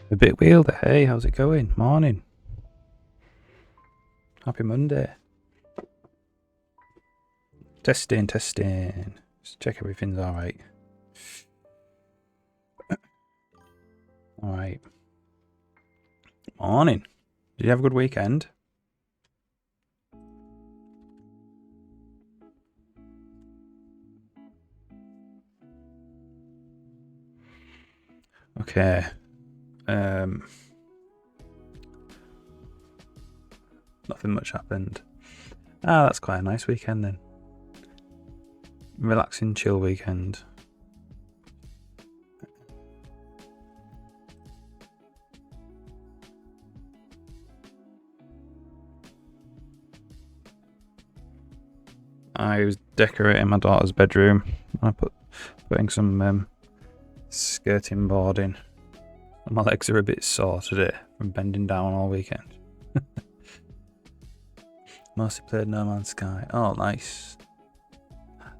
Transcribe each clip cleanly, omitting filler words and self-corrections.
A bit Wielder, hey, how's it going? Morning. Happy Monday. Testing. Just check everything's alright. Alright. Morning. Did you have a good weekend? Okay. Nothing much happened. That's quite a nice weekend then. Relaxing, chill weekend. I was decorating my daughter's bedroom. I putting some skirting board in. My legs are a bit sore today from bending down all weekend. Mostly played No Man's Sky. Oh, nice.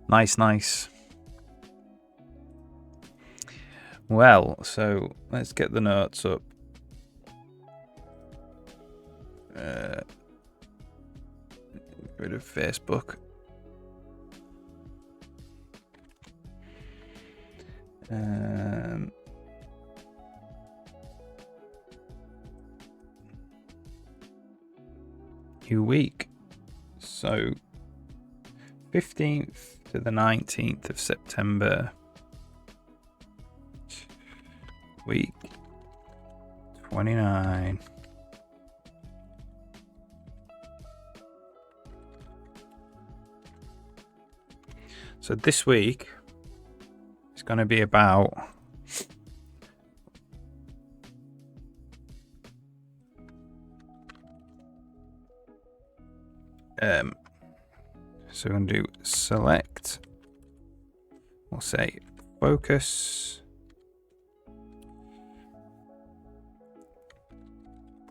Nice. Well, so let's get the notes up. Get rid of Facebook. New week. So 15th to the 19th of September. Week 29. So this week is going to be about so we're going to do select, we'll say focus,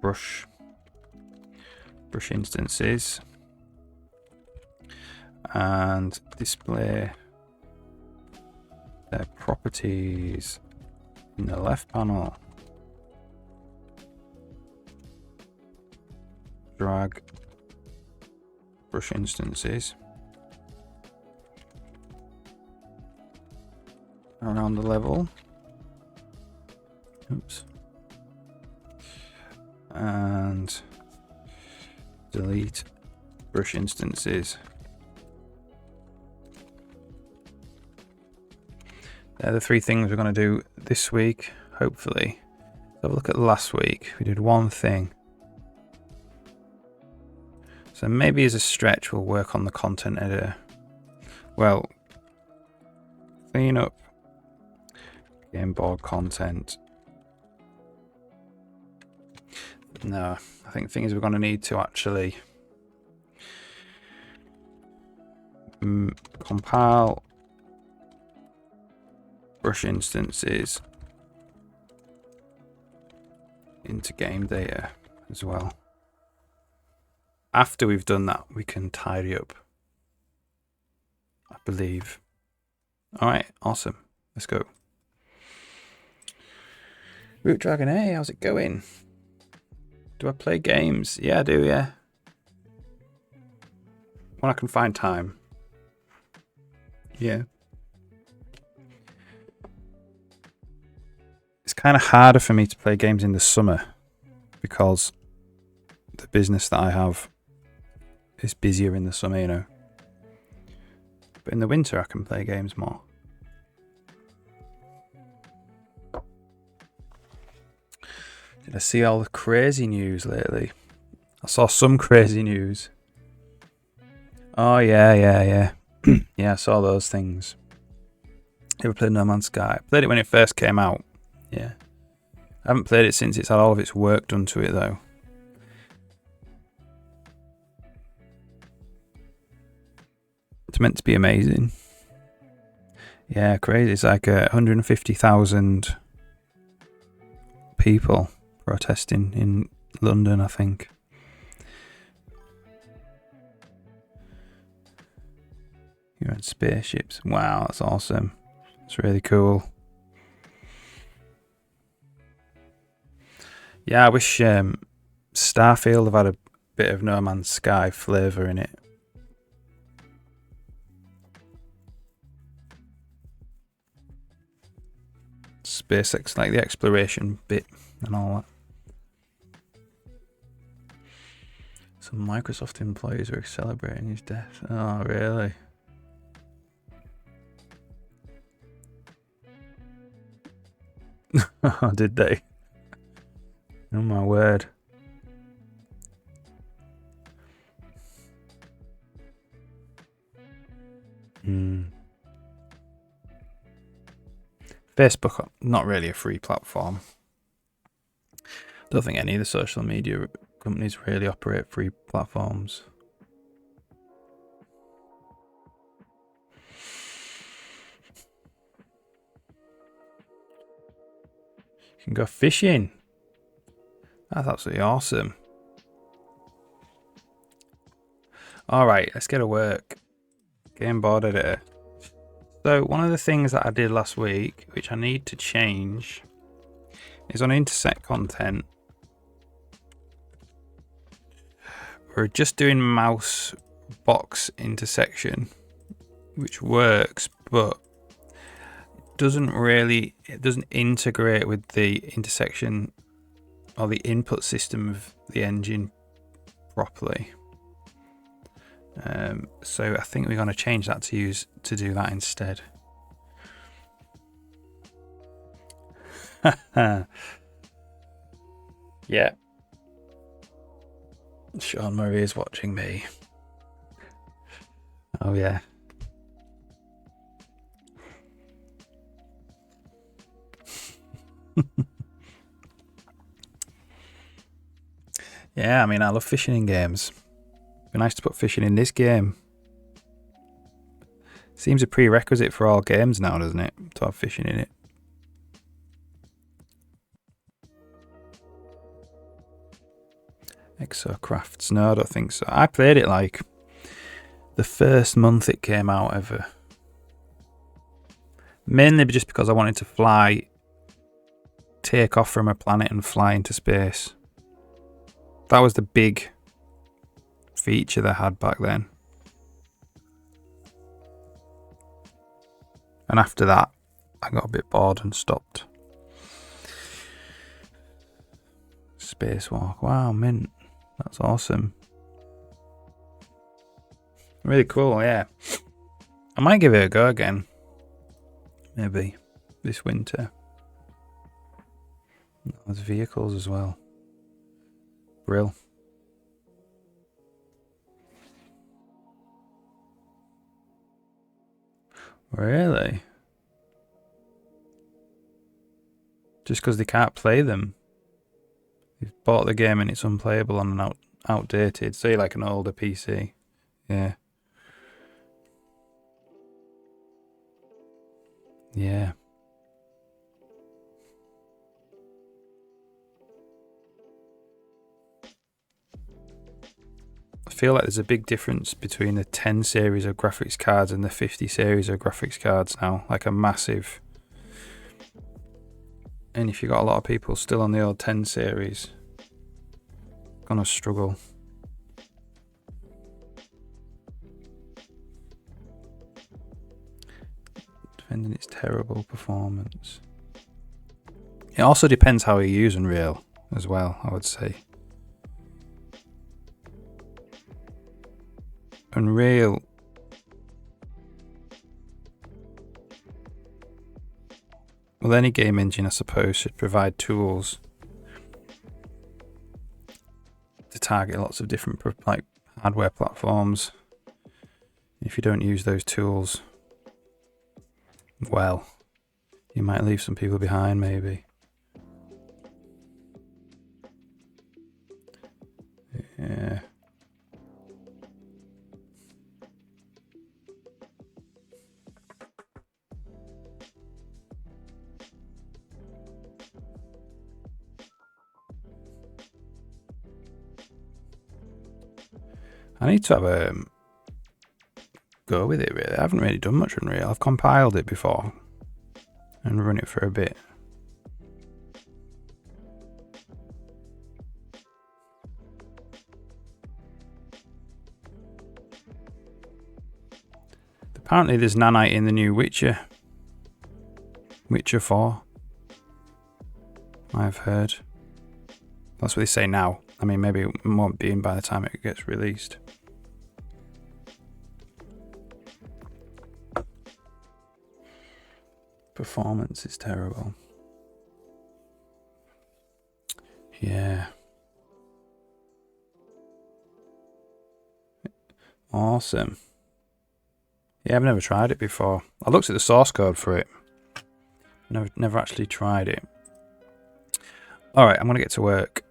brush instances, and display their properties in the left panel. drag brush instances around the level. Oops. And delete brush instances. They're the 3 things we're going to do this week, hopefully. Let's have a look at last week. We did one thing. So maybe as a stretch, we'll work on the content editor. Well, clean up game board content. No, I think the thing is we're going to need to actually compile brush instances into game data as well. After we've done that, we can tidy up, I believe. All right, awesome. Let's go. Root Dragon A, how's it going? Do I play games? Yeah, I do, yeah. When I can find time. Yeah. It's kind of harder for me to play games in the summer because the business that I have is busier in the summer, you know. But in the winter, I can play games more. Did I see all the crazy news lately? I saw some crazy news. Oh, yeah. Yeah, I saw those things. Ever played No Man's Sky? I played it when it first came out. Yeah. I haven't played it since it's had all of its work done to it, though. It's meant to be amazing. Yeah, crazy. It's like 150,000 people protesting in London, I think. You're on spaceships. Wow, that's awesome. It's really cool. Yeah, I wish Starfield have had a bit of No Man's Sky flavour in it. SpaceX, like the exploration bit and all that. Some Microsoft employees are celebrating his death. Oh, really? Oh, did they? Oh, my word. Facebook, not really a free platform. Don't think any of the social media companies really operate free platforms. You can go fishing. That's absolutely awesome. Alright, let's get to work. Game board editor. So one of the things that I did last week, which I need to change, is on intersect content. We're just doing mouse box intersection, which works, but it doesn't integrate with the intersection or the input system of the engine properly. So I think we're going to change that to do that instead. Yeah. Sean Murray is watching me. Oh yeah. Yeah, I mean, I love fishing in games. It'd be nice to put fishing in this game. Seems a prerequisite for all games now, doesn't it? To have fishing in it. Exocrafts. No, I don't think so. I played it like the first month it came out ever. Mainly just because I wanted to take off from a planet and fly into space. That was the big feature they had back then. And after that, I got a bit bored and stopped. Spacewalk. Wow, mint. That's awesome. Really cool, yeah. I might give it a go again. Maybe this winter. There's vehicles as well. Brill. Really? Just because they can't play them? You've bought the game and it's unplayable on an outdated, say like an older PC. Yeah. Yeah. I feel like there's a big difference between the 10 series of graphics cards and the 50 series of graphics cards now. Like a massive. And if you've got a lot of people still on the old 10 series, gonna struggle. Defending its terrible performance. It also depends how you use Unreal as well, I would say. Unreal. Well, any game engine, I suppose, should provide tools to target lots of different like hardware platforms. If you don't use those tools, well, you might leave some people behind, maybe. Yeah. I need to have a go with it, really. I haven't really done much Unreal. I've compiled it before and run it for a bit. Apparently there's nanite in the new Witcher 4, I've heard. That's what they say now. I mean, maybe it won't be in by the time it gets released. Performance is terrible. Yeah. Awesome. Yeah, I've never tried it before. I looked at the source code for it. Never actually tried it. Alright, I'm going to get to work.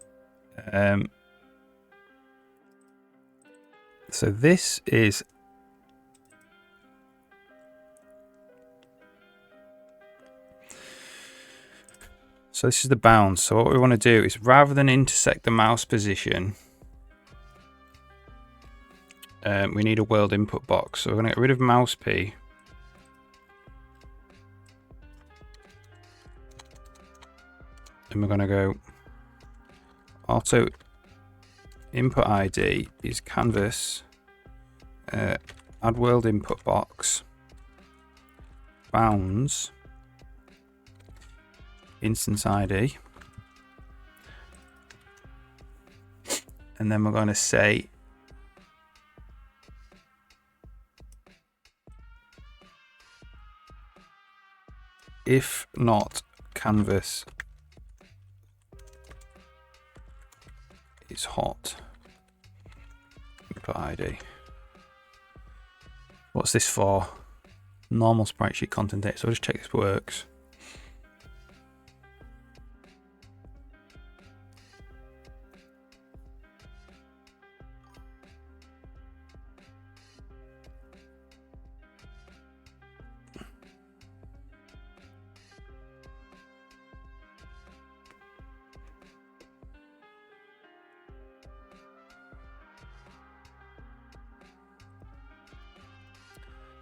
So this is... So this is the bounds. So what we want to do is, rather than intersect the mouse position, we need a world input box. So we're going to get rid of mouse P. And we're going to go auto input ID is canvas, add world input box, bounds, instance ID, and then we're going to say if not canvas is hot, input ID. What's this for? Normal sprite sheet content data. So I'll just check this works.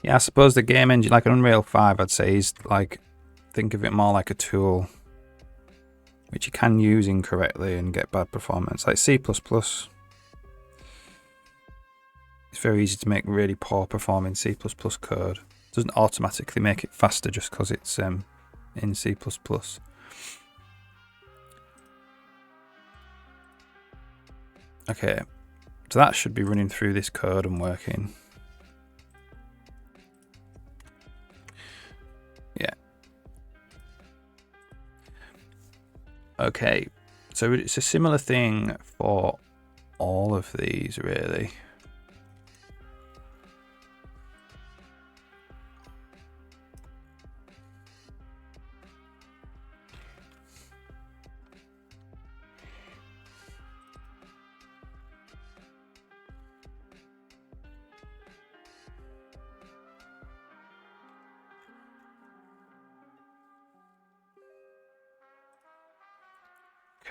Yeah, I suppose the game engine, like an Unreal 5, I'd say is like, think of it more like a tool, which you can use incorrectly and get bad performance, like C++. It's very easy to make really poor performing C++ code. It doesn't automatically make it faster just because it's in C++. Okay, so that should be running through this code and working. Yeah. Okay, so it's a similar thing for all of these, really.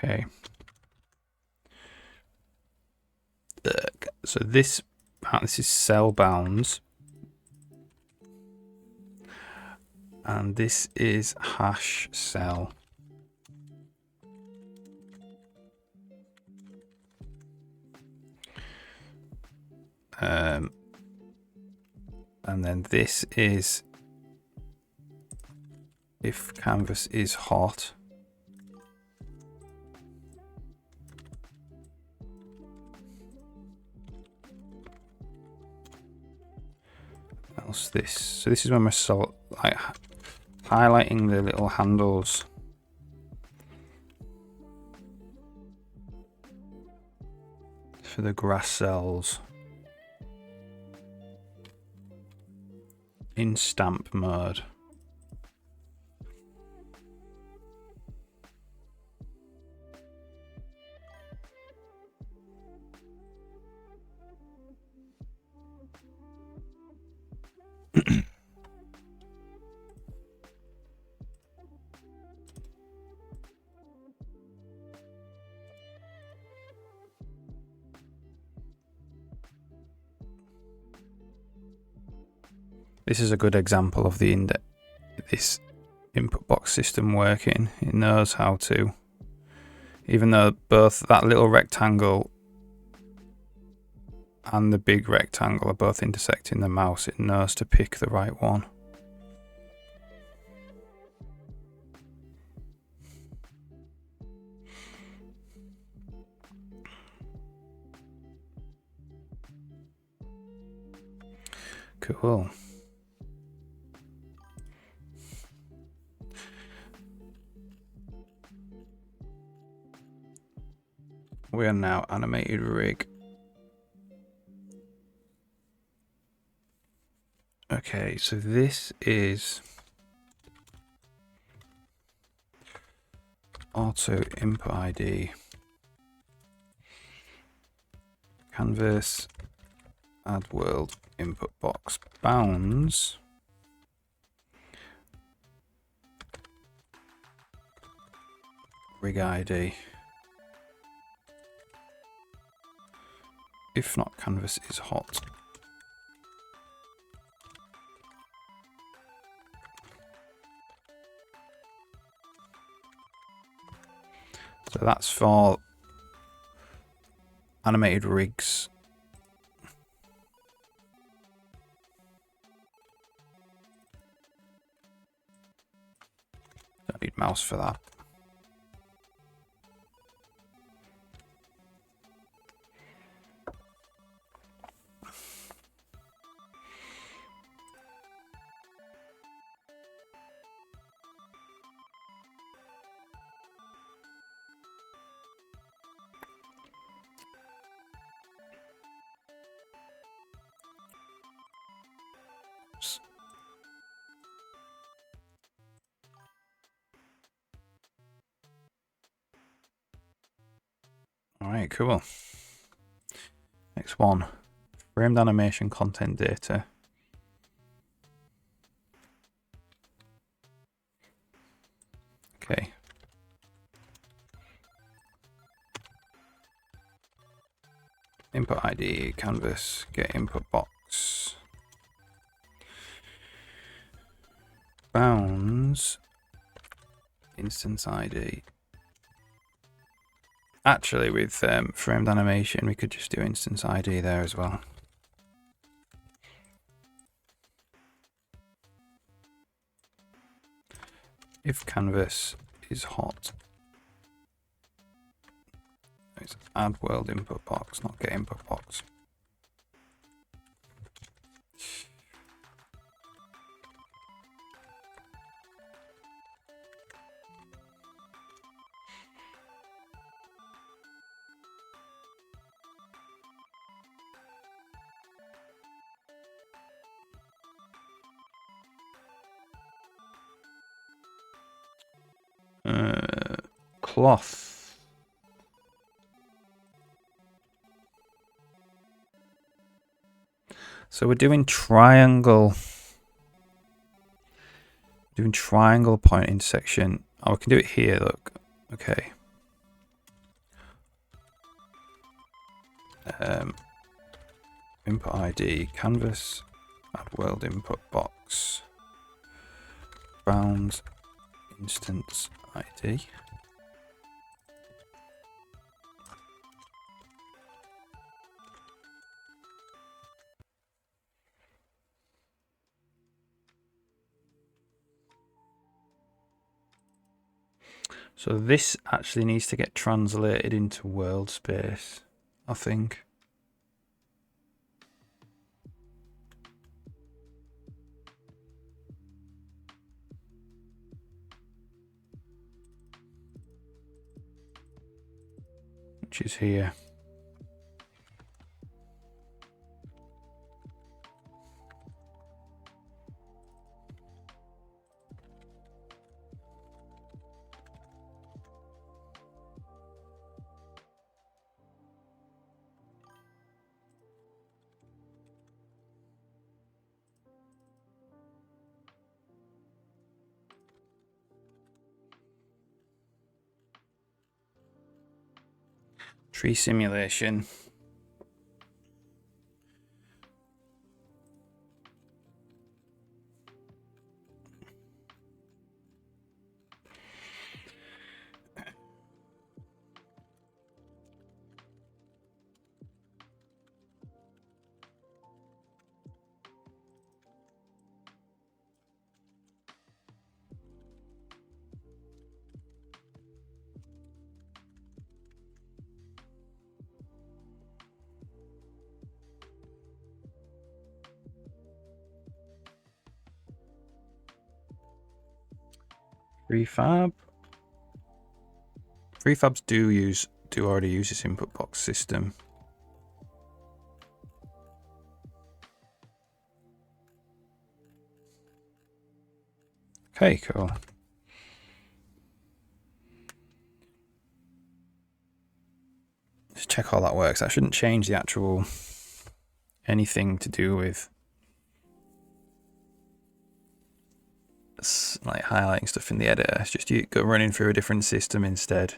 Okay. So this is cell bounds, and this is hash cell. And then this is if canvas is hot. Else this. So this is when we're like highlighting the little handles. For the grass cells. In stamp mode. This is a good example of this input box system working. It knows how to, even though both that little rectangle and the big rectangle are both intersecting the mouse, it knows to pick the right one. Cool. We are now animated rig. Okay, so this is auto input ID, canvas, add world input box bounds, rig ID. If not, canvas is hot. So that's for animated rigs. Don't need mouse for that. Alright, cool. Next one. Framed animation content data. Okay. Input ID, canvas, get input box. Bounds, instance ID. Actually, with framed animation, we could just do instance ID there as well. if canvas is hot, it's add world input box, not get input box. Cloth. So we're doing triangle. Doing triangle point intersection. Oh, we can do it here, look. Okay. Input ID, canvas, add world input box, bound instance ID. So this actually needs to get translated into world space, I think. Which is here. Tree simulation. Refab. Refabs do already use this input box system. Okay, cool. Let's check how that works. That shouldn't change the actual anything to do with like highlighting stuff in the editor. It's just you go running through a different system instead.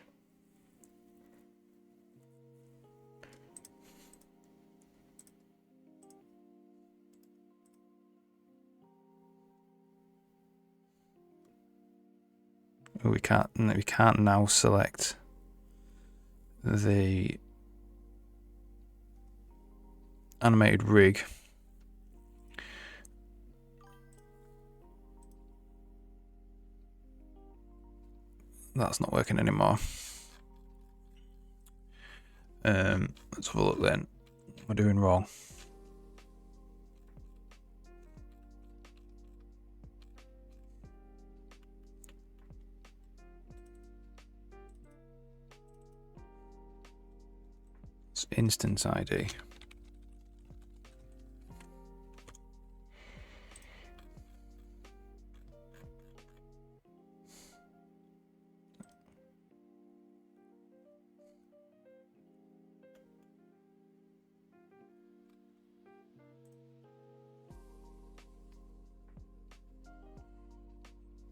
We can't now select the animated rig. That's not working anymore. Let's have a look then. What am I doing wrong? It's instance ID.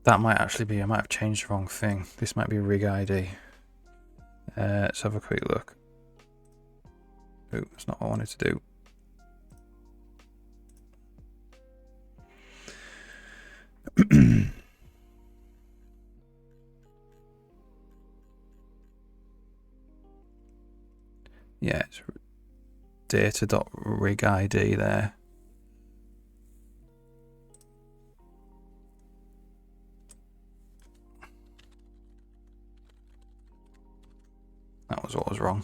That might actually be, I might have changed the wrong thing. This might be a rig ID. Let's have a quick look. Oh, that's not what I wanted to do. Yeah, it's data.rig ID there. That was what was wrong.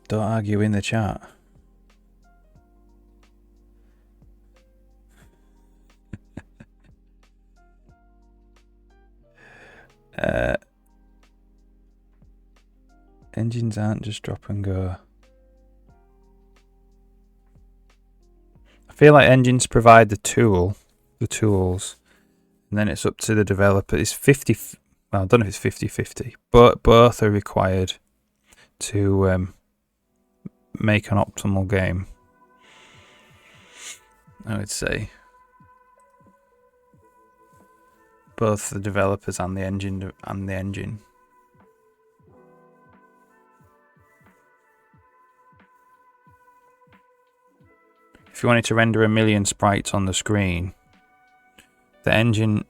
Don't argue in the chat. Engines aren't just drop and go. I feel like engines provide the tools, and then it's up to the developer. It's 50, well, I don't know if it's 50-50, but both are required to make an optimal game, I would say. Both the developers and the engine. If you wanted to render 1 million sprites on the screen, the engine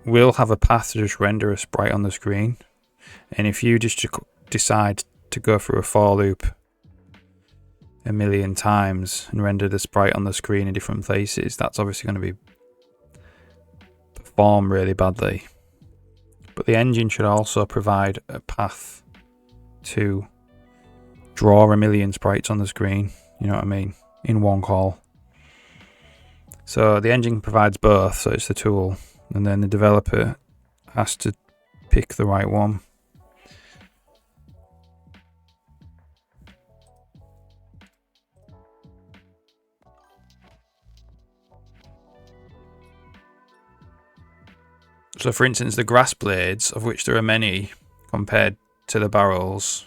will have a path to just render a sprite on the screen. And if you just decide to go through a for loop 1 million times and render the sprite on the screen in different places, that's obviously going to be perform really badly. But the engine should also provide a path to draw 1 million sprites on the screen, you know what I mean, in one call. So the engine provides both, so it's the tool, and then the developer has to pick the right one. So for instance, the grass blades, of which there are many compared to the barrels,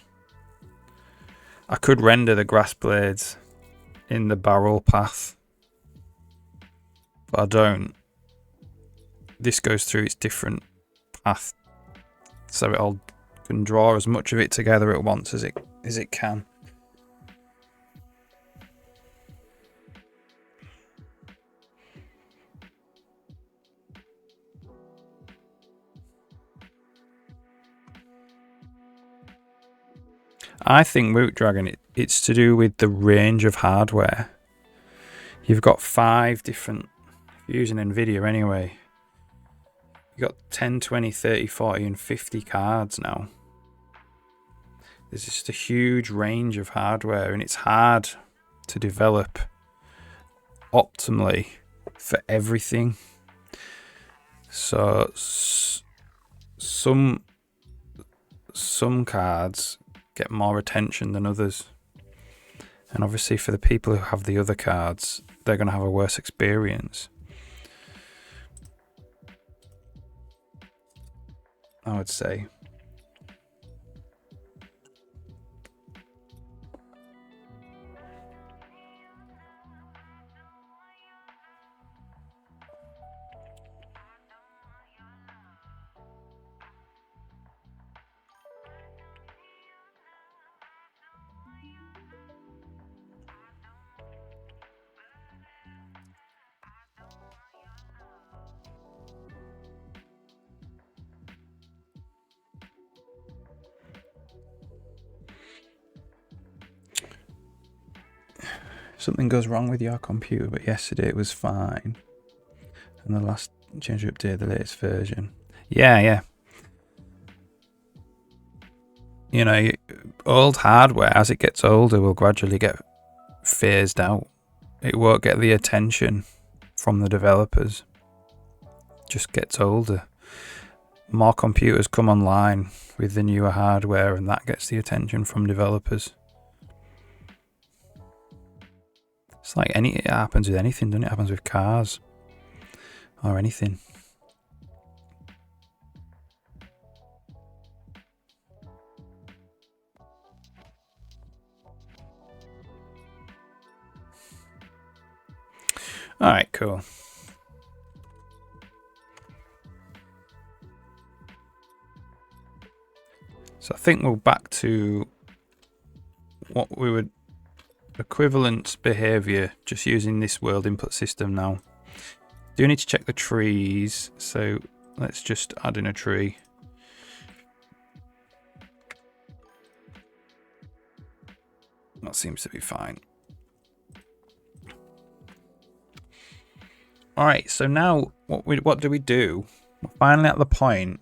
I could render the grass blades in the barrel path, but I don't. This goes through its different path, so it all can draw as much of it together at once as it can. I think Root Dragon, it's to do with the range of hardware. You've got 5 different, using NVIDIA anyway, you've got 10, 20, 30, 40 and 50 cards now. There's just a huge range of hardware, and it's hard to develop optimally for everything. So some cards get more attention than others, and obviously for the people who have the other cards, they're going to have a worse experience, I would say. Something goes wrong with your computer, but yesterday it was fine. And the last change update, the latest version. Yeah. You know, old hardware, as it gets older, will gradually get phased out. It won't get the attention from the developers. It just gets older. More computers come online with the newer hardware, and that gets the attention from developers. It's like it happens with anything, doesn't it? It happens with cars or anything. Alright, cool. So I think we're back to what we would equivalent behavior, just using this world input system now. Do need to check the trees, so let's just add in a tree. That seems to be fine. All right, so now what do we do? We're finally at the point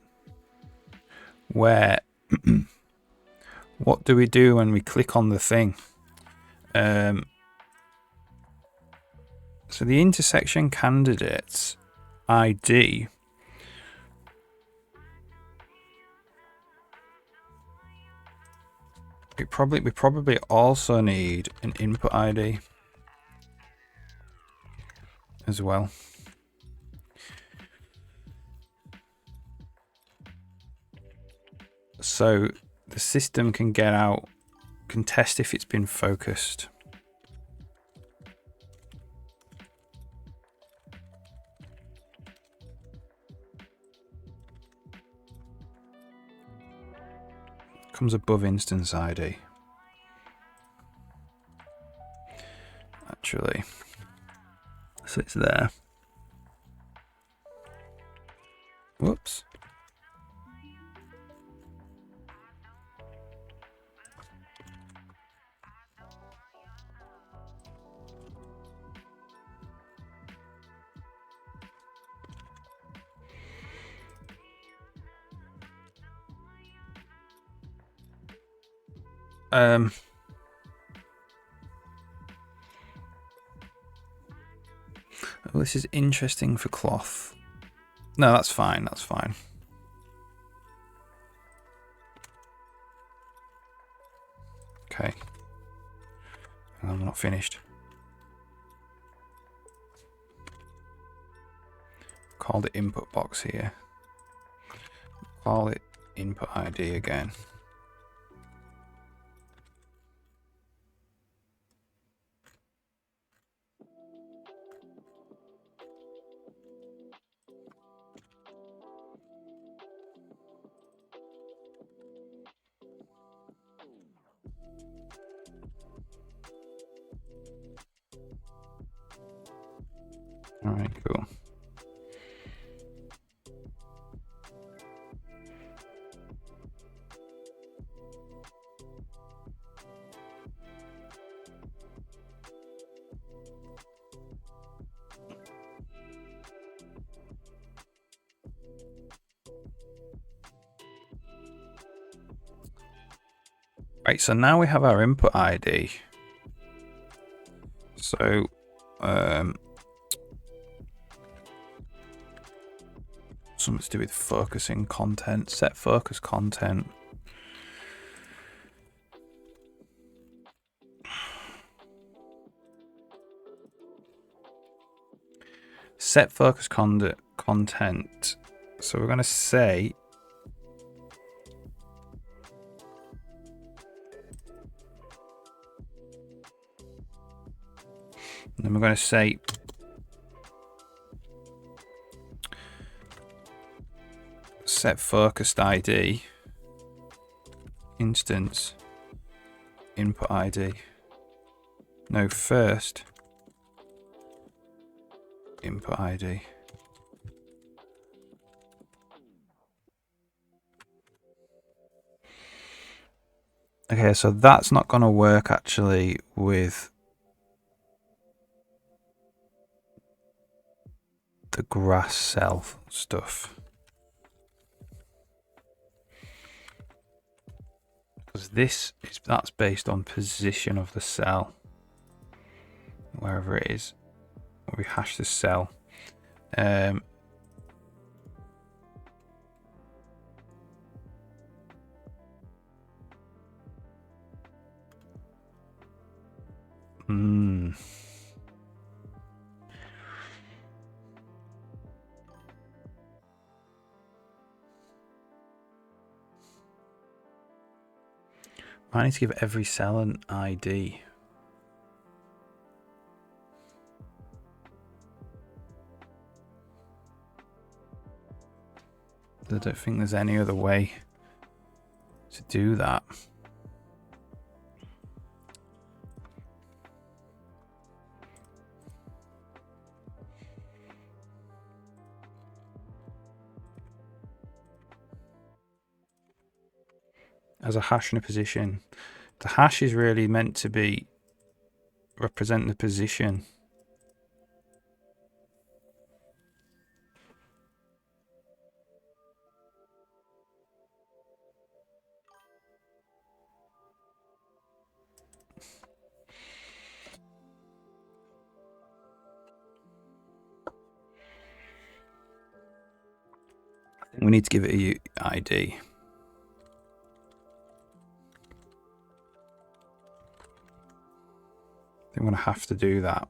where what do we do when we click on the thing? So the intersection candidates ID. We probably also need an input ID as well. So the system can can test if it's been focused. Comes above instance ID. Actually, so it's there. Whoops. Oh, this is interesting for cloth. No, that's fine. That's fine. Okay. I'm not finished. Call the input box here. Call it input ID again. All right, cool. Right, so now we have our input ID. So, something to do with focusing content, set focus content. Set focus content. So we're going to say and then we're going to say set focused ID instance input ID. No, first input ID. Okay, so that's not going to work actually with the grass cell stuff. Because that's based on position of the cell. Wherever it is. We hash the cell. I need to give every cell an ID. I don't think there's any other way to do that. As a hash in a position, The hash is really meant to be represent the position. We need to give it a ID. I'm going to have to do that.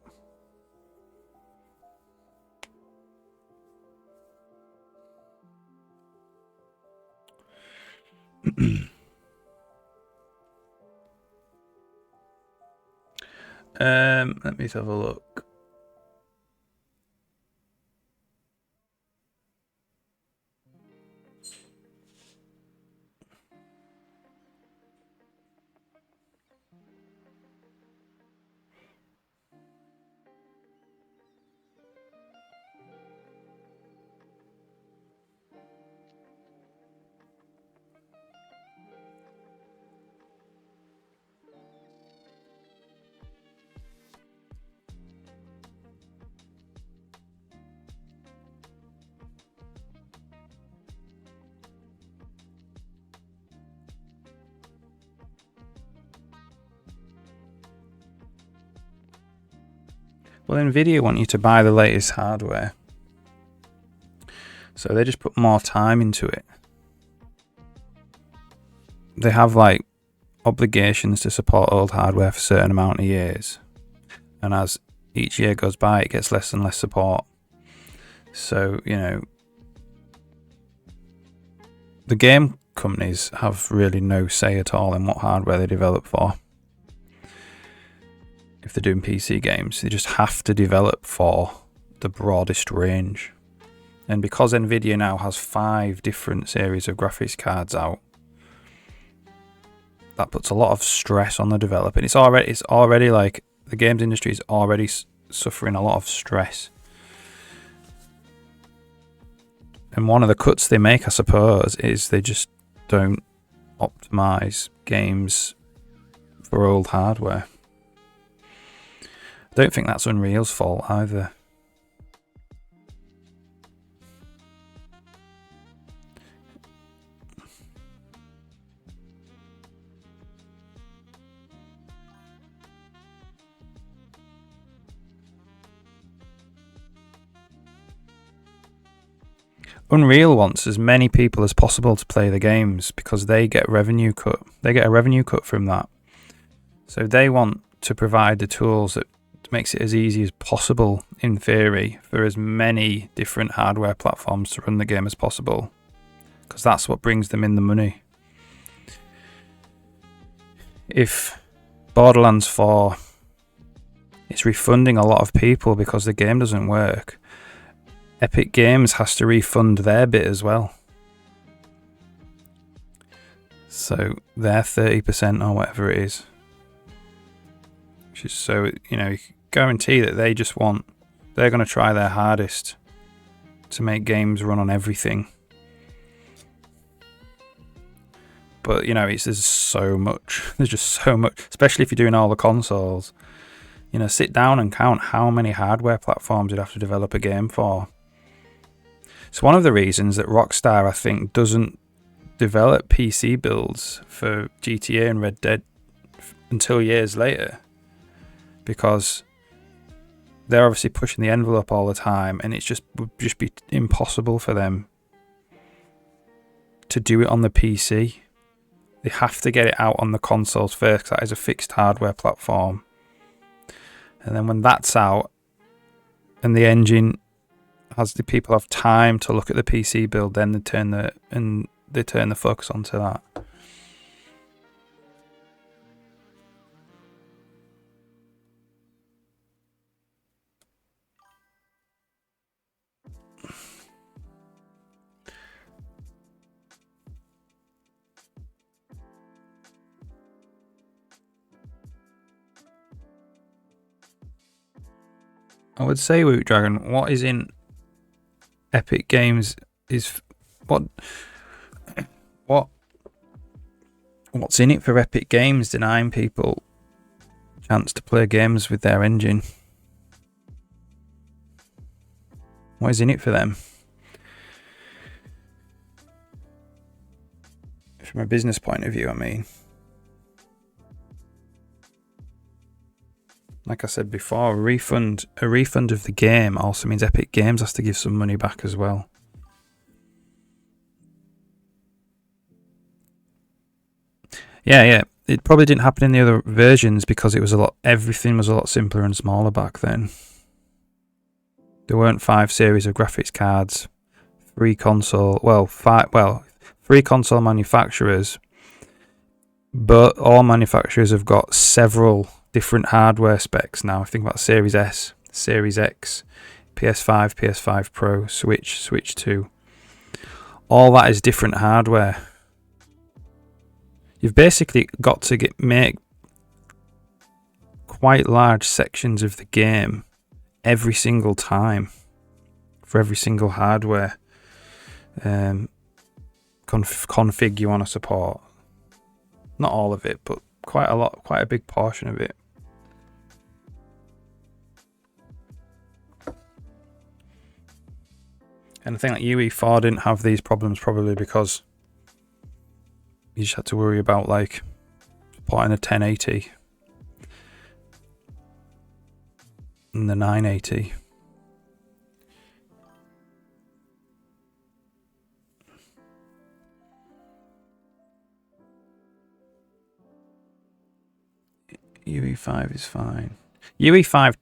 Let me have a look. Well, Nvidia want you to buy the latest hardware, so they just put more time into it. They have like obligations to support old hardware for a certain amount of years, and as each year goes by, it gets less and less support. So, you know, the game companies have really no say at all in what hardware they develop for. If they're doing PC games, they just have to develop for the broadest range. And because Nvidia now has 5 different series of graphics cards out, that puts a lot of stress on the developer. It's already like the games industry is already suffering a lot of stress. And one of the cuts they make, I suppose, is they just don't optimize games for old hardware. I don't think that's Unreal's fault either. Unreal wants as many people as possible to play the games because they get revenue cut. They get a revenue cut from that. So they want to provide the tools that makes it as easy as possible, in theory, for as many different hardware platforms to run the game as possible, because that's what brings them in the money. If Borderlands 4 is refunding a lot of people because the game doesn't work, Epic Games has to refund their bit as well. So their 30% or whatever it is. Which is so, you know, you can guarantee that they're going to try their hardest to make games run on everything. But, you know, there's so much. There's just so much, especially if you're doing all the consoles. You know, sit down and count how many hardware platforms you'd have to develop a game for. It's one of the reasons that Rockstar, I think, doesn't develop PC builds for GTA and Red Dead until years later. Because they're obviously pushing the envelope all the time, and would just be impossible for them to do it on the PC. They have to get it out on the consoles first, because that is a fixed hardware platform. And then when that's out, and the engine has the people have time to look at the PC build, then they turn the focus onto that. I would say, Woot Dragon, what is in Epic Games is what What's in it for Epic Games denying people a chance to play games with their engine? What is in it for them? From a business point of view, I mean. Like I said before, a refund of the game also means Epic Games has to give some money back as well. Yeah. It probably didn't happen in the other versions because everything was a lot simpler and smaller back then. There weren't 5 series of graphics cards, three console manufacturers, but all manufacturers have got several different hardware specs now. Think about Series S, Series X, PS5, PS5 Pro, Switch 2. All that is different hardware. You've basically got to make quite large sections of the game every single time for every single hardware config you want to support. Not all of it, but quite a big portion of it. And I think like UE4 didn't have these problems probably because you just had to worry about like supporting a 1080 and the 980. UE5 is fine. UE5,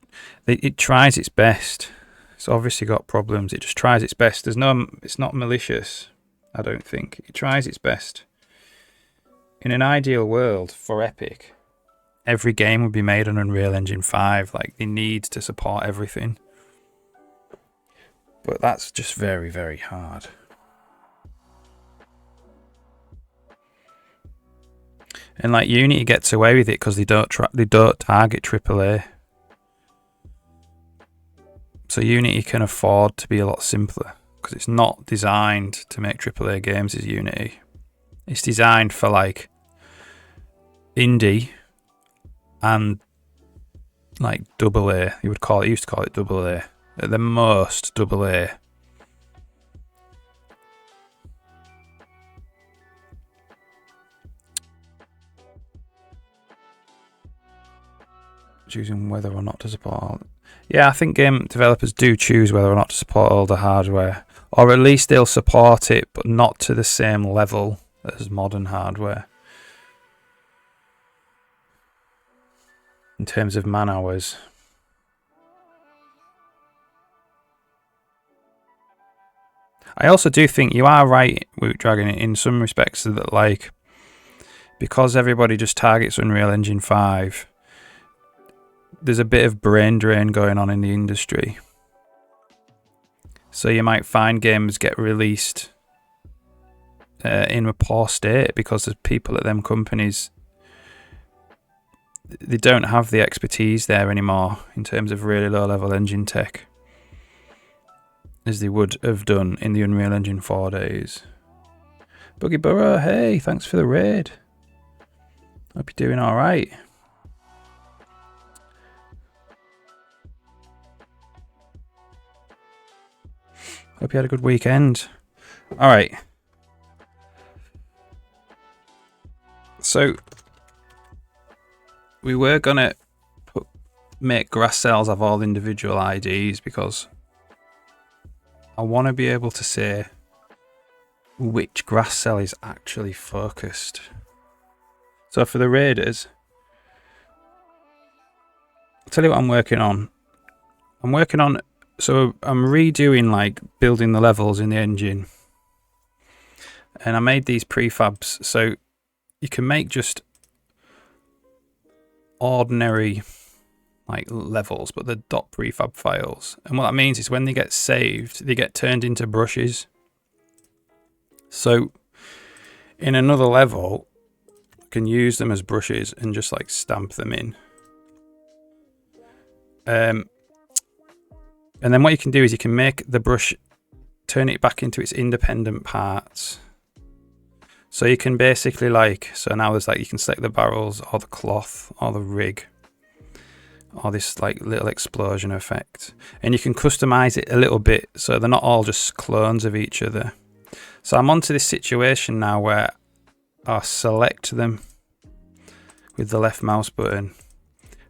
it tries its best. It's obviously got problems. It just tries its best. It's not malicious, I don't think. It tries its best. In an ideal world for Epic, every game would be made on Unreal Engine 5. Like, they need to support everything. But that's just very, very hard. And like Unity gets away with it because they don't target AAA. So Unity can afford to be a lot simpler because it's not designed to make AAA games as Unity. It's designed for like indie and like AA. You used to call it AA. At the most AA. Choosing whether or not to support. Yeah, I think game developers do choose whether or not to support older hardware, or at least they'll support it, but not to the same level as modern hardware. In terms of man hours. I also do think you are right, Woot Dragon, in some respects that like because everybody just targets Unreal Engine 5, there's a bit of brain drain going on in the industry. So you might find games get released in a poor state because there's people at them companies, they don't have the expertise there anymore in terms of really low level engine tech as they would have done in the Unreal Engine 4 days. Boogie Burrow, hey, thanks for the raid. Hope you're doing alright. Hope you had a good weekend. Alright. So, we were going to make grass cells have all individual IDs because I want to be able to say which grass cell is actually focused. So for the raiders, I'll tell you what I'm working on. So I'm redoing like building the levels in the engine. And I made these prefabs so you can make just ordinary like levels, but they're .prefab files. And what that means is when they get saved, they get turned into brushes. So in another level, you can use them as brushes and just like stamp them in. And then what you can do is you can make the brush, turn it back into its independent parts. So you can basically like, so now there's like, you can select the barrels or the cloth or the rig or this like little explosion effect, and you can customize it a little bit so they're not all just clones of each other. So I'm onto this situation now where I select them with the left mouse button,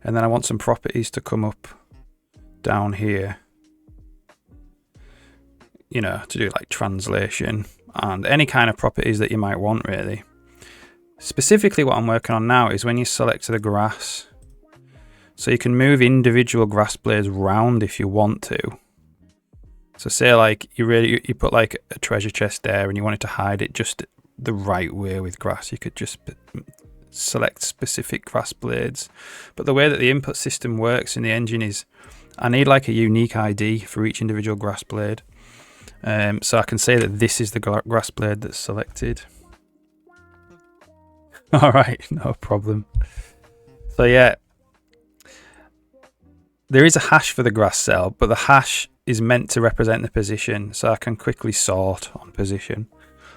and then I want some properties to come up down here, you know, to do like translation and any kind of properties that you might want really. Specifically what I'm working on now is when you select the grass, so you can move individual grass blades round if you want to. So say like you put like a treasure chest there and you wanted to hide it just the right way with grass, you could just select specific grass blades. But the way that the input system works in the engine is I need like a unique ID for each individual grass blade. So I can say that this is the grass blade that's selected. All right, no problem. So yeah, there is a hash for the grass cell, but the hash is meant to represent the position, so I can quickly sort on position.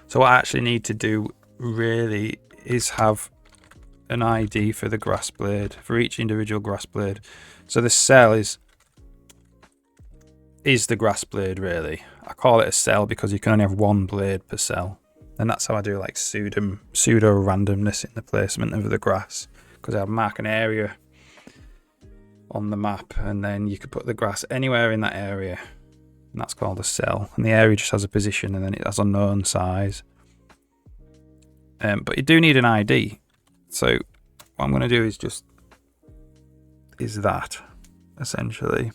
So what I actually need to do really is have an ID for the grass blade, for each individual grass blade. So the cell is the grass blade really. I call it a cell because you can only have one blade per cell. And that's how I do like pseudo randomness in the placement of the grass, because I'll mark an area on the map and then you could put the grass anywhere in that area, and that's called a cell, and the area just has a position and then it has a known size. But you do need an ID, so what I'm going to do is that essentially.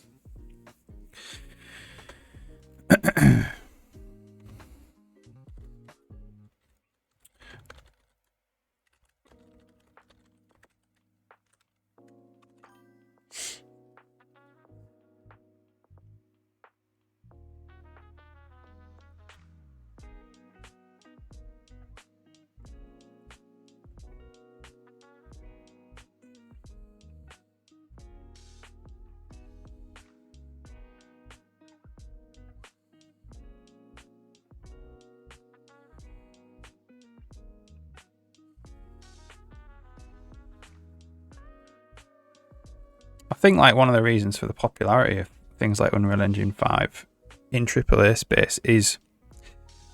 I think like one of the reasons for the popularity of things like Unreal Engine 5 in AAA space is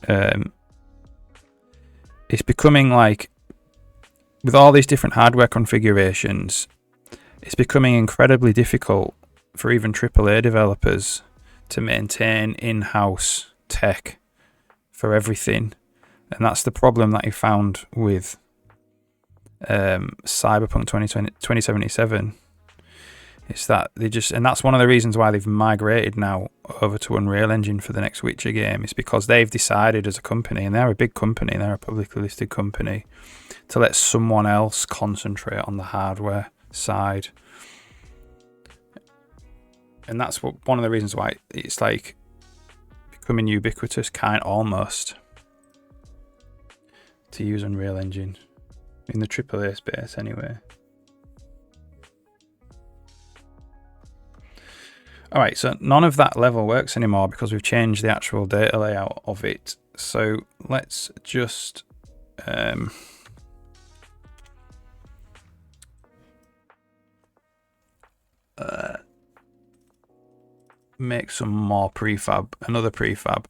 it's becoming like, with all these different hardware configurations, it's becoming incredibly difficult for even AAA developers to maintain in-house tech for everything. And that's the problem that you found with Cyberpunk 2077. It's that they just, and that's one of the reasons why they've migrated now over to Unreal Engine for the next Witcher game, is because they've decided as a company, and they're a big company, they're a publicly listed company, to let someone else concentrate on the hardware side. And that's one of the reasons why it's like becoming ubiquitous, almost, to use Unreal Engine in the AAA space anyway. Alright, so none of that level works anymore because we've changed the actual data layout of it. So let's just make some more prefab, another prefab.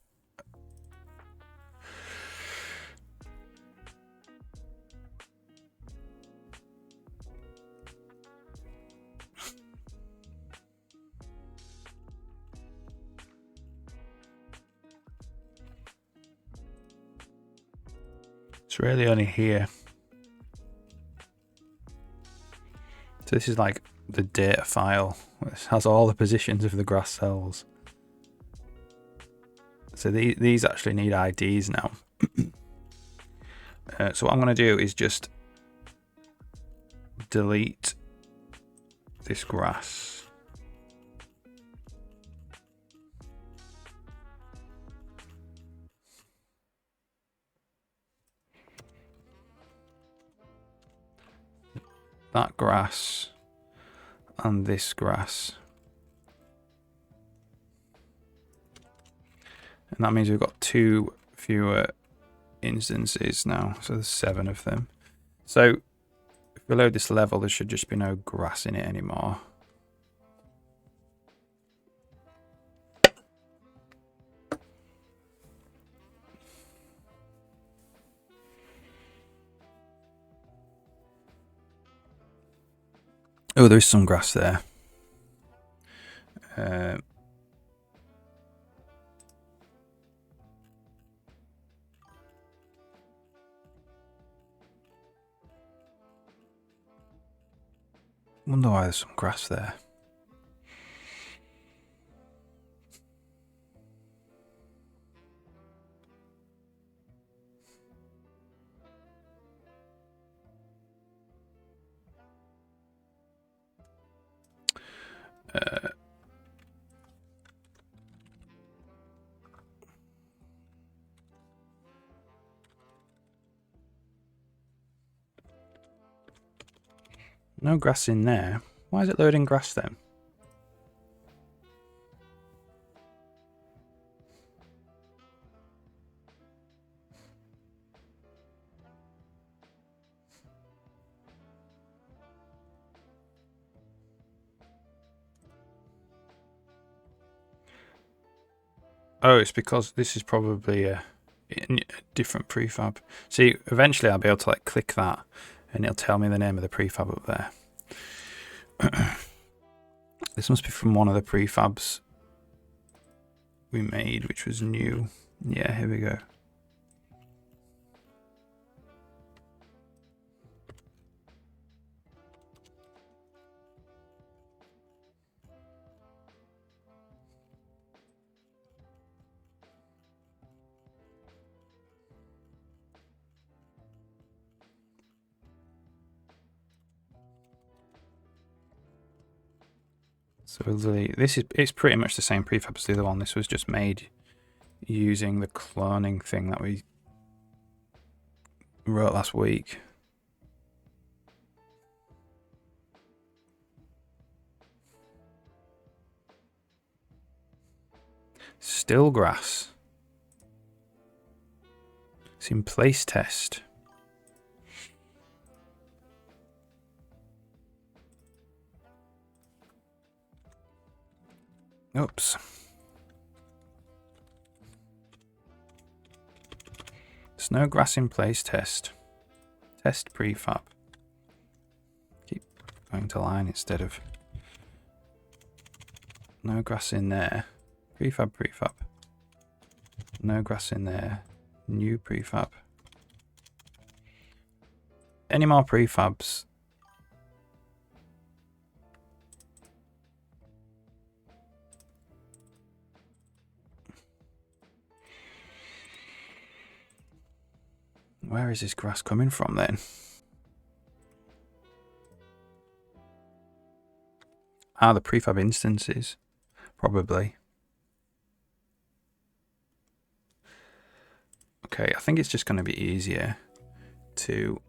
It's really only here. So this is like the data file. It has all the positions of the grass cells. So these actually need IDs now. So what I'm going to do is just delete this grass. That grass and this grass. And that means we've got 2 fewer instances now, so there's 7 of them. So if we load this level, there should just be no grass in it anymore. Oh, there is some grass there. Wonder why there's some grass there. No grass in there. Why is it loading grass then? Oh, it's because this is probably a different prefab. See, eventually I'll be able to like click that and it'll tell me the name of the prefab up there. This must be from one of the prefabs we made, which was new. Yeah, here we go. So it's pretty much the same prefab as the other one. This was just made using the cloning thing that we wrote last week. Still grass. It's in place test. Oops. There's no grass in place test. Test prefab. Keep going to line instead of... No grass in there. Prefab. No grass in there. New prefab. Any more prefabs? Where is this grass coming from then? Ah, the prefab instances. Probably. Okay, I think it's just going to be easier to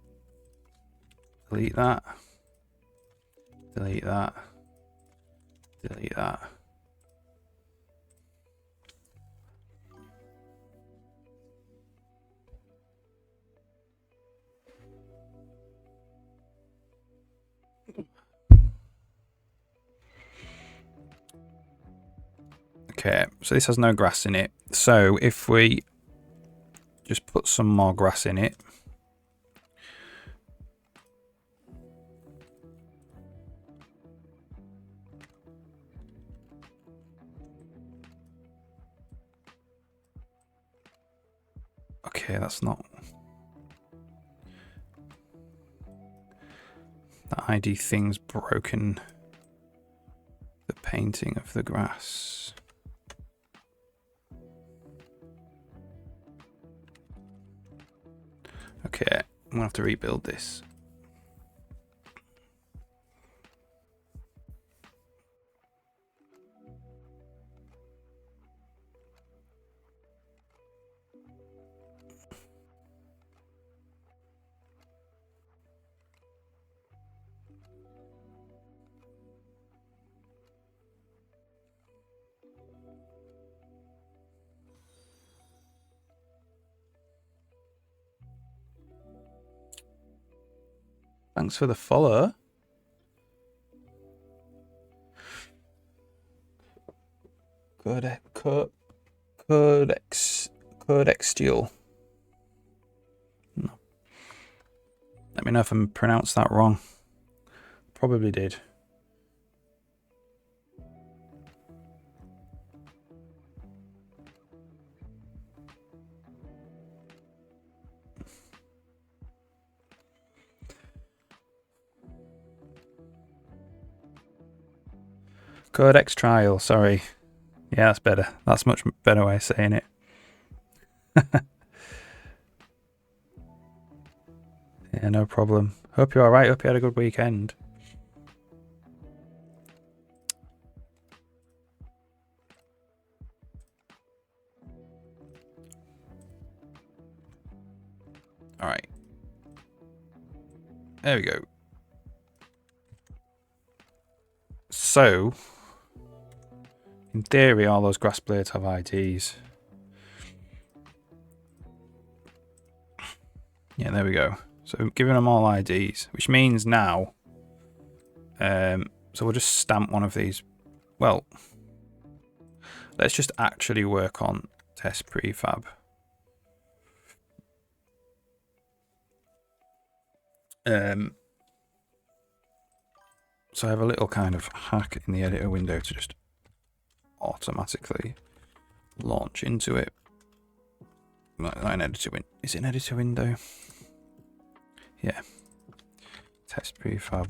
delete that. Delete that. Delete that. Okay, so this has no grass in it. So if we just put some more grass in it. Okay, that's not... The ID thing's broken the painting of the grass. Okay, I'm gonna have to rebuild this. Thanks for the follow. Codextial. No. Let me know if I pronounced that wrong. Probably did. Codex trial, sorry. Yeah, that's better. That's a much better way of saying it. Yeah, no problem. Hope you're alright. Hope you had a good weekend. Alright. There we go. So, in theory, all those grass blades have IDs. Yeah, there we go. So, giving them all IDs, which means now, so we'll just stamp one of these. Well, let's just actually work on test prefab. So I have a little kind of hack in the editor window to just automatically launch into it. Not an editor window. Is it an editor window? Yeah. Test prefab.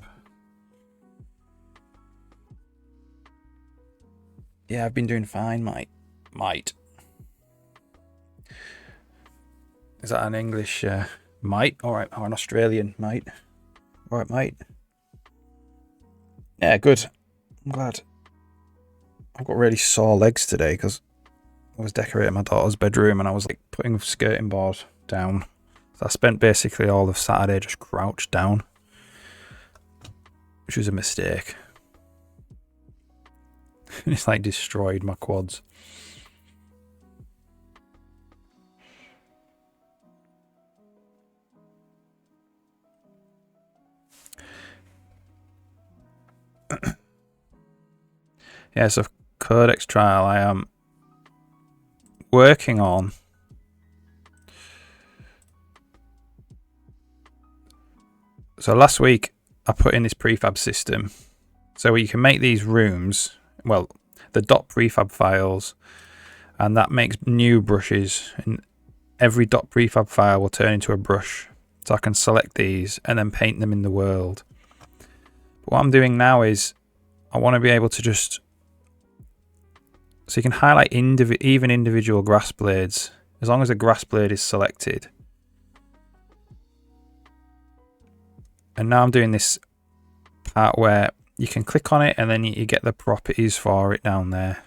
Yeah, I've been doing fine, mate. Is that an English mate? Alright, or an Australian mate? Alright, mate. Yeah, good. I'm glad. I've got really sore legs today because I was decorating my daughter's bedroom and I was like putting a skirting board down. So I spent basically all of Saturday just crouched down, which was a mistake. It's like destroyed my quads. Yeah, so Codex trial I am working on. So last week I put in this prefab system so you can make these rooms, well, the .prefab files, and that makes new brushes, and every .prefab file will turn into a brush. So I can select these and then paint them in the world. But what I'm doing now is I want to be able to just, so you can highlight even individual grass blades as long as a grass blade is selected. And now I'm doing this part where you can click on it and then you get the properties for it down there.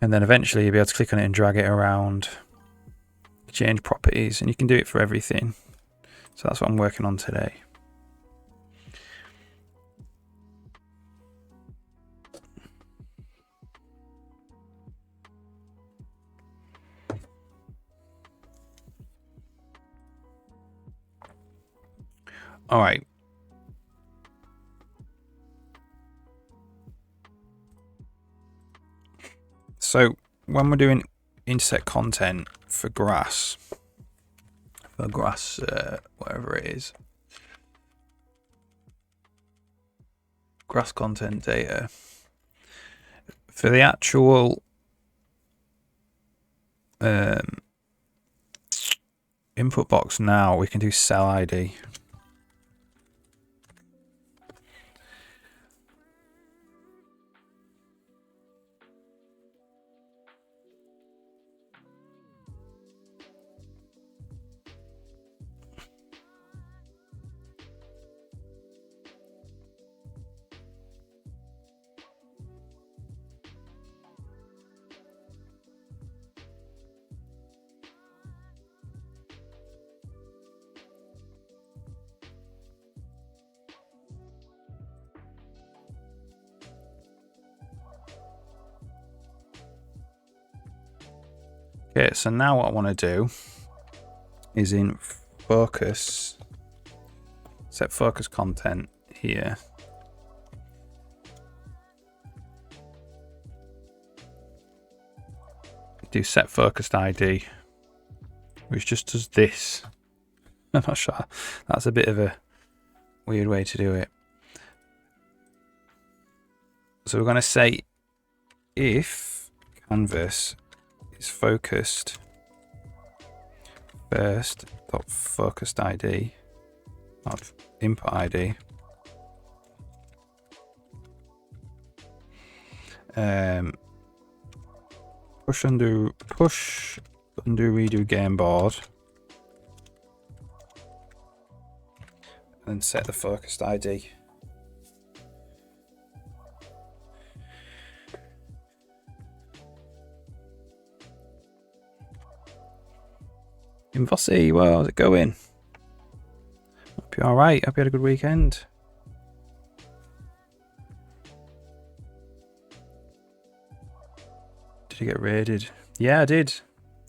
And then eventually you'll be able to click on it and drag it around, change properties, and you can do it for everything. So that's what I'm working on today. All right. So when we're doing intersect content for grass, whatever it is, grass content data, for the actual input box now, we can do cell ID. Okay, so now what I want to do is in focus, Set focus content here. Do set focused ID, which just does this. I'm not sure. That's a bit of a weird way to do it. So we're going to say if canvas is focused first dot focused ID, not input ID. Push undo redo game board, and then set the focused ID. Vossi, well, how's it going? Hope you're alright. Hope you had a good weekend. Did you get raided? Yeah, I did.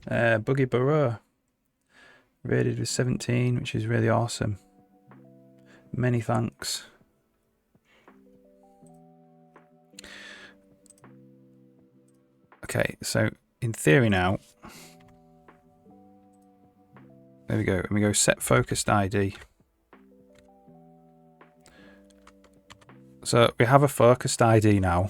Buggy Burrow. Raided with 17, which is really awesome. Many thanks. Okay, so in theory now, there we go. And we go set focused ID. So we have a focused ID now.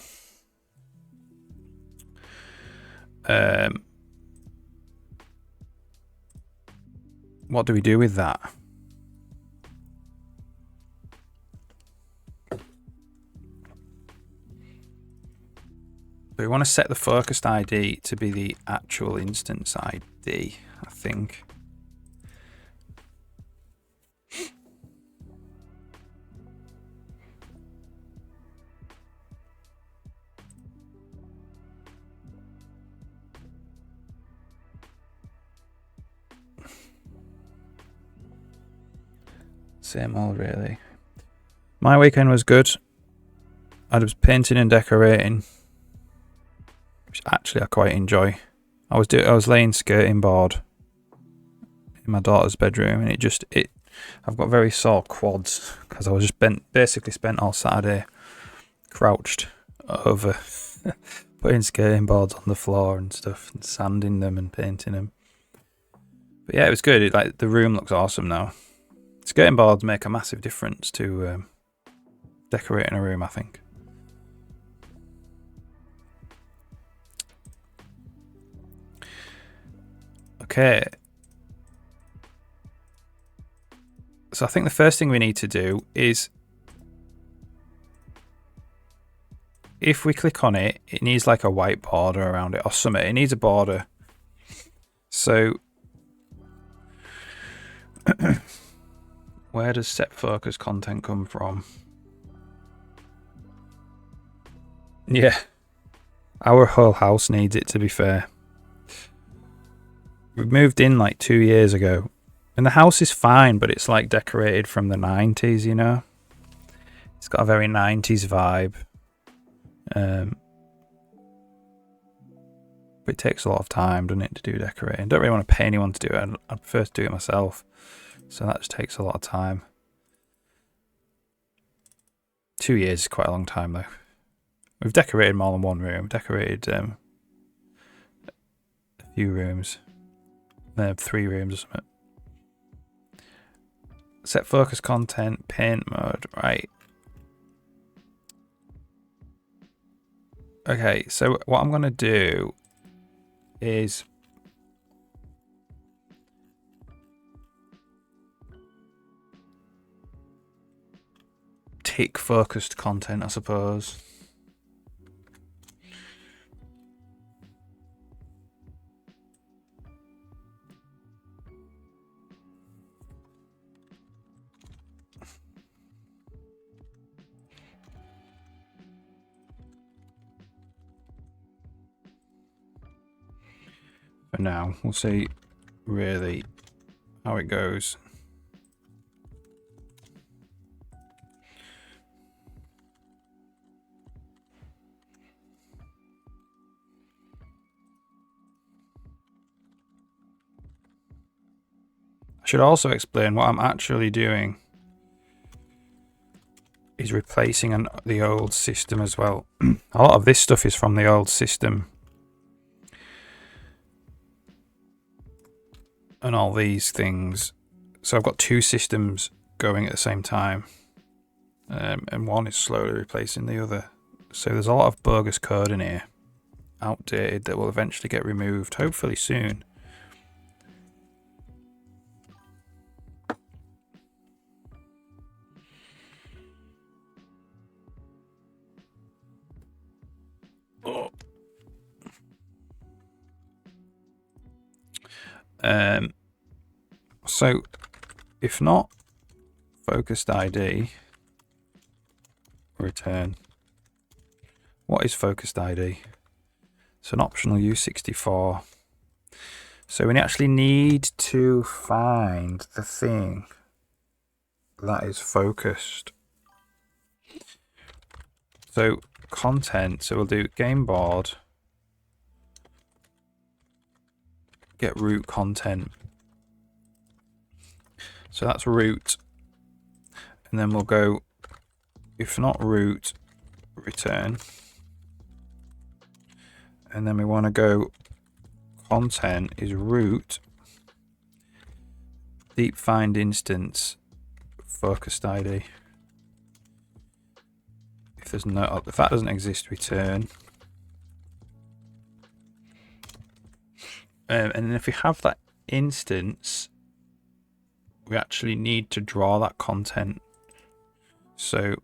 What do we do with that? We want to set the focused ID to be the actual instance ID, I think. Same old, really. My weekend was good. I was painting and decorating, which actually I quite enjoy. I was laying skirting board in my daughter's bedroom, and I've got very sore quads because I was just basically spent all Saturday crouched over putting skirting boards on the floor and stuff, and sanding them and painting them. But yeah, it was good. Like, the room looks awesome now. Skirting boards make a massive difference to decorating a room, I think. Okay. So I think the first thing we need to do is, if we click on it, it needs like a white border around it or something. It needs a border. So where does set focus content come from? Yeah. Our whole house needs it, to be fair. We moved in like 2 years ago. And the house is fine, but it's like decorated from the 90s, you know? It's got a very 90s vibe. But it takes a lot of time, doesn't it, to do decorating? Don't really want to pay anyone to do it. I'd prefer to do it myself. So that just takes a lot of time. 2 years is quite a long time, though. We've decorated more than one room. Decorated a few rooms. 3 rooms or something. Set focus content, paint mode, right. Okay, so what I'm going to do is tick focused content, I suppose. For now, we'll see really how it goes. I should also explain what I'm actually doing is replacing the old system as well. A lot of this stuff is from the old system. And all these things. So I've got two systems going at the same time. And one is slowly replacing the other. So there's a lot of bogus code in here. Outdated, that will eventually get removed, hopefully soon. Oh. So if not focused ID, return. What is focused ID? It's an optional U64. So we actually need to find the thing that is focused. So content, so we'll do game board, get root content. So that's root. And then we'll go, if not root, return. And then we want to go content is root, deep find instance, focused ID. If that doesn't exist, return. And then if we have that instance, we actually need to draw that content. So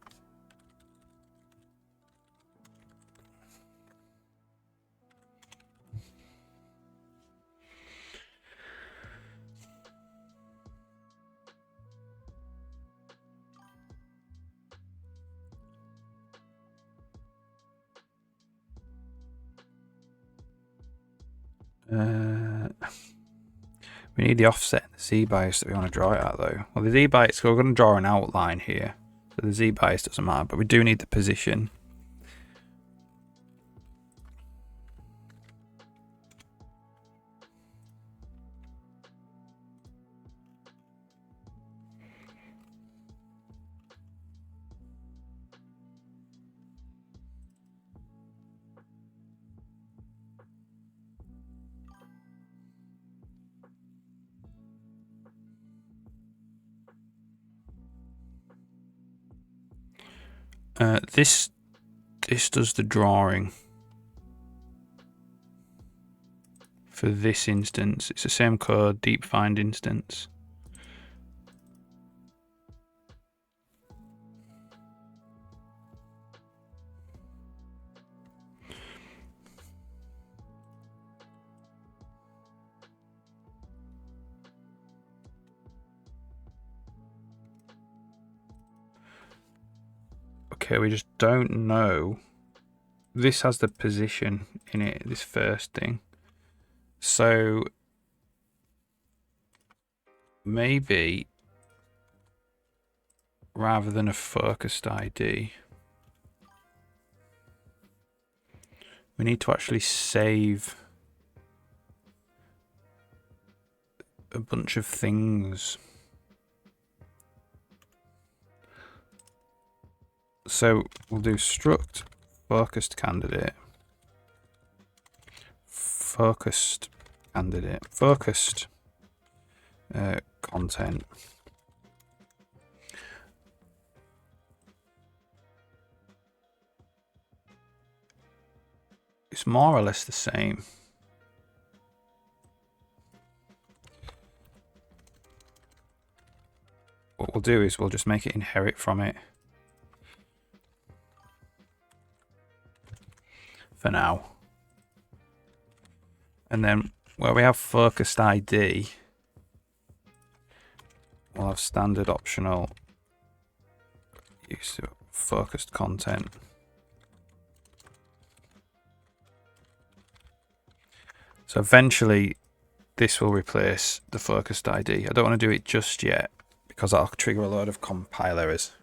we need the offset and the Z bias that we want to draw it at though. Well, the Z bias, we're going to draw an outline here. So the Z bias doesn't matter, but we do need the position. This does the drawing for this instance. It's the same code, deep find instance. Okay, we just don't know. This has the position in it, this first thing. So maybe rather than a focused ID, we need to actually save a bunch of things. So we'll do struct focused candidate, focused candidate, focused content. It's more or less the same. What we'll do is we'll just make it inherit from it for now. And then where we have focused ID, we'll have standard optional use of focused content. So eventually this will replace the focused ID. I don't want to do it just yet because that'll trigger a load of compile errors.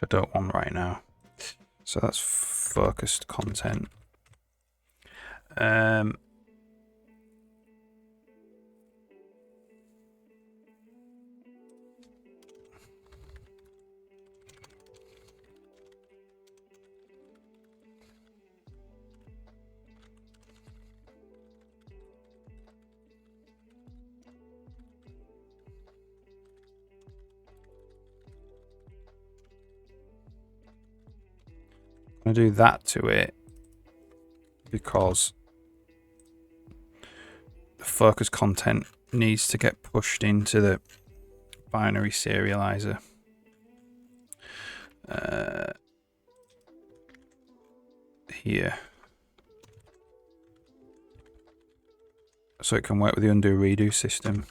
Which I don't want right now. So that's focused content. I'm going to do that to it because the focus content needs to get pushed into the binary serializer. Here. So it can work with the undo redo system.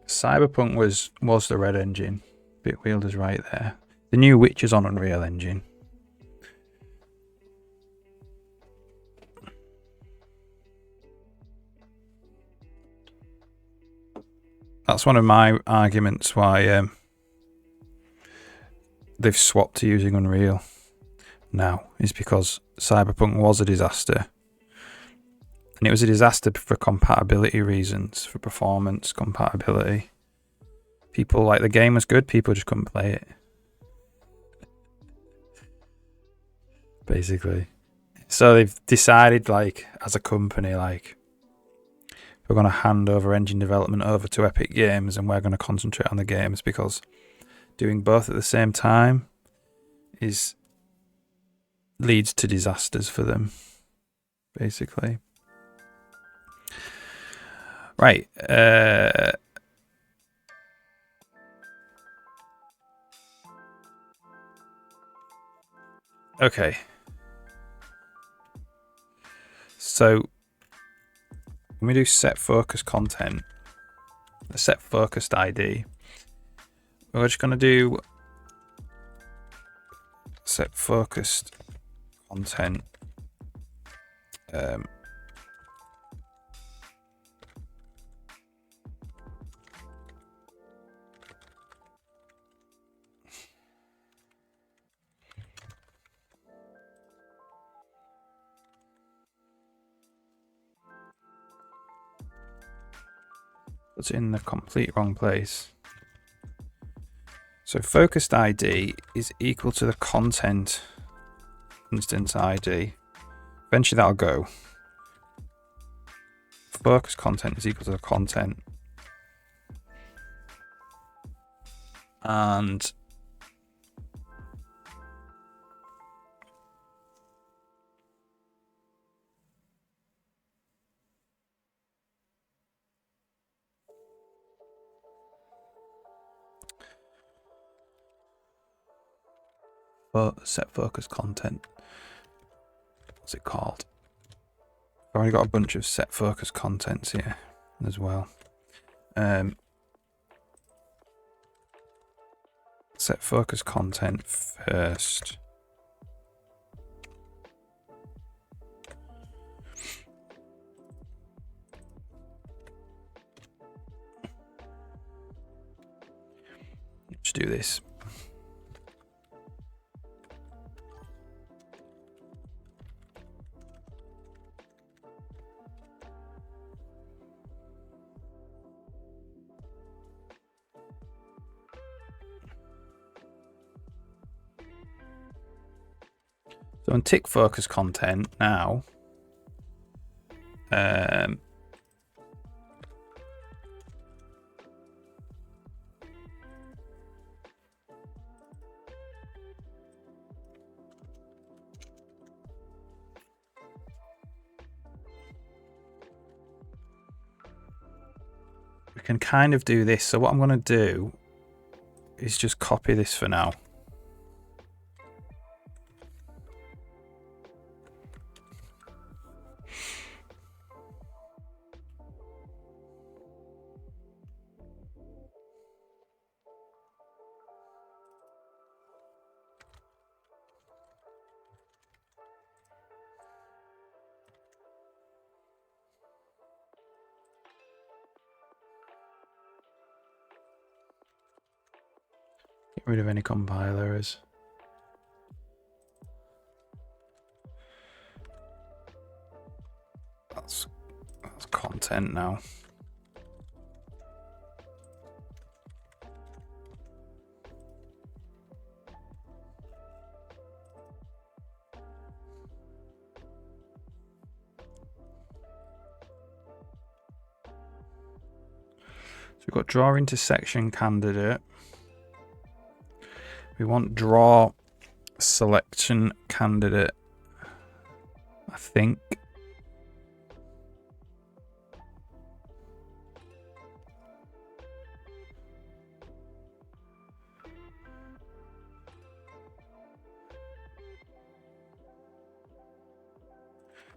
Cyberpunk was the red engine. Bitwielder's right there. The new Witch is on Unreal Engine. That's one of my arguments why they've swapped to using Unreal now, is because Cyberpunk was a disaster. And it was a disaster for compatibility reasons, for performance compatibility. People, like, the game was good, people just couldn't play it. Basically. So they've decided, like, as a company, like, we're going to hand over engine development over to Epic Games and we're going to concentrate on the games, because doing both at the same time leads to disasters for them, basically. Right. Okay. So when we do set focus content, the set focused ID, we're just going to do set focused content. It's in the complete wrong place. So focused ID is equal to the content instance ID. Eventually that'll go. Focus content is equal to the content. And set focus content. What's it called? I've already got a bunch of set focus contents here as well. Set focus content first. Let's do this. So on tick focus content now, we can kind of do this. So what I'm going to do is just copy this for now. Get rid of any compile errors. That's content now. So we've got draw intersection candidate. We want draw selection candidate, I think.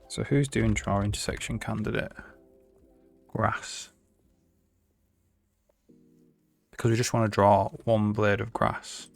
So who's doing draw intersection candidate? Grass. Because we just want to draw one blade of grass.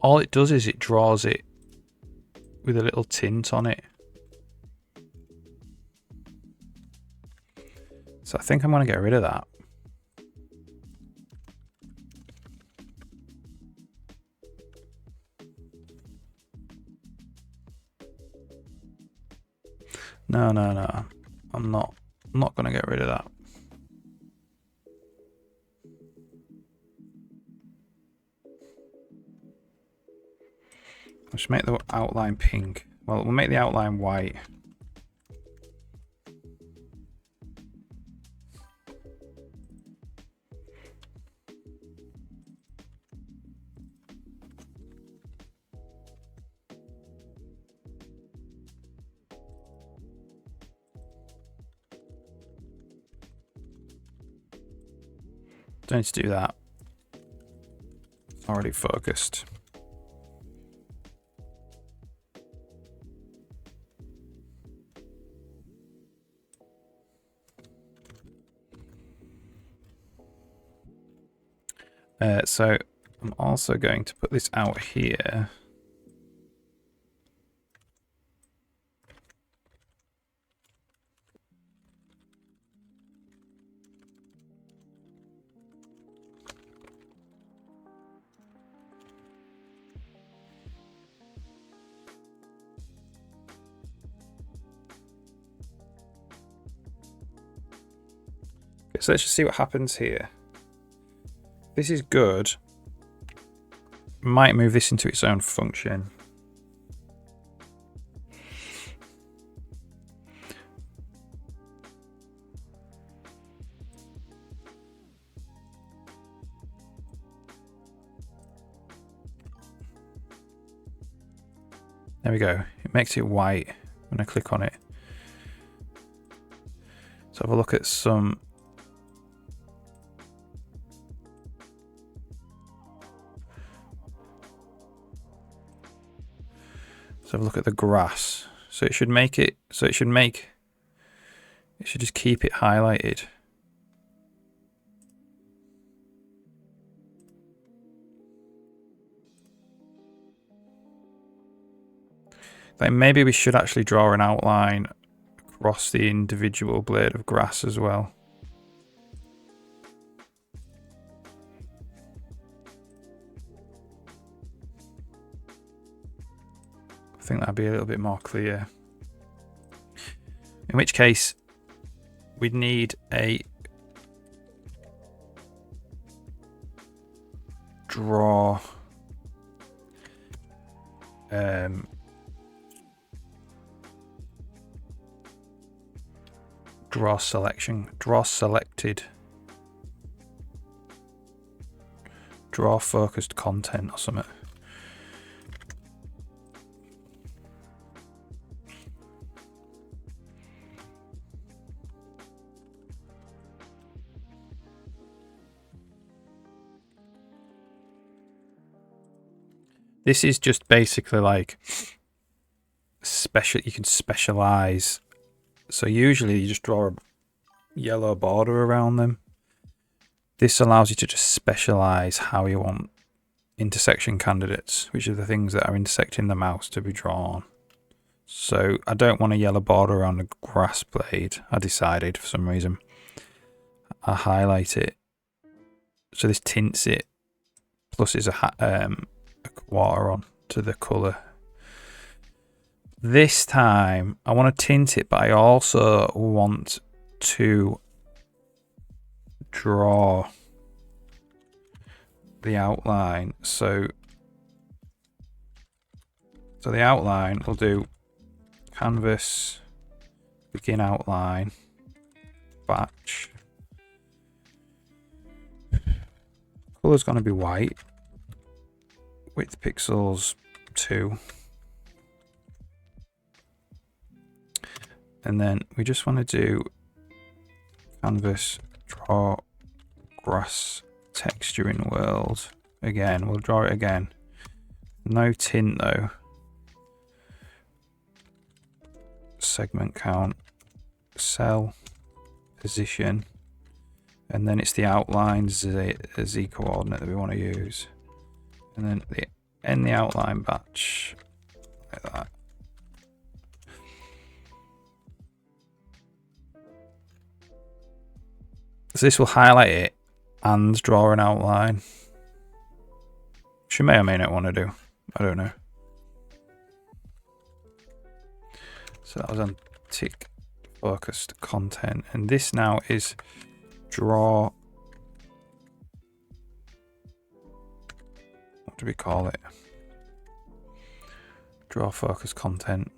All it does is it draws it with a little tint on it. So I think I'm going to get rid of that. No. I'm not going to get rid of that. Let's make the outline pink. Well, we'll make the outline white. Don't need to do that. It's already focused. So I'm also going to put this out here. Okay, so let's just see what happens here. This is good. Might move this into its own function. There we go. It makes it white when I click on it. So have a look at some. Let's have a look at the grass. So it should make it, it should just keep it highlighted. Like maybe we should actually draw an outline across the individual blade of grass as well. I think that'd be a little bit more clear. In which case, we'd need a draw draw selected, draw focused content or something. This is just basically like you can specialize. So usually you just draw a yellow border around them. This allows you to just specialize how you want intersection candidates, which are the things that are intersecting the mouse, to be drawn. So I don't want a yellow border around the grass blade. I decided for some reason. I highlight it, so this tints it, plus is a quarter on to the colour. This time I want to tint it, but I also want to draw the outline. So the outline will do canvas, begin outline, batch. Colour's going to be white. Width pixels 2. And then we just want to do canvas, draw grass texture in world. Again, we'll draw it again. No tint though. Segment count, cell, position, and then it's the outline Z coordinate that we want to use. And then end the outline batch like that. So this will highlight it and draw an outline, which you may or may not want to do. I don't know. So that was on tick focused content, and this now is draw. What do we call it? Draw focused content.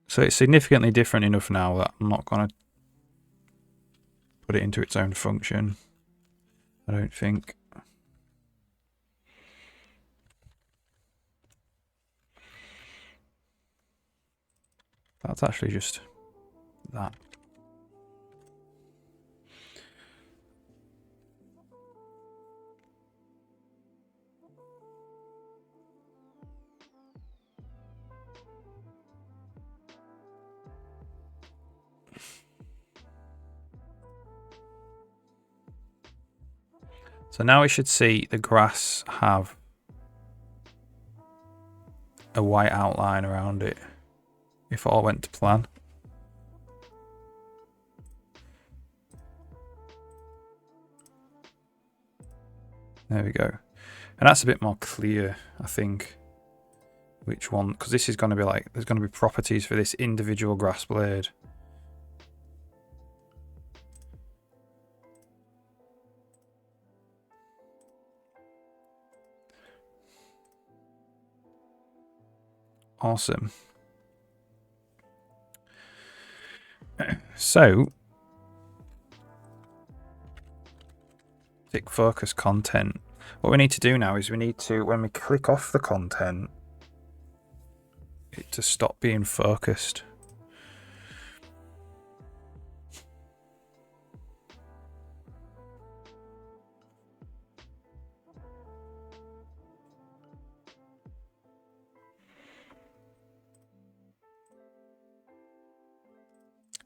So it's significantly different enough now that I'm not going to put it into its own function, I don't think. That's actually just that. So now we should see the grass have a white outline around it if all went to plan. There we go. And that's a bit more clear, I think, which one, because this is going to be like, there's going to be properties for this individual grass blade. Awesome. So, tick focus content. What we need to do now is we need to, when we click off the content, it to stop being focused.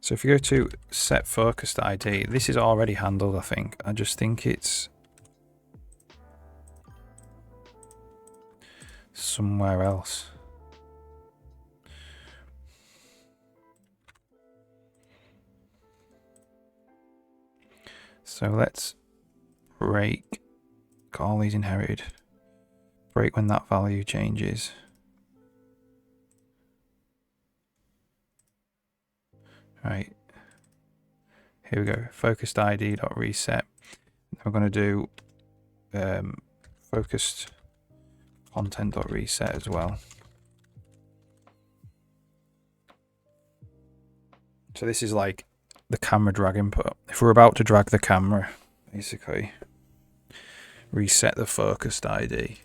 So if you go to set focused ID, this is already handled, I think. I just think it's somewhere else. So let's break, got all these inherited, break when that value changes. Right, here we go, focused ID.reset. We're going to do focused content.reset as well. So this is like the camera drag input. If we're about to drag the camera, basically, reset the focused ID.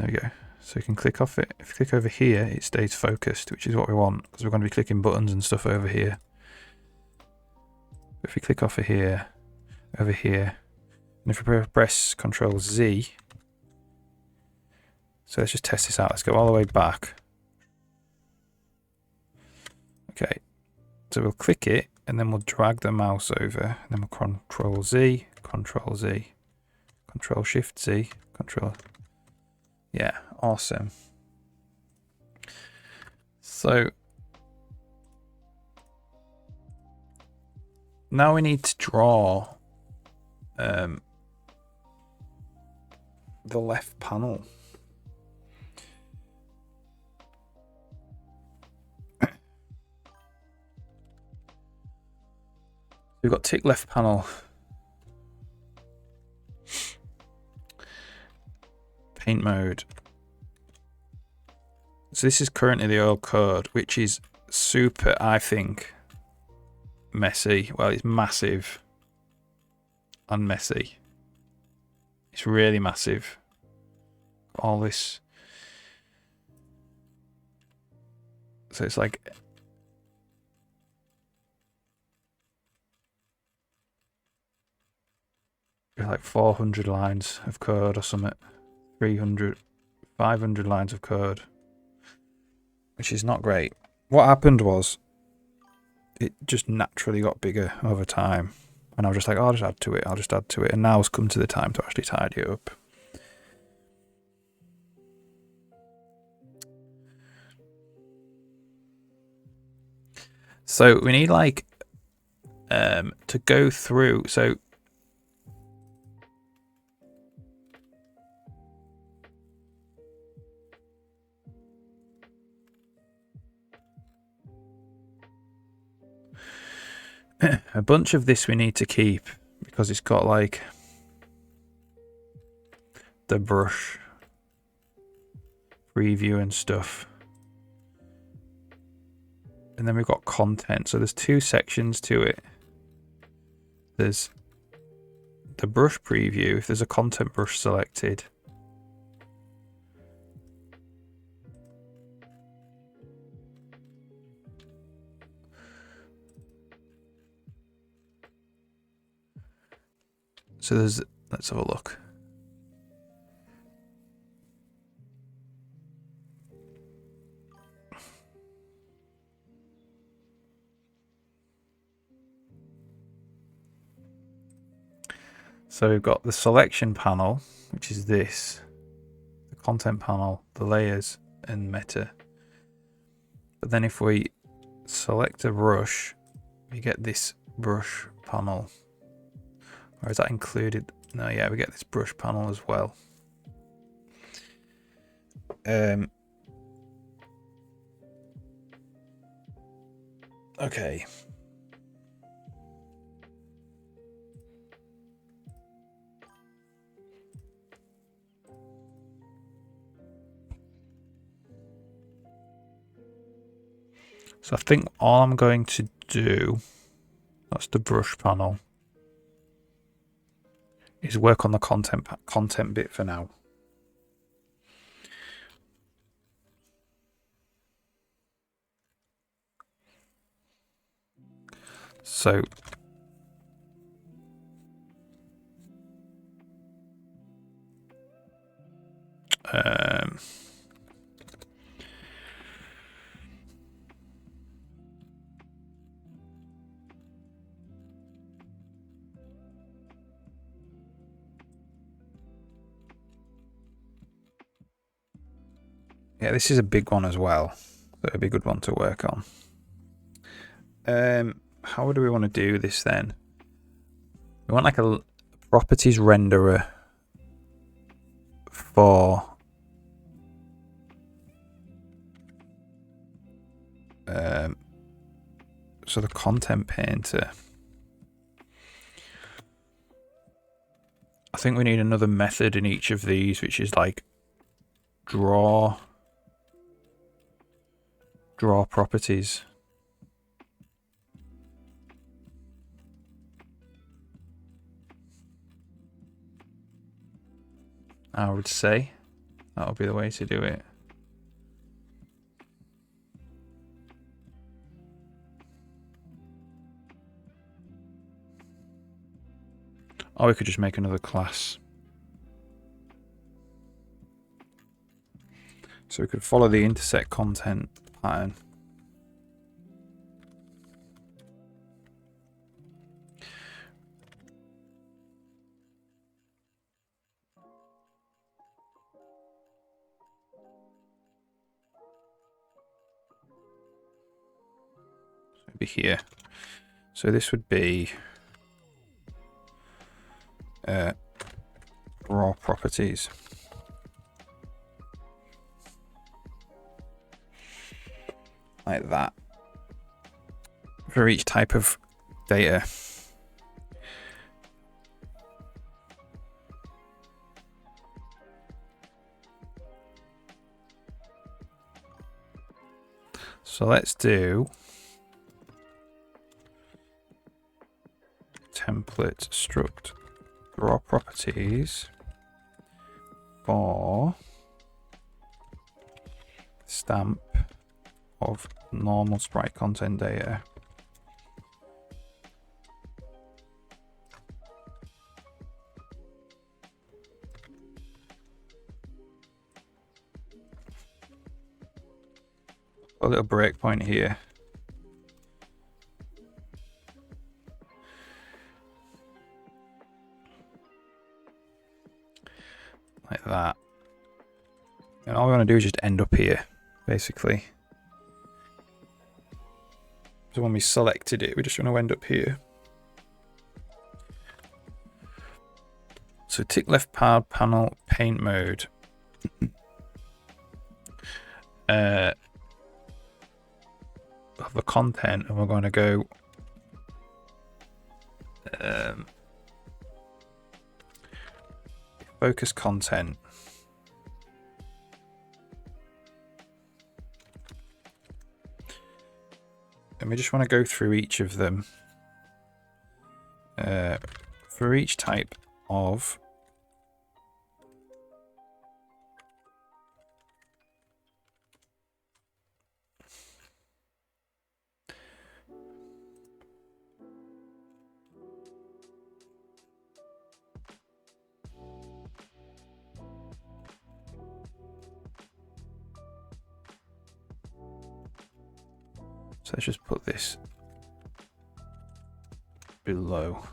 There we go. So you can click off it. If you click over here, it stays focused, which is what we want, because we're going to be clicking buttons and stuff over here. If we click off of here, over here, and if we press Control Z, so let's just test this out. Let's go all the way back. Okay, so we'll click it, and then we'll drag the mouse over, and then we'll Control Z, Control Z, Control Shift Z, Control. Yeah, awesome. So now we need to draw the left panel. We've got tick left panel. Paint mode. So this is currently the old code, which is super, I think, messy. Well, it's massive and messy. It's really massive. All this. So it's like like 400 lines of code or something. 300, 500 lines of code, which is not great. What happened was it just naturally got bigger over time, and I was just like, oh, I'll just add to it, I'll just add to it, and now it's come to the time to actually tidy it up. So we need like to go through. So a bunch of this we need to keep because it's got like the brush preview and stuff. And then we've got content. So there's two sections to it. There's the brush preview, if there's a content brush selected. So there's, let's have a look. So we've got the selection panel, which is this, the content panel, the layers, and meta. But then if we select a brush, we get this brush panel. Or is that included? No, yeah, we get this brush panel as well. Okay. So I think all I'm going to do, that's the brush panel, is work on the content bit for now. So yeah, this is a big one as well. So it'd be a good one to work on. How do we want to do this then? We want like a properties renderer for so the content painter. I think we need another method in each of these, which is like draw properties. I would say. That'll be the way to do it. Or we could just make another class. So we could follow the intersect content pattern. So it'd be here. So this would be raw properties. Like that. For each type of data. So let's do template struct raw properties for stamp of normal sprite content data. A little breakpoint here. Like that. And all we want to do is just end up here, basically. So when we selected it, we just want to end up here. So tick left panel, paint mode. Of the content, and we're going to go focus content. And we just want to go through each of them for each type of so let's just put this below.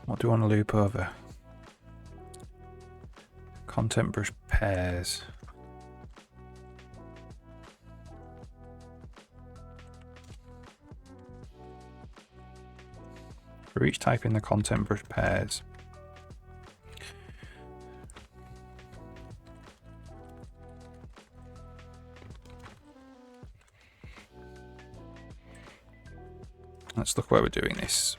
What do you want to loop over? Content brush pairs. For each type in the content brush pairs. Let's look where we're doing this.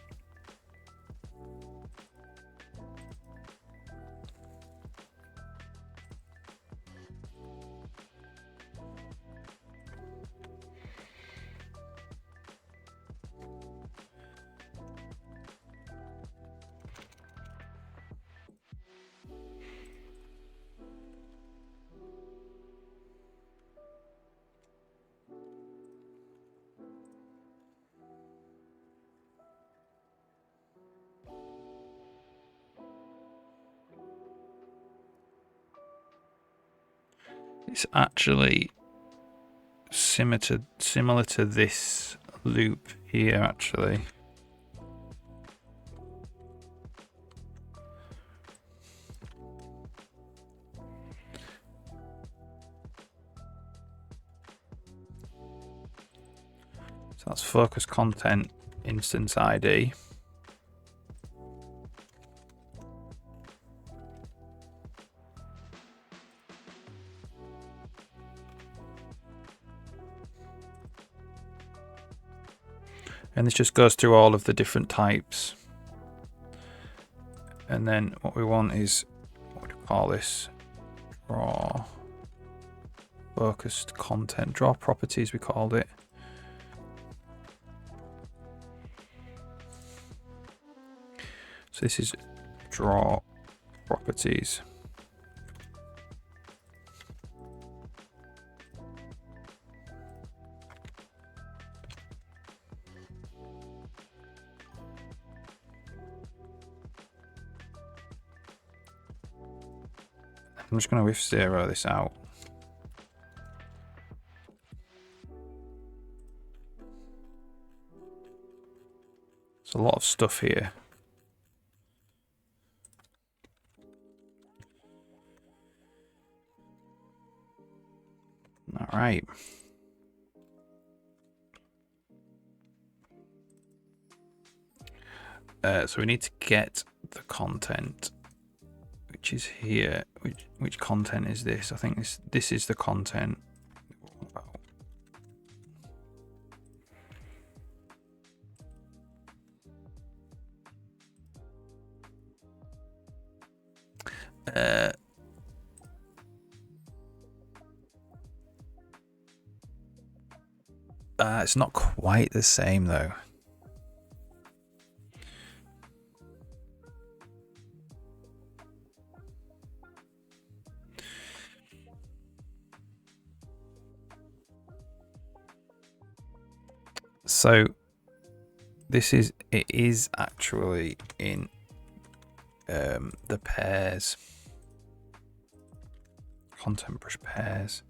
It's actually similar to this loop here, actually. So that's focus content instance ID. And this just goes through all of the different types. And then what we want is, what do we call this? Raw Focused content. Draw properties, we called it. So this is draw properties. I'm just going to if0 this out. There's a lot of stuff here. All right. So we need to get the content, which is here. Which content is this? I think this is the content. It's not quite the same though. So it is actually in the pairs, content brush pairs.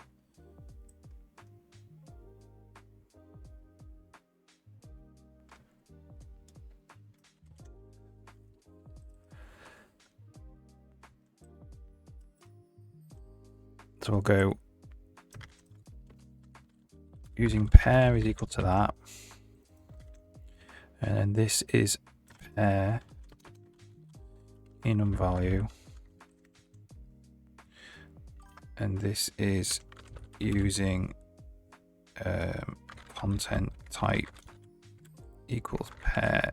So we'll go using pair is equal to that. And then this is pair enum value. And this is using content type equals pair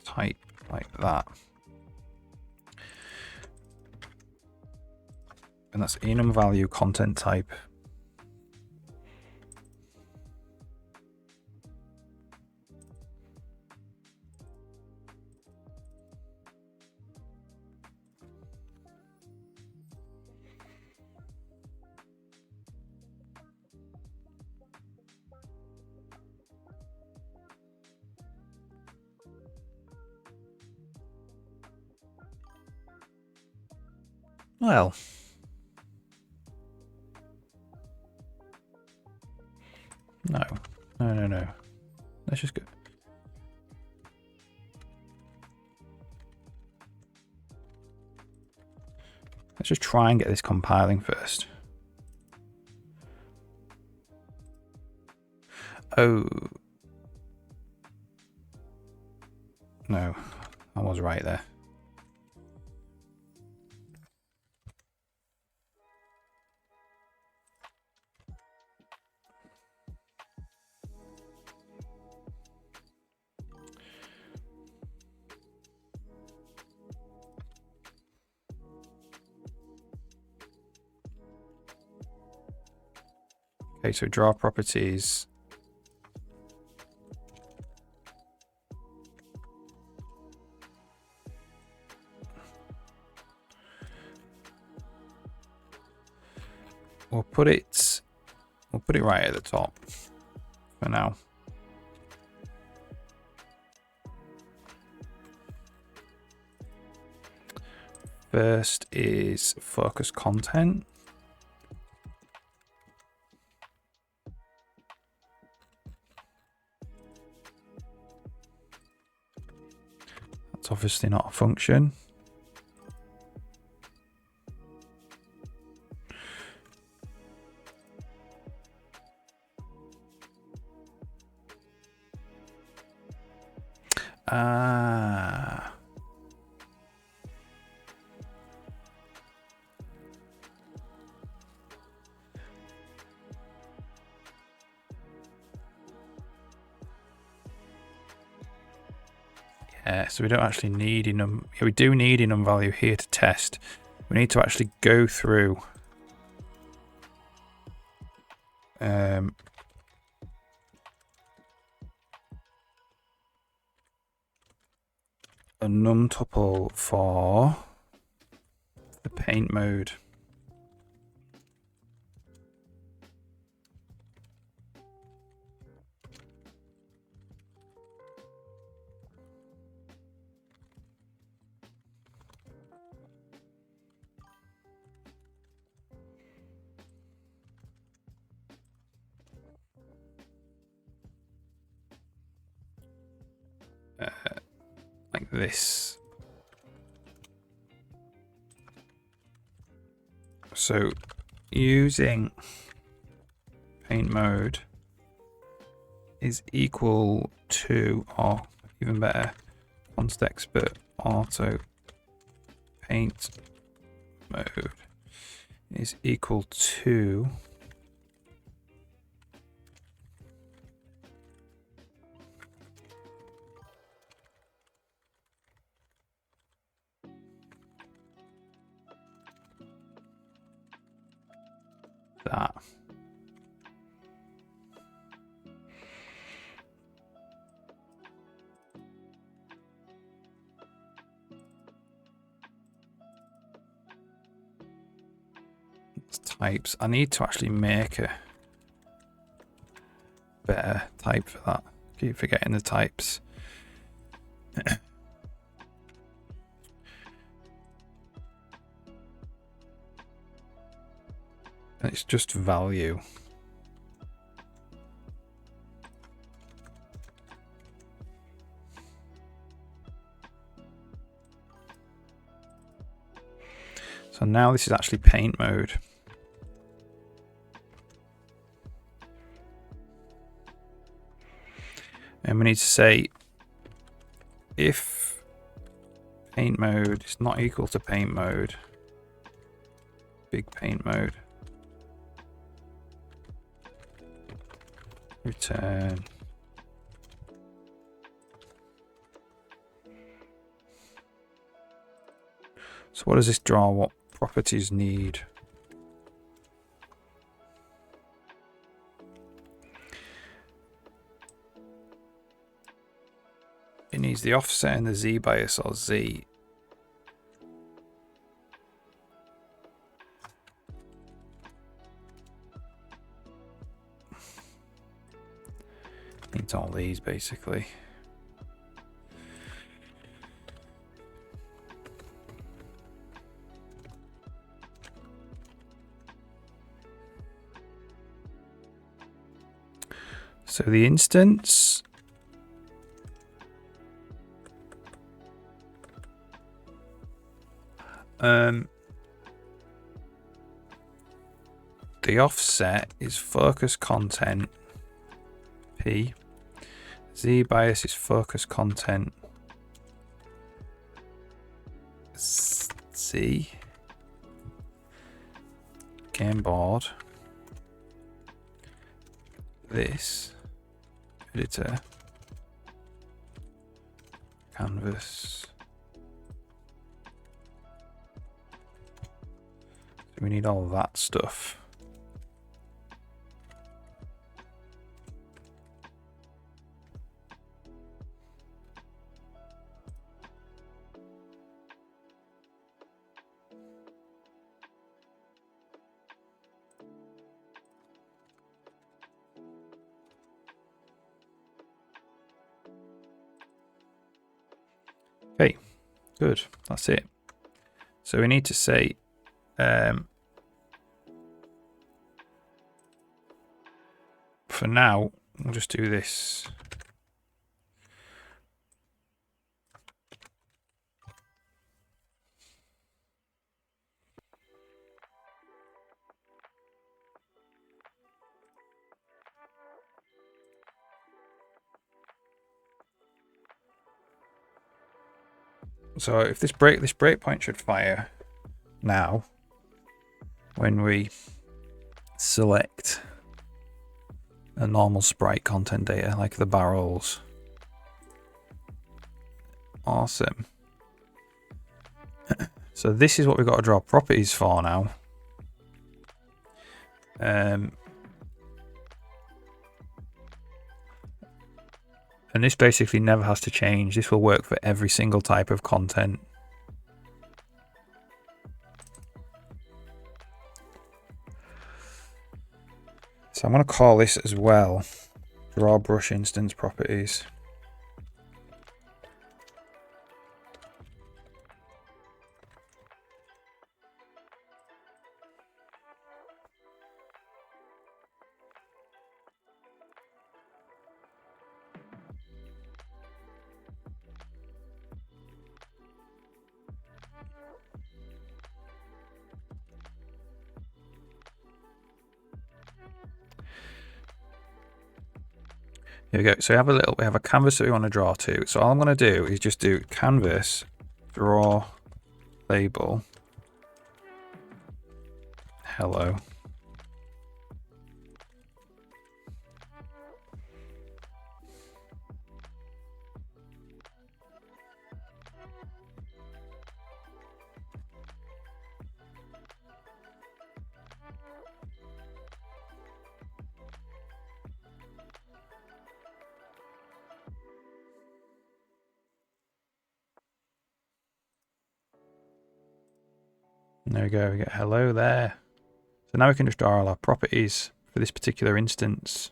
type, like that. And that's enum value content type. Well, no. Let's just go. Let's just try and get this compiling first. Oh. No, I was right there. Okay, so draw properties. We'll put it right at the top for now. First is focus content. That's obviously not a function. Yeah, so we don't actually need enum. Yeah, we do need enum value here to test. We need to actually go through a num tuple for the paint mode. Like this. So using paint mode is equal to, or even better, const expert auto paint mode is equal to that. It's types. I need to actually make a better type for that. Keep forgetting the types. It's just value. So now this is actually paint mode. And we need to say if paint mode is not equal to paint mode, big paint mode, return so what does this draw? What properties need? It needs the offset and the Z bias or Z. Needs all these basically. So the instance the offset is focus content P. Z bias is focus content Z. Game board. This editor. Canvas. We need all that stuff. Okay, good. That's it. So we need to say for now, we'll just do this. So if this breakpoint should fire now when we select a normal sprite content data like the barrels. Awesome. So this is what we've got to draw properties for now. And this basically never has to change. This will work for every single type of content. So I'm going to call this as well draw brush instance properties. Here we go. So we have a canvas that we want to draw to. So all I'm going to do is just do canvas draw label hello. And there we go, we get hello there. So now we can just draw all our properties for this particular instance.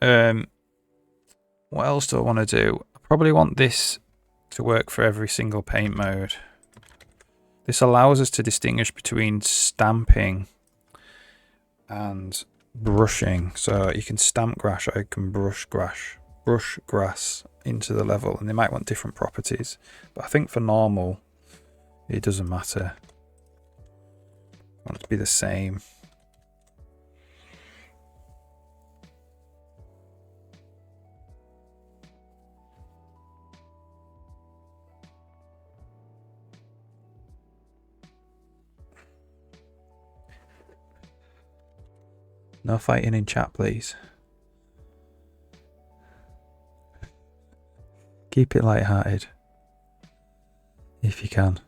What else do I want to do? I probably want this to work for every single paint mode. This allows us to distinguish between stamping and brushing. So you can stamp grass, or you can brush grass into the level, and they might want different properties. But I think for normal, it doesn't matter. I want it to be the same. No fighting in chat, please. Keep it light-hearted, if you can.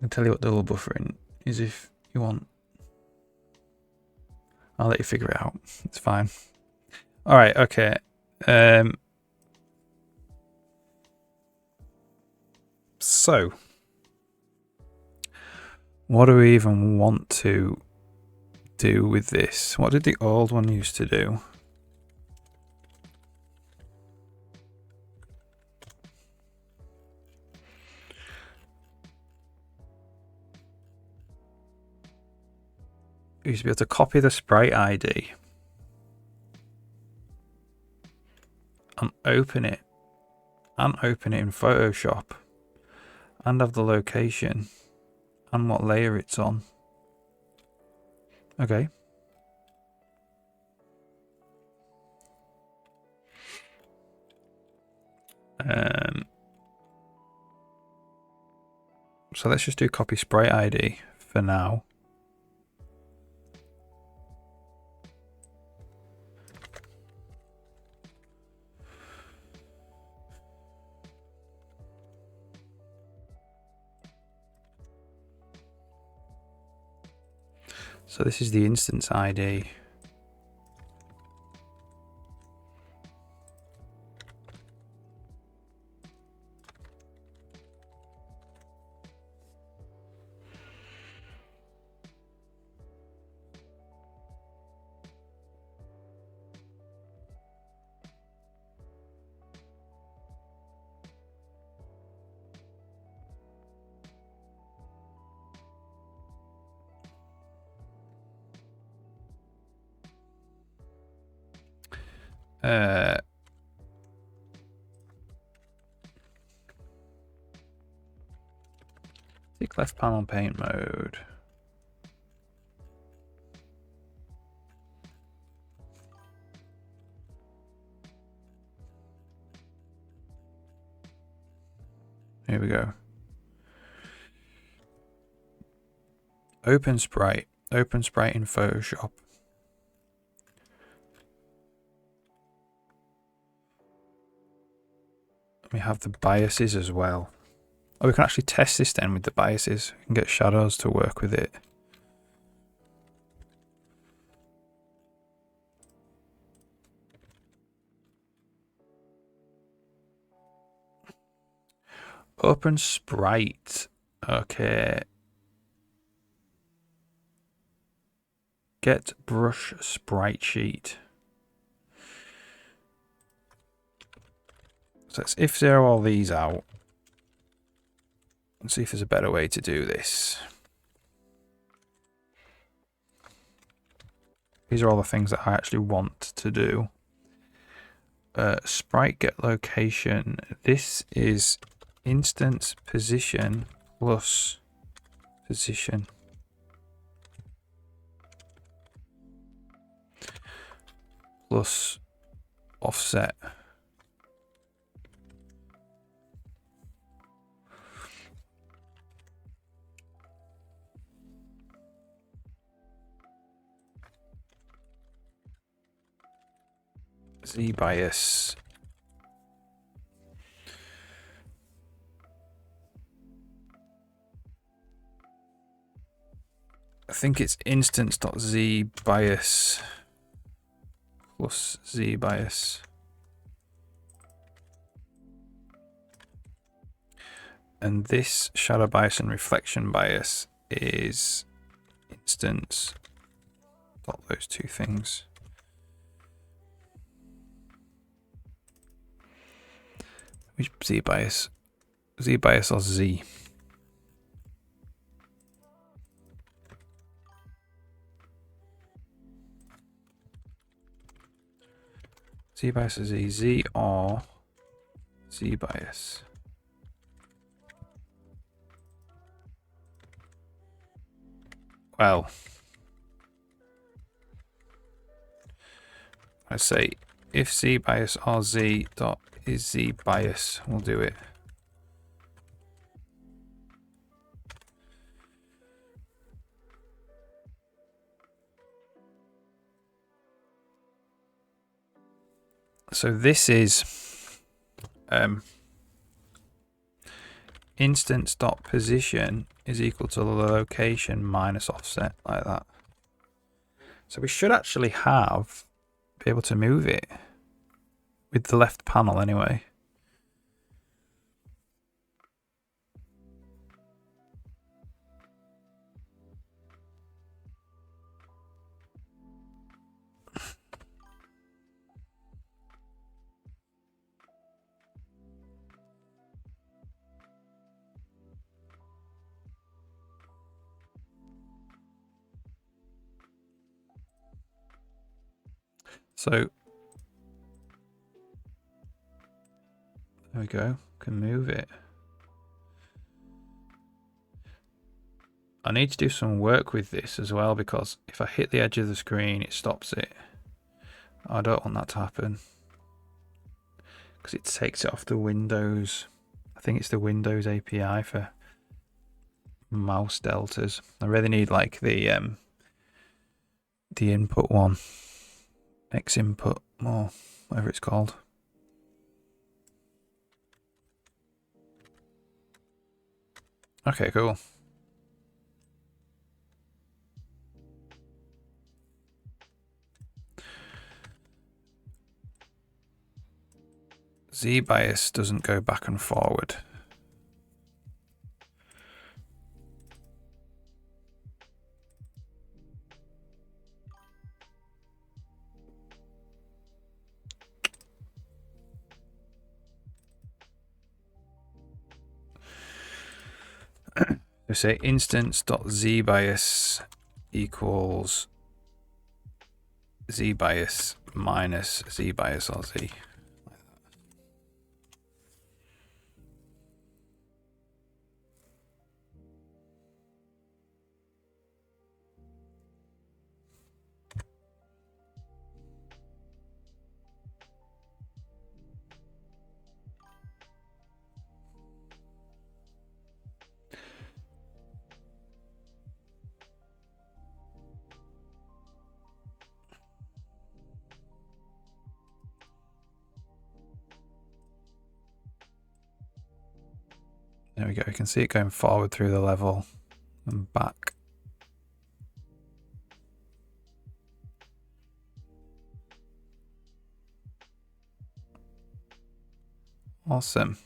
I'll tell you what double buffering is if you want. I'll let you figure it out. It's fine. All right. Okay. So, what do we even want to do with this? What did the old one used to do? We used to be able to copy the sprite ID and open it in Photoshop and have the location and what layer it's on. Okay. So let's just do copy sprite ID for now. So this is the instance ID. Tick left panel paint mode. Here we go. Open sprite. Open Sprite in Photoshop. We have the biases as well. Oh, we can actually test this then with the biases. We can get shadows to work with it. Open Sprite. Okay. Get brush sprite sheet. So let's if0 all these out and see if there's a better way to do this. These are all the things that I actually want to do. Sprite get location. This is instance position plus position. Plus offset. Z bias. I think it's instance.z bias plus z bias. And this shadow bias and reflection bias is instance dot those two things. Which z bias? Z bias or z? Z bias or z? Z or z bias? Well, I say if z bias or z dot is z bias, we'll do it. So this is instance dot position is equal to the location minus offset, like that. So we should actually be able to move it with the left panel anyway. So there we go, can move it. I need to do some work with this as well, because if I hit the edge of the screen, it stops it. I don't want that to happen, because it takes it off the Windows. I think it's the Windows API for mouse deltas. I really need like the input one, X input, or whatever it's called. Okay, cool. Z bias doesn't go back and forward. We say instance.z bias equals z bias minus z bias or z. There we go. You can see it going forward through the level and back. Awesome.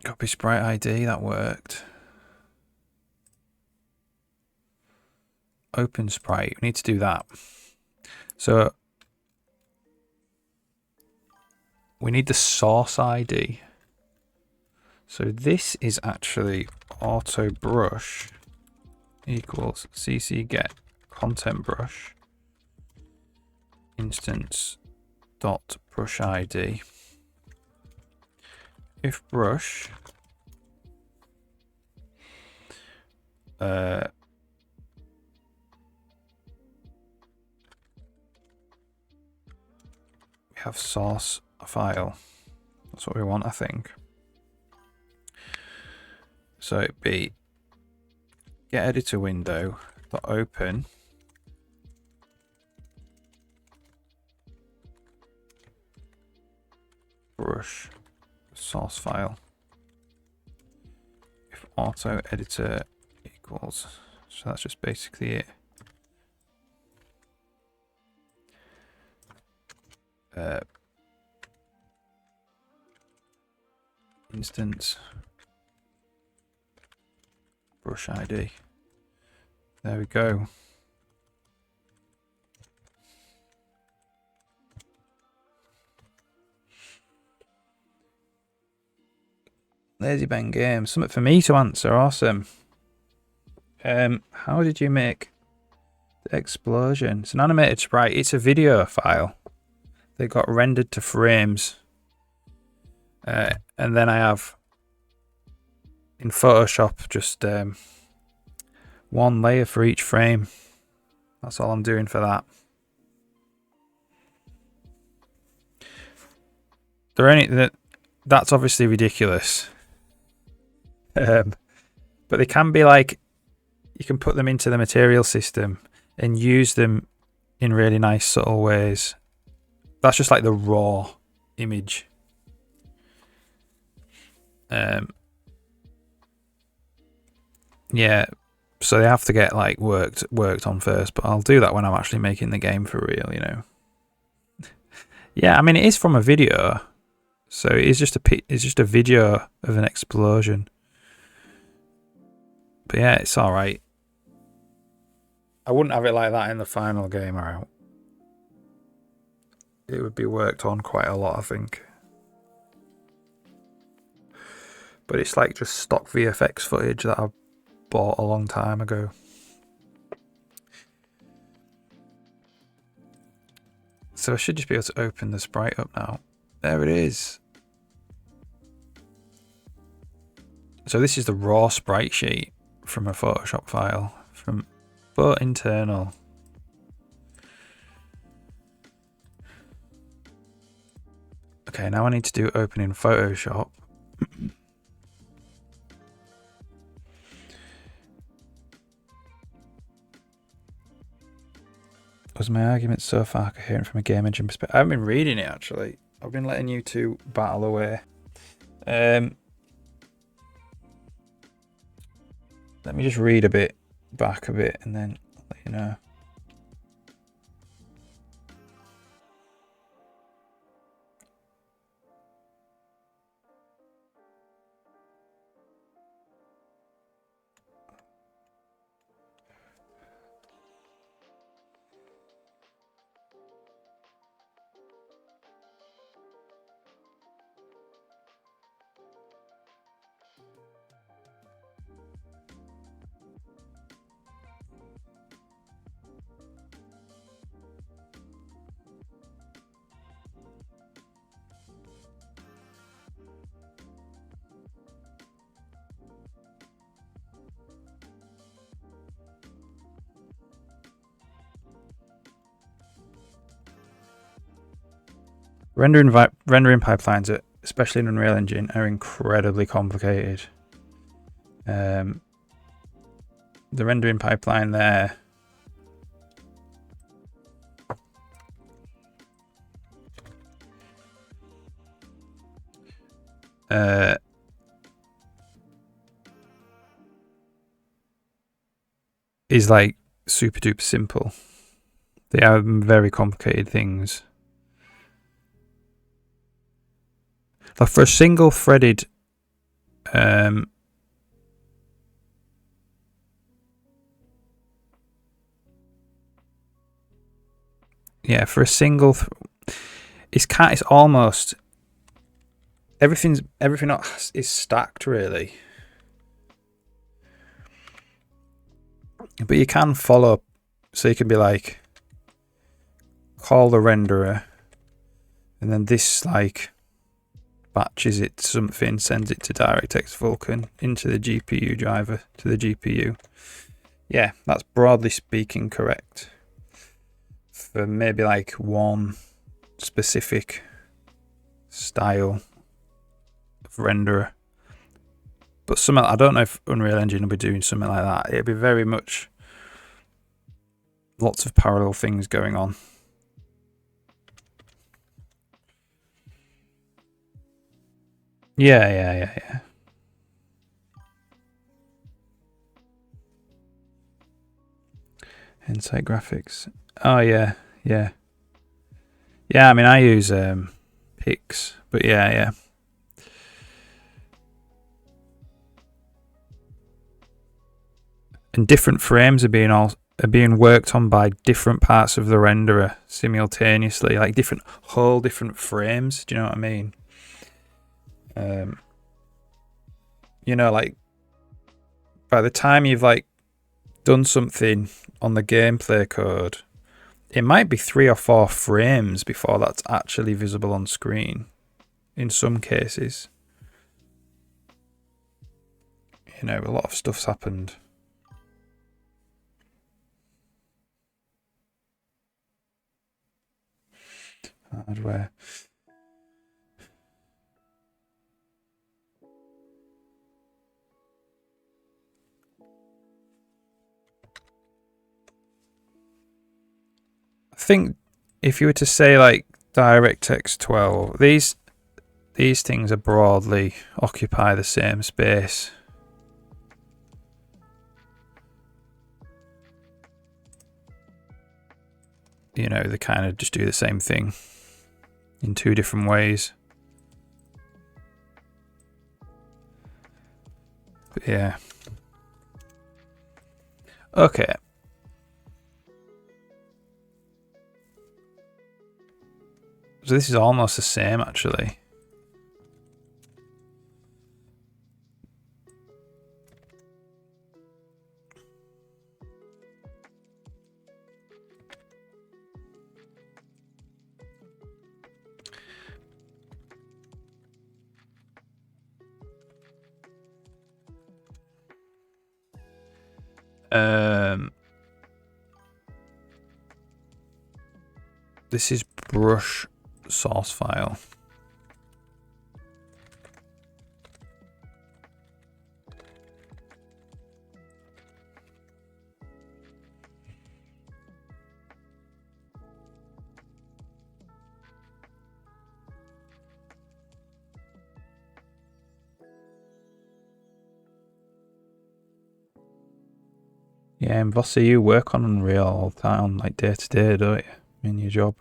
Copy sprite ID, that worked. Open sprite, we need to do that. So we need the source ID. So this is actually auto brush equals cc get content brush instance dot brush ID. If brush we have source file. That's what we want, I think. So it'd be get editor window dot open brush source file. If auto editor equals, so that's just basically it. Instance brush ID. There we go. Lazy Ben Games. Something for me to answer. Awesome. How did you make the explosion? It's an animated sprite. It's a video file. They got rendered to frames. And then I have in Photoshop just one layer for each frame. That's all I'm doing for that. That's obviously ridiculous. But they can be like, you can put them into the material system and use them in really nice subtle ways. That's just like the raw image. Yeah, so they have to get like worked on first, but I'll do that when I'm actually making the game for real, you know. Yeah, I mean it is from a video, so it's just a video of an explosion. But yeah, it's all right. I wouldn't have it like that in the final game, or it would be worked on quite a lot, I think. But it's like just stock VFX footage that I bought a long time ago. So I should just be able to open the sprite up now. There it is. So this is the raw sprite sheet from a Photoshop file from but internal. Okay, now I need to do open in Photoshop. Was my argument so far coherent from a game engine perspective? I haven't been reading it actually. I've been letting you two battle away. Let me just read back a bit and then I'll let you know. Rendering pipelines, especially in Unreal Engine, are incredibly complicated. the rendering pipeline there. Is like super duper simple. They are very complicated things. Like for a single threaded yeah, for a single it's almost everything is stacked really. But you can follow, so you can be like, call the renderer, and then this like batches it to something, sends it to DirectX Vulkan into the GPU driver to the GPU. Yeah, that's broadly speaking correct for maybe like one specific style of renderer. But something, I don't know if Unreal Engine will be doing something like that. It'll be very much lots of parallel things going on. Yeah. Insight graphics. Oh yeah. Yeah, I mean I use Pix, but yeah. And different frames are being worked on by different parts of the renderer simultaneously, like whole different frames. Do you know what I mean? You know, like by the time you've like done something on the gameplay code, it might be 3 or 4 frames before that's actually visible on screen. In some cases, you know, a lot of stuff's happened. Hardware. I think if you were to say like DirectX 12, these things are broadly occupy the same space. You know, they kind of just do the same thing in 2 different ways. But yeah. Okay. So this is almost the same actually. This is brush source file. Yeah, and Vossi, you work on Unreal all the time, like day to day, don't you? In your job.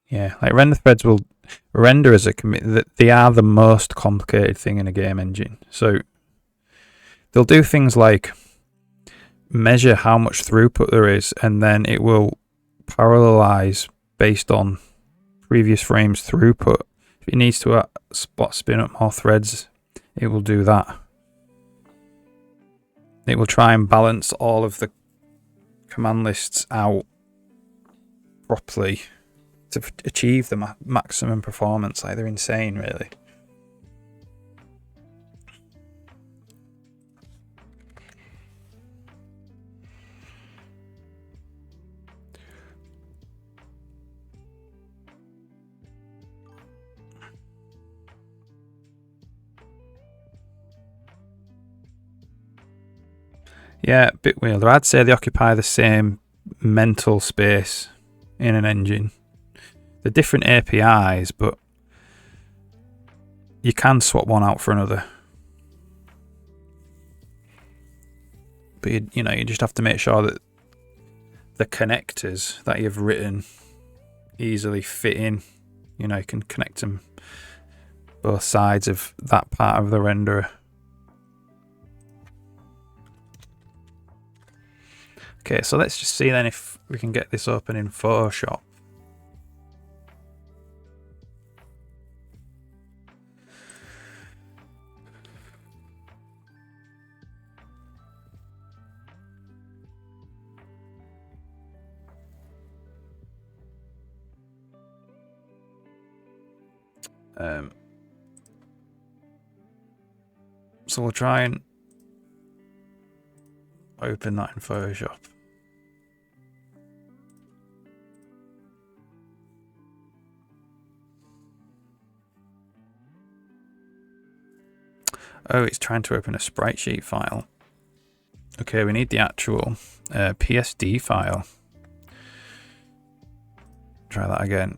Yeah, like render threads will render as a commit. They are the most complicated thing in a game engine. So they'll do things like measure how much throughput there is, and then it will parallelize based on previous frames throughput. If it needs to spin up more threads, it will do that. It will try and balance all of the command lists out properly to achieve the maximum performance. Like, they're insane, really. Yeah, a bit weird. I'd say they occupy the same mental space in an engine. They're different APIs, but you can swap one out for another. But you just have to make sure that the connectors that you've written easily fit in. You can connect them both sides of that part of the renderer. Okay, so let's just see then if we can get this open in Photoshop. So we'll try and open that in Photoshop. Oh, it's trying to open a sprite sheet file. Okay, we need the actual PSD file. Try that again.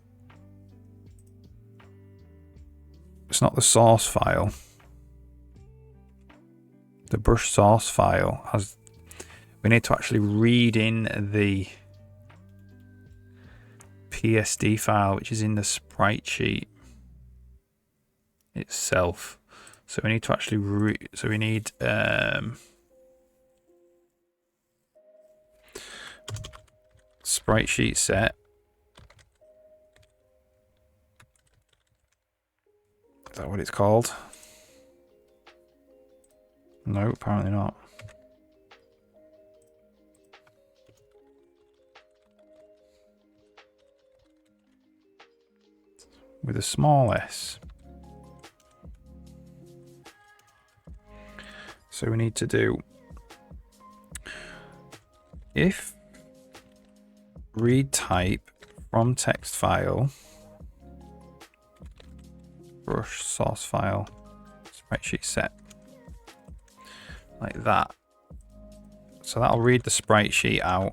It's not the source file. The brush source file has. We need to actually read in the PSD file, which is in the sprite sheet itself. So we need to actually so we need sprite sheet set. Is that what it's called? No, apparently not. With a small s. So we need to do if read type from text file brush source file sprite sheet set, like that. So that'll read the sprite sheet out.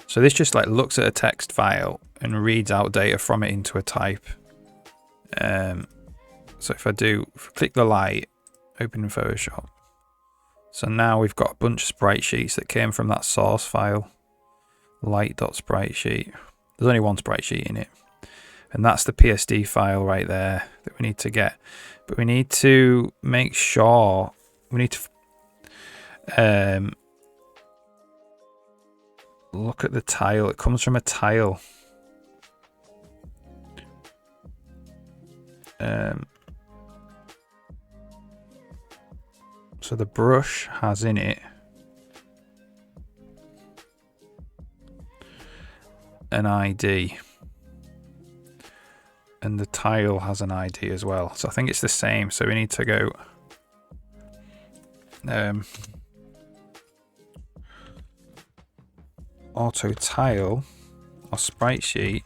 So this just looks at a text file and reads out data from it into a type. So if I click the light, open in Photoshop. So now we've got a bunch of sprite sheets that came from that source file, light.spritesheet. There's only one sprite sheet in it. And that's the PSD file right there that we need to get. But we need to make sure, we need to look at the tile. It comes from a tile. So the brush has in it an ID. And the tile has an ID as well. So I think it's the same. So we need to go auto tile or sprite sheet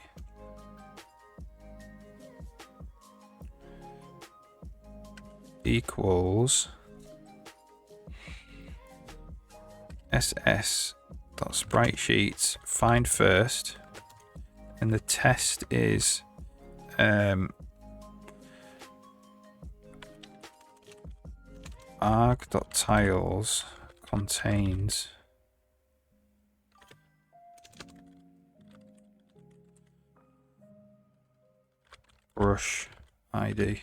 equals ss.spritesheets find first, and the test is arg.tiles contains brush ID.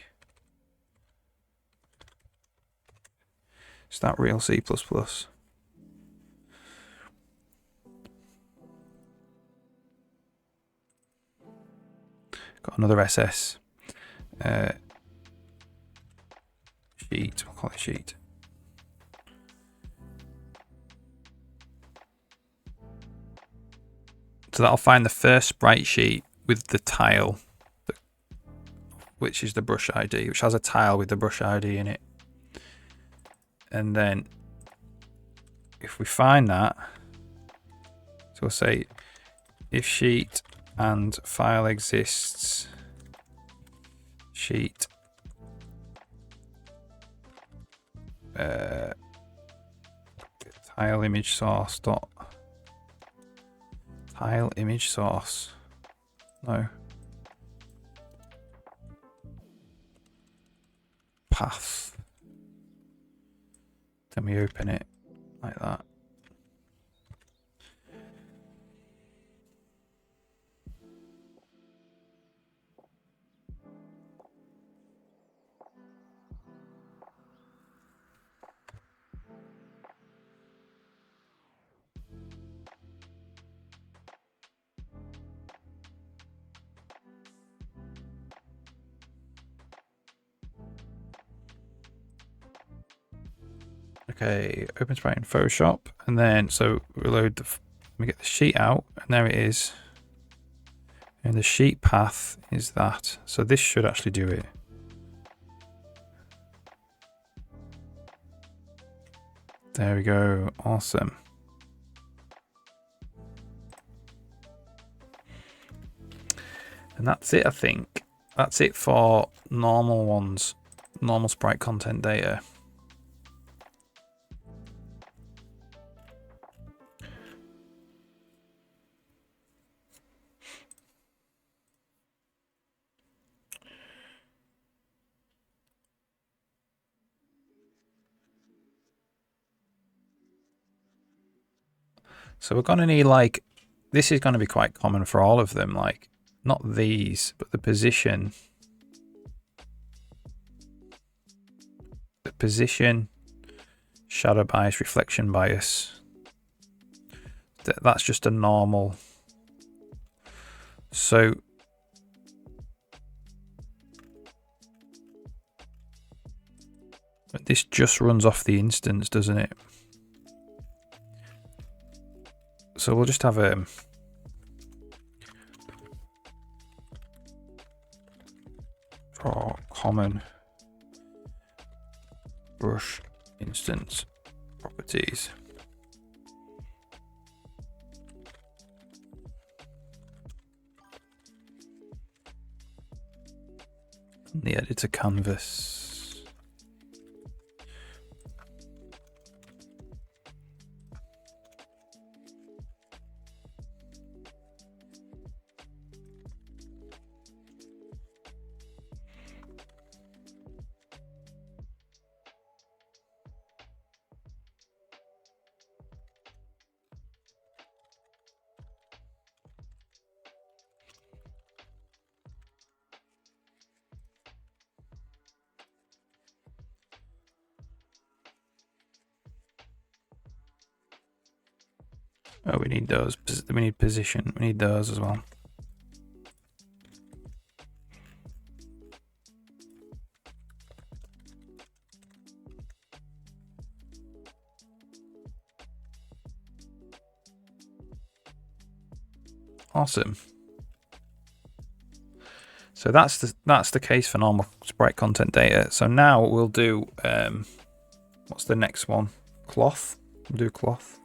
Is that real C++? Got another SS sheet. We'll call it sheet. So that'll find the first sprite sheet with the tile which is the brush ID, which has a tile with the brush ID in it. And then if we find that, so we'll say if sheet and file exists, sheet tile image source dot tile image source. No. Path. Then we open it like that. Okay, open sprite in Photoshop, and then so reload the. We get the sheet out, and there it is. And the sheet path is that. So this should actually do it. There we go. Awesome. And that's it, I think. That's it for normal ones, normal sprite content data. So we're going to need, like, this is going to be quite common for all of them, like, not these, but the position. The position, shadow bias, reflection bias. That's just a normal. So this just runs off the instance, doesn't it? So we'll just have a draw common brush instance properties. The editor canvas. Oh, we need those. We need position. We need those as well. Awesome. So that's the case for normal sprite content data. So now we'll do what's the next one? Cloth. We'll do cloth.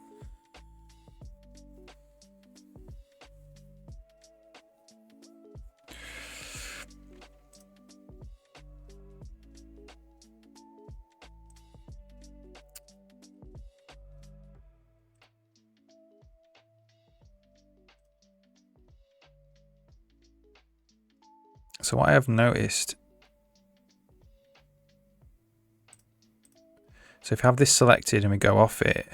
So what I have noticed, so if I have this selected and we go off it,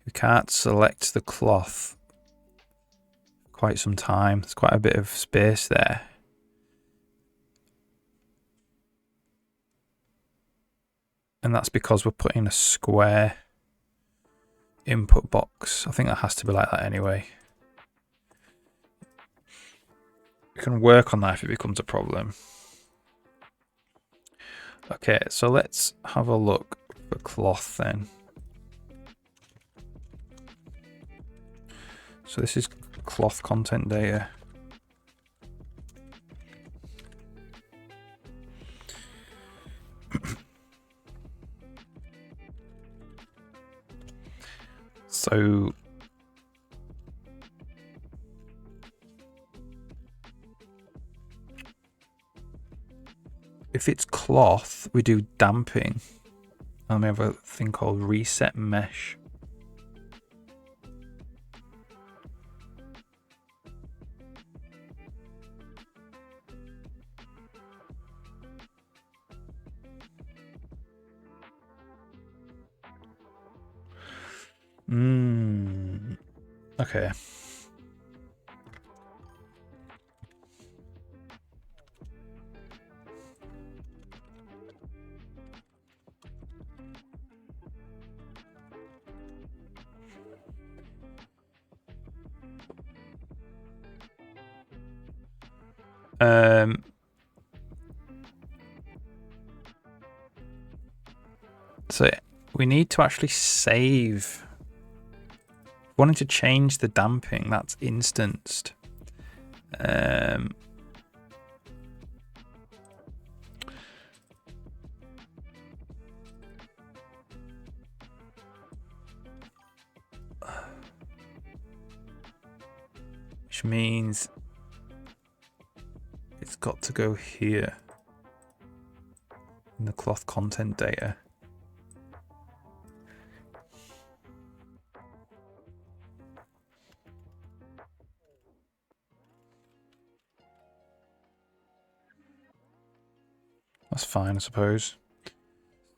we can't select the cloth for quite some time. There's quite a bit of space there. And that's because we're putting a square input box. I think that has to be like that anyway. We can work on that if it becomes a problem. Okay, so let's have a look for cloth then. So this is cloth content data. So if it's cloth, we do damping. And we have a thing called reset mesh. Okay. So we need to actually save. Wanting to change the damping, that's instanced. Which means it's got to go here in the cloth content data. That's fine, I suppose.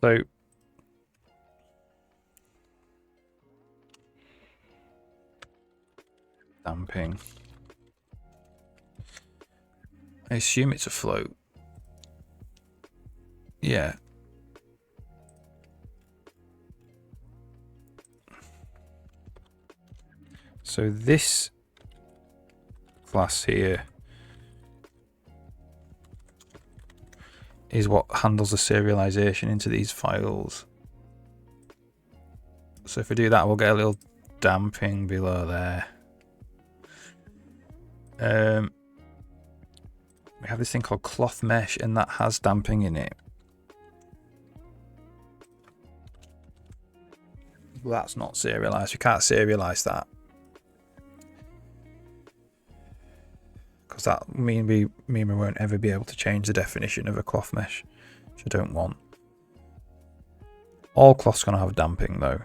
So damping. I assume it's a float. Yeah. So this class here is what handles the serialization into these files. So if we do that, we'll get a little damping below there. We have this thing called cloth mesh, and that has damping in it. Well, that's not serialized. We can't serialize that. Because that mean we won't ever be able to change the definition of a cloth mesh, which I don't want. All cloth's going to have damping though.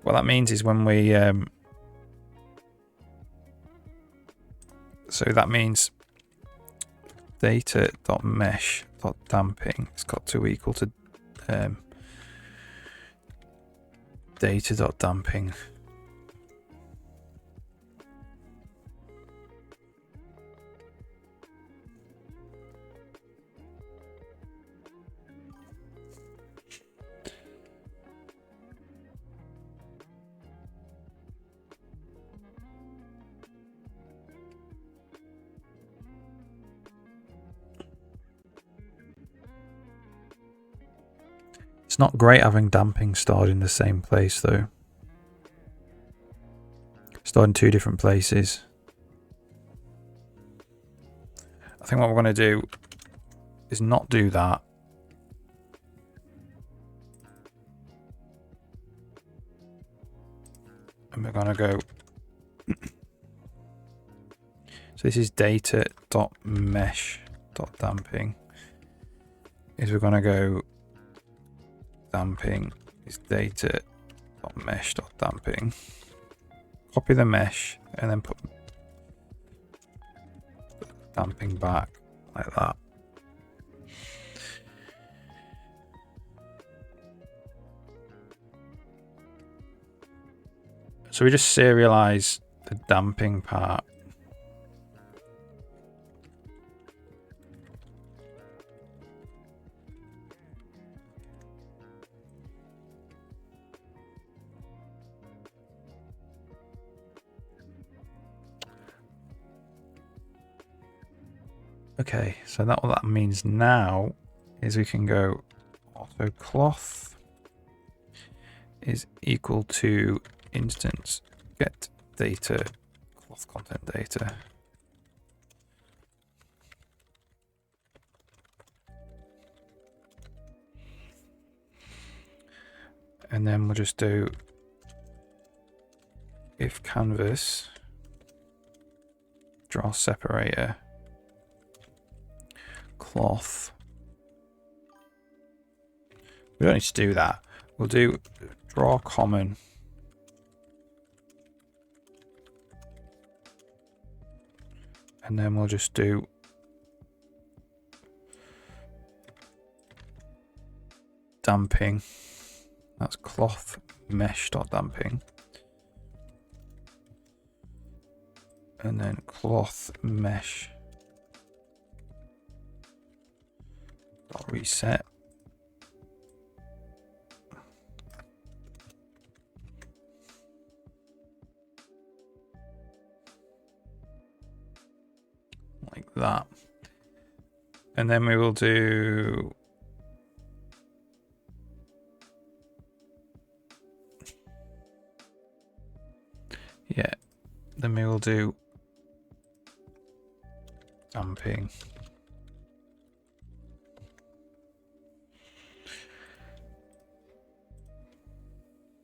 What that means is when we so that means data.mesh.damping has got to equal to data.damping. It's not great having damping stored in the same place though. Stored in two different places. I think what we're going to do is not do that. And we're going to go. So this is data.mesh.damping. Is we're going to go damping is data.mesh.damping. Copy the mesh and then put damping back like that. So we just serialize the damping part. Okay, so what that means now is we can go auto cloth is equal to instance get data cloth content data. And then we'll just do if canvas draw separator cloth. We don't need to do that. We'll do draw common. And then we'll just do damping. That's cloth mesh dot damping. And then cloth mesh dot reset. Like that. And then we will do then we will do damping.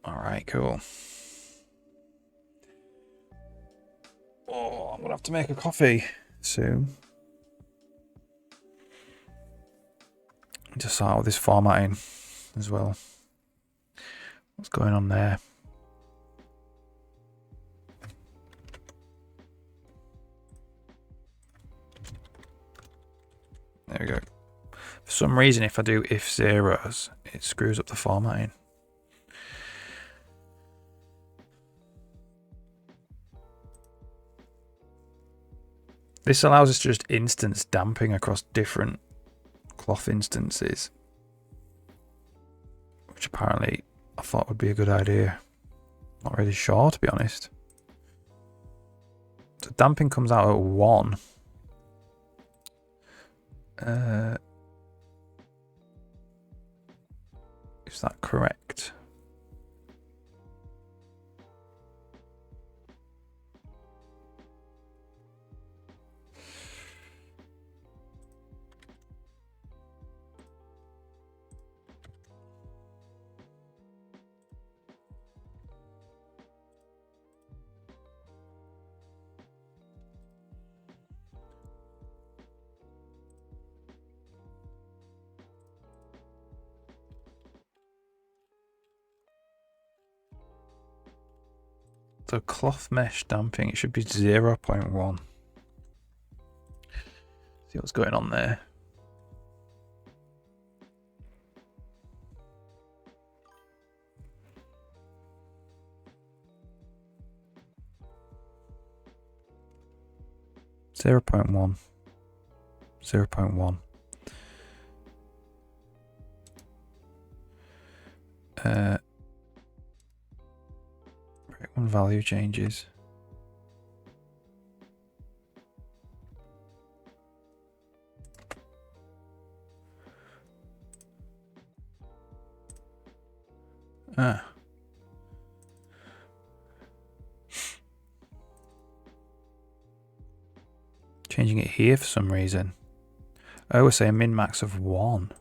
All right, cool. Oh, I'm gonna have to make a coffee soon. Just start with this formatting as well. What's going on there? There we go. For some reason, if I do if zeros, it screws up the formatting. This allows us to just instance damping across different cloth instances, which apparently I thought would be a good idea. Not really sure, to be honest. So damping comes out at 1. Is that correct? So cloth mesh damping, it should be 0.1. See what's going on there. Zero point 1. 0.1. When value changes. Changing it here for some reason. Oh, we're saying min max of 1.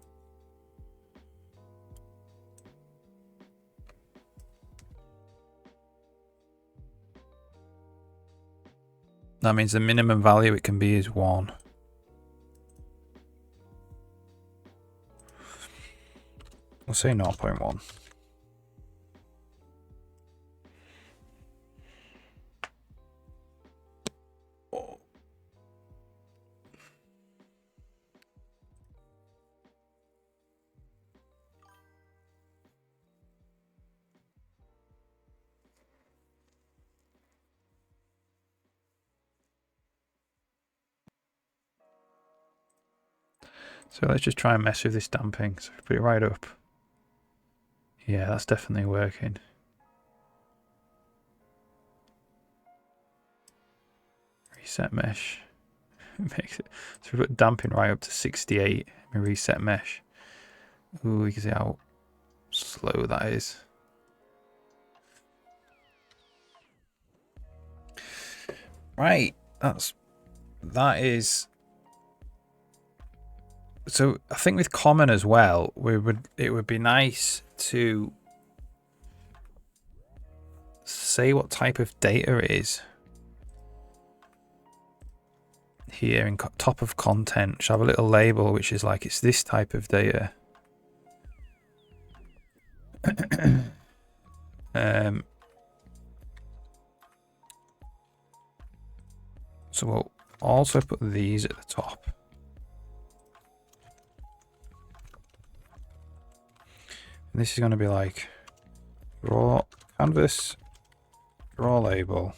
That means the minimum value it can be is 1. We'll say 0.1. So let's just try and mess with this damping. So put it right up. Yeah, that's definitely working. Reset mesh. Makes it. So we put damping right up to 68. We reset mesh. Ooh, you can see how slow that is. Right, that is. So I think with common as well, it would be nice to say what type of data it is. Here in top of content, should have a little label which is like it's this type of data. So we'll also put these at the top. And this is going to be like raw canvas, raw label,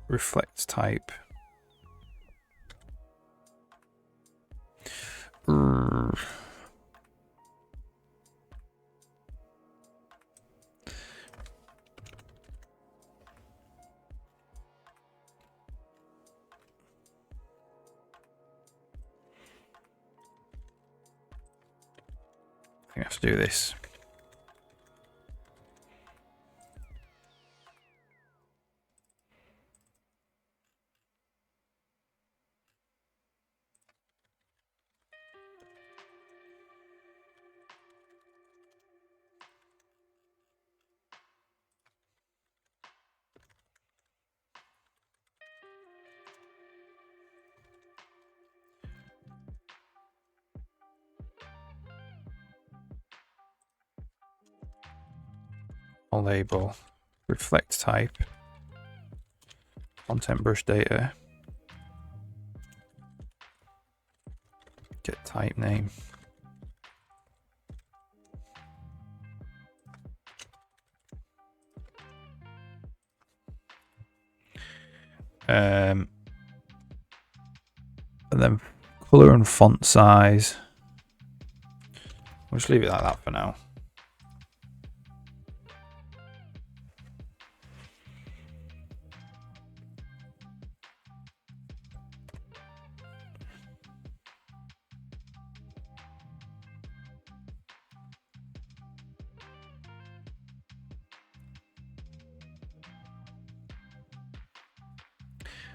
reflect type. I have to do this. Label, reflect type, content brush data, get type name. And then color and font size. We'll just leave it like that for now.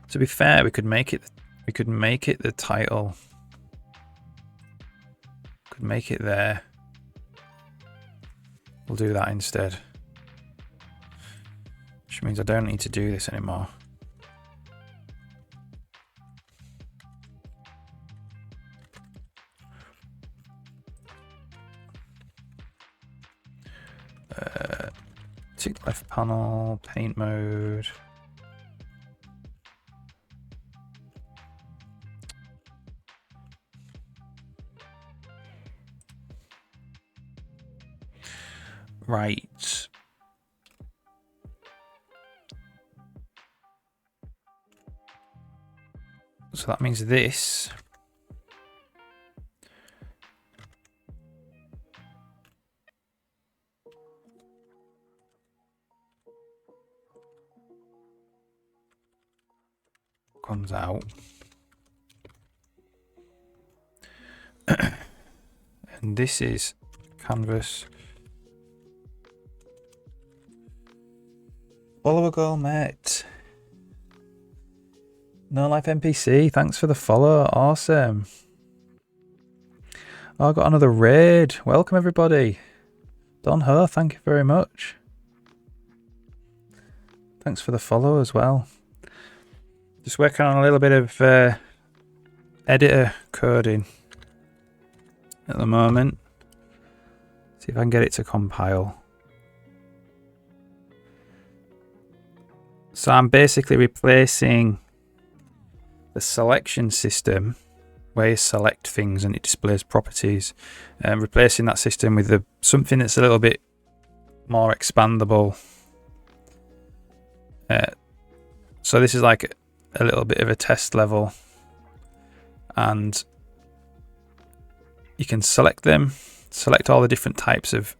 To be fair, we could make it the title. Could make it there. We'll do that instead. Which means I don't need to do this anymore. Tick left panel, paint mode. Right. So that means this comes out. And this is canvas. Follow a girl, mate. No Life NPC, thanks for the follow. Awesome. Oh, I got another raid. Welcome, everybody. Don Ho, thank you very much. Thanks for the follow as well. Just working on a little bit of editor coding at the moment. See if I can get it to compile. So I'm basically replacing the selection system where you select things and it displays properties, and replacing that system with something that's a little bit more expandable. So this is like a little bit of a test level, and you can select all the different types of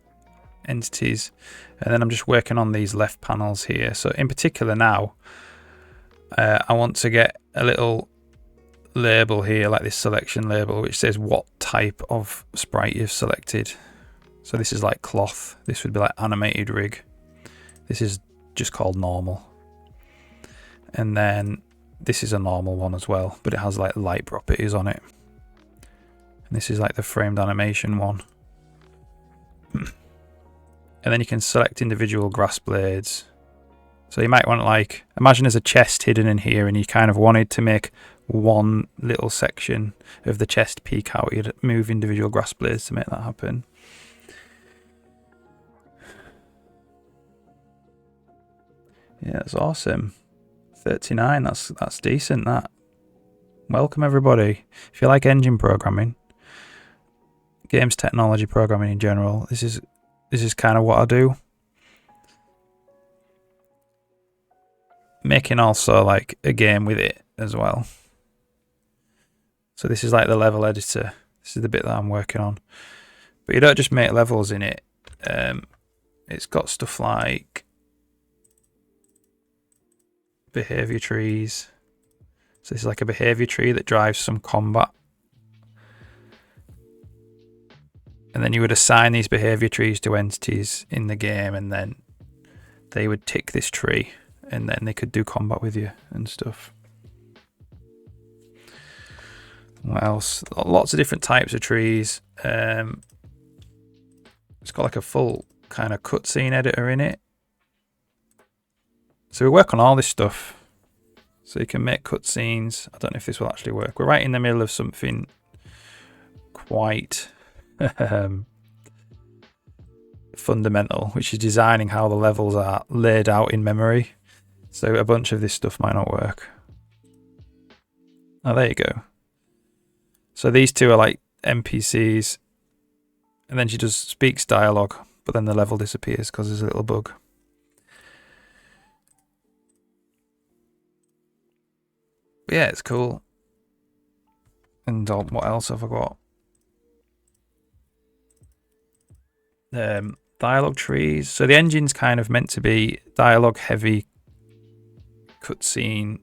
entities, and then I'm just working on these left panels here. So in particular now I want to get a little label here, like this selection label, which says what type of sprite you've selected. So this is like cloth, this would be like animated rig, this is just called normal, and then this is a normal one as well, but it has like light properties on it, and this is like the framed animation one. and then you can select individual grass blades. So you might want, like, imagine there's a chest hidden in here and you kind of wanted to make one little section of the chest peek out. You'd move individual grass blades to make that happen. Yeah, that's awesome. 39, that's decent, that. Welcome everybody. If you like engine programming, games technology programming in general, this is kind of what I do. Making also like a game with it as well. So this is like the level editor. This is the bit that I'm working on. But you don't just make levels in it. It's got stuff like behavior trees. So this is like a behavior tree that drives some combat. And then you would assign these behavior trees to entities in the game, and then they would tick this tree, and then they could do combat with you and stuff. What else? Lots of different types of trees. It's got like a full kind of cutscene editor in it. So we work on all this stuff. So you can make cutscenes. I don't know if this will actually work. We're right in the middle of something quite fundamental, which is designing how the levels are laid out in memory. So a bunch of this stuff might not work. Oh, there you go. So these two are like NPCs, and then she just speaks dialogue, but then the level disappears because there's a little bug. But yeah, it's cool. And what else have I got? Dialogue trees. So the engine's kind of meant to be dialogue heavy, cutscene,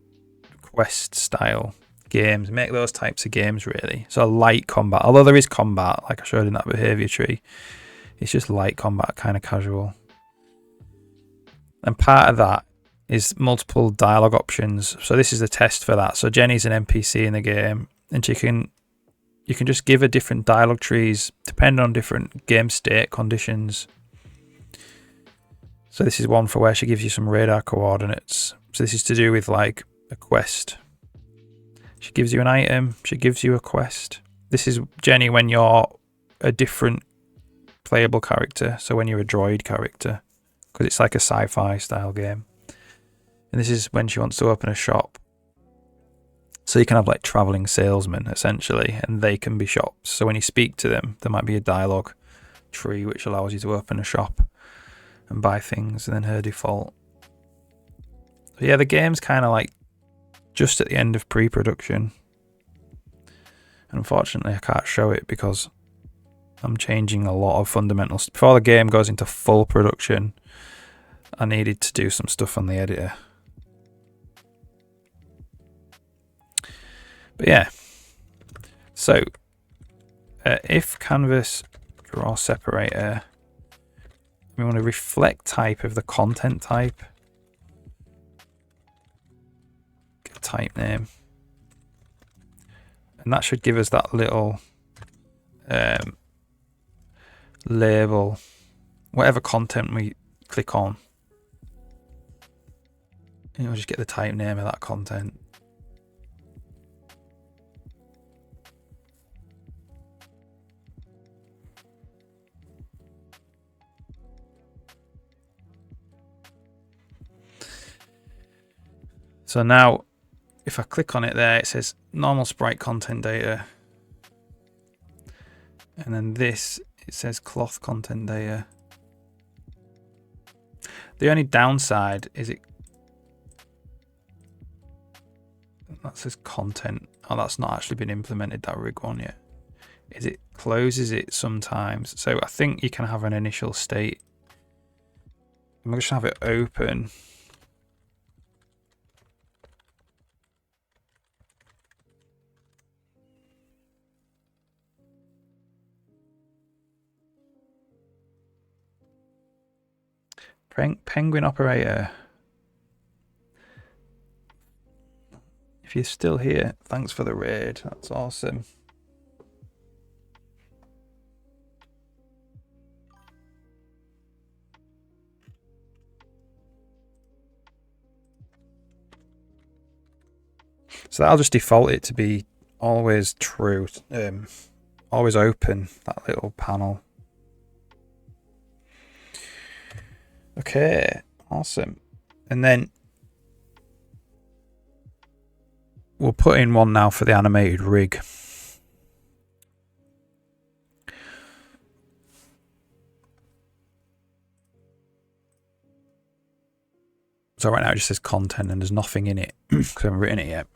quest style games. Make those types of games really. So light combat, although there is combat, like I showed in that behavior tree. It's just light combat, kind of casual. And part of that is multiple dialogue options. So this is the test for that. So Jenny's an NPC in the game, and you can just give her different dialogue trees depending on different game state conditions. So this is one for where she gives you some radar coordinates. So this is to do with like a quest. She gives you an item, she gives you a quest. This is Jenny when you're a different playable character. So when you're a droid character, because it's like a sci-fi style game. And this is when she wants to open a shop. So you can have like traveling salesmen essentially, and they can be shops. So when you speak to them, there might be a dialogue tree which allows you to open a shop and buy things, and then her default. So yeah, the game's kind of like just at the end of pre-production. And unfortunately, I can't show it because I'm changing a lot of fundamentals. Before the game goes into full production, I needed to do some stuff on the editor. But yeah, so if canvas draw separator, we want to reflect type of the content type. Get a type name. And that should give us that little label, whatever content we click on. And we'll just get the type name of that content. So now, if I click on it there, it says normal sprite content data. And then this, it says cloth content data. The only downside is that says content. Oh, that's not actually been implemented, that rig one yet. Is it closes it sometimes. So I think you can have an initial state. I'm going to have it open. Penguin operator. If you're still here, thanks for the raid. That's awesome. So that'll just default it to be always true, always open, that little panel. Okay, awesome. And then we'll put in one now for the animated rig. So right now it just says content and there's nothing in it because I haven't written it yet.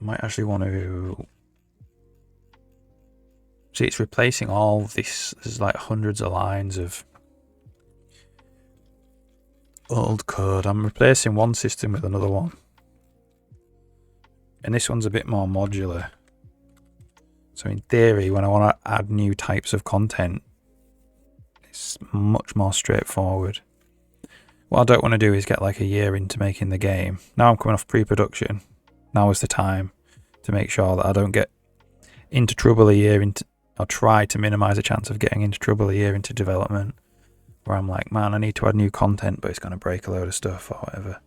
Might actually want to see, it's replacing all of this. There's like hundreds of lines of old code. I'm replacing one system with another one, and this one's a bit more modular. So in theory, when I want to add new types of content, it's much more straightforward. What I don't want to do is get like a year into making the game. Now I'm coming off pre-production. Now is the time to make sure that I don't get into trouble a year into, or try to minimize the chance of getting into trouble a year into development, where I'm like, man, I need to add new content, but it's going to break a load of stuff or whatever.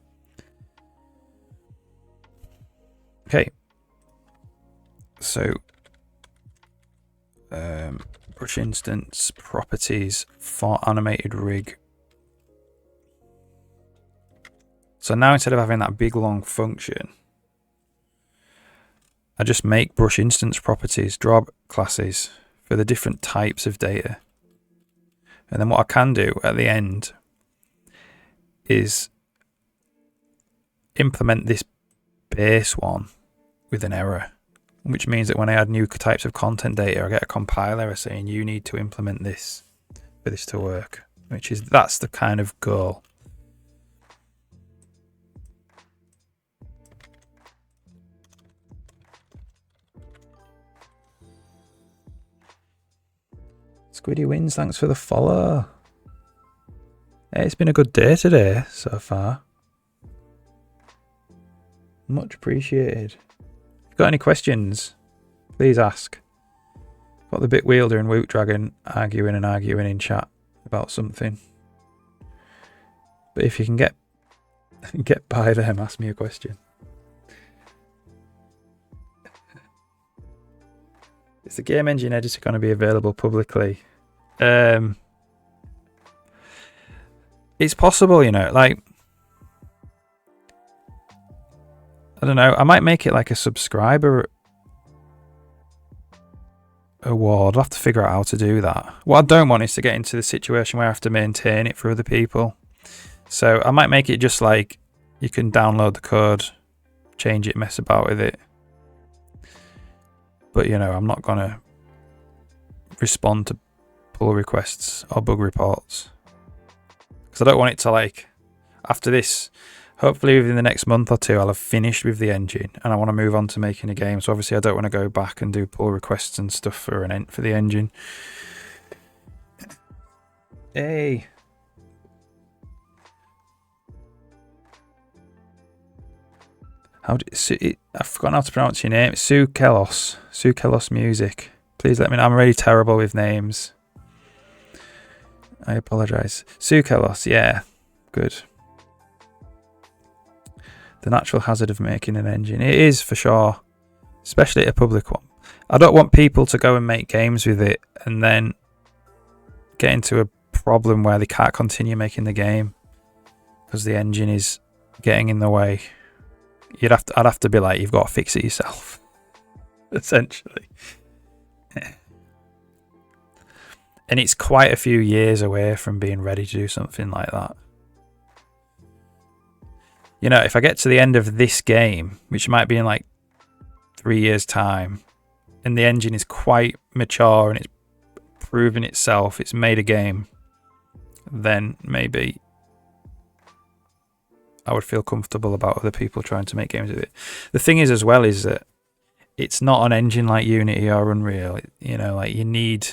Okay. So, brush instance properties for animated rig. So now instead of having that big long function, I just make brush instance properties, draw classes for the different types of data. And then what I can do at the end is implement this base one with an error, which means that when I add new types of content data, I get a compile error saying you need to implement this for this to work, that's the kind of goal. Squiddy wins, thanks for the follow. Hey, it's been a good day today so far. Much appreciated. If you've got any questions, please ask. Got the Bit Wielder and Woot Dragon arguing in chat about something. But if you can get by them, ask me a question. Is the game engine editor going to be available publicly? It's possible, you know, like, I don't know, I might make it like a subscriber award. I'll have to figure out how to do that. What I don't want is to get into the situation where I have to maintain it for other people. So I might make it just like you can download the code, change it, mess about with it. But, you know, I'm not going to respond to pull requests or bug reports. Because I don't want it to, like, after this, hopefully within the next month or two, I'll have finished with the engine and I want to move on to making a game. So obviously I don't want to go back and do pull requests and stuff for the engine. Hey. I've forgotten how to pronounce your name. Sue Kelos. Sue Kelos Music. Please let me know. I'm really terrible with names. I apologise. Sue Kelos, yeah. Good. The natural hazard of making an engine. It is, for sure. Especially a public one. I don't want people to go and make games with it and then get into a problem where they can't continue making the game because the engine is getting in the way. I'd have to be like, you've got to fix it yourself, essentially. And it's quite a few years away from being ready to do something like that. You know, if I get to the end of this game, which might be in like 3 years' time, and the engine is quite mature and it's proven itself, it's made a game, then maybe I would feel comfortable about other people trying to make games with it. The thing is, as well, is that it's not an engine like Unity or Unreal. You know, like you need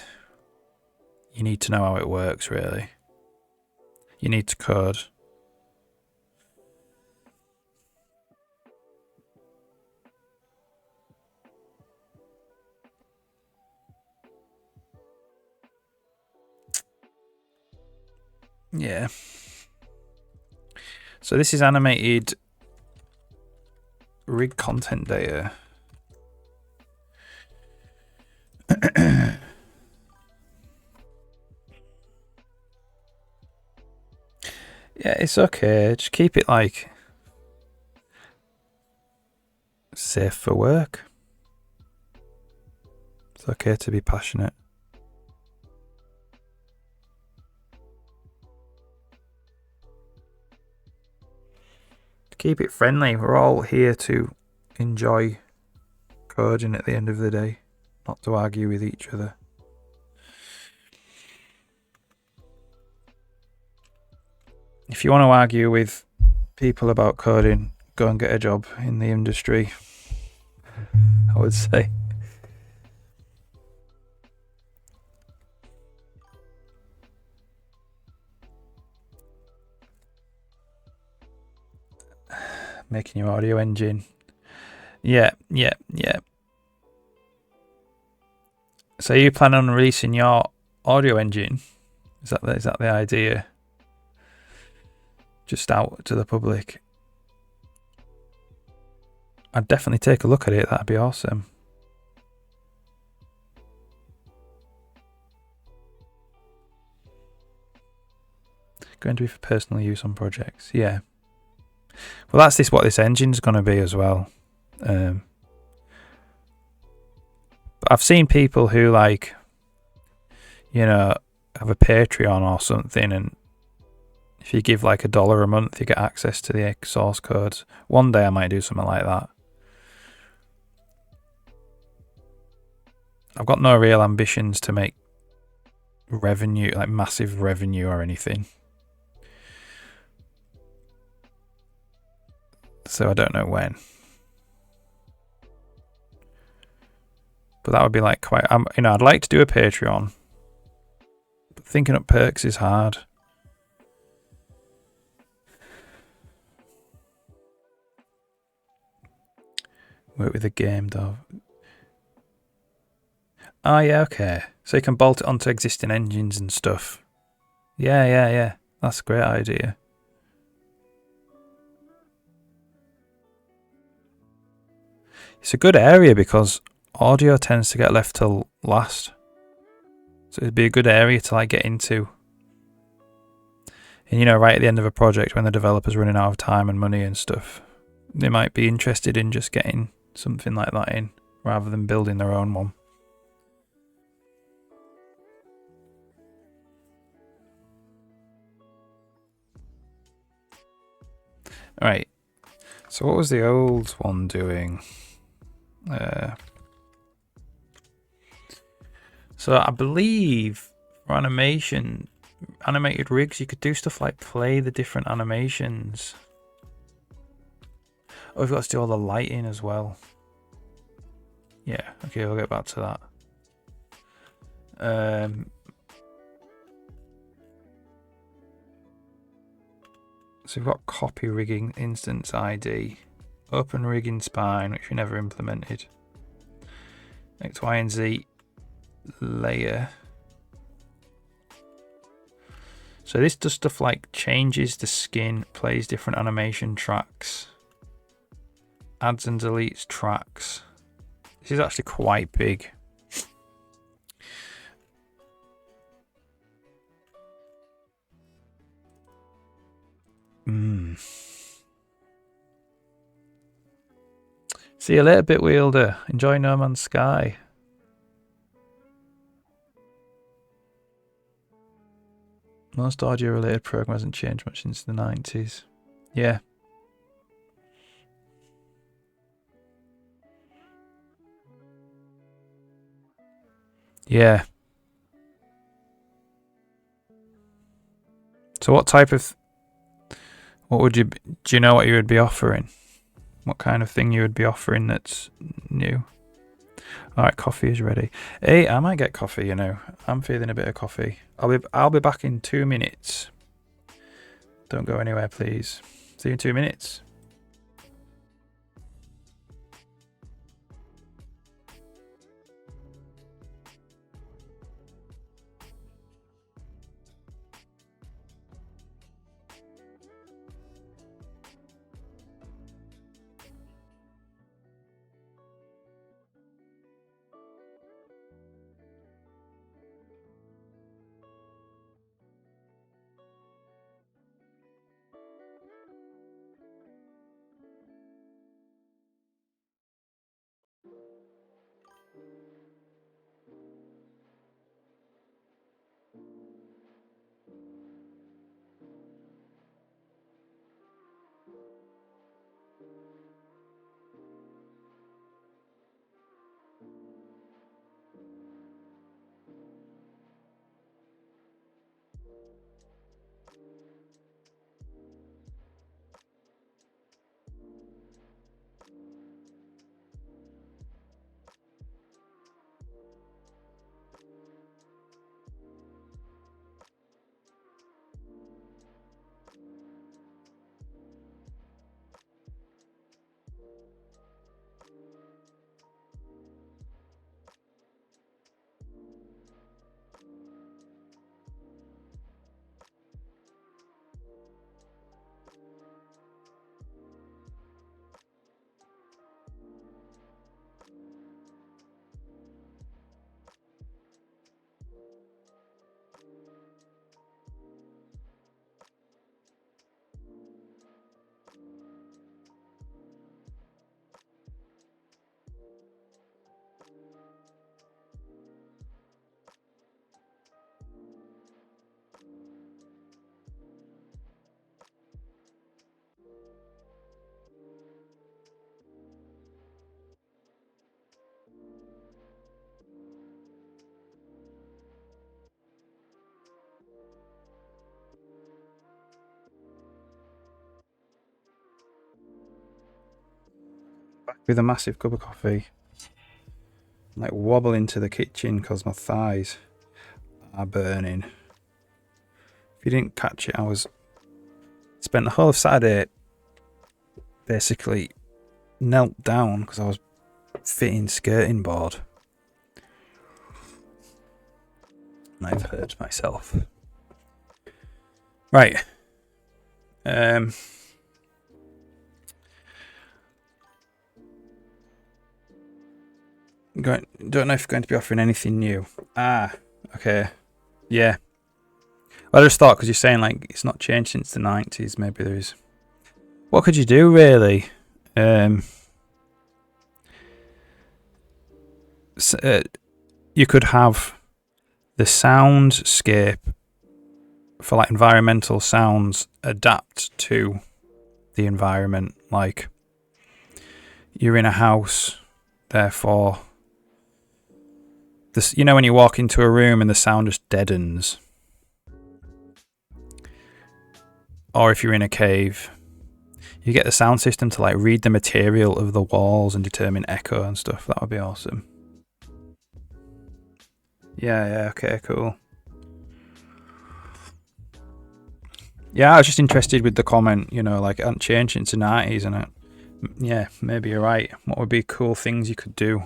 to know how it works, really. You need to code. Yeah. So this is animated rig content data. Yeah, it's okay. Just keep it like safe for work. It's okay to be passionate. Keep it friendly. We're all here to enjoy coding at the end of the day, not to argue with each other. If you want to argue with people about coding, go and get a job in the industry, I would say. Making your audio engine. Yeah. So you plan on releasing your audio engine? Is that the idea? Just out to the public? I'd definitely take a look at it. That'd be awesome. Going to be for personal use on projects. Yeah. Well, that's what this engine's going to be as well. But I've seen people who have a Patreon or something, and if you give like $1 a month, you get access to the source codes. One day I might do something like that. I've got no real ambitions to make revenue, like massive revenue or anything. So I don't know when. But that would be like quite, I'd like to do a Patreon. But thinking up perks is hard. Work with a game though. Oh yeah, okay. So you can bolt it onto existing engines and stuff. Yeah. That's a great idea. It's a good area because audio tends to get left till last. So it'd be a good area to like get into. And right at the end of a project when the developer's running out of time and money and stuff, they might be interested in just getting something like that in rather than building their own one. Right. So what was the old one doing? So I believe for animated rigs, you could do stuff like play the different animations. Oh, we've got to do all the lighting as well. Yeah, okay, we'll get back to that. So we've got copy rigging, instance ID, open rigging spine, which we never implemented. X, Y, and Z layer. So this does stuff like changes the skin, plays different animation tracks, adds and deletes tracks. This is actually quite big. See you later, Bitwielder. Enjoy No Man's Sky. Most audio-related program hasn't changed much since the 90s. Yeah. Yeah. So what type of... do you know what you would be offering? What kind of thing you would be offering that's new? Alright, coffee is ready. Hey, I might get coffee, I'm feeling a bit of coffee. I'll be back in 2 minutes. Don't go anywhere, please. See you in 2 minutes. with a massive cup of coffee. Like wobble into the kitchen because my thighs are burning. If you didn't catch it, I spent the whole of Saturday basically knelt down because I was fitting skirting board. And I've hurt myself. Right. Don't know if you're going to be offering anything new. Okay. Yeah. Well, I just thought, because you're saying like it's not changed since the 90s, maybe there is. What could you do, really? You could have the soundscape for like environmental sounds adapt to the environment. Like you're in a house, therefore this, you know, when you walk into a room and the sound just deadens. Or if you're in a cave, you get the sound system to like read the material of the walls and determine echo and stuff. That would be awesome. Yeah, okay, cool. Yeah, I was just interested with the comment, you know, like it hadn't changed since the 90s, and yeah, maybe you're right. What would be cool things you could do?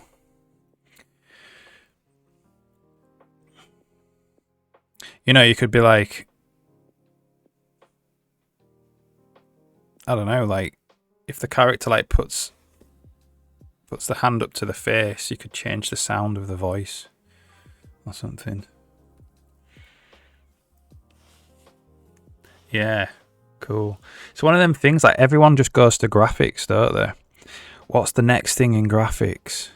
You know, you could be like, I don't know, like if the character like puts the hand up to the face, you could change the sound of the voice or something. Yeah, cool. It's one of them things, like everyone just goes to graphics, don't they? What's the next thing in graphics?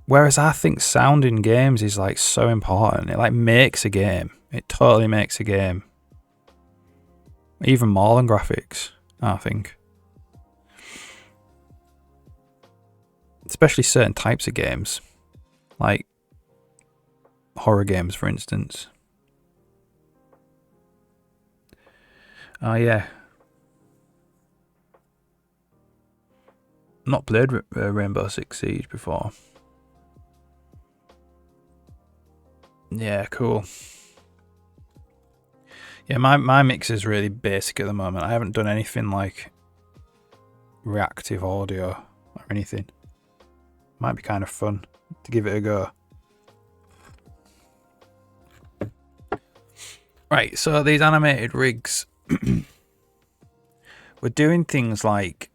Whereas I think sound in games is like so important. It like makes a game. It totally makes a game. Even more than graphics, I think. Especially certain types of games. Like horror games, for instance. Oh, yeah. Not played Rainbow Six Siege before. Yeah, cool. Yeah, my mix is really basic at the moment. I haven't done anything like reactive audio or anything. Might be kind of fun to give it a go. Right, so these animated rigs, we're doing things like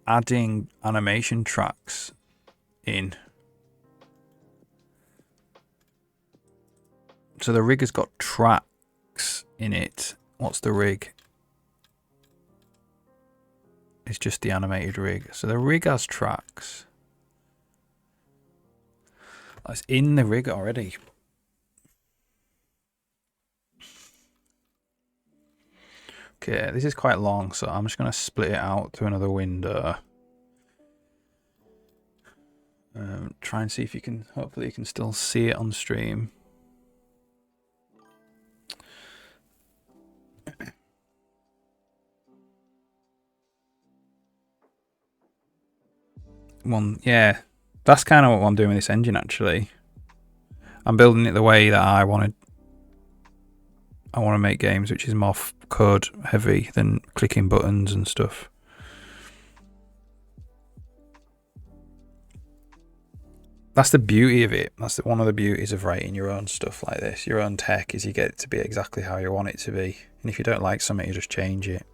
adding animation tracks in. So the rig has got tracks in it. What's the rig? It's just the animated rig. So the rig has tracks. It's in the rig already. Okay, this is quite long, so I'm just going to split it out to another window. Try and see if you can, hopefully you can still see it on stream. Yeah, that's kind of what I'm doing with this engine, actually. I'm building it the way that I want to make games, which is more code heavy than clicking buttons and stuff. That's the beauty of it. That's one of the beauties of writing your own stuff like this, your own tech, is you get it to be exactly how you want it to be. And if you don't like something, you just change it.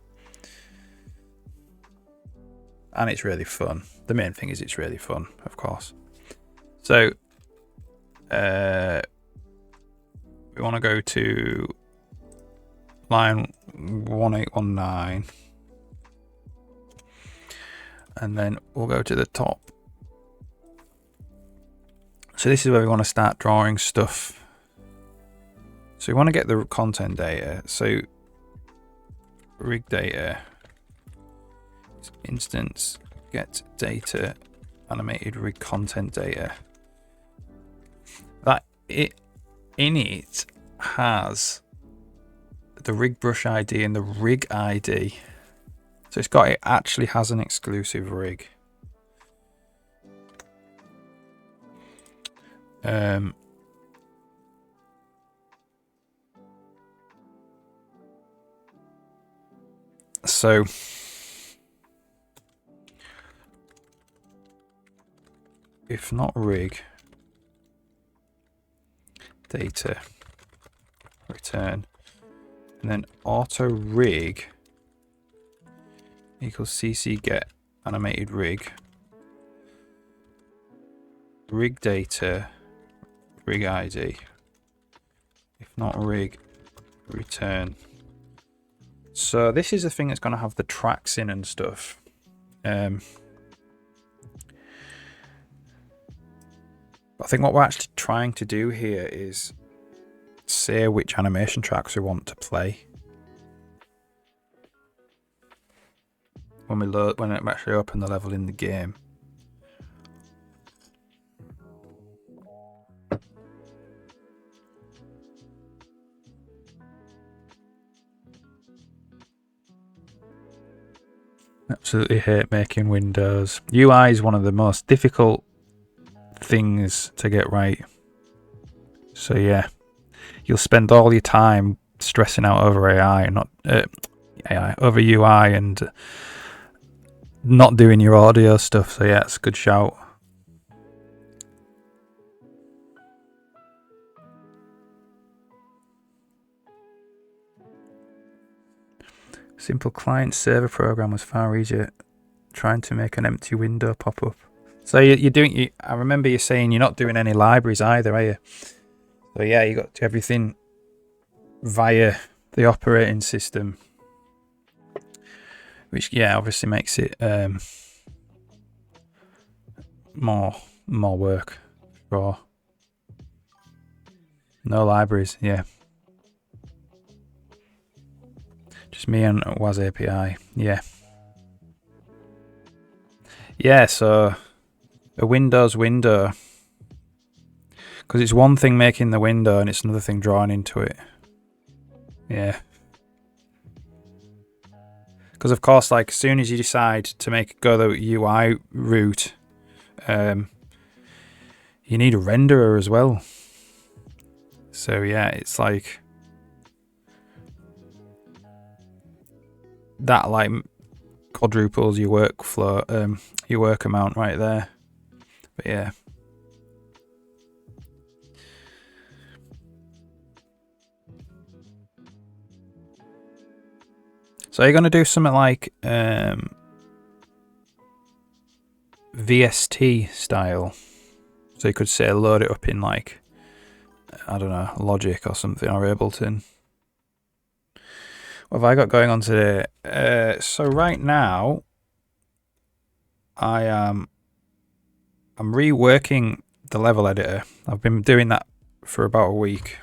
And it's really fun. The main thing is it's really fun, of course. So, we want to go to line 1819. And then we'll go to the top. So this is where we want to start drawing stuff. So we want to get the content data. So rig data, instance, get data, animated rig content data. That it in it has the rig brush ID and the rig ID. So it actually has an exclusive rig. So if not rig, data, return, and then auto rig equals cc get animated rig, rig data, rig ID. If not rig, return. So this is the thing that's going to have the tracks in and stuff. I think what we're actually trying to do here is say which animation tracks we want to play when it actually open the level in the game. Absolutely hate making windows. UI is one of the most difficult things to get right. So yeah, you'll spend all your time stressing out over AI, not over UI, and not doing your audio stuff. So yeah, it's a good shout. Simple client server program was far easier. Trying to make an empty window pop up. So you're doing. I remember you saying you're not doing any libraries either, are you? So yeah, you got to do everything via the operating system, which yeah, obviously makes it more work. Sure. No libraries, yeah. Just me and WAS API, yeah. Yeah, so a Windows window, because it's one thing making the window and it's another thing drawing into it. Yeah. Because of course, like as soon as you decide to go the UI route, you need a renderer as well. So yeah, it's like that like quadruples your workflow, your work amount right there. But yeah. So you're gonna do something like VST style. So you could say load it up in like, I don't know, Logic or something, or Ableton. What have I got going on today? So right now, I'm reworking the level editor. I've been doing that for about a week,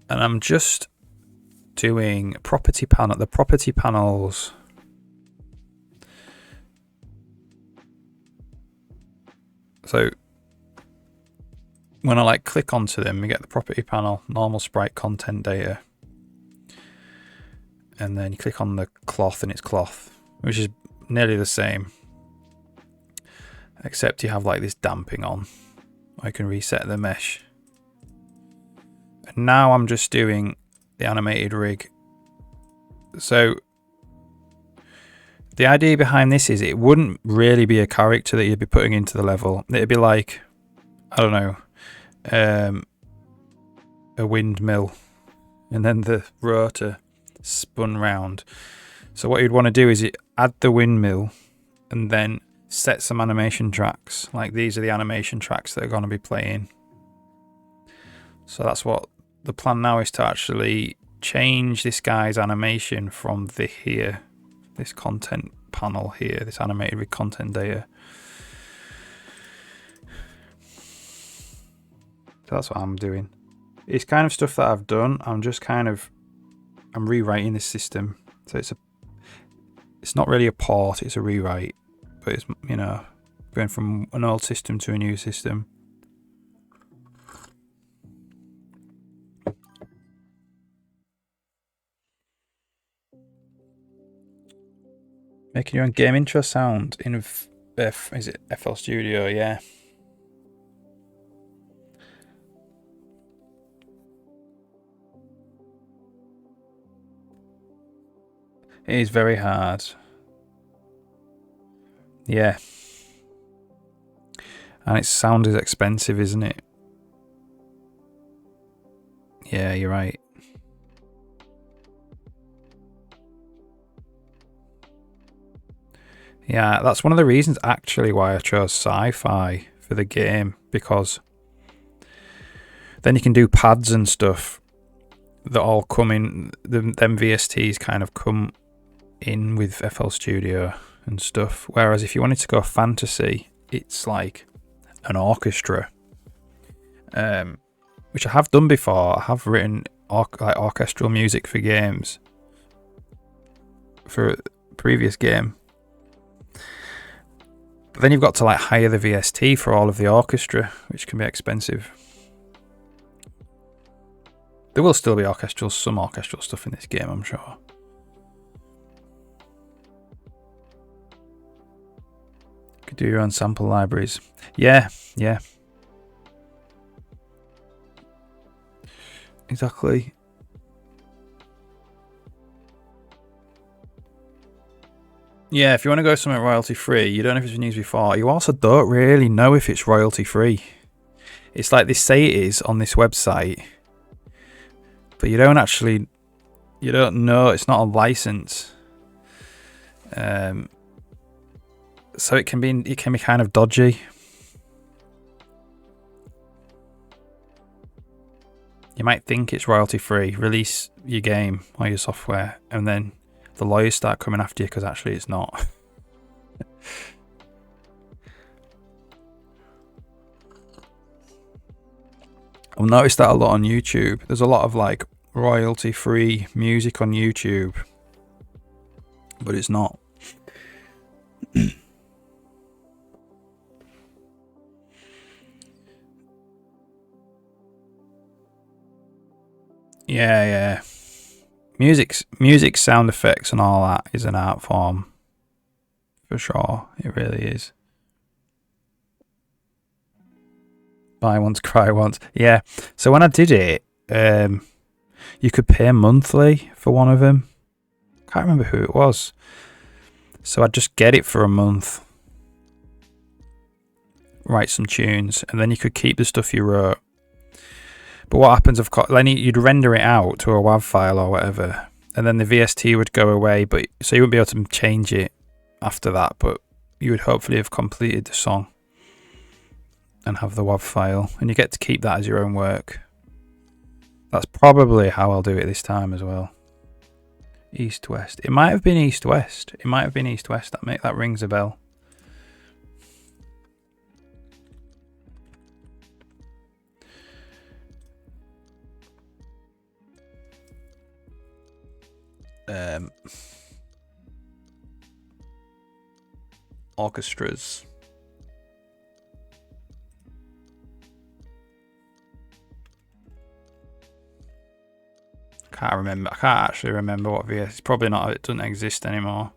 and I'm just doing the property panels. So when I like click onto them, you get the property panel, normal sprite content data, and then you click on the cloth and it's cloth, which is nearly the same, except you have like this damping on. I can reset the mesh. And now I'm just doing the animated rig. So the idea behind this is it wouldn't really be a character that you'd be putting into the level. It'd be like, I don't know, a windmill, and then the rotor spun round. So what you'd want to do is add the windmill and then set some animation tracks. Like these are the animation tracks that are going to be playing. So that's what the plan now is, to actually change this guy's animation from this content panel here, this animated with content data. So that's what I'm doing. It's kind of stuff that I've done. I'm rewriting this system. So it's not really a port, it's a rewrite, but it's, going from an old system to a new system. Making your own game intro sound in is it FL Studio? Yeah. It is very hard. Yeah. And its sound is expensive, isn't it? Yeah, you're right. Yeah, that's one of the reasons actually why I chose sci-fi for the game, because then you can do pads and stuff that all come in. Them VSTs kind of come in with FL Studio and stuff. Whereas if you wanted to go fantasy, it's like an orchestra, which I have done before. I have written orchestral music for games for a previous game. But then you've got to like hire the VST for all of the orchestra, which can be expensive. There will still be some orchestral stuff in this game, I'm sure. You could do your own sample libraries. Yeah. Exactly. Yeah, if you want to go something royalty free, you don't know if it's been used before. You also don't really know if it's royalty free. It's like they say it is on this website, but you don't know. It's not a license. So it can be kind of dodgy. You might think it's royalty free, release your game or your software, and then the lawyers start coming after you because actually it's not. I've noticed that a lot on YouTube. There's a lot of like royalty free music on YouTube, but it's not. Yeah. Music, sound effects, and all that is an art form, for sure. It really is. Buy once, cry once. Yeah. So when I did it, you could pay monthly for one of them. Can't remember who it was. So I'd just get it for a month, write some tunes, and then you could keep the stuff you wrote. But what happens, of course, then you'd render it out to a WAV file or whatever, and then the VST would go away. But so you wouldn't be able to change it after that. But you would hopefully have completed the song and have the WAV file, and you get to keep that as your own work. That's probably how I'll do it this time as well. East West. It might have been East West. That rings a bell. Orchestras. I can't actually remember what VST. It's probably not. It doesn't exist anymore.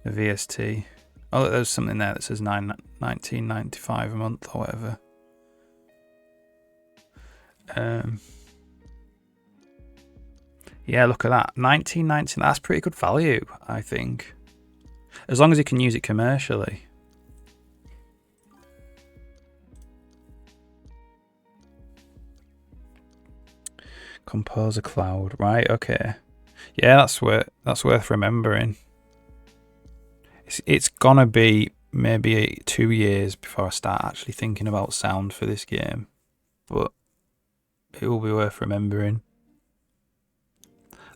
The VST. Oh, look, there's something there that says $19.95 a month or whatever. Yeah, look at that. $19.99. That's pretty good value, I think. As long as you can use it commercially. Composer Cloud, right? Okay, yeah, that's worth remembering. It's gonna be maybe 2 years before I start actually thinking about sound for this game, but it will be worth remembering.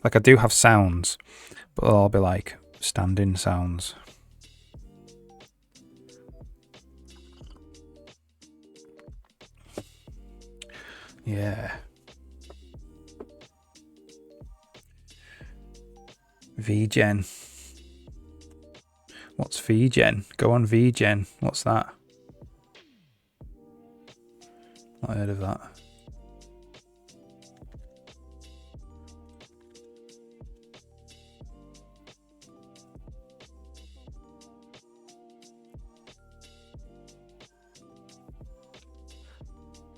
Like I do have sounds, but they'll all be like stand-in sounds. Yeah. VGen. What's VGen? Go on VGen. What's that? Not heard of that.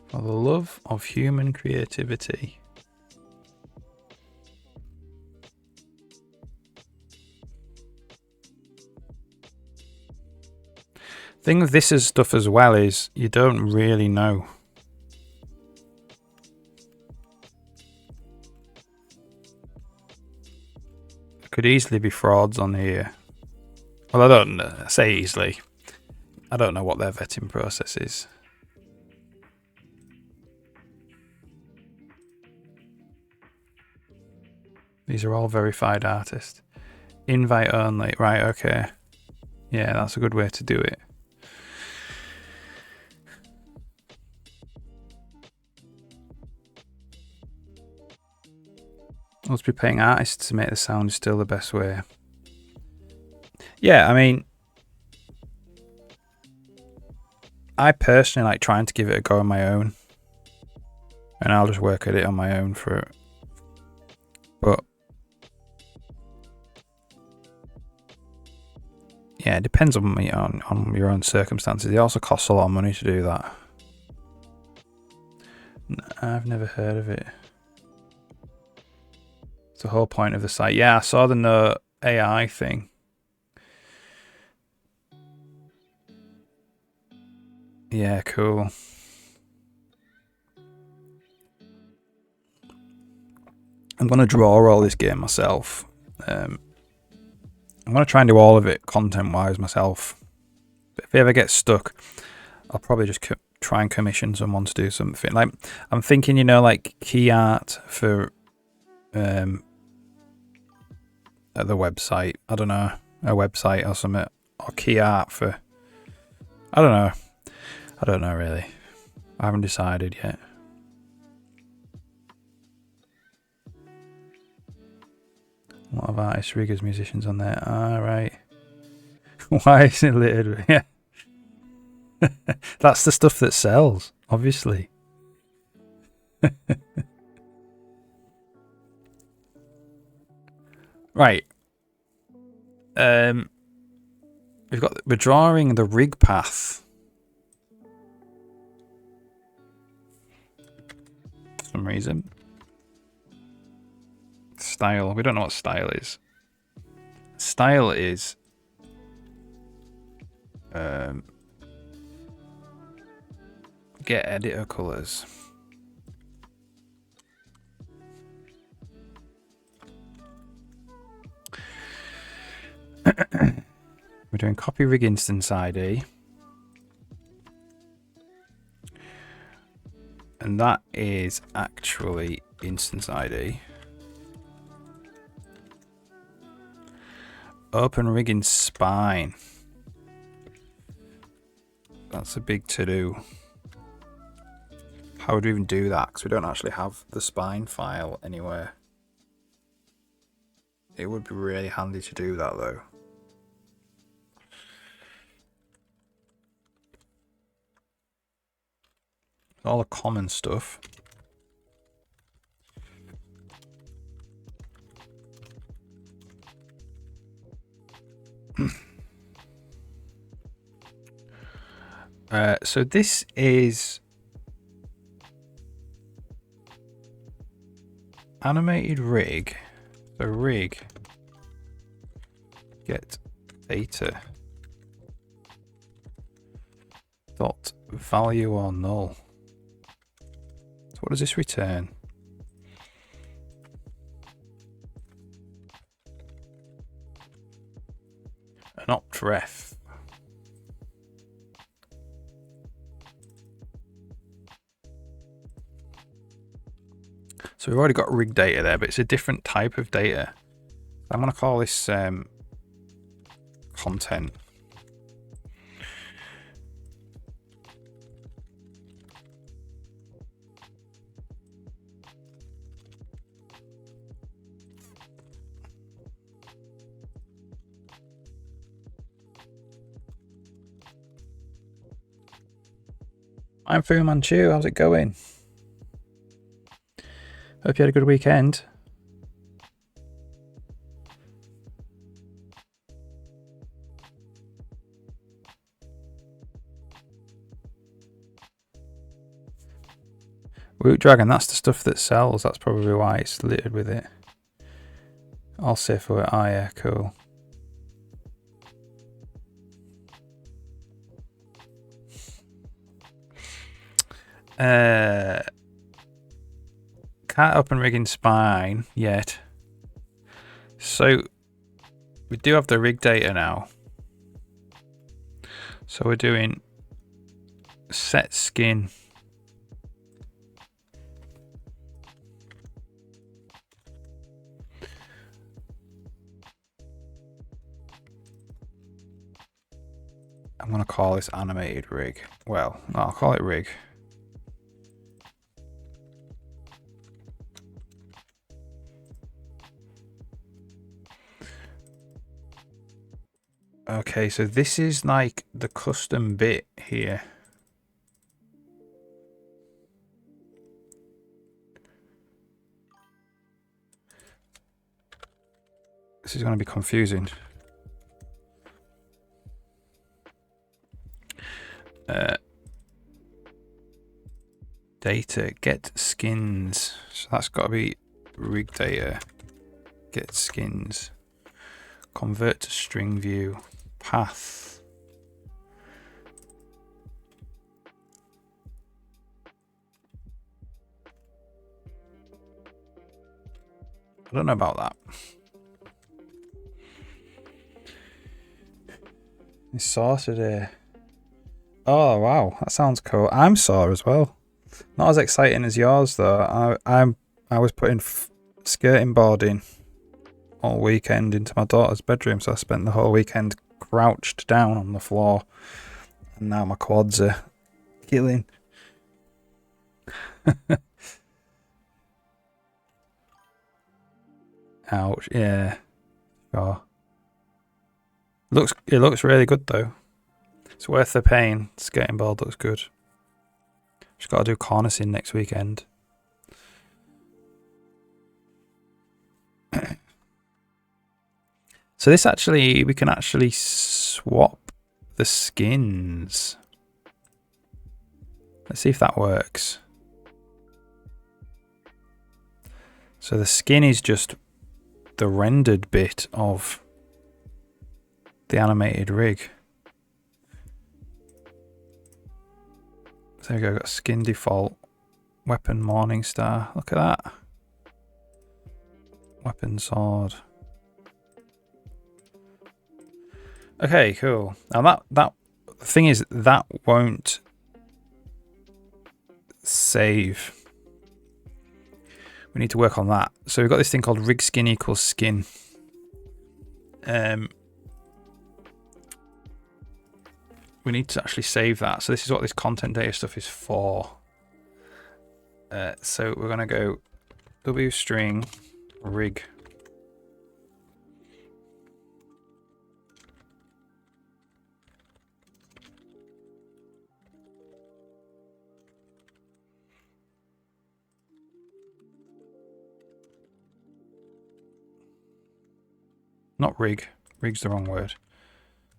For the love of human creativity. Thing with this is stuff as well is you don't really know. There could easily be frauds on here. Well, I don't say easily. I don't know what their vetting process is. These are all verified artists. Invite only. Right, okay. Yeah, that's a good way to do it. Must be paying artists to make the sound still the best way. Yeah, I mean, I personally like trying to give it a go on my own. And I'll just work at it on my own for it. But yeah, it depends on your own circumstances. It also costs a lot of money to do that. I've never heard of it. It's the whole point of the site. Yeah, I saw the no AI thing. Yeah, cool. I'm going to draw all this game myself. I'm going to try and do all of it content-wise myself. But if it ever gets stuck, I'll probably just try and commission someone to do something. Like, I'm thinking, you know, like key art for at the website. I don't know, a website or something. Or key art for... I don't know. I don't know, really. I haven't decided yet. A lot of artists, riggers, musicians on there. Right. Why is it littered? Yeah. That's the stuff that sells, obviously. Right. We're drawing the rig path. For some reason. Style. We don't know what style is. Style is get editor colors. We're doing copy rig instance ID. And that is actually instance ID. Open rigging spine. That's a big to-do. How would we even do that? Because we don't actually have the spine file anywhere. It would be really handy to do that though. All the common stuff. So this is animated rig. The rig get data dot value or null. So what does this return? An opt-ref. So we've already got rig data there, but it's a different type of data. I'm going to call this content. I'm Fu Manchu, how's it going? Hope you had a good weekend. Root Dragon, that's the stuff that sells. That's probably why it's littered with it. I'll say for it. Oh yeah, cool. Can't open rigging spine yet. So we do have the rig data now. So we're doing set skin. I'm going to call this animated rig. Well, no, I'll call it rig. Okay, so this is like the custom bit here. This is going to be confusing. Data, get skins. So that's got to be rig data. Get skins. Convert to string view. Path. I don't know about that. It's sore today. Oh wow, that sounds cool. I'm sore as well. Not as exciting as yours though. I was putting skirting board in all weekend into my daughter's bedroom, so I spent the whole weekend crouched down on the floor, and now my quads are killing. Ouch. Yeah. Sure. It looks really good though. It's worth the pain. Skating board looks good. Just got to do cornicing next weekend. So this actually, we can actually swap the skins. Let's see if that works. So the skin is just the rendered bit of the animated rig. There we go, got skin default. Weapon Morningstar. Look at that. Weapon sword. Okay, cool. Now the thing is that won't save. We need to work on that. So we've got this thing called rig skin equals skin. We need to actually save that. So this is what this content data stuff is for. So we're going to go w string rig. Not rig. Rig's the wrong word.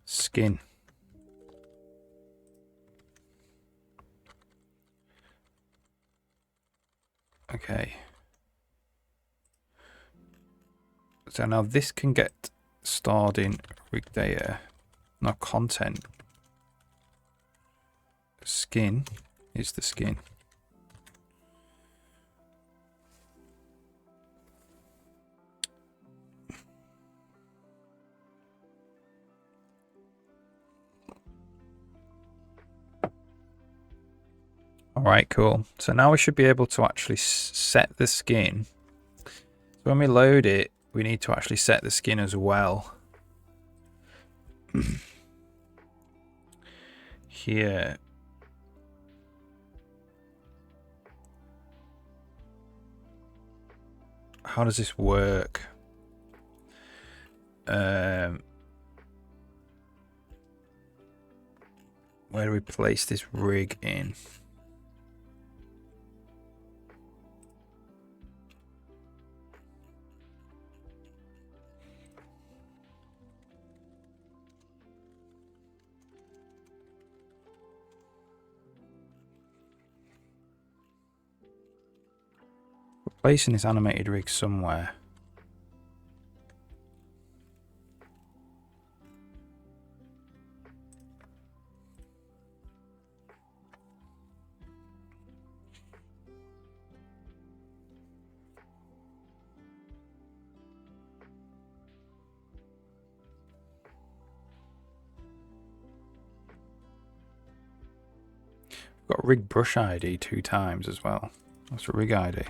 Skin. Okay. So now this can get stored in rig data. Now content. Skin is the skin. Alright, cool. So now we should be able to actually set the skin. So when we load it, we need to actually set the skin as well. Here. How does this work? Where do we place this rig in? Placing this animated rig somewhere. Got rig brush ID 2 times as well. That's a rig ID.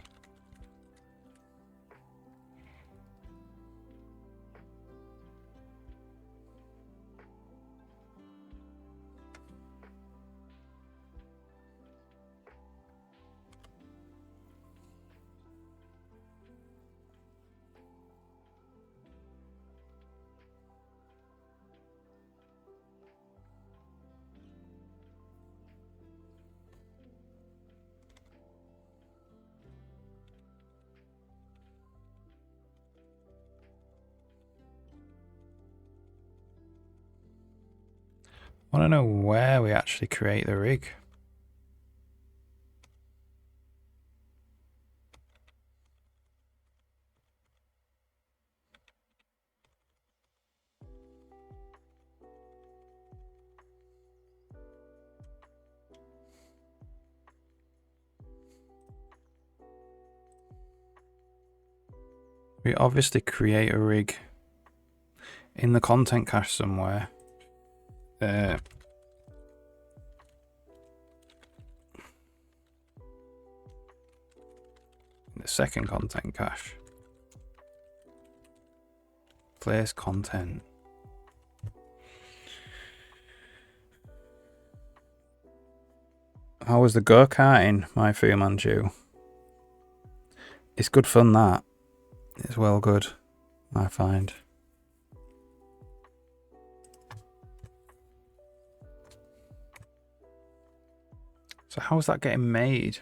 I want to know where we actually create the rig. We obviously create a rig in the content cache somewhere. The second content cache. Place content. How was the go-karting, my Fu Manchu? It's good fun, that. It's well good, I find. So how is that getting made?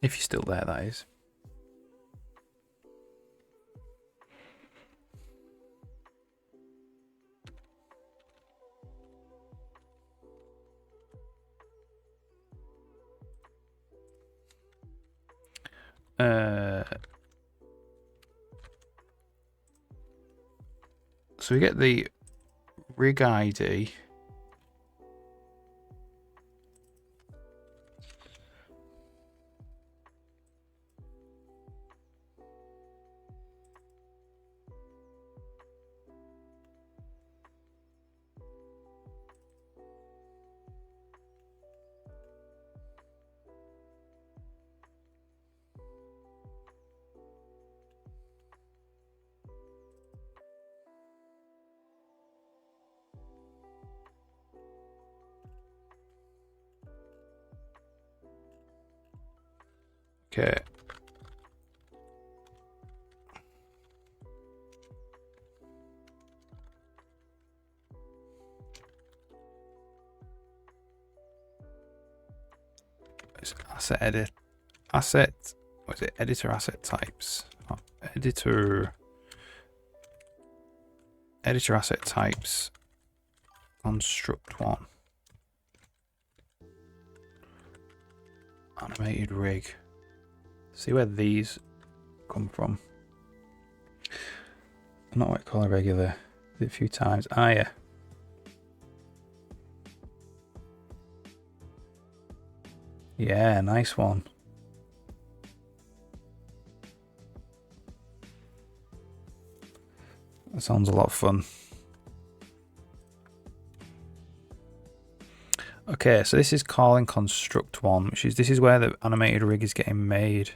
If you're still there, that is. So we get the rig ID. Okay. It's asset edit. Asset. What is it? Editor asset types. Oh, editor asset types. Construct one. Animated rig. See where these come from. Not what I call a regular. Did it a few times. Ah, yeah. Yeah, nice one. That sounds a lot of fun. Okay, so this is calling construct one, which is this is where the animated rig is getting made.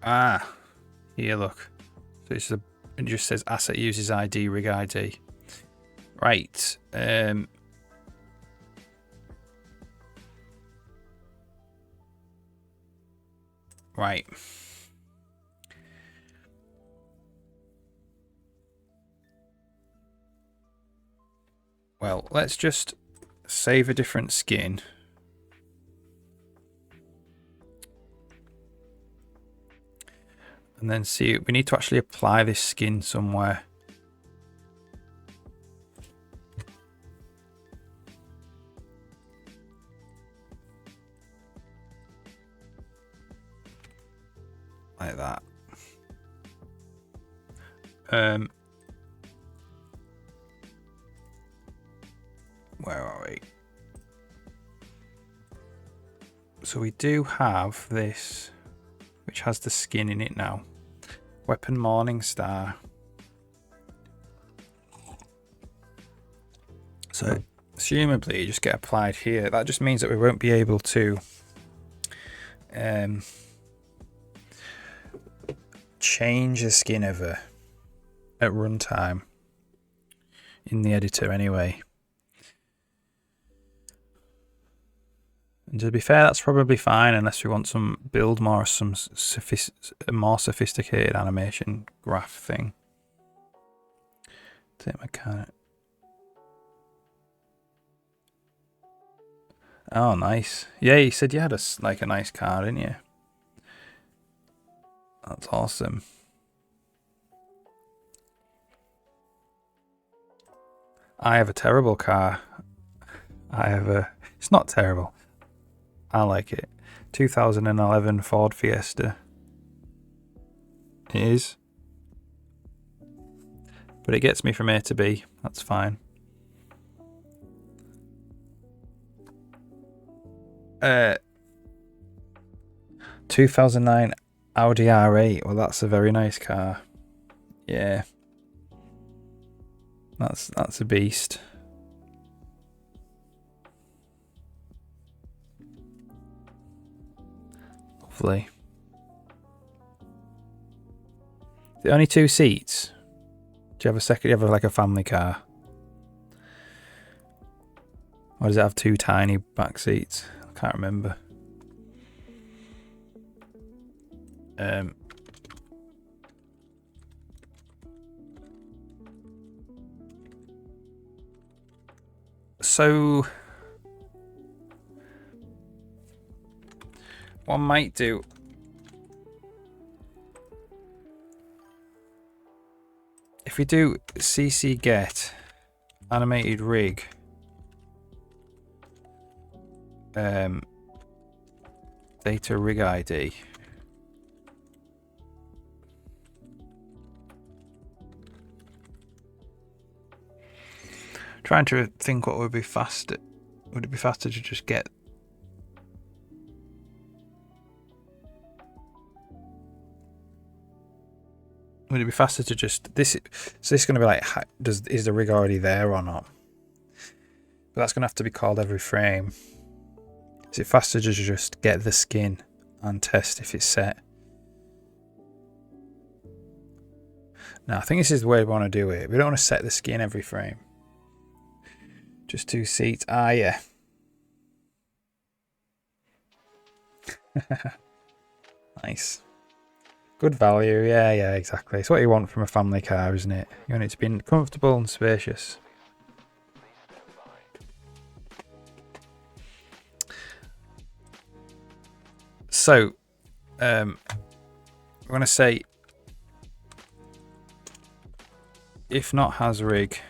Ah, here, look. So it's it just says asset uses ID, rig ID. Right. Right. Well, let's just save a different skin. And then see, we need to actually apply this skin somewhere. Like that. Where are we? So we do have this, which has the skin in it now. Weapon Morning Star. So presumably you just get applied here. That just means that we won't be able to change the skin ever at runtime in the editor anyway. And to be fair, that's probably fine unless we want some more sophisticated animation graph thing. Take my card. Oh, nice. Yeah, you said you had a nice car, didn't you? That's awesome. I have a terrible car. It's not terrible. I like it. 2011 Ford Fiesta. It is. But it gets me from A to B. That's fine. 2009 Audi R8. Well, that's a very nice car. Yeah. That's a beast. Lovely. The only 2 seats. Do you have a second? Do you have like a family car? Or does it have 2 tiny back seats? I can't remember. So one might do if we do cc get animated rig data rig ID. Trying to think what would be faster. Would it be faster to just get? Would it be faster to just this? So this is going to be like, is the rig already there or not? But that's going to have to be called every frame. Is it faster to just get the skin and test if it's set? No, I think this is the way we want to do it. We don't want to set the skin every frame. Just 2 seats. Ah, yeah. Nice. Good value. Yeah, exactly. It's what you want from a family car, isn't it? You want it to be comfortable and spacious. So, we're going to say, if not has rig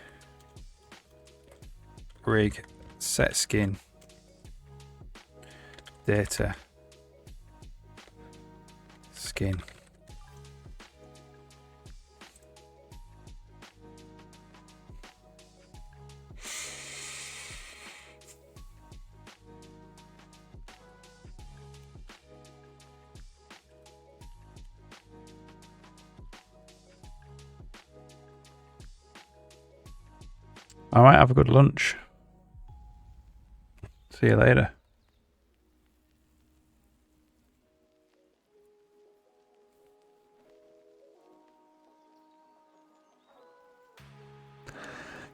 set skin data skin. All right, have a good lunch. See you later.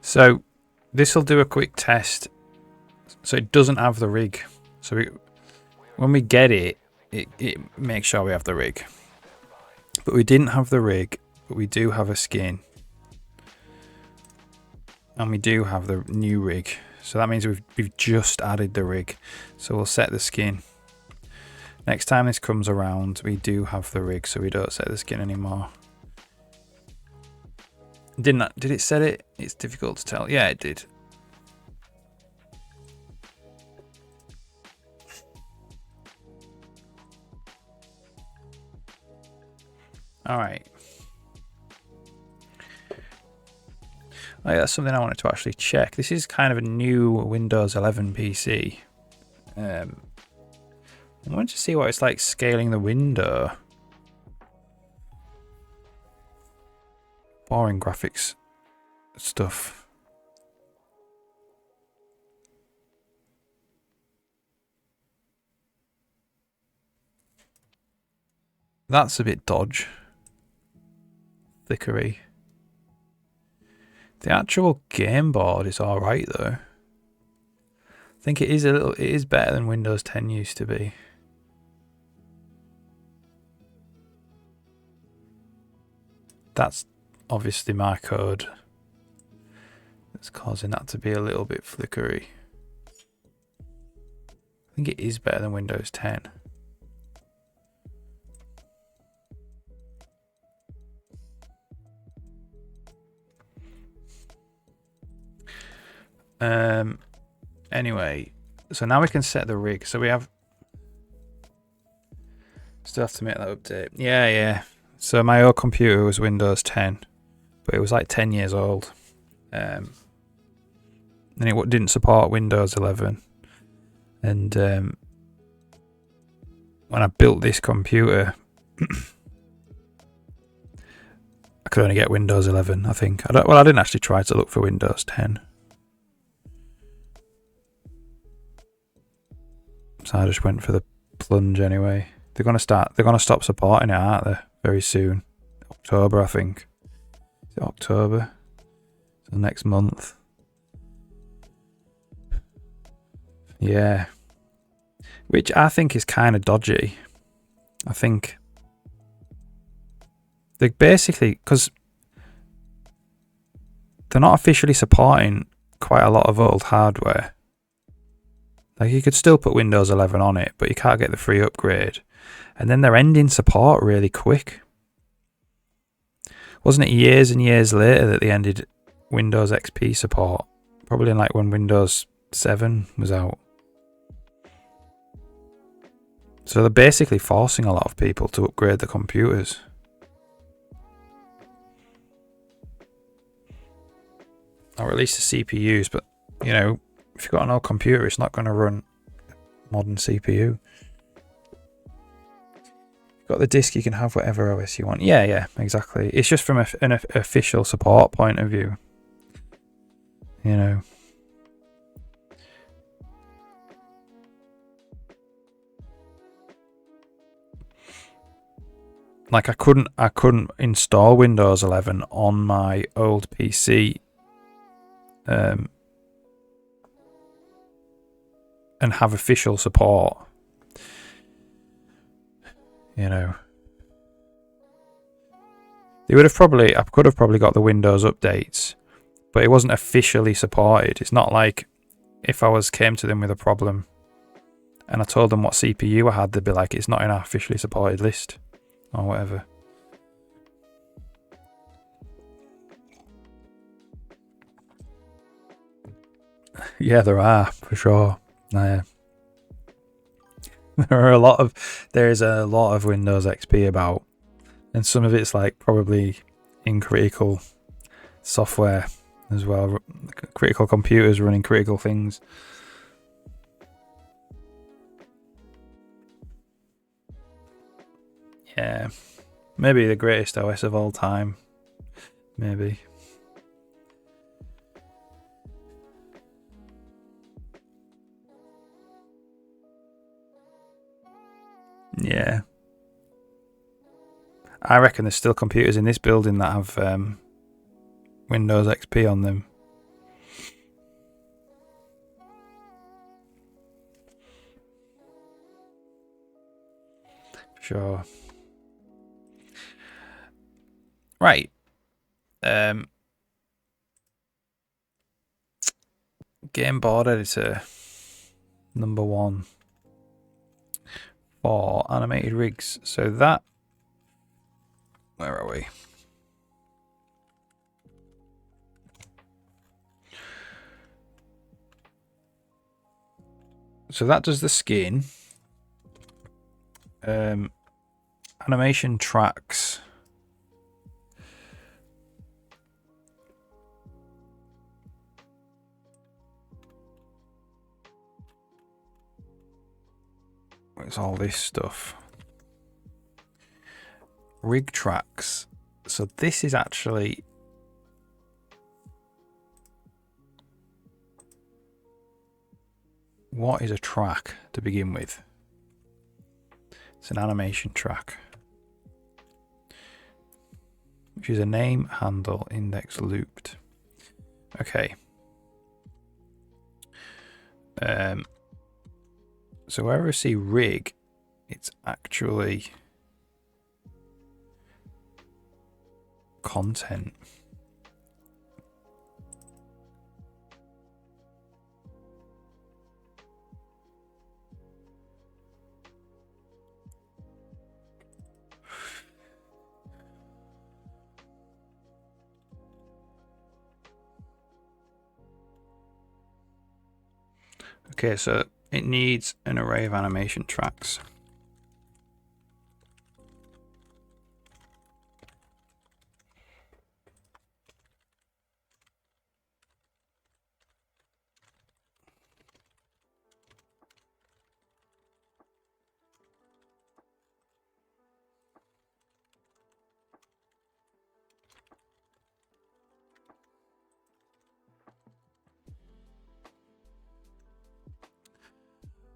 So this will do a quick test. So it doesn't have the rig. So when we get it makes sure we have the rig. But we didn't have the rig, but we do have a skin. And we do have the new rig. So that means we've just added the rig. So we'll set the skin. Next time this comes around, we do have the rig, so we don't set the skin anymore. Did it set it? It's difficult to tell. Yeah, it did. All right. Oh, yeah, that's something I wanted to actually check. This is kind of a new Windows 11 PC. I wanted to see what it's like scaling the window. Boring graphics stuff. That's a bit dodge. Thickery. The actual game board is alright though. I think it is better than Windows 10 used to be. That's obviously my code that's causing that to be a little bit flickery. I think it is better than Windows 10. Anyway, so now we can set the rig. So we have still have to make that update. Yeah. So my old computer was Windows 10, but it was like 10 years old. And it didn't support Windows 11. And when I built this computer, I could only get Windows 11, I think. I didn't actually try to look for Windows 10. So I just went for the plunge anyway. They're gonna stop supporting it, aren't they? Very soon. October, I think. Is it October? So next month. Yeah. Which I think is kind of dodgy. I think they basically, because they're not officially supporting quite a lot of old hardware. Like you could still put Windows 11 on it, but you can't get the free upgrade. And then they're ending support really quick. Wasn't it years and years later that they ended Windows XP support? Probably in like when Windows 7 was out. So they're basically forcing a lot of people to upgrade the computers. Or at least the CPUs, but you know, if you've got an old computer, it's not going to run modern CPU. You've got the disk, you can have whatever OS you want. Yeah, exactly. It's just from an official support point of view. You know. Like I couldn't install Windows 11 on my old PC. And have official support. You know. I could have probably got the Windows updates, but it wasn't officially supported. It's not like if I came to them with a problem and I told them what CPU I had, they'd be like, it's not in our officially supported list or whatever. Yeah, there are for sure. There is a lot of Windows XP about, and some of it's like probably in critical software as well, critical computers running critical things. Yeah, maybe the greatest OS of all time. Maybe. Yeah. I reckon there's still computers in this building that have Windows XP on them. Sure. Right. Game board editor number 1 for animated rigs. So that, where are we? So that does the skin. Animation tracks. Where's all this stuff? Rig tracks. So this is actually what is a track to begin with? It's an animation track, which is a name, handle, index, looped. Okay. So wherever I see rig, it's actually content. Okay, so it needs an array of animation tracks.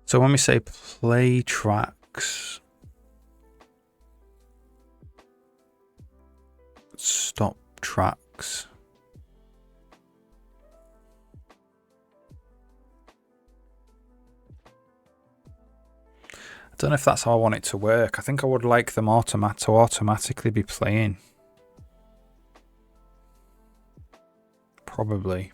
So when we say play tracks, stop tracks. I don't know if that's how I want it to work. I think I would like them to automatically be playing. Probably.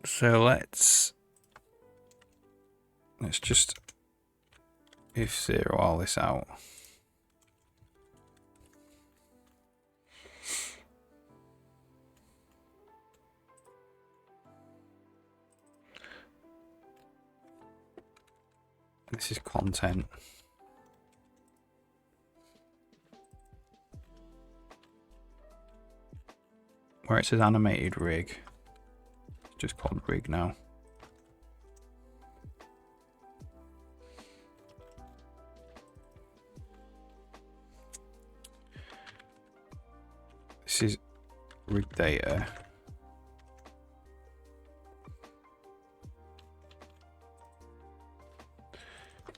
So let's just if zero all this out. This is content. Where it says animated rig, it's just called rig now. This is rig data.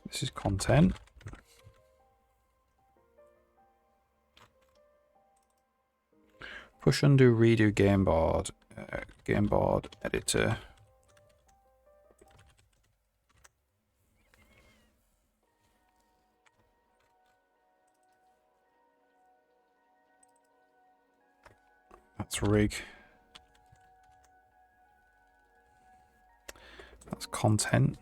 This is content. Push, undo, redo game board editor. That's rig. That's content.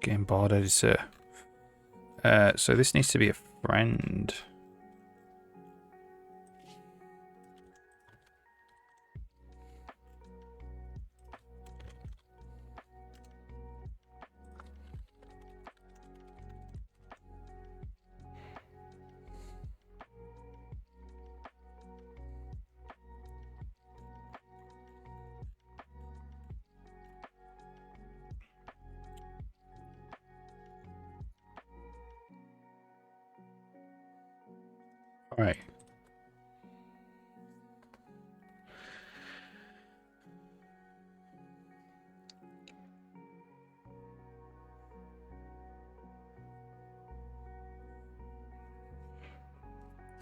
Game board editor. So this needs to be a friend. All right.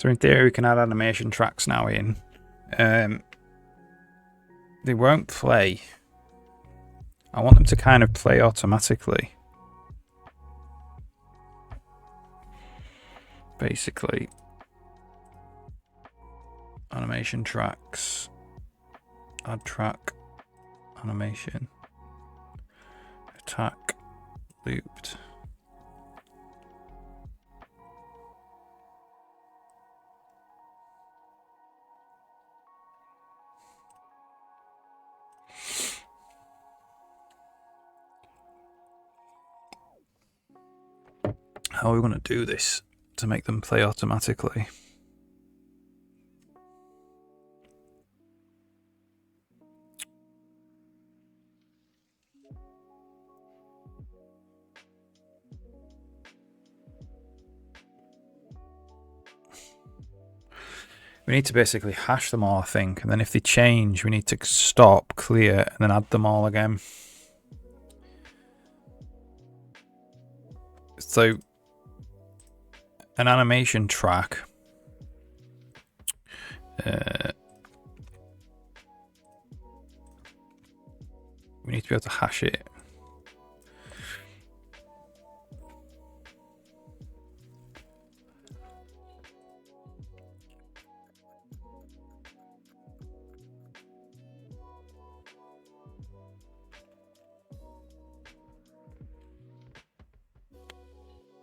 So in theory, we can add animation tracks now in. They won't play. I want them to kind of play automatically. Basically. Animation tracks. Add track. Animation. Attack. Looped. How are we going to do this to make them play automatically? We need to basically hash them all, I think, and then if they change, we need to stop, clear, and then add them all again. So, an animation track. We need to be able to hash it.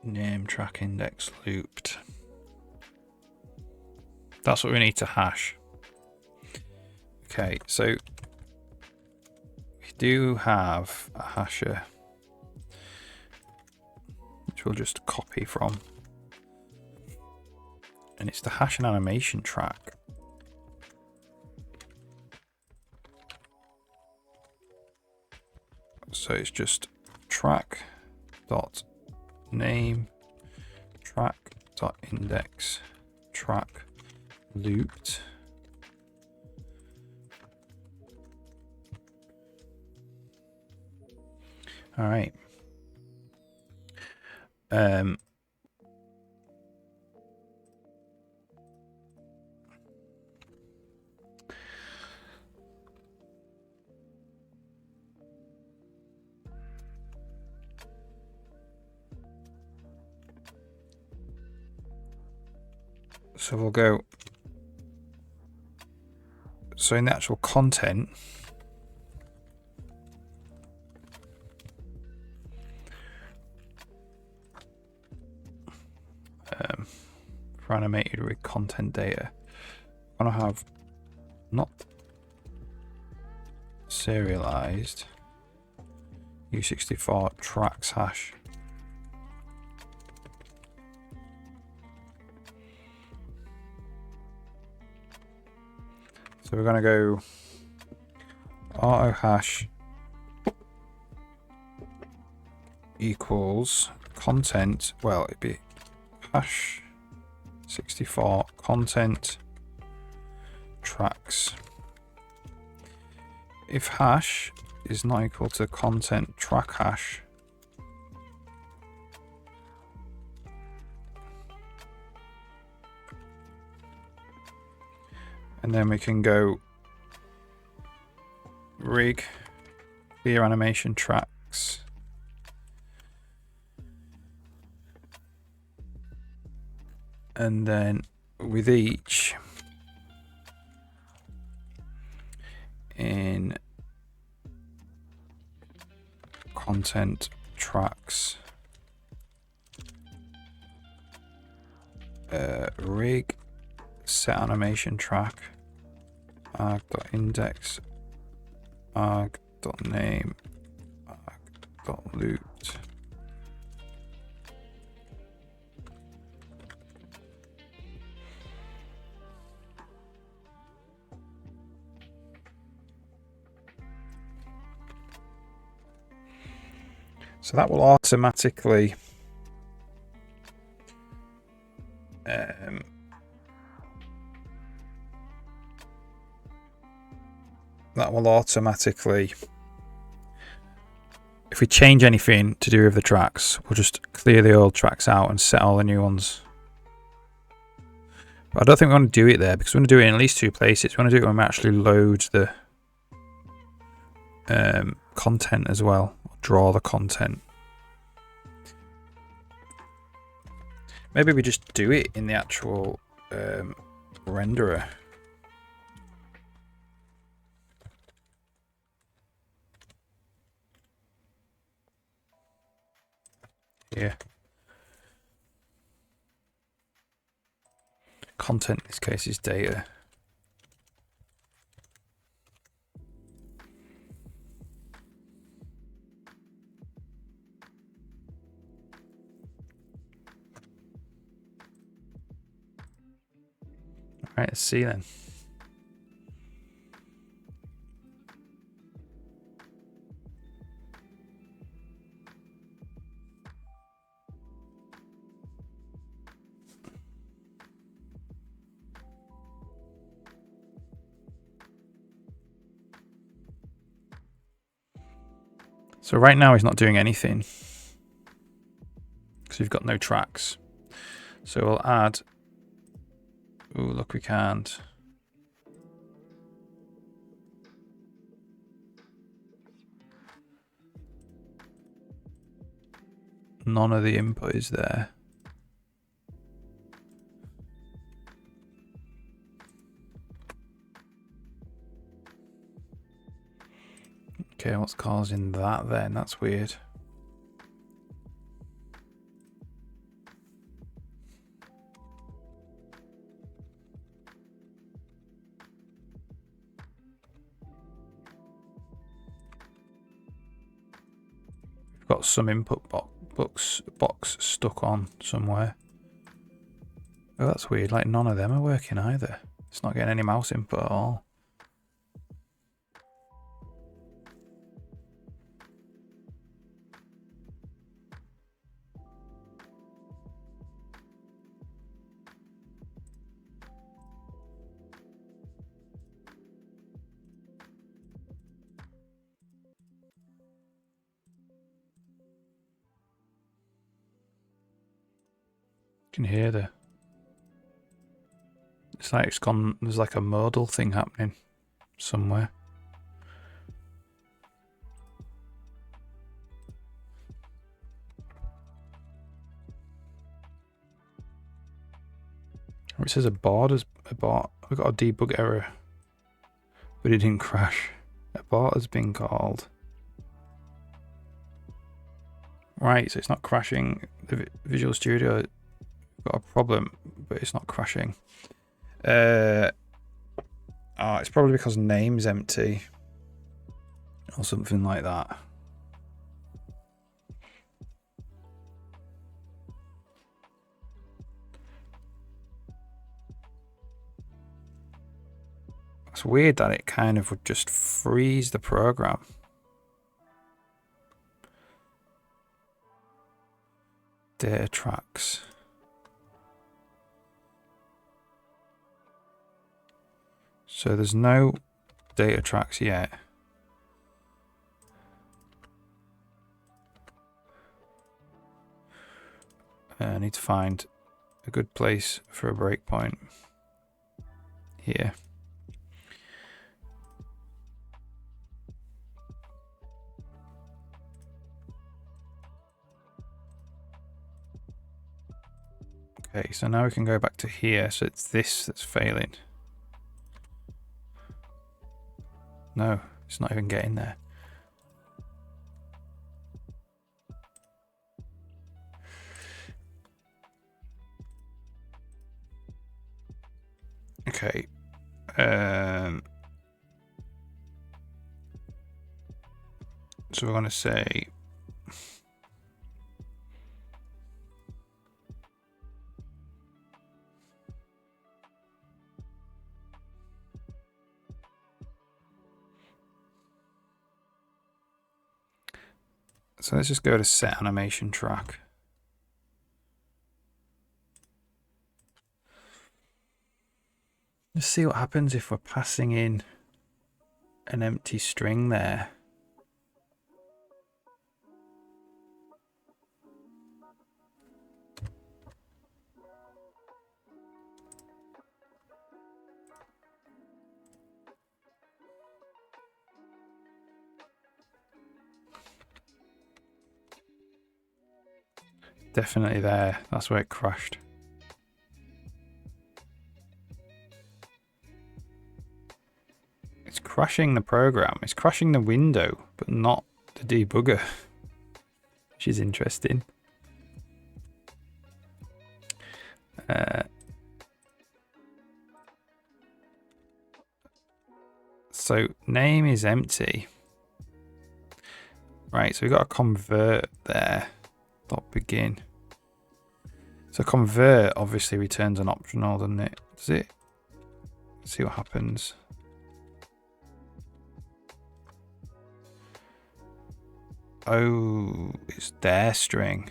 Name track index looped. That's what we need to hash. Okay, so we do have a hasher, which we'll just copy from. And it's the hash and animation track. So it's just track dot name track dot index track looped. All right. So we'll go. So in the actual content, for animated with content data, I'm gonna have not serialized U64 tracks hash. So we're going to go auto hash equals content. Well, it'd be hash 64 content tracks. If hash is not equal to content track hash, and then we can go rig clear animation tracks, and then with each in content tracks rig set animation track arg.index arg.name arg.looped. So that will automatically if we change anything to do with the tracks, we'll just clear the old tracks out and set all the new ones. But I don't think we want to do it there because we want to do it in at least 2 places. We want to do it when we actually load the content as well, draw the content. Maybe we just do it in the actual renderer. Yeah. Content in this case is data. Right, let's see then. So right now he's not doing anything because we've got no tracks. So we'll add. Oh, look, we can't. None of the input is there. Okay, what's causing that then? That's weird. We've got some input box stuck on somewhere. Oh, that's weird. Like none of them are working either. It's not getting any mouse input at all. You can hear the. It's like it's gone. There's like a modal thing happening somewhere. It says a board has a bot. We've got a debug error, but it didn't crash. A bot has been called. Right, so it's not crashing. The Visual Studio got a problem, but it's not crashing. It's probably because name's empty or something like that. It's weird that it kind of would just freeze the program. Data tracks. So there's no data tracks yet. I need to find a good place for a breakpoint here. Okay, so now we can go back to here. So it's this that's failing. No, it's not even getting there. Okay. So we're going to say so let's just go to set animation track. Let's see what happens if we're passing in an empty string there. Definitely there. That's where it crashed. It's crashing the program. It's crashing the window, but not the debugger, which is interesting. So name is empty. Right, so we've got a convert there. Dot begin. So convert obviously returns an optional, doesn't it? Does it? Let's see what happens. Oh, it's their string.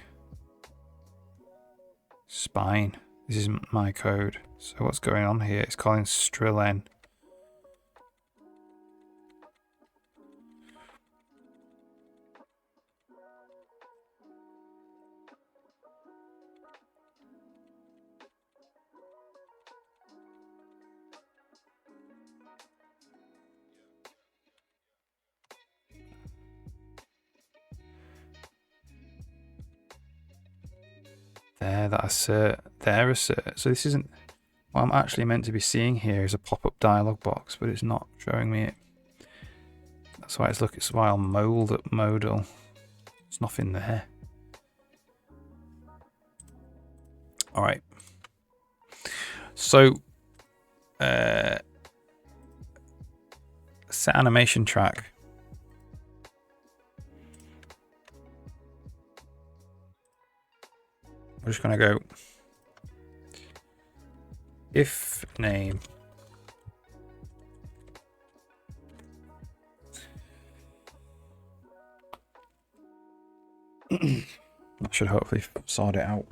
Spine. This isn't my code. So what's going on here? It's calling strillen. There, that assert. There, assert. So this isn't what I'm actually meant to be seeing here is a pop-up dialog box, but it's not showing me it. That's why it's why I'll mold at modal. There's nothing there. All right. So, set animation track. We're just going to go if name I should hopefully sort it out.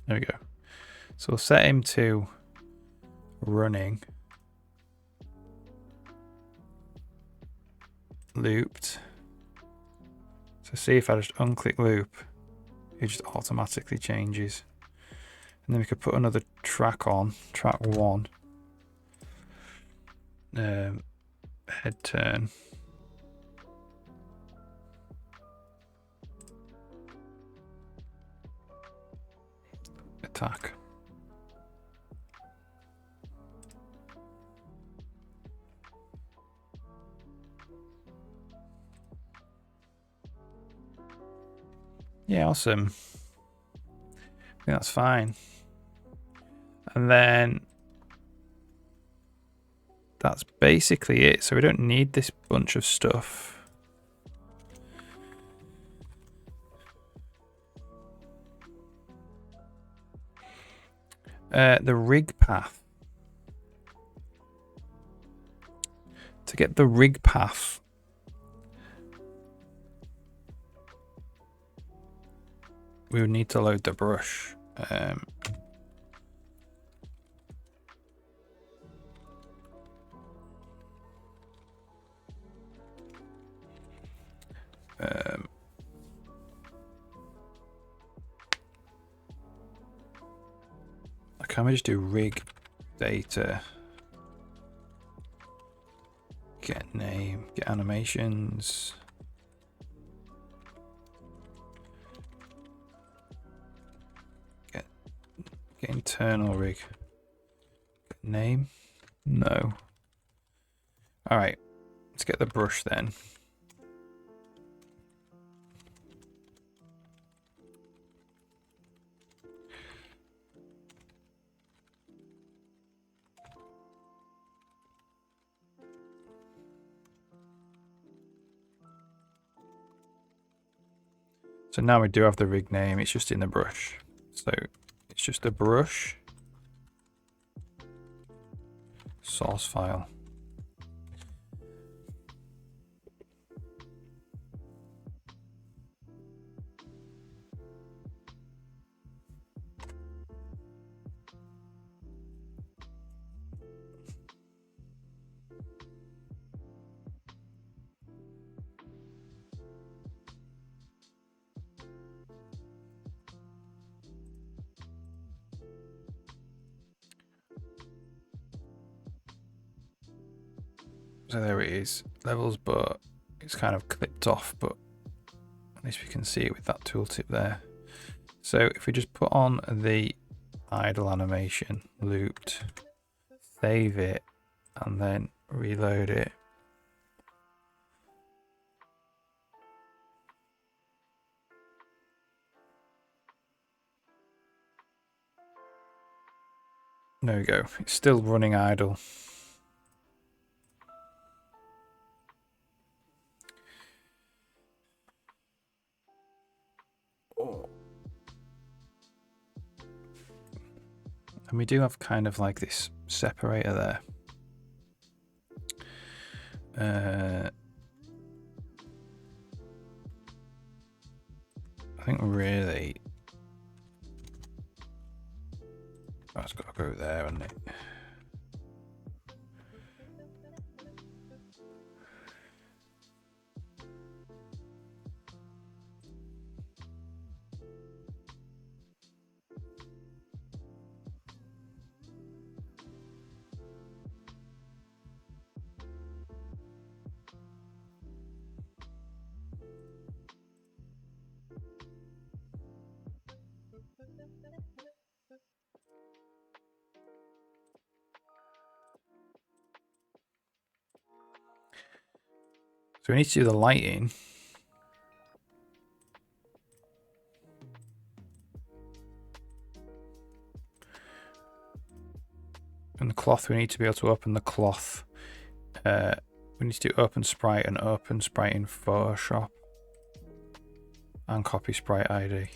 There we go. So we'll set him to running looped. So see if I just unclick loop, it just automatically changes. And then we could put another track on, track 1. Head turn. Attack. Yeah, awesome. I think that's fine. And then that's basically it. So we don't need this bunch of stuff. The rig path. To get the rig path, we would need to load the brush. Can we just do rig data, get name, get animations, get internal rig, get name? No. All right, let's get the brush then. So now we do have the rig name, it's just in the brush. So it's just a brush source file. So there it is, levels, but it's kind of clipped off, but at least we can see it with that tooltip there. So if we just put on the idle animation looped, save it, and then reload it. There we go, it's still running idle. And we do have kind of like this separator there. I think really that's got to go there, hasn't it? So we need to do the lighting. And the cloth, we need to be able to open the cloth. We need to do open sprite and open sprite in Photoshop. And copy sprite ID.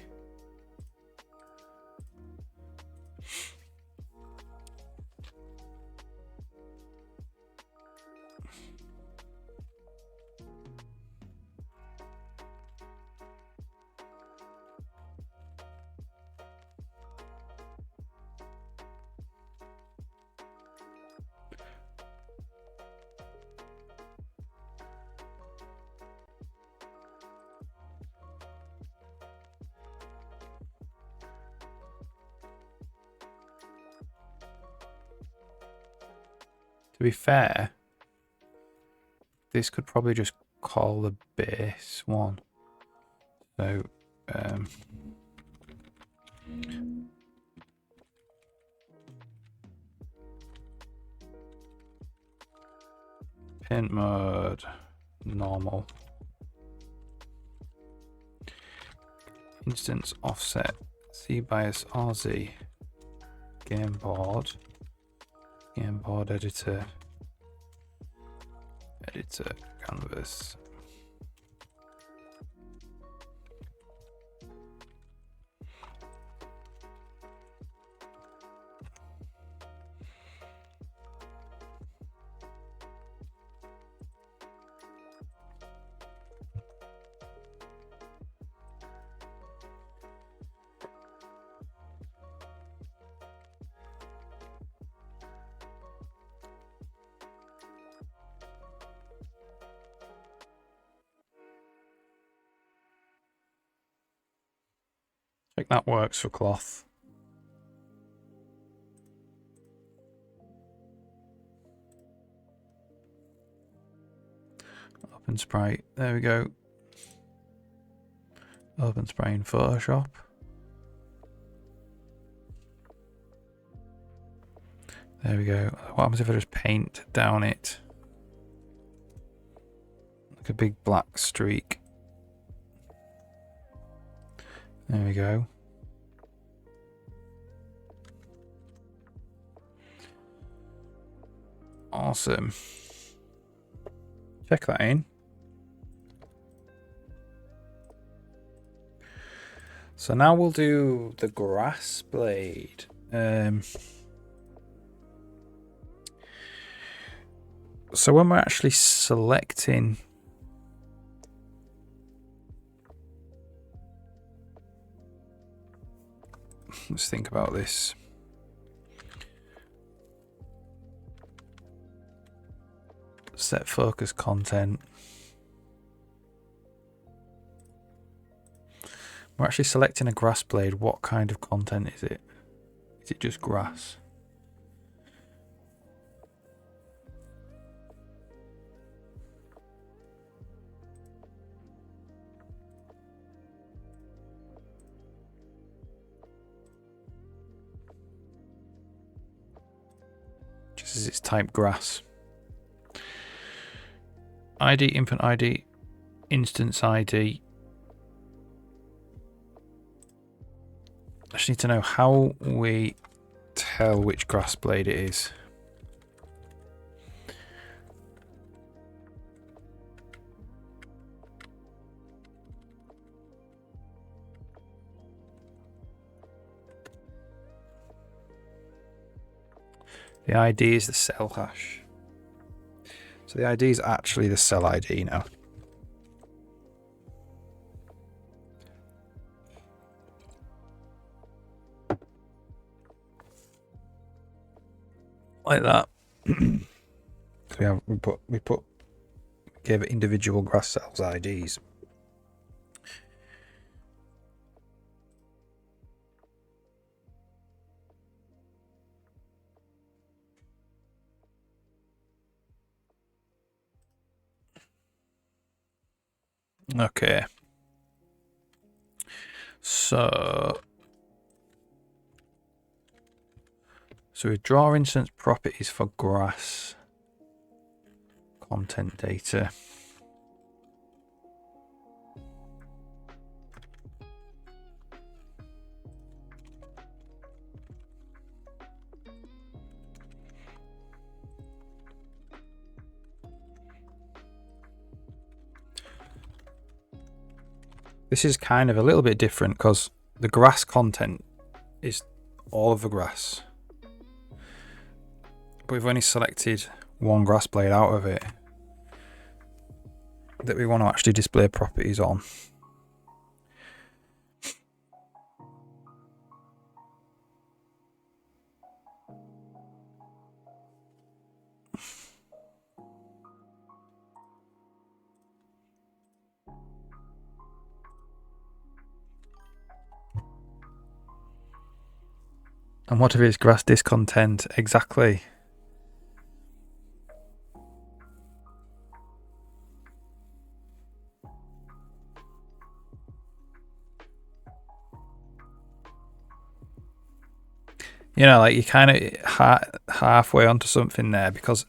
To be fair, this could probably just call the base one. So, paint mode, normal. Instance offset, C bias RZ, game board editor, canvas. I think that works for cloth. Open sprite, there we go. Open sprite in Photoshop. There we go. What happens if I just paint down it? Like a big black streak. There we go. Awesome. Check that in. So now we'll do the grass blade. So when we're actually selecting let's think about this. Set focus content. We're actually selecting a grass blade. What kind of content is it? Is it just grass? Because it's type grass. ID, input ID, instance ID. I just need to know how we tell which grass blade it is. The ID is the cell hash. So the ID is actually the cell ID now. Like that. So we gave it individual grass cells IDs. Okay. So we draw instance properties for grass content data. This is kind of a little bit different because the grass content is all of the grass. But we've only selected one grass blade out of it that we want to actually display properties on. And what if it's grass discontent? Exactly. You know, like you're kind of halfway onto something there because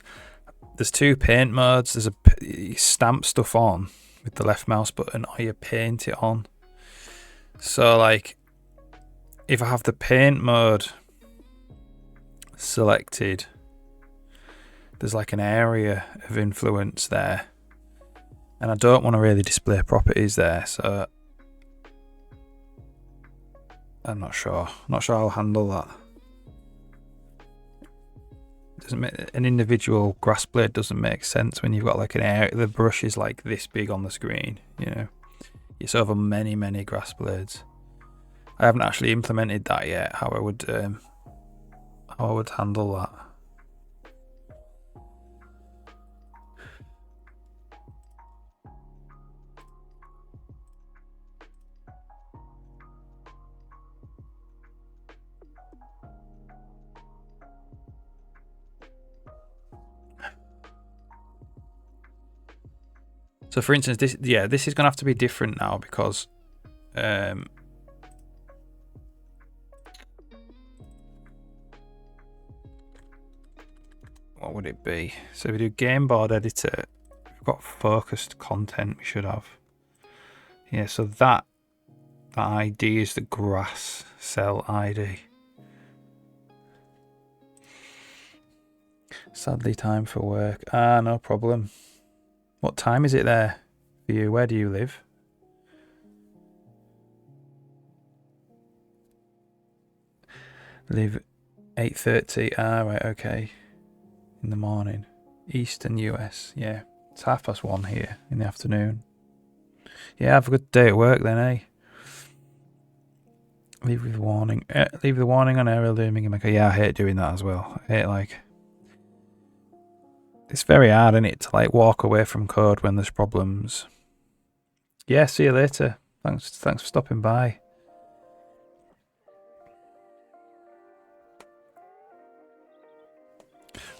there's two paint modes. There's you stamp stuff on with the left mouse button or you paint it on. So like if I have the paint mode selected, there's like an area of influence there. And I don't want to really display properties there, so I'm not sure. Not sure I'll handle that. Doesn't make an individual grass blade doesn't make sense when you've got like an area. The brush is like this big on the screen, you know. It's over many grass blades. I haven't actually implemented that yet. How I would handle that. So for instance, this is gonna have to be different now because what would it be? So if we do game board editor, we've got focused content we should have. Yeah, so that ID is the grass cell ID. Sadly, time for work. No problem. What time is it there for you? Where do you live? Live 8:30. Right, okay. In the morning. Eastern US. Yeah. It's 1:30 here in the afternoon. Yeah, have a good day at work then, eh? Leave with warning. Leave the warning on error looming in my car. Yeah, I hate doing that as well. I hate like... It's very hard, isn't it, to like walk away from code when there's problems. Yeah, see you later. Thanks for stopping by.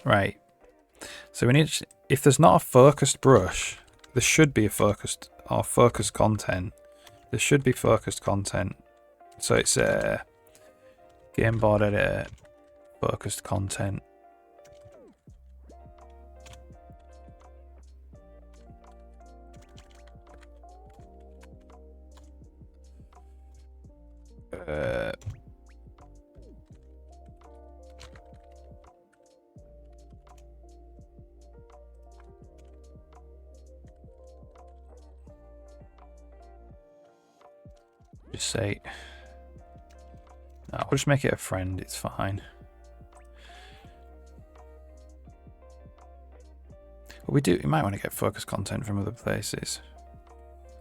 Right. So we need to, if there's not a focused brush, there should be a focused content. There should be focused content. So it's game board editor, focused content. Just say, no, we'll just make it a friend. It's fine. But you might want to get focus content from other places.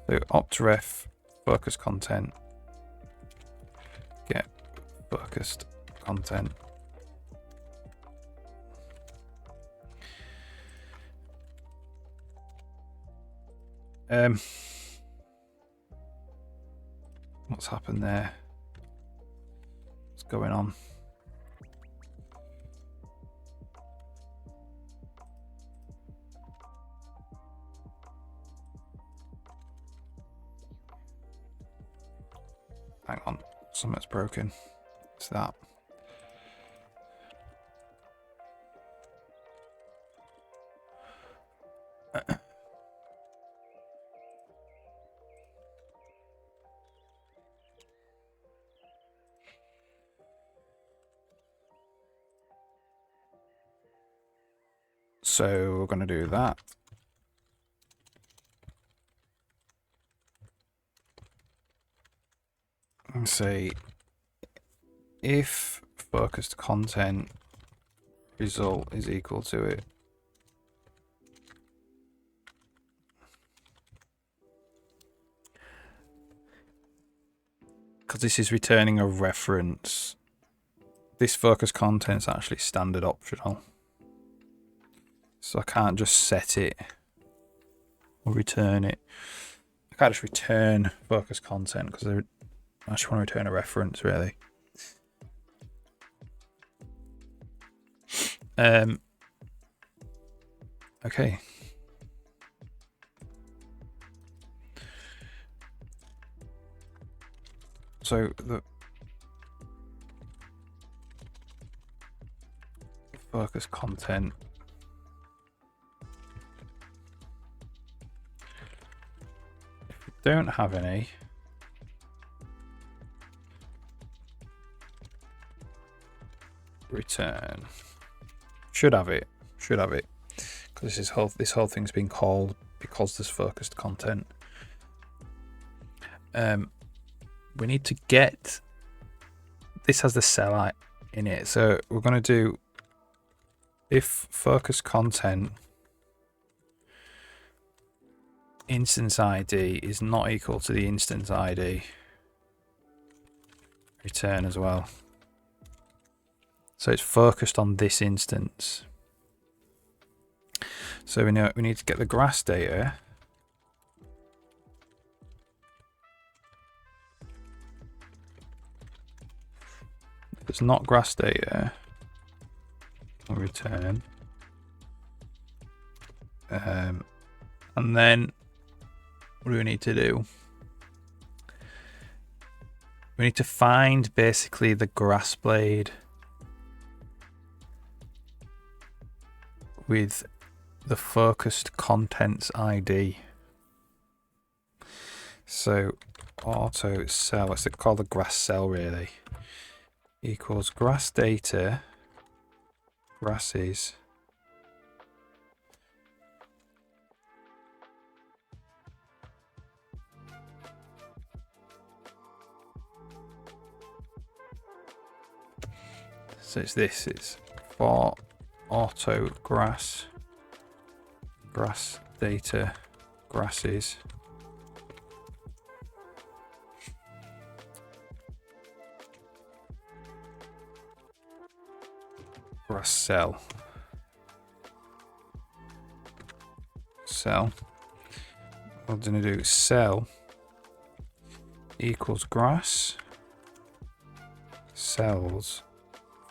So optref focus content, get focused content. What's happened there? What's going on? Hang on, something's broken. It's that. So we're going to do that. And say if focused content result is equal to it. Because this is returning a reference. This focus content is actually standard optional. So I can't just set it or return it. I can't just return focus content because I just want to return a reference, really. Okay. So the focus content if we don't have any, return. Should have it because this whole thing's been called because there's focused content. We need to get this has the cell in it, so we're going to do if focus content instance ID is not equal to the instance ID, return as well. So it's focused on this instance. So we know we need to get the grass data. If it's not grass data, we'll return. And then what do we need to do? We need to find basically the grass blade with the focused contents ID. So auto cell, let's call the grass cell really, equals grass data, grasses, so it's for auto grass data, grasses, grass cell, we're going to do cell equals grass cells,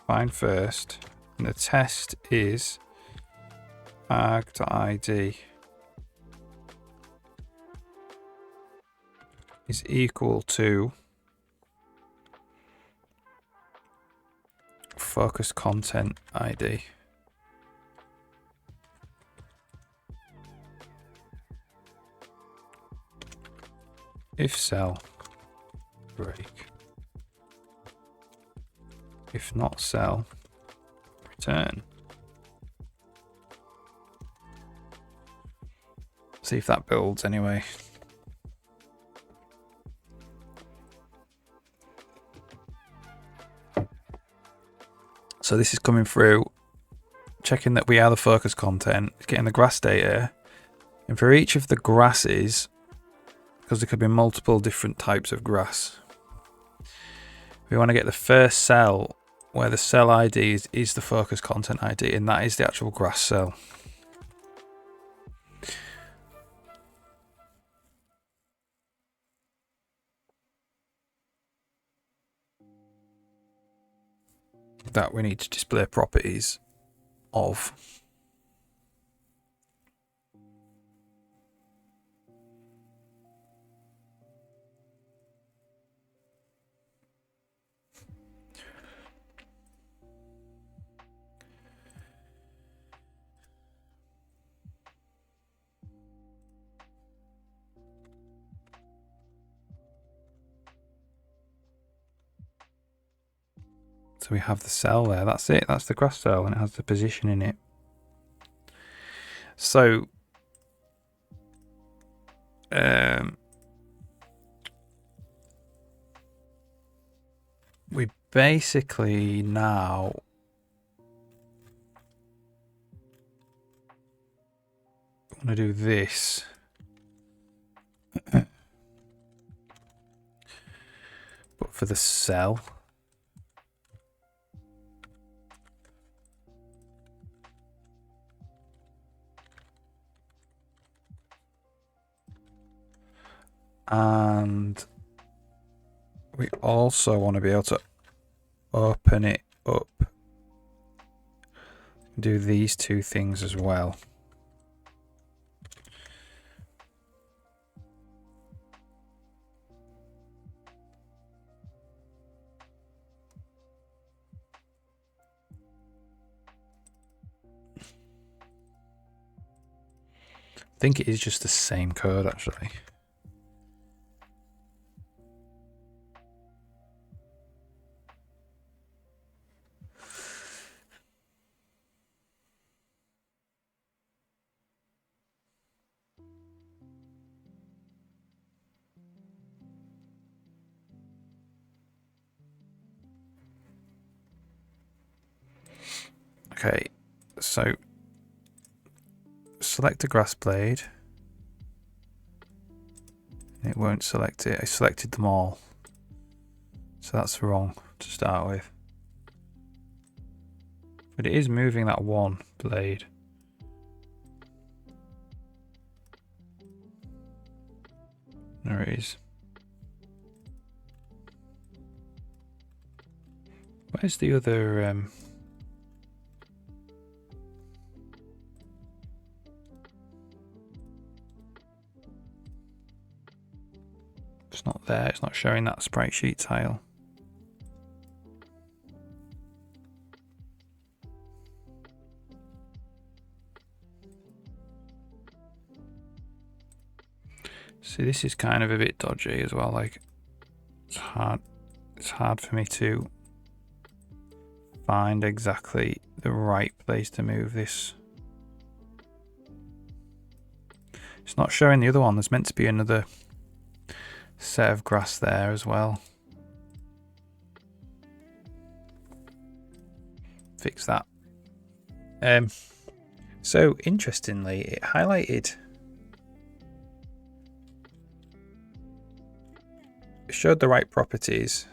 find first, and the test is arg.id is equal to focus content ID. If cell break. If not cell, return. See if that builds anyway. So this is coming through, checking that we are the focus content, getting the grass data, and for each of the grasses, because there could be multiple different types of grass, we want to get the first cell where the cell ID is the focus content ID, and that is the actual grass cell. That we need to display properties of. So we have the cell there. That's it. That's the grass cell, and it has the position in it. So we basically now want to do this. But for the cell. And we also want to be able to open it up. Do these two things as well. I think it is just the same code actually. Okay, so select a grass blade. It won't select it. I selected them all. So that's wrong to start with. But it is moving that one blade. There it is. Where's the other... It's not there. It's not showing that sprite sheet tile. See, this is kind of a bit dodgy as well. Like, it's hard for me to find exactly the right place to move this. It's not showing the other one. There's meant to be another set of grass there as well. Fix that. So interestingly, it highlighted. It showed the right properties.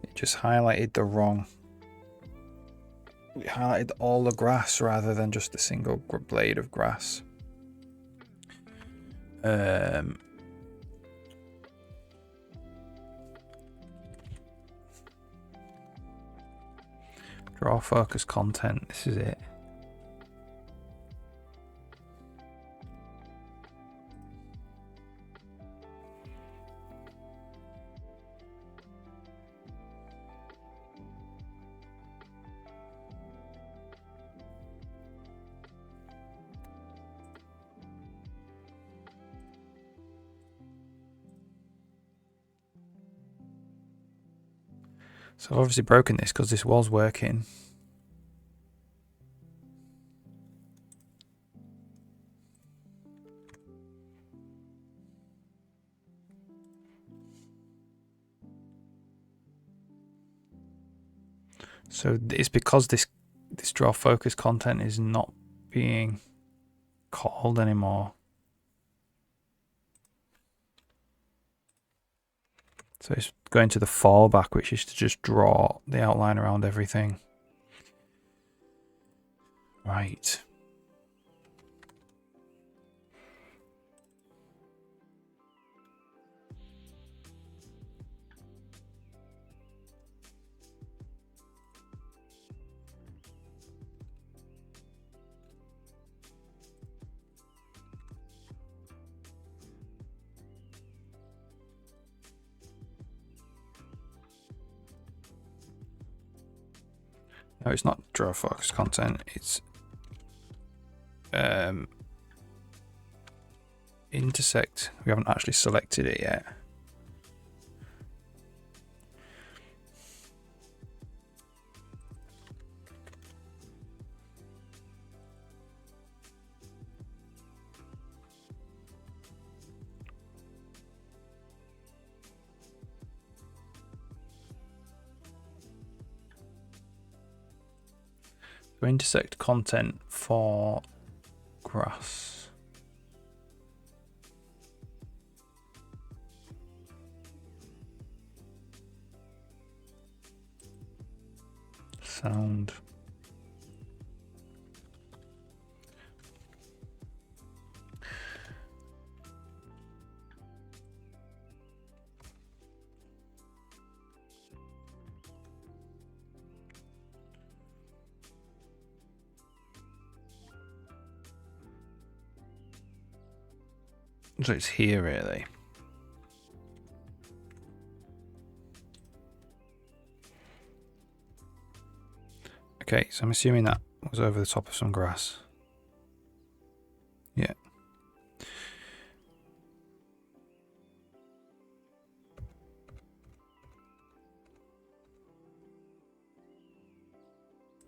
It just highlighted the wrong. It highlighted all the grass rather than just a single blade of grass. Draw focus content. This is it. So I've obviously broken this because this was working. So it's because this draw focus content is not being called anymore. So it's going to the fallback, which is to just draw the outline around everything. Right. No, it's not draw focus content. It's intersect. We haven't actually selected it yet. So intersect content for grass. Sound. So it's here really. Okay, so I'm assuming that was over the top of some grass. Yeah.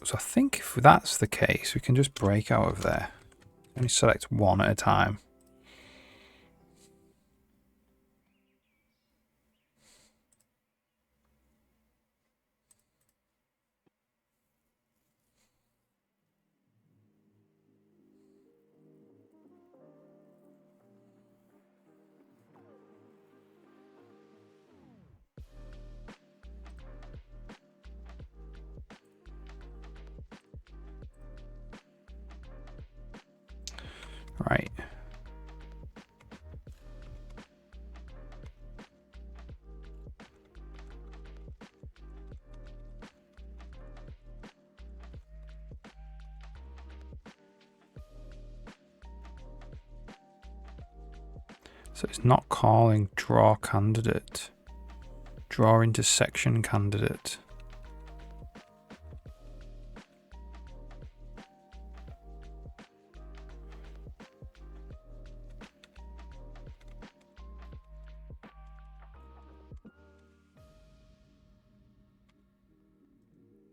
So I think if that's the case, we can just break out of there. Only select one at a time. Right. So it's not calling draw candidate. Draw intersection candidate.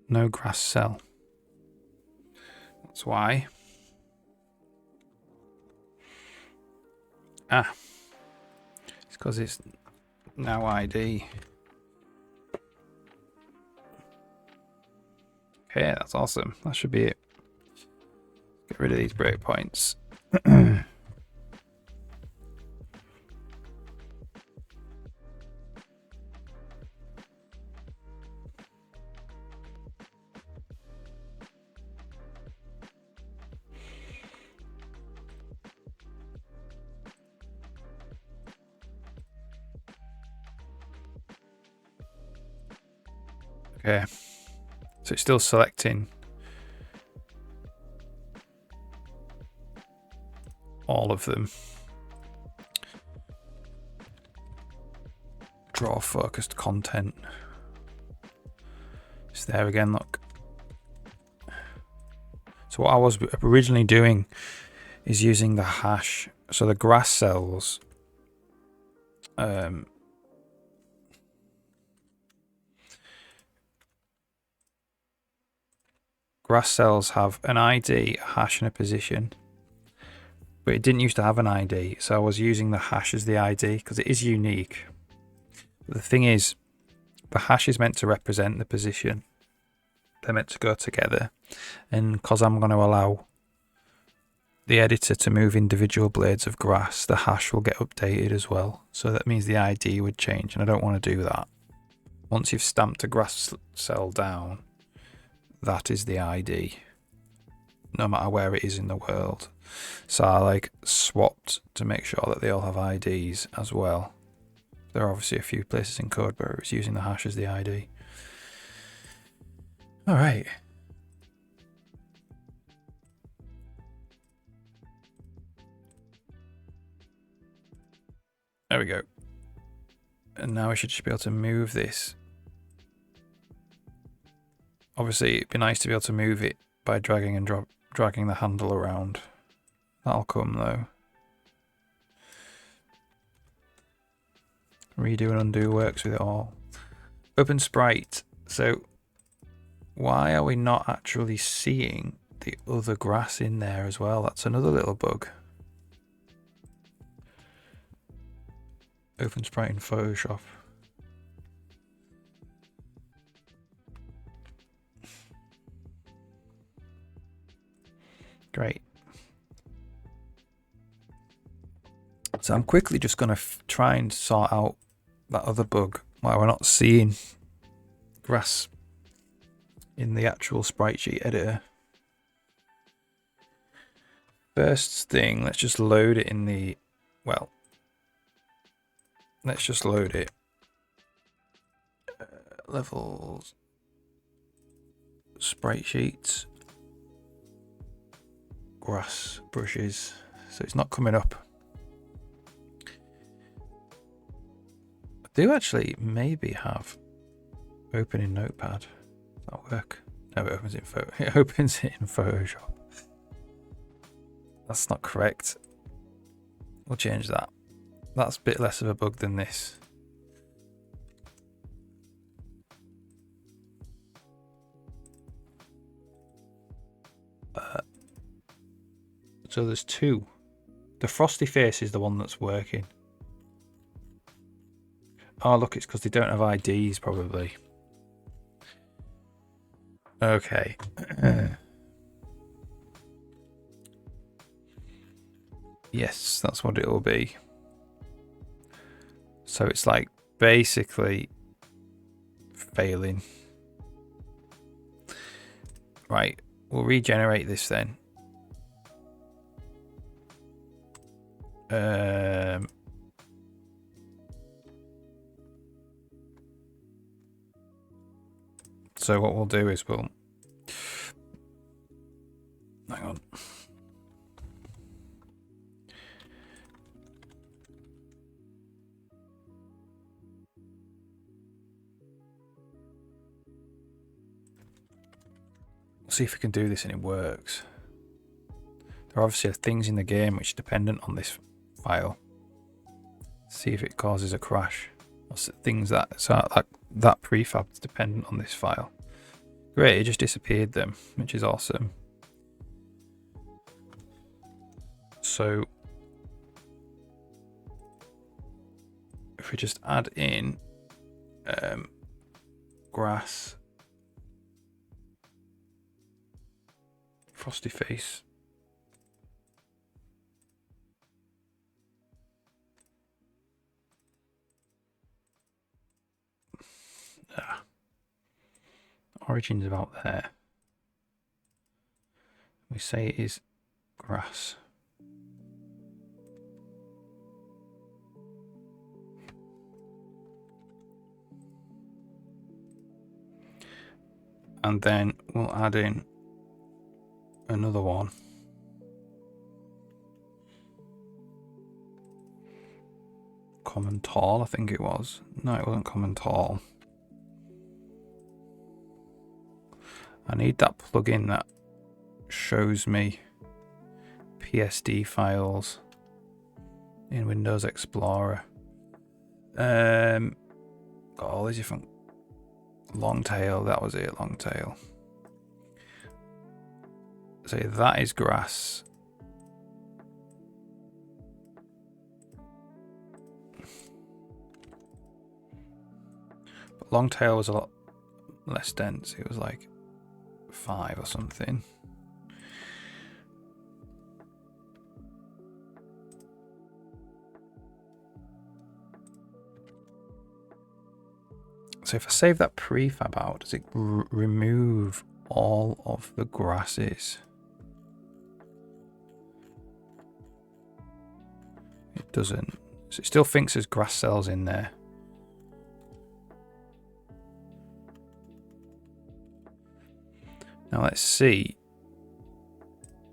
No grass cell. That's why. Ah. It's because it's now ID. Okay, that's awesome. That should be it. Get rid of these breakpoints. Okay, so it's still selecting all of them. Draw focused content. It's there again, look. So what I was originally doing is using the hash. So the grass cells grass cells have an ID, a hash, and a position. But it didn't used to have an ID, so I was using the hash as the ID because it is unique. But the thing is, the hash is meant to represent the position. They're meant to go together. And because I'm going to allow the editor to move individual blades of grass, the hash will get updated as well. So that means the ID would change, and I don't want to do that. Once you've stamped a grass cell down, that is the ID, no matter where it is in the world. So I like swapped to make sure that they all have IDs as well. There are obviously a few places in code where it's using the hash as the ID. All right. There we go. And now we should just be able to move this. Obviously, it'd be nice to be able to move it by dragging and dragging the handle around. That'll come though. Redo and undo works with it all. Open sprite. So why are we not actually seeing the other grass in there as well? That's another little bug. Open sprite in Photoshop. Great. So I'm quickly just going to try and sort out that other bug why we're not seeing grass in the actual sprite sheet editor. First thing, let's just load it in the, well, let's just load it. Levels, sprite sheets, grass brushes. So it's not coming up. I do actually maybe have open in Notepad. Does that work? No, it opens it in Photoshop. That's not correct. We'll change that. That's a bit less of a bug than this. So there's two. The frosty face is the one that's working. Oh, look, it's because they don't have IDs, probably. Okay. Yes, that's what it will be. So it's like basically failing. Right, we'll regenerate this then. So what we'll do is we'll hang on. We'll see if we can do this and it works. There are obviously things in the game which are dependent on this file. See if it causes a crash. Or things that prefab is dependent on this file. Great, it just disappeared them, which is awesome. So if we just add in grass, frosty face, origin's about there. We say it is grass. And then we'll add in another one. Common tall, I think it was. No, it wasn't common tall. I need that plugin that shows me PSD files in Windows Explorer. Got all these different long tail. That was it, long tail. So that is grass. But Longtail was a lot less dense. It was like 5 or something. So if I save that prefab out, does it remove all of the grasses? It doesn't. So it still thinks there's grass cells in there. Now let's see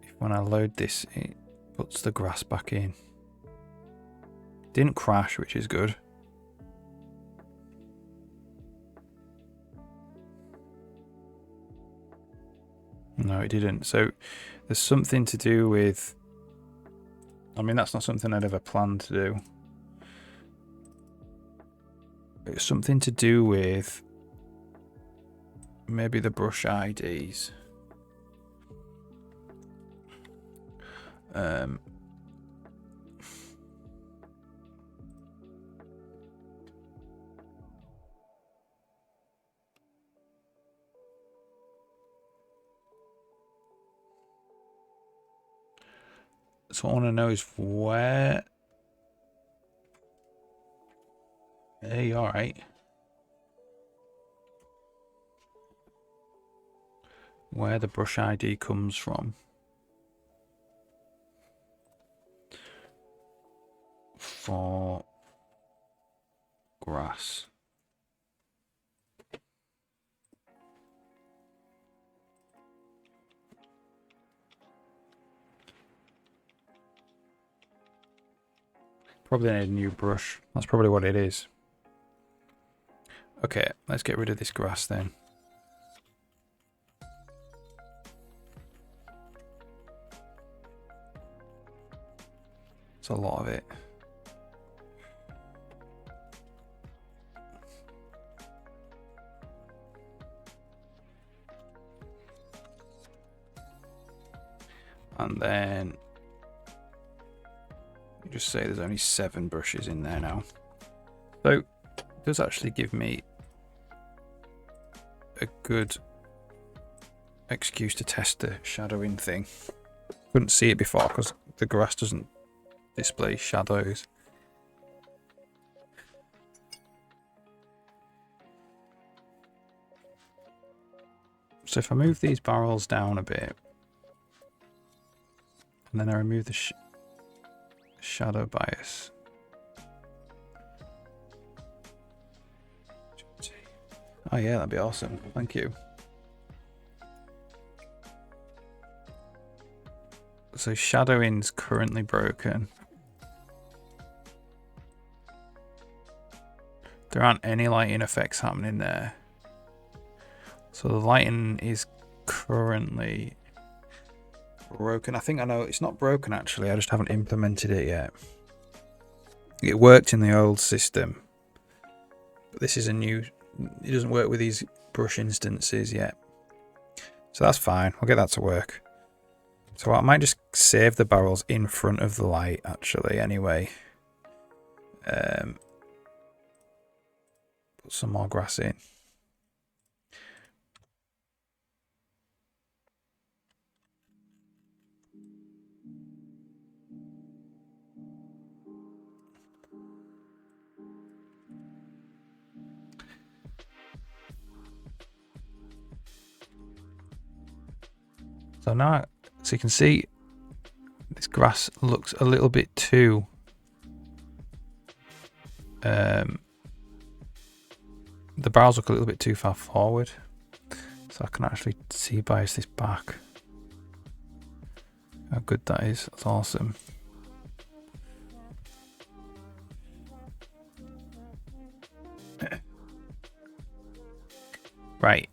if when I load this, it puts the grass back in. It didn't crash, which is good. No, it didn't. So there's something to do with... I mean, that's not something I'd ever planned to do. It's something to do with maybe the brush IDs. So I want to know is where... Hey, alright. Where the brush ID comes from. For grass. Probably need a new brush. That's probably what it is. Okay, let's get rid of this grass then. It's a lot of it. And then just say there's only 7 brushes in there now. So it does actually give me a good excuse to test the shadowing thing. Couldn't see it before because the grass doesn't display shadows. So if I move these barrels down a bit, and then I remove the shadow bias. Oh yeah, that'd be awesome. Thank you. So shadowing's currently broken. There aren't any lighting effects happening there. So the lighting is currently broken. I think I know it's not broken actually. I just haven't implemented it yet. It worked in the old system, but this is a new. It doesn't work with these brush instances yet. So that's fine. I'll get that to work. So I might just save the barrels in front of the light actually anyway. Put some more grass in. So now, so you can see this grass looks a little bit too the barrels look a little bit too far forward. So I can actually bias this back. How good that is. That's awesome. Right.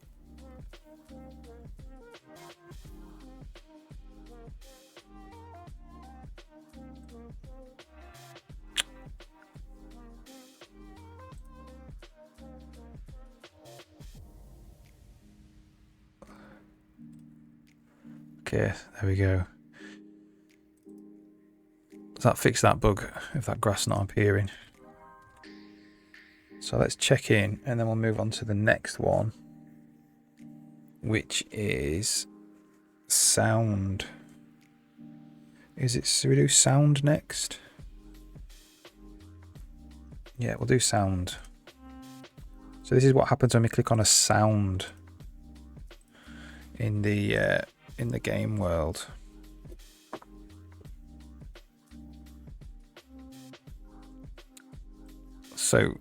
Okay, there we go. Does that fix that bug if that grass not appearing? So let's check in and then we'll move on to the next one, which is sound. Should we do sound next? Yeah, we'll do sound. So this is what happens when we click on a sound in the game world. So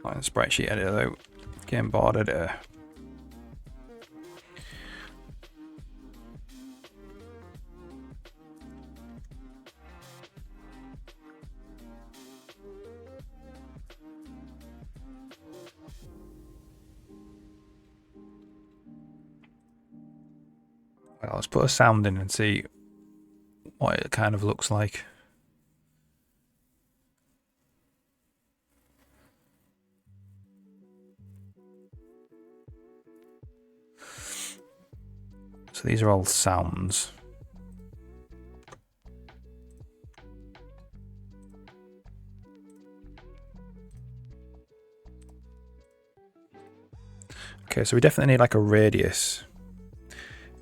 like the spreadsheet editor though, game board editor. Well, let's put a sound in and see what it kind of looks like. So these are all sounds. Okay, so we definitely need like a radius.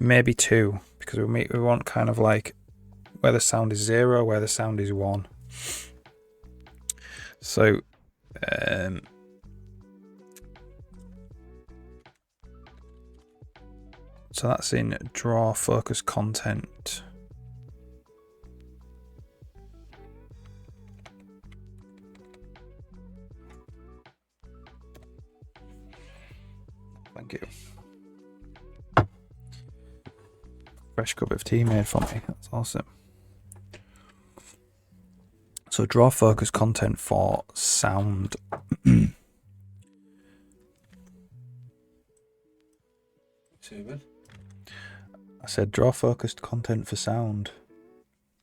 Maybe 2, because we want kind of like where the sound is 0, where the sound is 1. So so that's in draw focus content. Thank you. Fresh cup of tea made for me. That's awesome. So draw focus content for sound. I said draw focused content for sound.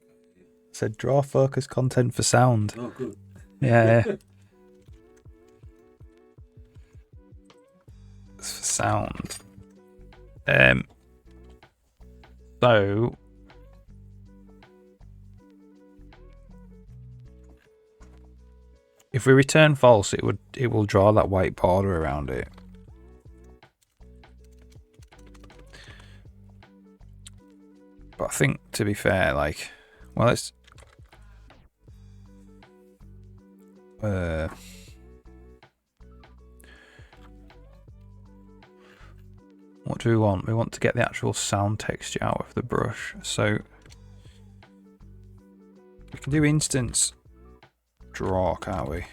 I said draw focused content for sound. Oh, good. Yeah. It's for sound. So if we return false, it will draw that white border around it. But I think, to be fair, like, well, let's what do we want? We want to get the actual sound texture out of the brush. So we can do instance draw, can't we?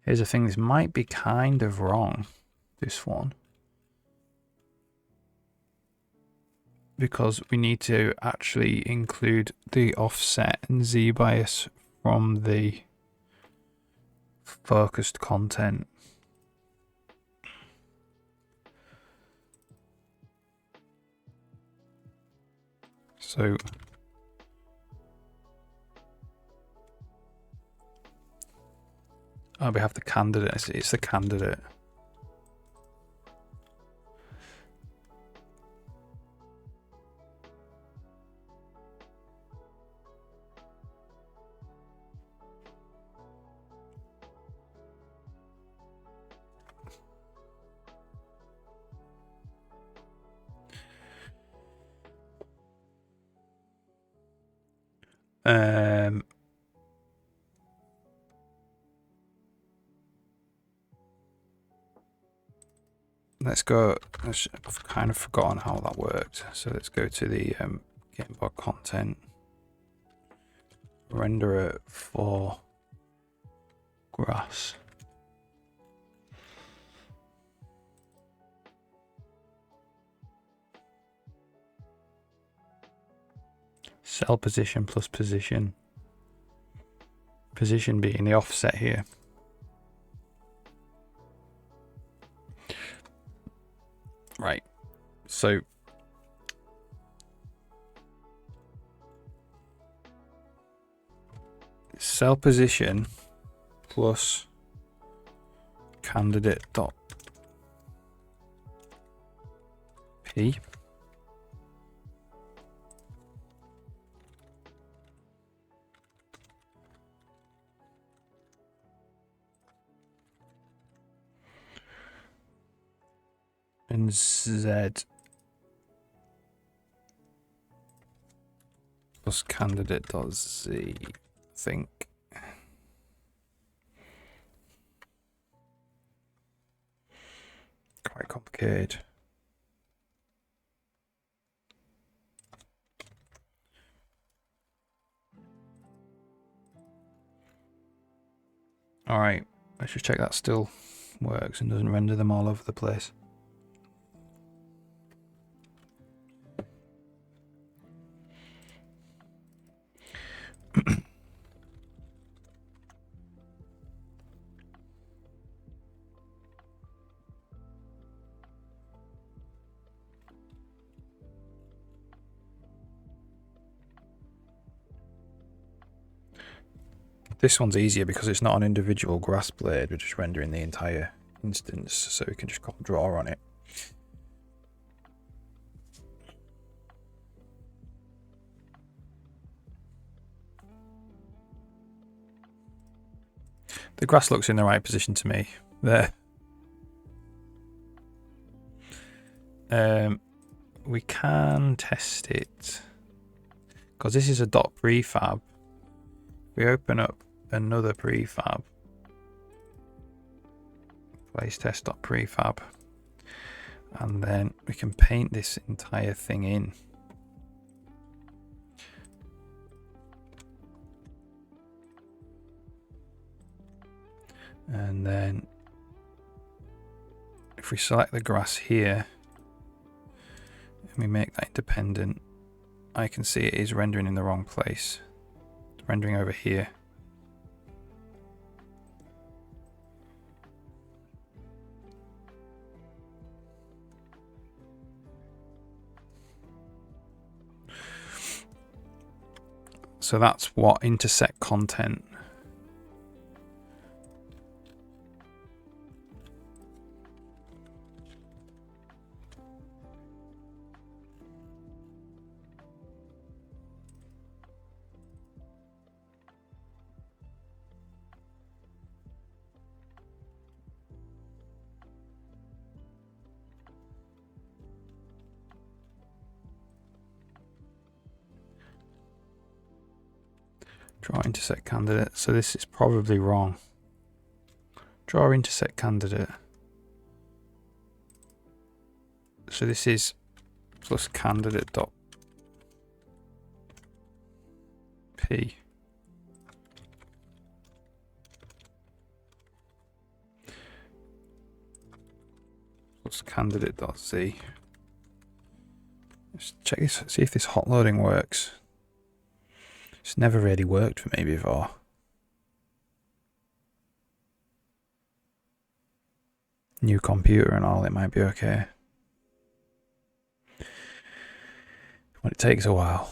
Here's the thing, this might be kind of wrong, this one. Because we need to actually include the offset and Z-bias from the focused content. So we have the candidate. It's the candidate. Let's go. I've kind of forgotten how that worked. So let's go to the gameboard content renderer for grass. Cell position plus position. Position being the offset here. Right. So cell position plus candidate dot p and z plus candidate dot z. I think. Quite complicated. Alright, let's just check that still works and doesn't render them all over the place. This one's easier because it's not an individual grass blade, we're just rendering the entire instance, so we can just draw on it. The grass looks in the right position to me. There. We can test it because this is a dot prefab. We open up another prefab, place test dot prefab, and then we can paint this entire thing in. And then if we select the grass here and we make that independent, I can see it is rendering in the wrong place. It's rendering over here. So that's what intersect content. Draw intersect candidate. So this is probably wrong. Draw intersect candidate. So this is plus candidate dot p. Plus candidate dot z. Let's check this. See if this hot loading works. It's never really worked for me before. New computer and all, it might be okay. But it takes a while.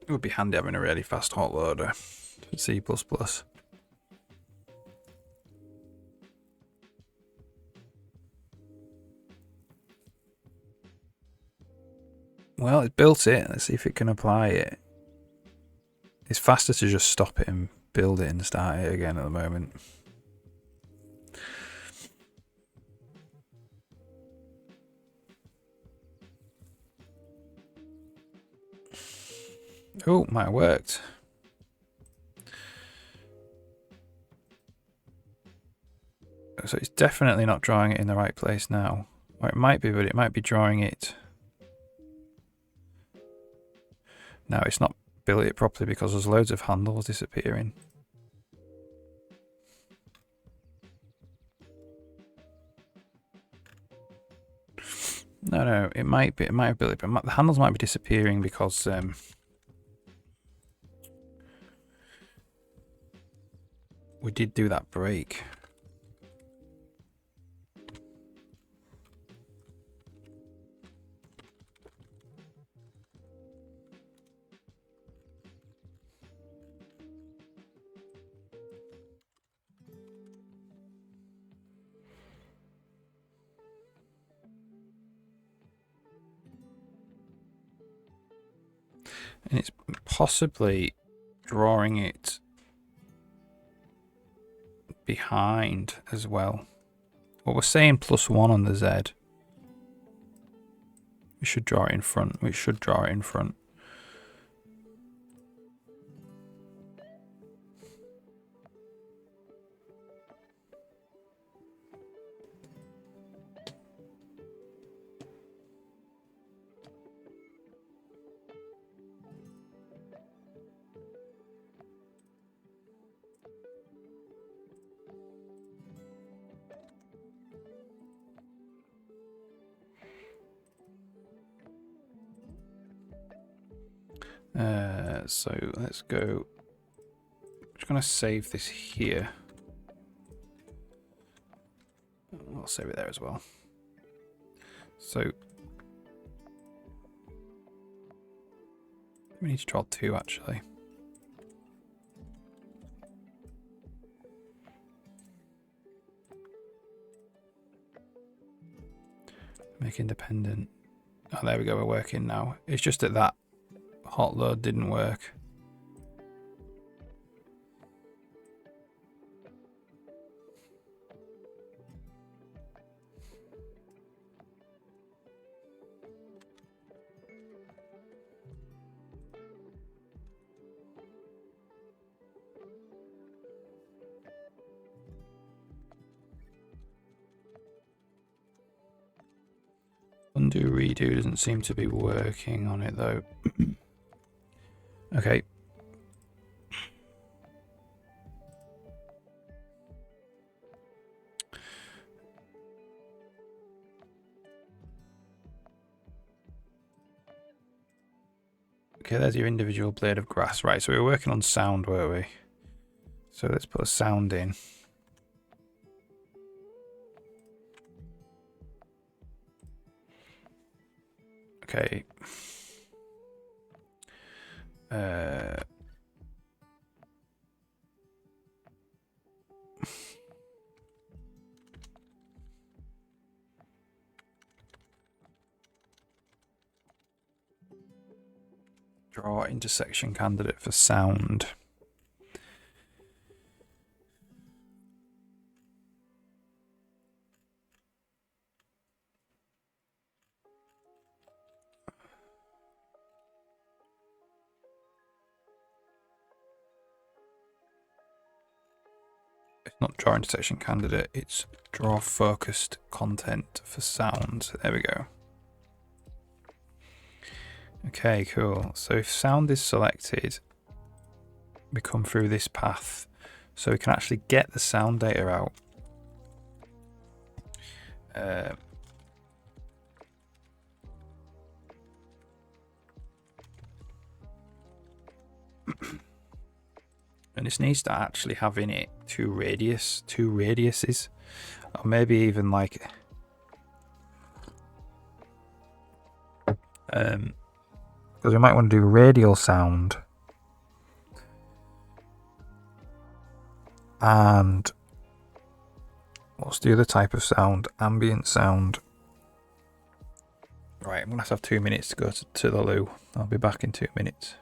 It would be handy having a really fast hot loader for C++. Well, it built it. Let's see if it can apply it. It's faster to just stop it and build it and start it again at the moment. Oh, might have worked. So it's definitely not drawing it in the right place now. Or it might be, but it might be drawing it. No, it's not built it properly because there's loads of handles disappearing. No, it might have built it, but the handles might be disappearing because we did do that break. And it's possibly drawing it behind as well. Well, we're saying +1 on the Z. We should draw it in front. We should draw it in front. So let's go. I'm just going to save this here. I'll save it there as well. So we need to draw 2 actually. Make independent. Oh, there we go. We're working now. It's just that hot load didn't work. Undo redo doesn't seem to be working on it though. Okay. Okay, there's your individual blade of grass. Right, so we were working on sound, weren't we? So let's put a sound in. Okay. Draw intersection candidate for sound. It's not draw intersection candidate, it's draw focused content for sound. There we go. Okay, cool. So if sound is selected, we come through this path. So we can actually get the sound data out. And this needs to actually have in it two radiuses, or maybe even like because we might want to do radial sound and what's the other type of sound? Ambient sound. Right, I'm gonna have to have 2 minutes to go to the loo. I'll be back in 2 minutes.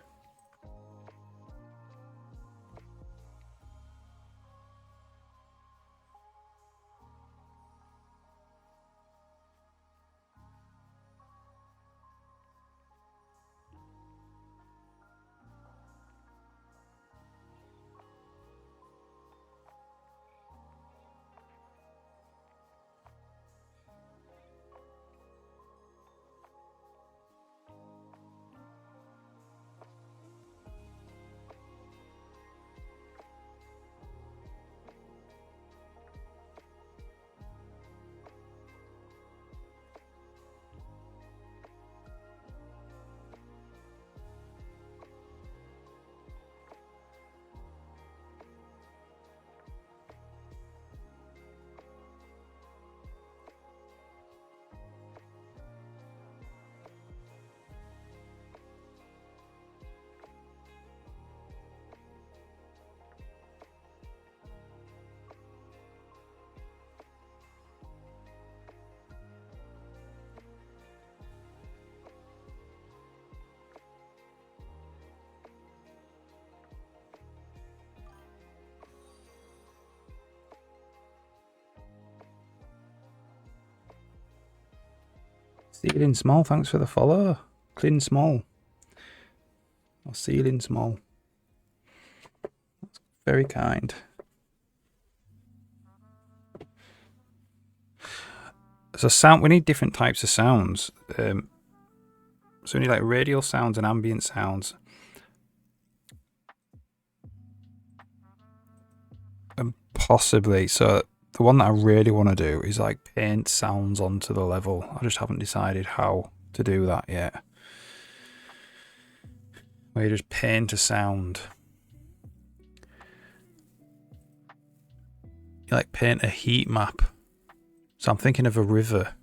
Ceiling Small, thanks for the follow. Clean Small. Or Ceiling Small. That's very kind. So sound, we need different types of sounds. So we need like radial sounds and ambient sounds. And possibly, so the one that I really want to do is like paint sounds onto the level. I just haven't decided how to do that yet. Where you just paint a sound. You like paint a heat map. So I'm thinking of a river.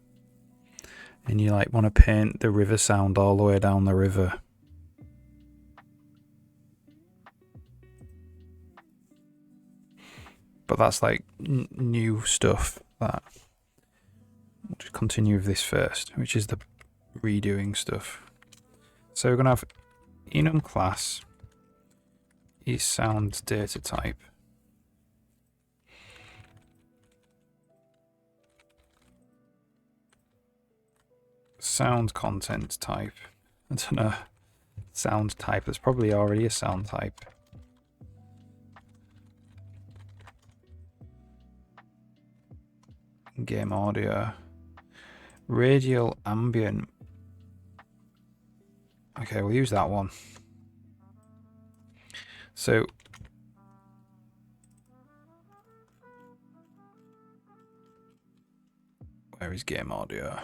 And you like want to paint the river sound all the way down the river. But that's like new stuff. That we'll just continue with this first, which is the redoing stuff. So we're gonna have enum class is sound data type. Sound content type. I don't know. Sound type. There's probably already a sound type. Game audio. Radial ambient. Okay, we'll use that one. So where is game audio?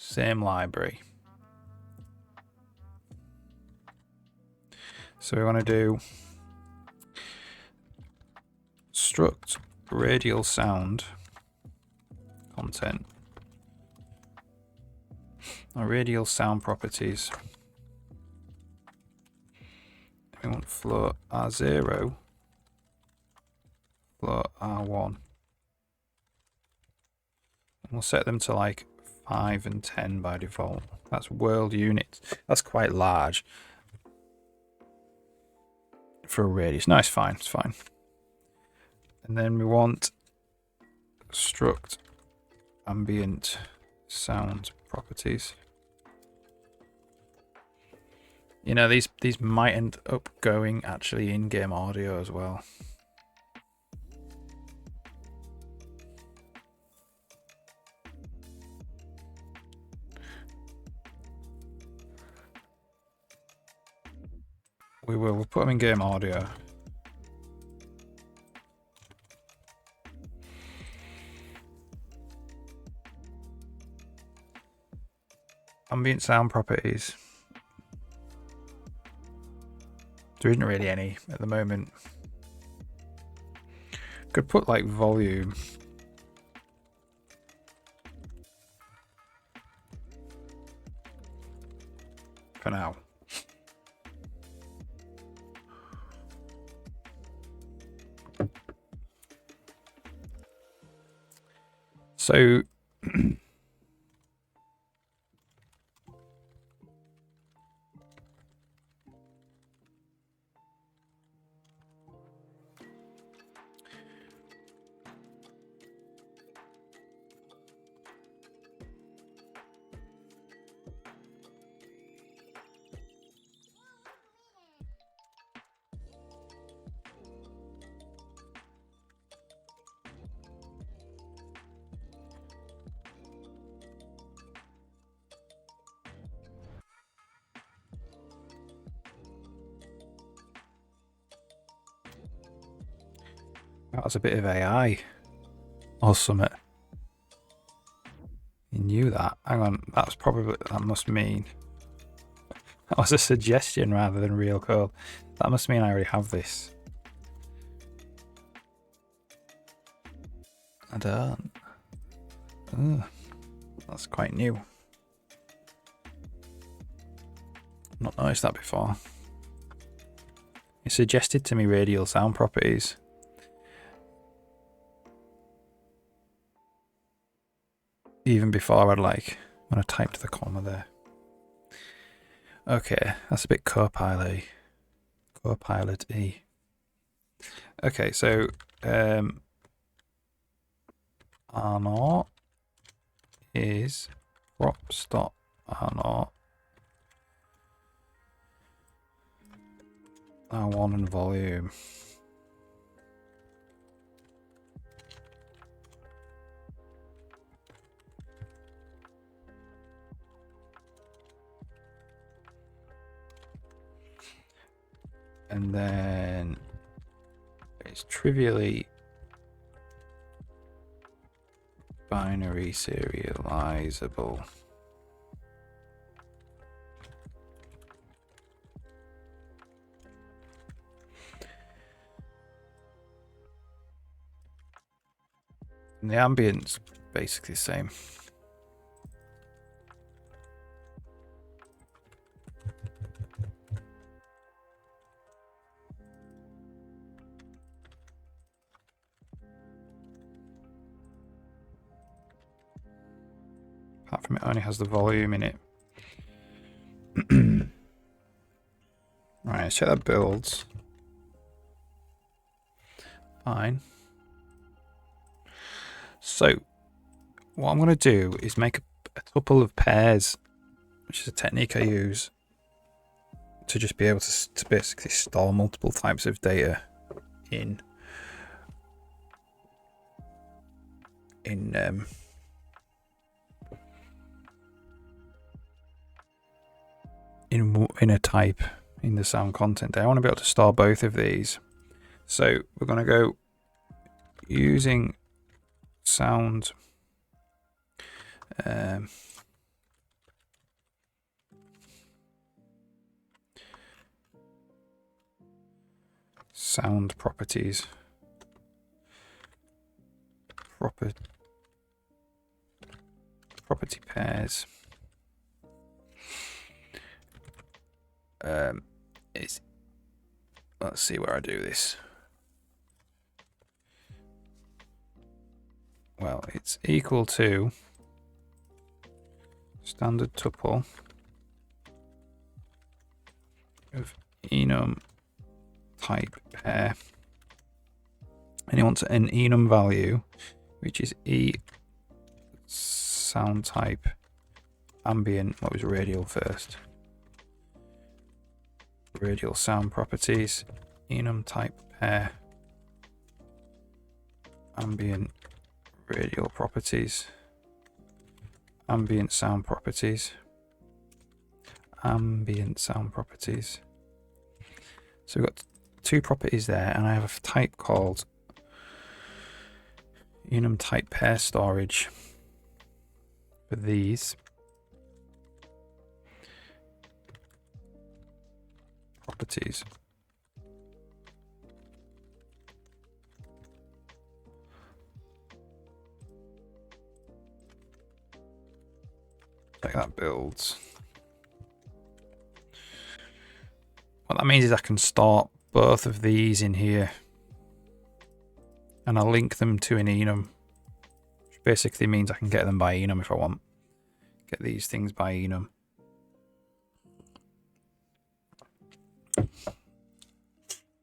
Same library. So we want to do struct radial sound content. Our radial sound properties. We want float R0, float R1. And we'll set them to like 5 and 10 by default. That's world units. That's quite large for a radius. No, it's fine. It's fine. And then we want struct ambient sound properties. You know, these might end up going actually in-game audio as well. We'll put them in game audio. Ambient sound properties. There isn't really any at the moment. Could put like volume. For now. So that was a bit of AI or something. You knew that. Hang on, that must mean that was a suggestion rather than real code. That must mean I already have this. I don't. Ugh, that's quite new. Not noticed that before. It suggested to me radial sound properties. Even before I'd like, when I typed the comma there. Okay, that's a bit Copilot-y. Copilot-y. Okay, so R0 is props.r0 R1 and volume. And then it's trivially binary serializable. And the ambient's basically the same. Apart from it only has the volume in it. Right, let's check that builds. Fine. So, what I'm going to do is make a tuple of pairs, which is a technique I use to just be able to basically store multiple types of data in a type in the sound content. I want to be able to store both of these. So we're going to go using sound sound properties property pairs. Let's see where I do this. Well, it's equal to standard tuple of enum type pair, and you want an enum value, which is e sound type ambient. What was radial first? Radial sound properties, enum type pair, ambient radial properties, ambient sound properties, ambient sound properties. So we've got two properties there, and I have a type called enum type pair storage for these properties. Like that builds. What that means is I can start both of these in here, and I'll link them to an enum, which basically means I can get them by enum if I want. Get these things by enum.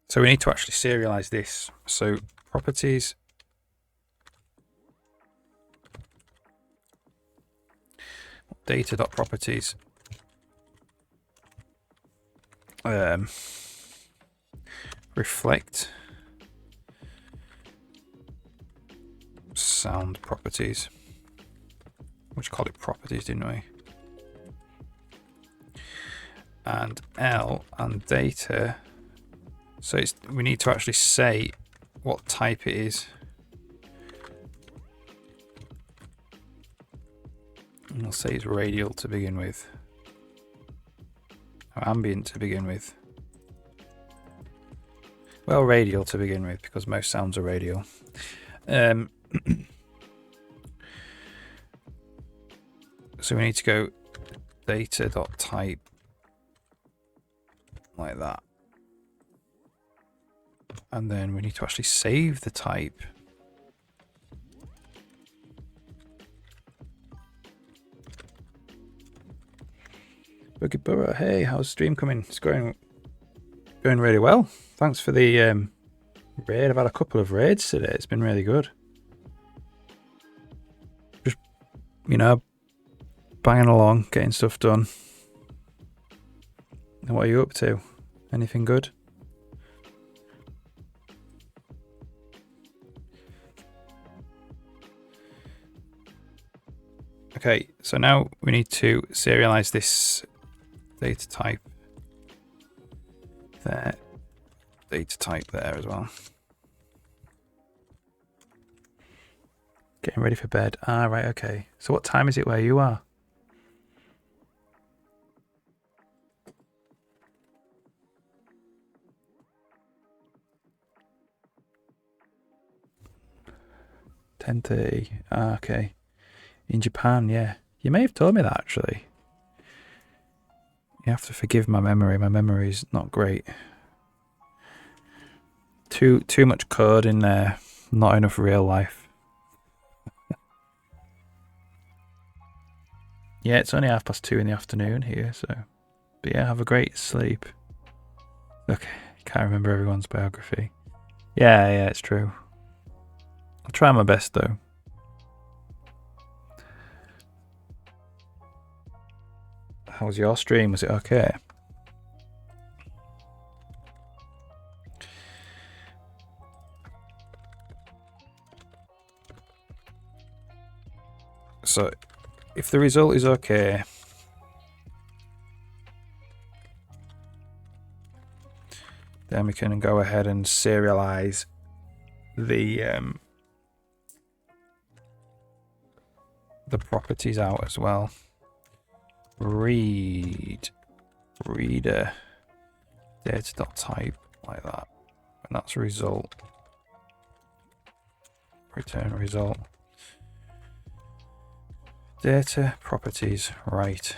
So we need to actually serialize this. So properties, data.properties, reflect sound properties, which call it properties, didn't we? And L and data. So we need to actually say what type it is. And we'll say it's radial to begin with, or ambient to begin with. Well, radial to begin with, because most sounds are radial. So we need to go data.type like that. And then we need to actually save the type. Boogie Burrow, hey, how's stream coming? It's going really well. Thanks for the raid. I've had a couple of raids today. It's been really good. Just, banging along, getting stuff done. And what are you up to? Anything good? Okay, so now we need to serialize this data type there, data type there as well. Getting ready for bed. Ah, right, okay. So what time is it where you are? $10:30. Ah, okay. In Japan, yeah. You may have told me that, actually. You have to forgive my memory. My memory's not great. Too much code in there. Not enough real life. Yeah, it's only 2:30 in the afternoon here, so... But yeah, have a great sleep. Okay, can't remember everyone's biography. Yeah, it's true. I'll try my best, though. How was your stream? Was it okay? So, if the result is okay, then we can go ahead and serialize the properties out as well. Reader data.type like that, and that's a result. Return result. Data properties writer.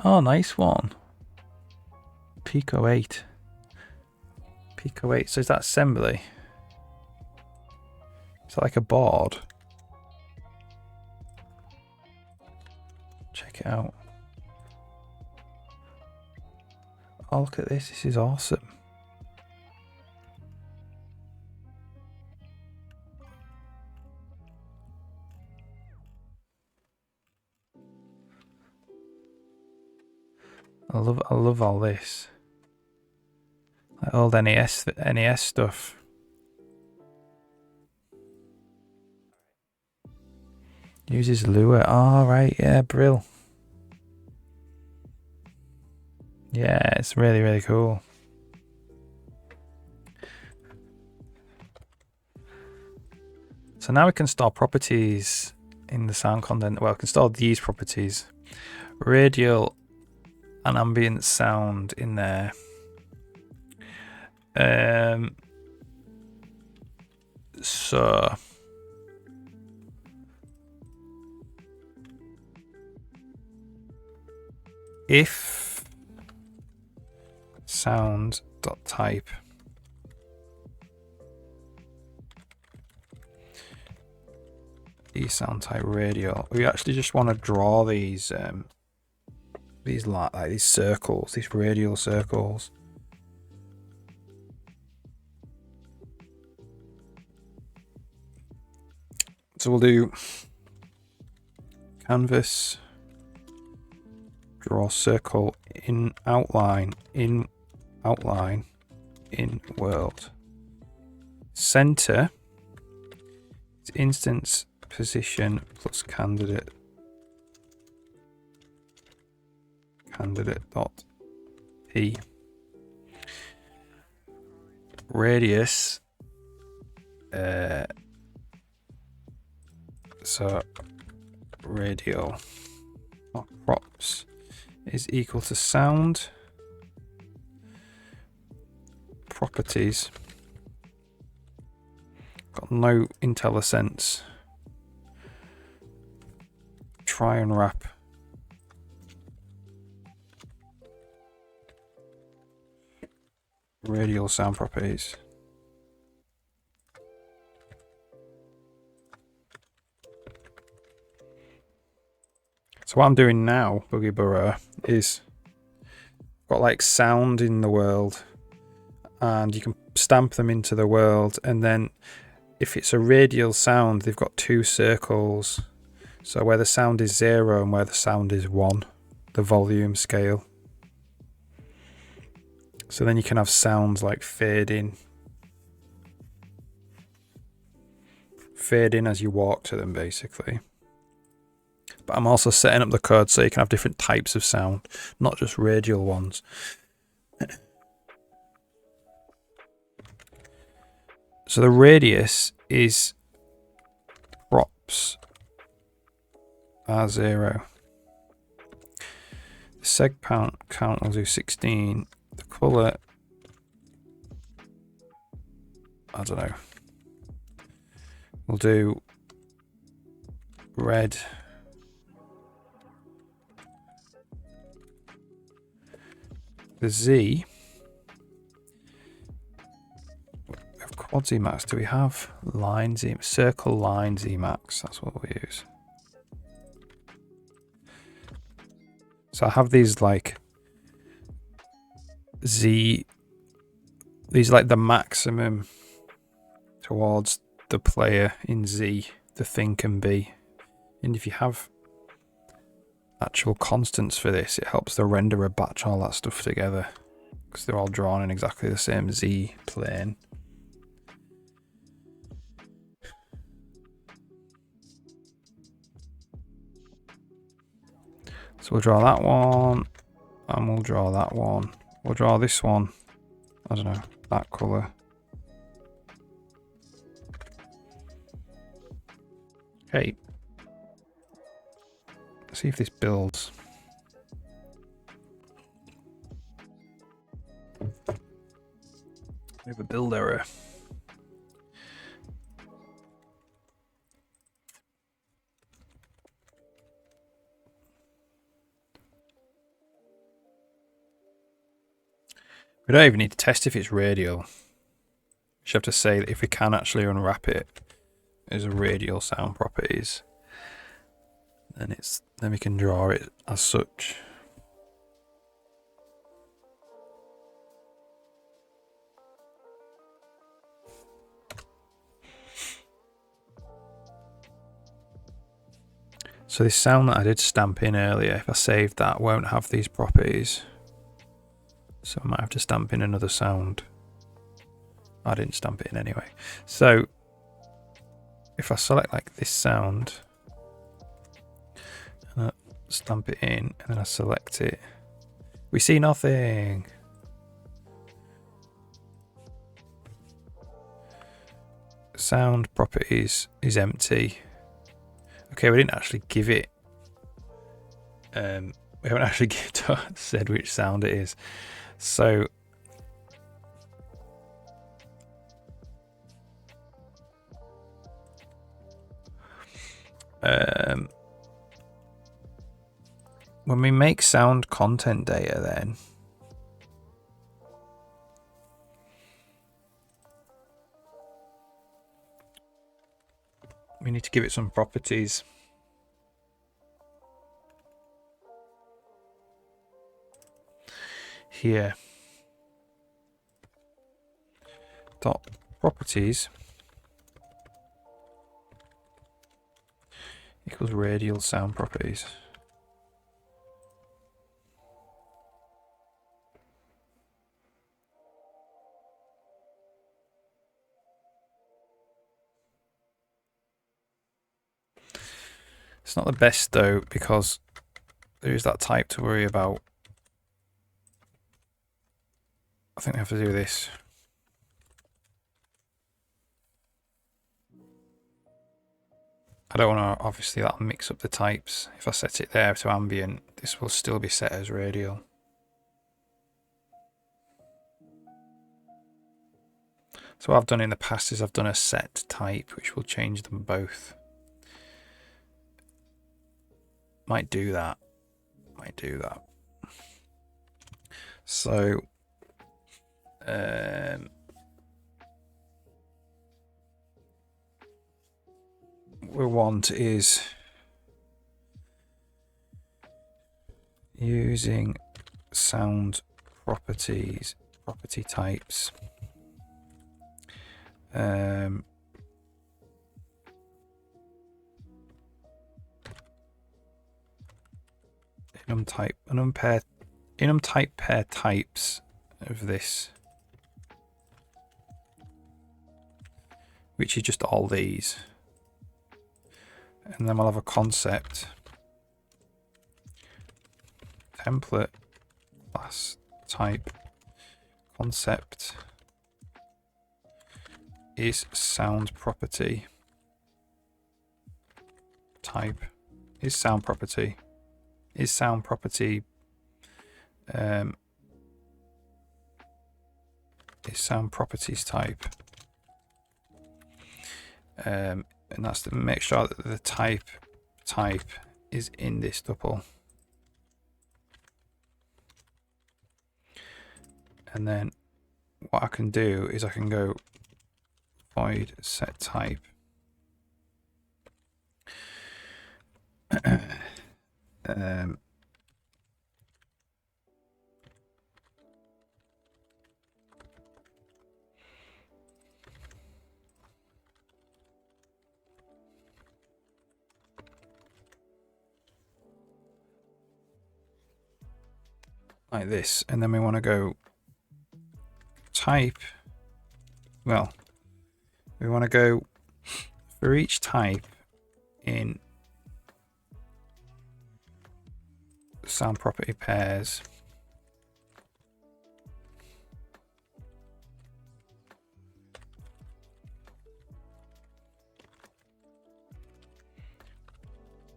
Oh, nice one. Pico 8. So is that assembly? Is that like a board? Check it out. Oh, look at this. This is awesome. I love all this. Like old NES stuff. Uses Lua. Oh, right, yeah, brill. Yeah, it's really, really cool. So now we can store properties in the sound content. Well, we can store these properties. Radial and ambient sound in there. So if sound.type sound type radial, we actually just want to draw these circles, these radial circles. So we'll do canvas, draw circle in outline, in world. Center is instance position plus candidate dot p. Radius, so radial props is equal to sound properties. Got no IntelliSense. Try and wrap radial sound properties. So what I'm doing now, Boogie Burrow, is got like sound in the world, and you can stamp them into the world, and then if it's a radial sound, they've got two circles. So where the sound is 0 and where the sound is 1, the volume scale. So then you can have sounds like fade in as you walk to them, basically. But I'm also setting up the code so you can have different types of sound, not just radial ones. So the radius is props R0. The seg count will do 16. The colour, I don't know. We'll do red. The Z. We have quad Zmax. Do we have line Z? Circle line Zmax. That's what we'll use. So I have these like Z. These like the maximum towards the player in Z the thing can be. And if you have actual constants for this, it helps the renderer batch all that stuff together because they're all drawn in exactly the same Z plane. So we'll draw that one, and we'll draw that one. We'll draw this one, I don't know, that colour. Okay. Let's see if this builds. We have a build error. We don't even need to test if it's radial. We just have to say that if we can actually unwrap it as a radial sound properties, then we can draw it as such. So this sound that I did stamp in earlier, if I save that, won't have these properties. So I might have to stamp in another sound. I didn't stamp it in anyway. So if I select like this sound, and I stamp it in, and then I select it, we see nothing. Sound properties is empty. Okay, we didn't actually give it. We haven't actually said which sound it is. So when we make sound content data, then we need to give it some properties. Here. Dot properties equals radial sound properties. It's not the best though, because there is that type to worry about. I think we have to do this. I don't want to, obviously that'll mix up the types. If I set it there to ambient, this will still be set as radial. So what I've done in the past is I've done a set type, which will change them both. Might do that. So what we want is using sound properties, property types, enum type pair types of this, which is just all these. And then we'll have a concept template class type concept is sound property type is sound property is sound property is sound properties type, and that's to make sure that the type is in this tuple. And then what I can do is I can go void set type like this, and then we want to go type, well, we want to go for each type in sound property pairs,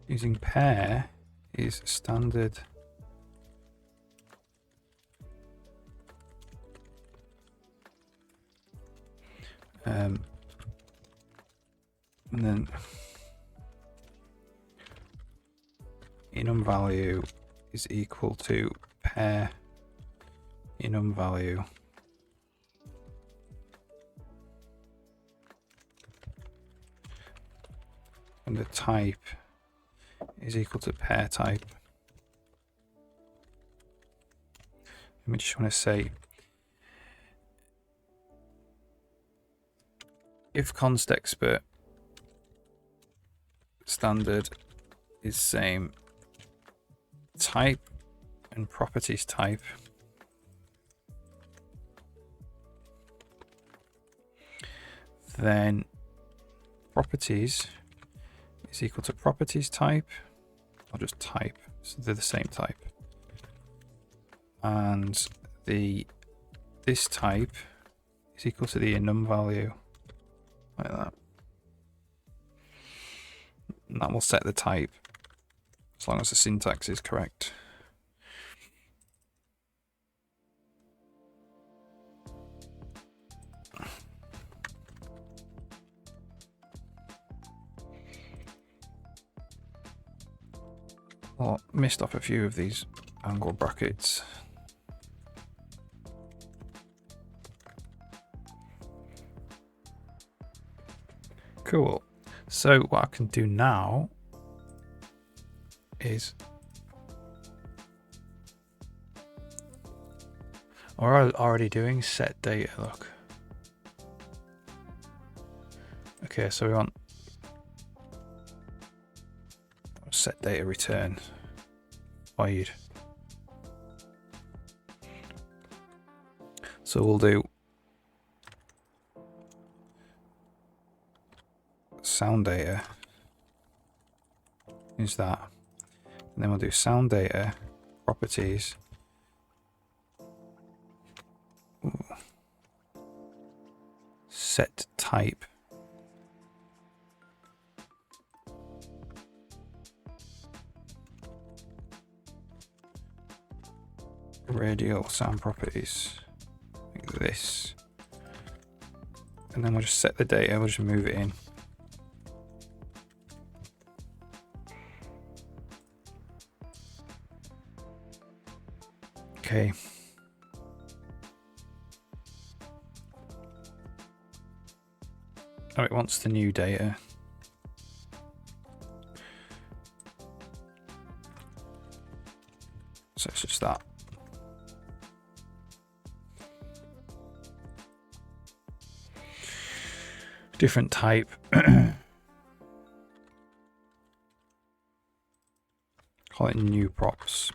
using pair is standard and then enum value is equal to pair enum value and the type is equal to pair type. We just want to say if const expert standard is same type and properties type, then properties is equal to properties type, or just type, so they're the same type, and this type is equal to the enum value, like that. And that will set the type as long as the syntax is correct. Well, missed off a few of these angle brackets. Cool. So what I can do now is, we're already doing set data, look. Okay, so we want set data return void. So we'll do sound data is that, and then we'll do sound data properties. Ooh. Set type radial sound properties, like this, and then we'll just set the data, we'll just move it in. Okay. Oh, it wants the new data. So it's just that. Different type. Call it new props.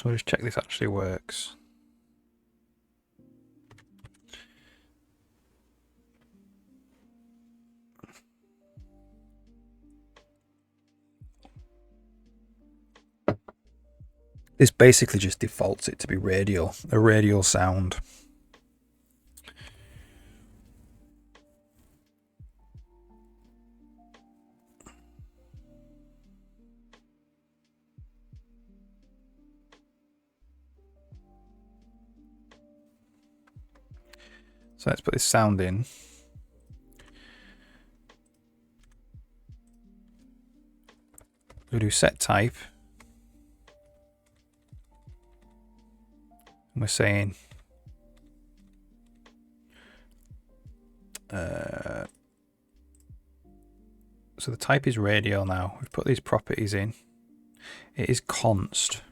So we'll just check this actually works. This basically just defaults it to be radial, a radial sound. So let's put this sound in. We'll do set type. And we're saying so the type is radial now. We've put these properties in. It is const.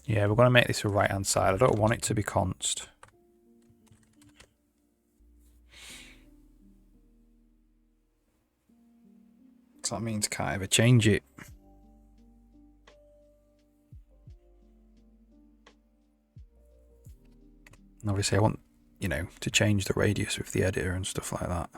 Yeah, we're going to make this a right hand side. I don't want it to be const. So that means can't ever change it. And obviously I want, you know, to change the radius with the editor and stuff like that.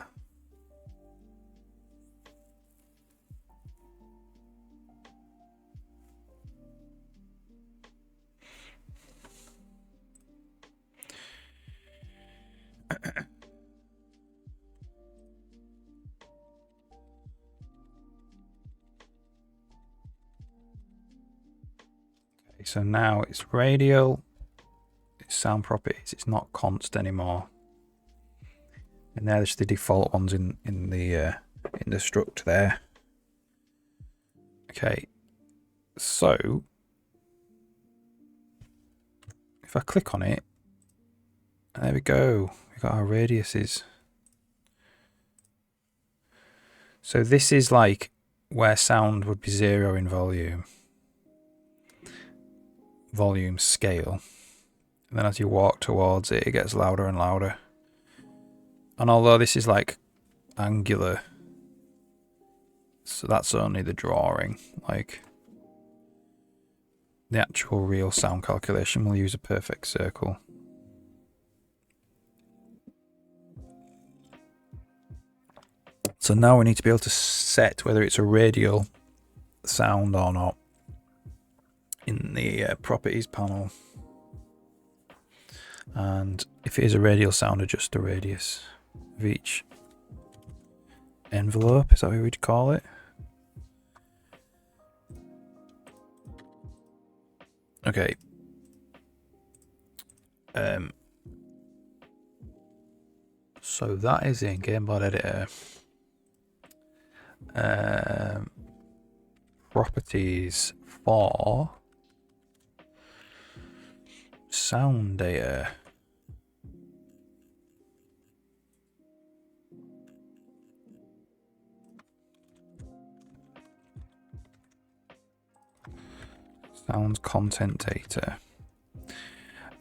Okay, so now it's radial. It's sound properties. It's not const anymore. And they're just the default ones in the struct there. Okay, so if I click on it, there we go. We've got our radiuses. So this is like where sound would be 0 in volume. Volume scale. And then as you walk towards it, it gets louder and louder. And although this is like angular, so that's only the drawing. Like the actual real sound calculation will use a perfect circle. So now we need to be able to set whether it's a radial sound or not in the properties panel. And if it is a radial sound, adjust the radius of each envelope. Is that what we'd call it? Okay. So that is in Gameboard Editor. Properties for sound data. Sound content data.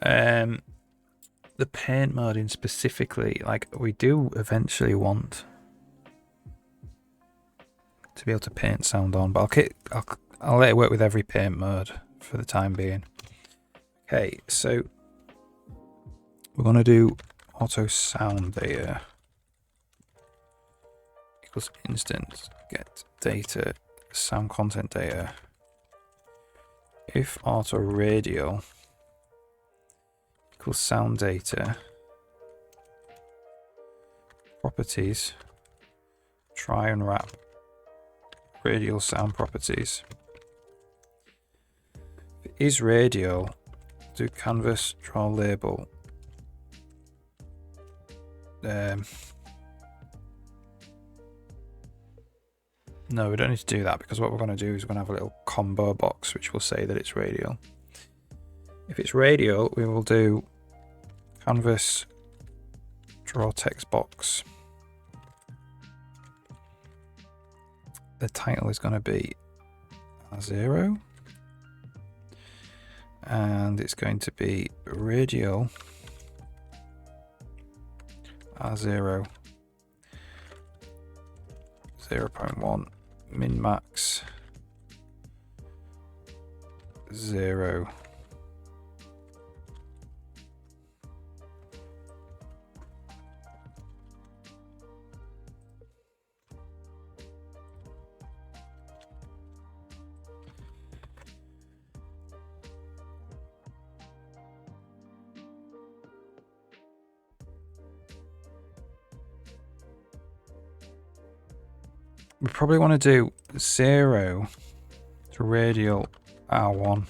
The paint mode in specifically, like we do eventually want to be able to paint sound on, but I'll let it work with every paint mode for the time being. Okay, so we're going to do auto sound data equals instance get data sound content data. If auto radial equals sound data properties try and wrap radial sound properties. If it is radial, do canvas draw label. No, we don't need to do that because what we're going to do is we're going to have a little combo box which will say that it's radial. If it's radial, we will do canvas draw text box. The title is going to be R0 and it's going to be radial R0 0.1 min max 0. We probably want to do 0 to radial R1.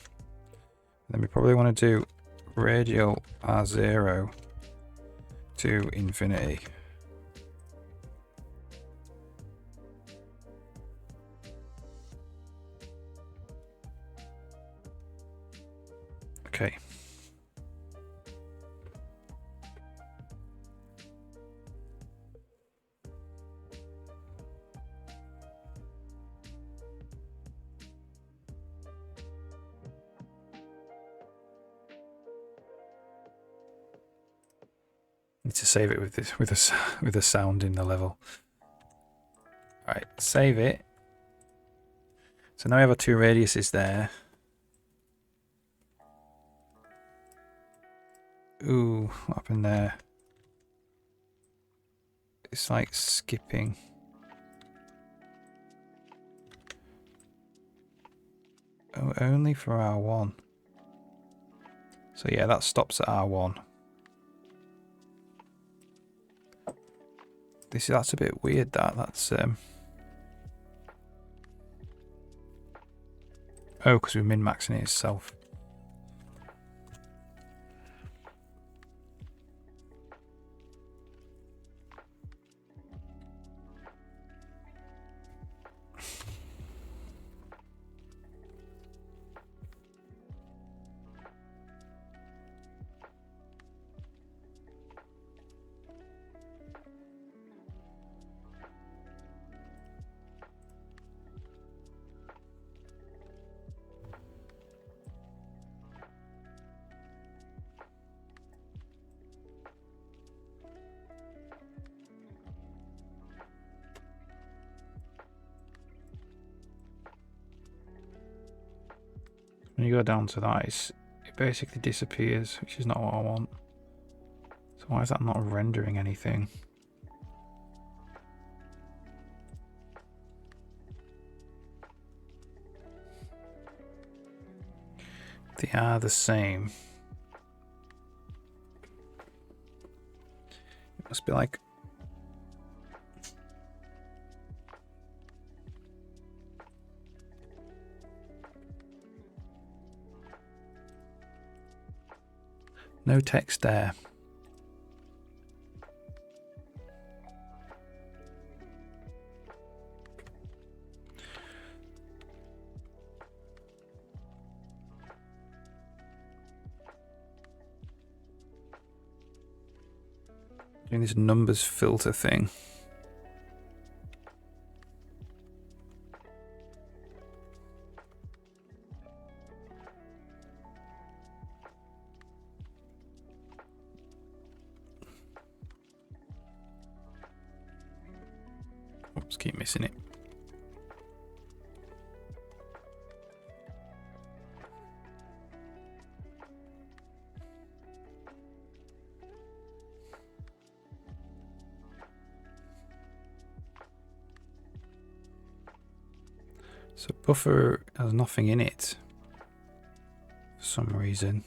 Then we probably want to do radial R0 to infinity. Okay. Need to save it with this with a sound in the level. All right, save it. So now we have our 2 radiuses there. Ooh, what happened there? It's like skipping. Oh, only for R1. So yeah, that stops at R1. That's a bit weird. That's oh, because we're min-maxing it itself. When you go down to that, it basically disappears, which is not what I want. So why is that not rendering anything? They are the same. It must be like... No text there. Doing this numbers filter thing. Oops, keep missing it. So buffer has nothing in it for some reason.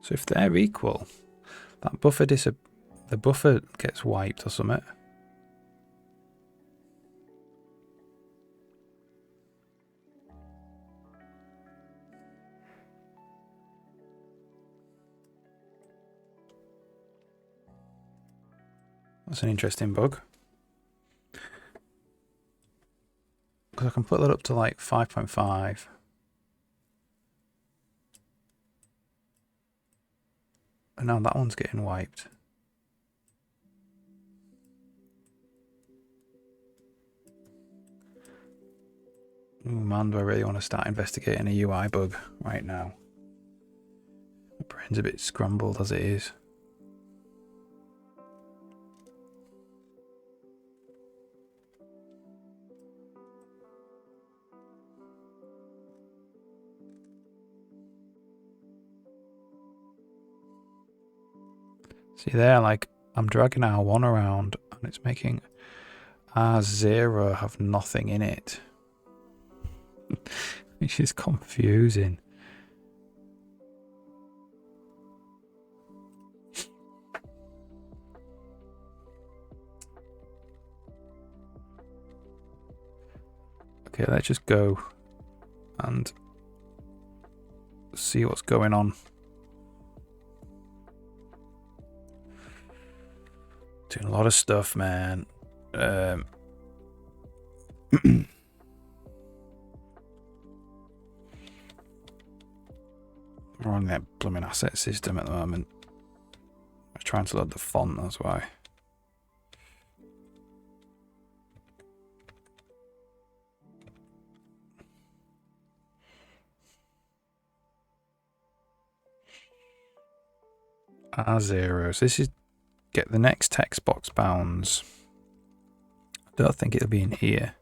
So if they're equal, that buffer the buffer gets wiped or something. That's an interesting bug. Because I can put that up to like 5.5. And now that one's getting wiped. Ooh, man, do I really want to start investigating a UI bug right now? My brain's a bit scrambled as it is. See there, like, I'm dragging R1 around and it's making R0 have nothing in it. Which is confusing. Okay, let's just go and see what's going on. Doing a lot of stuff, man. We're on that blooming asset system at the moment. I'm trying to load the font, that's why. R0. So this is get the next text box bounds. I don't think it'll be in here.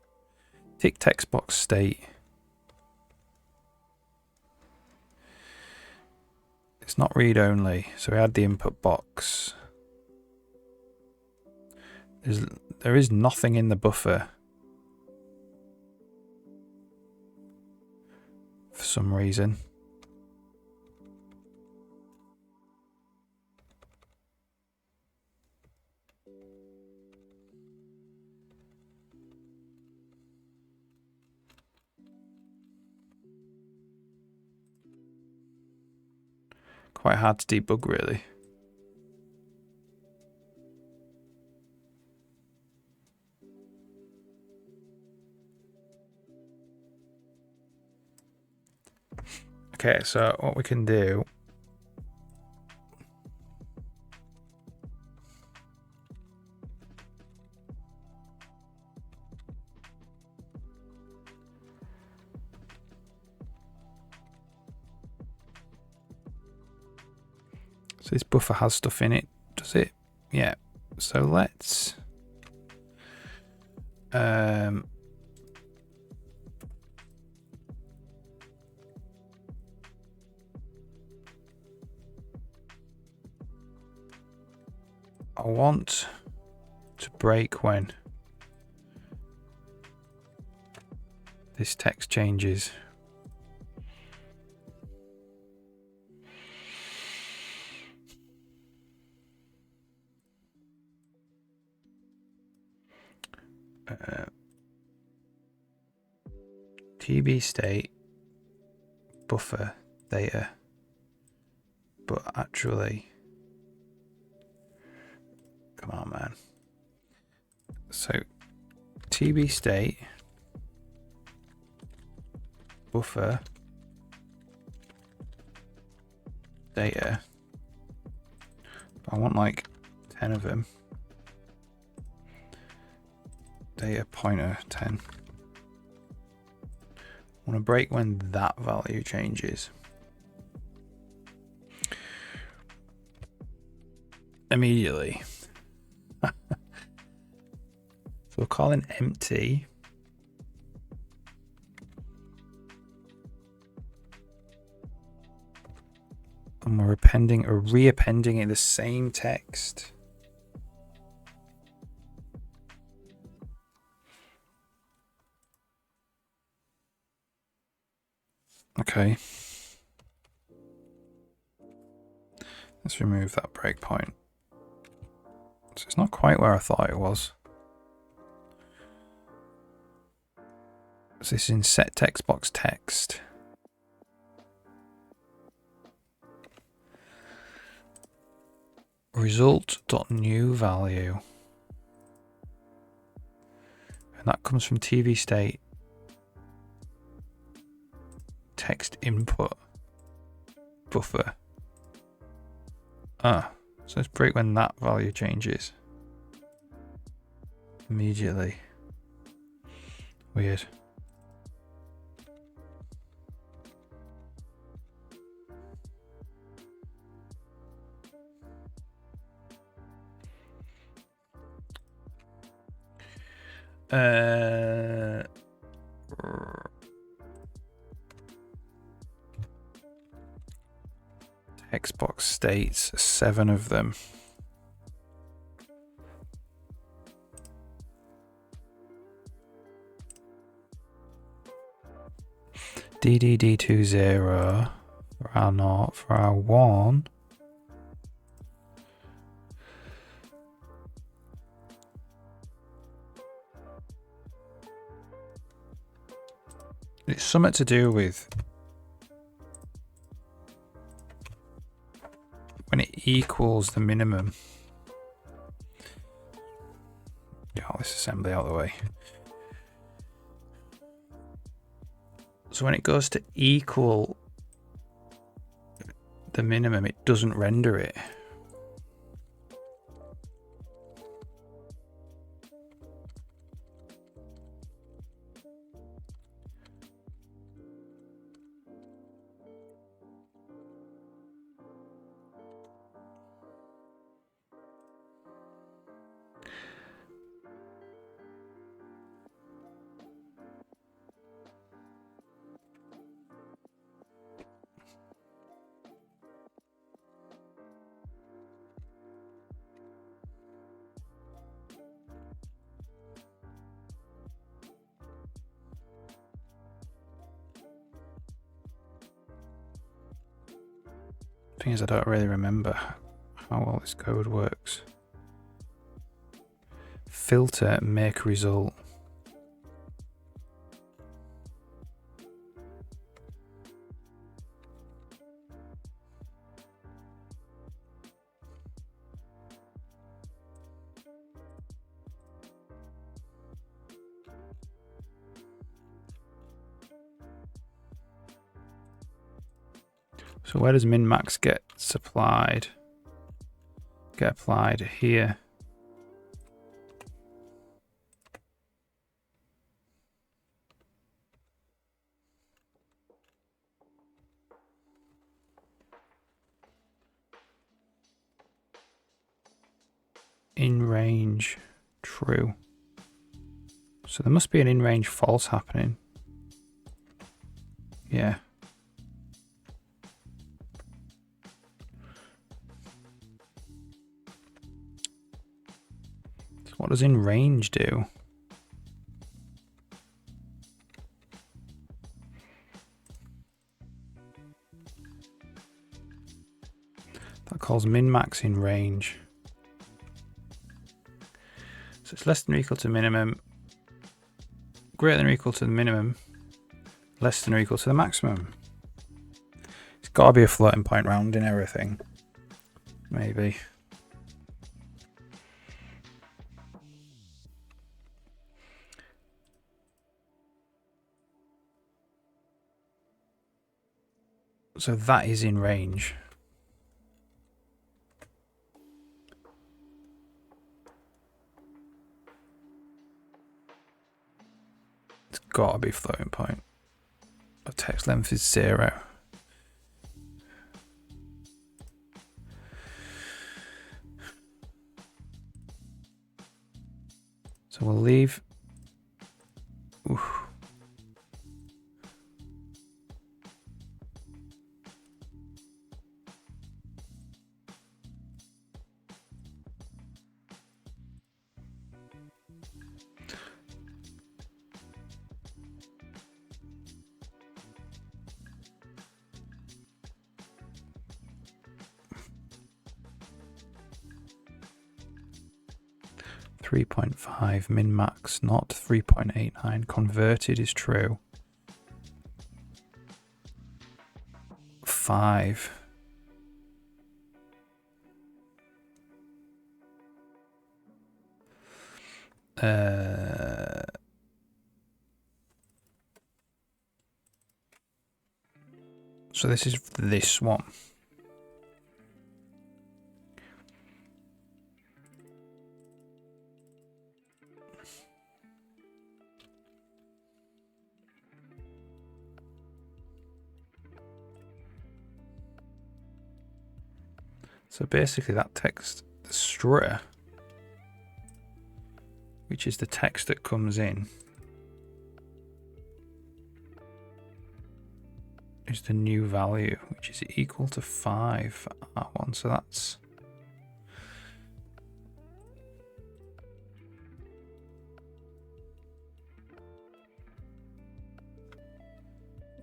Tick text box state. It's not read only, so we add the input box. There is nothing in the buffer for some reason. Quite hard to debug, really. Okay, so what we can do so this buffer has stuff in it, does it? Yeah. So let's I want to break when this text changes. TB state buffer data, but actually, come on, man. So TB state buffer data. I want like 10 of them. Data pointer 10. I want to break when that value changes. Immediately. So we're calling empty. And we're appending or reappending in the same text. Okay. Let's remove that breakpoint. So it's not quite where I thought it was. So this is in set text box text. Result.new value. And that comes from TV state text input buffer. Ah, so let's break when that value changes. Immediately. Weird. Xbox states, 7 of them. DDD20 for R0, for R1. It's something to do with when it equals the minimum. Get all this assembly out of the way. So when it goes to equal the minimum, it doesn't render it. Thing is, I don't really remember how well this code works. Filter, make result. So where does min max get supplied? Get applied here. In range, true. So there must be an in range false happening. Yeah. So what does in range do? That calls min max in range. So it's less than or equal to minimum, greater than or equal to the minimum, less than or equal to the maximum. It's got to be a floating point rounding everything. Maybe. So that is in range. It's got to be floating point. The text length is 0. So we'll leave. Oof. .5 min max, not 3.89. Converted is true. 5. So this is this one. So basically that text, the strutter, which is the text that comes in, is the new value, which is equal to 5 for R1. So that's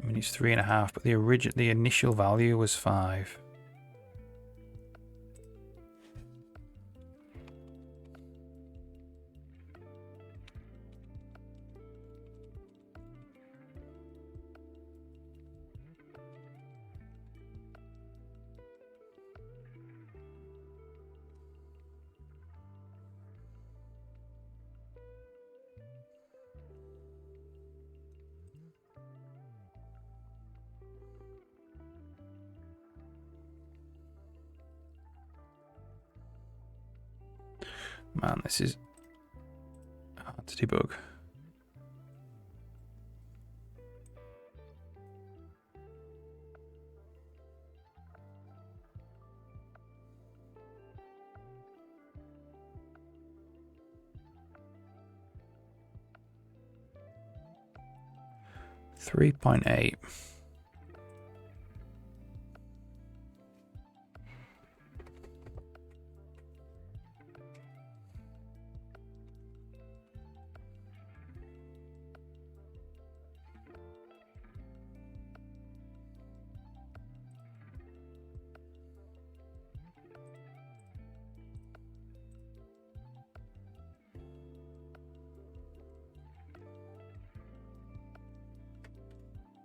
I mean it's 3.5, but the initial value was 5. Man, this is hard to debug. .8.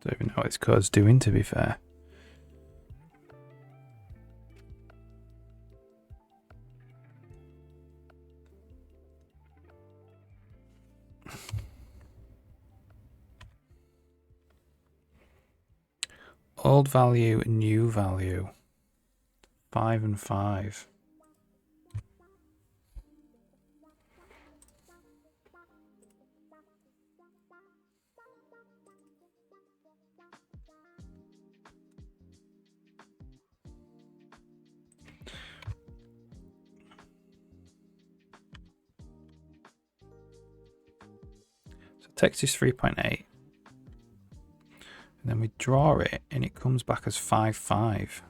Don't even know what this code's doing, to be fair. Old value, new value. 5 and 5. So text is 3.8. And then we draw it and it comes back as 5, 5.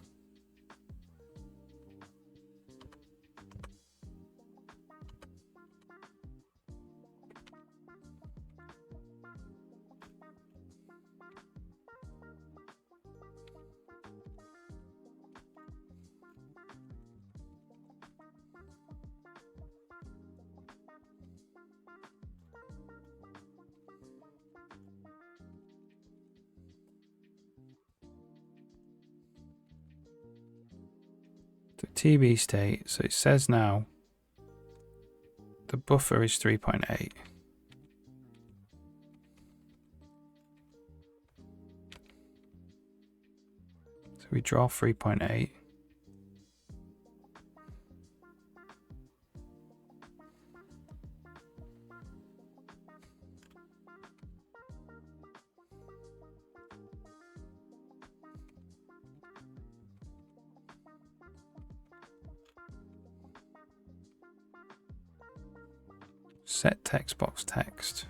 TB state, so it says now the buffer is 3.8. So we draw 3.8. Set text box text.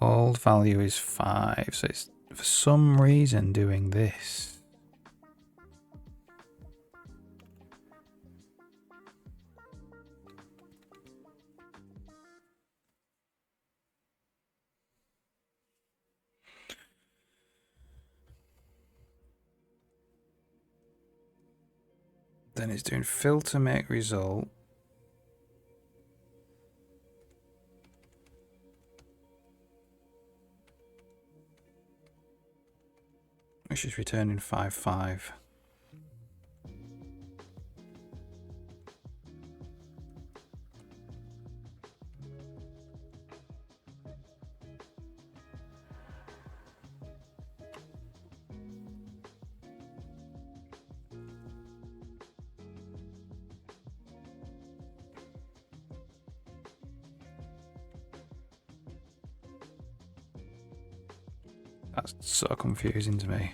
Old value is 5, so it's for some reason doing this. Then it's doing filter make result. Which is returning 5, 5. That's so confusing to me.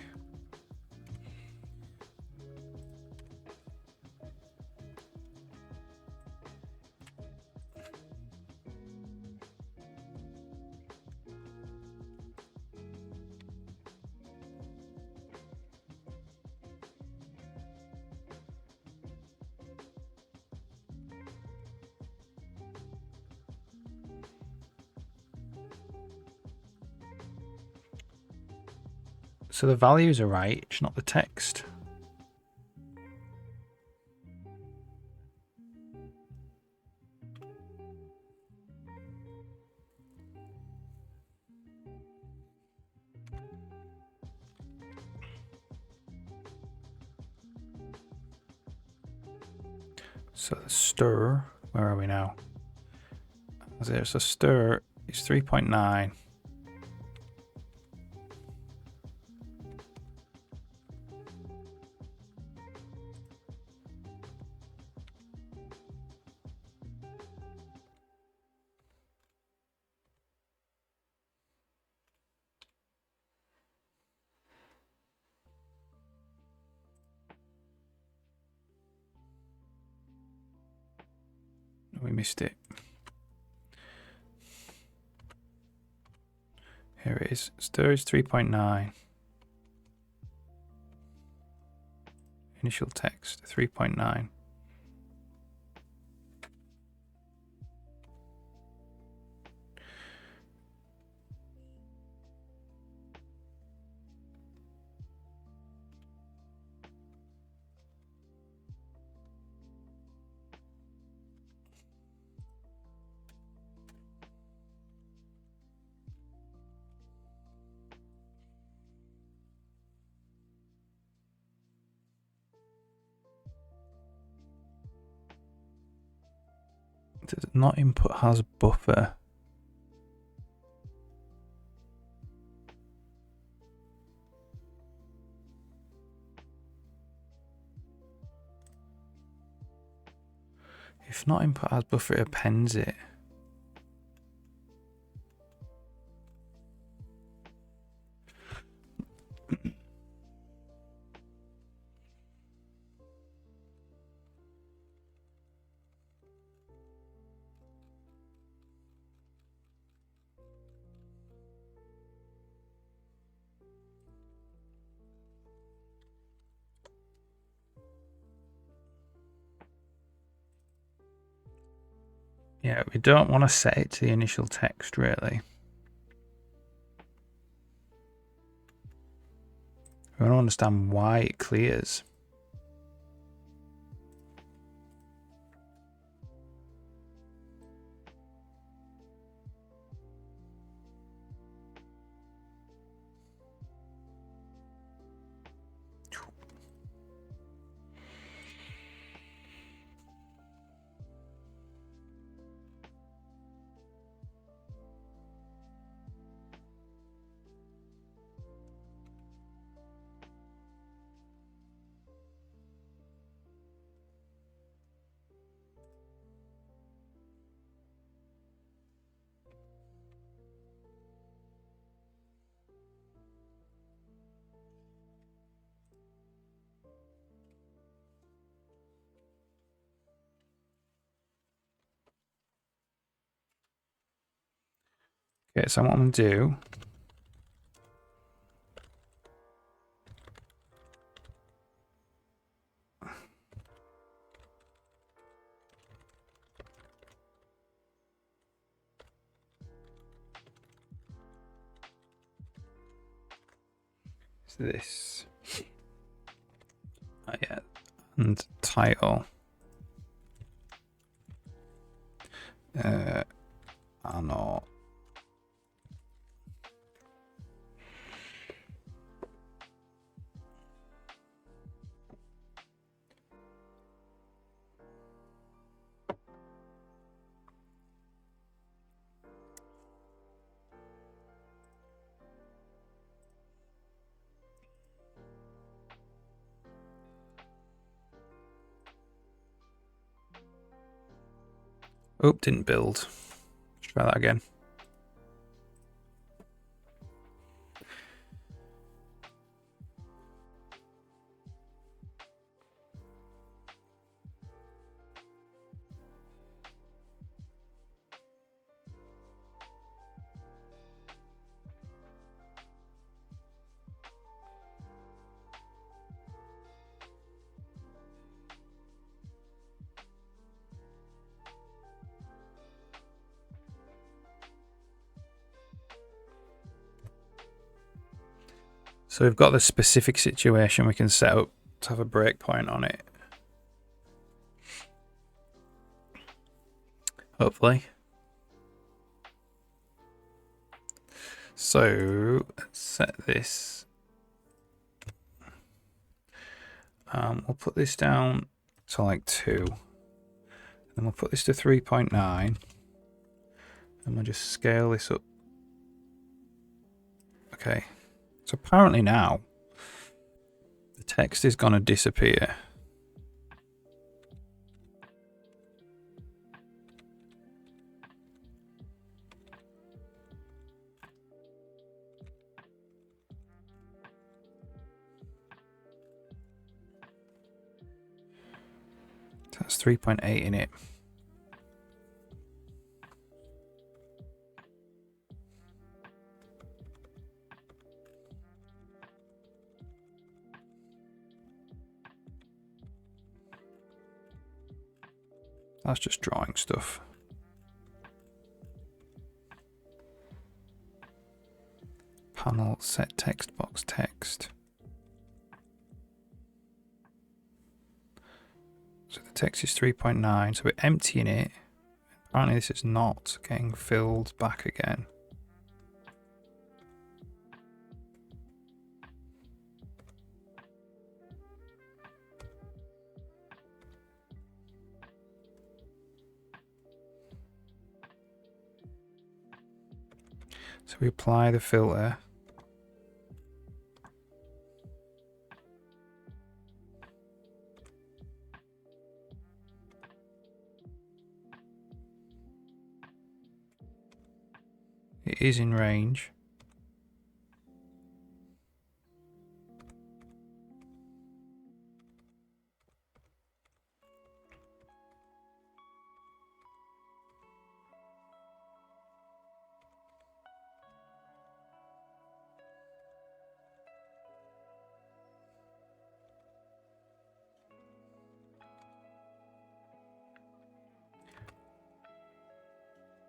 So the values are right, it's not the text. So the stir, where are we now? There's a stir is 3.9. We missed it. Here it is. Stir is 3.9. Initial text 3.9. Does not input has buffer. If not input has buffer, it appends it. Yeah, we don't want to set it to the initial text, really. We want to understand why it clears. Okay, so what I'm going to do is this. Oh, yeah, and title. I know. Oh, didn't build. Let's try that again. So we've got the specific situation we can set up to have a breakpoint on it. Hopefully. So let's set this. We'll put this down to like 2. And we'll put this to 3.9. And we'll just scale this up. Okay. So apparently now the text is going to disappear. That's 3.8 in it. That's just drawing stuff. Panel set text box text. So the text is 3.9, so we're emptying it. Apparently this is not getting filled back again. So we apply the filter. It is in range.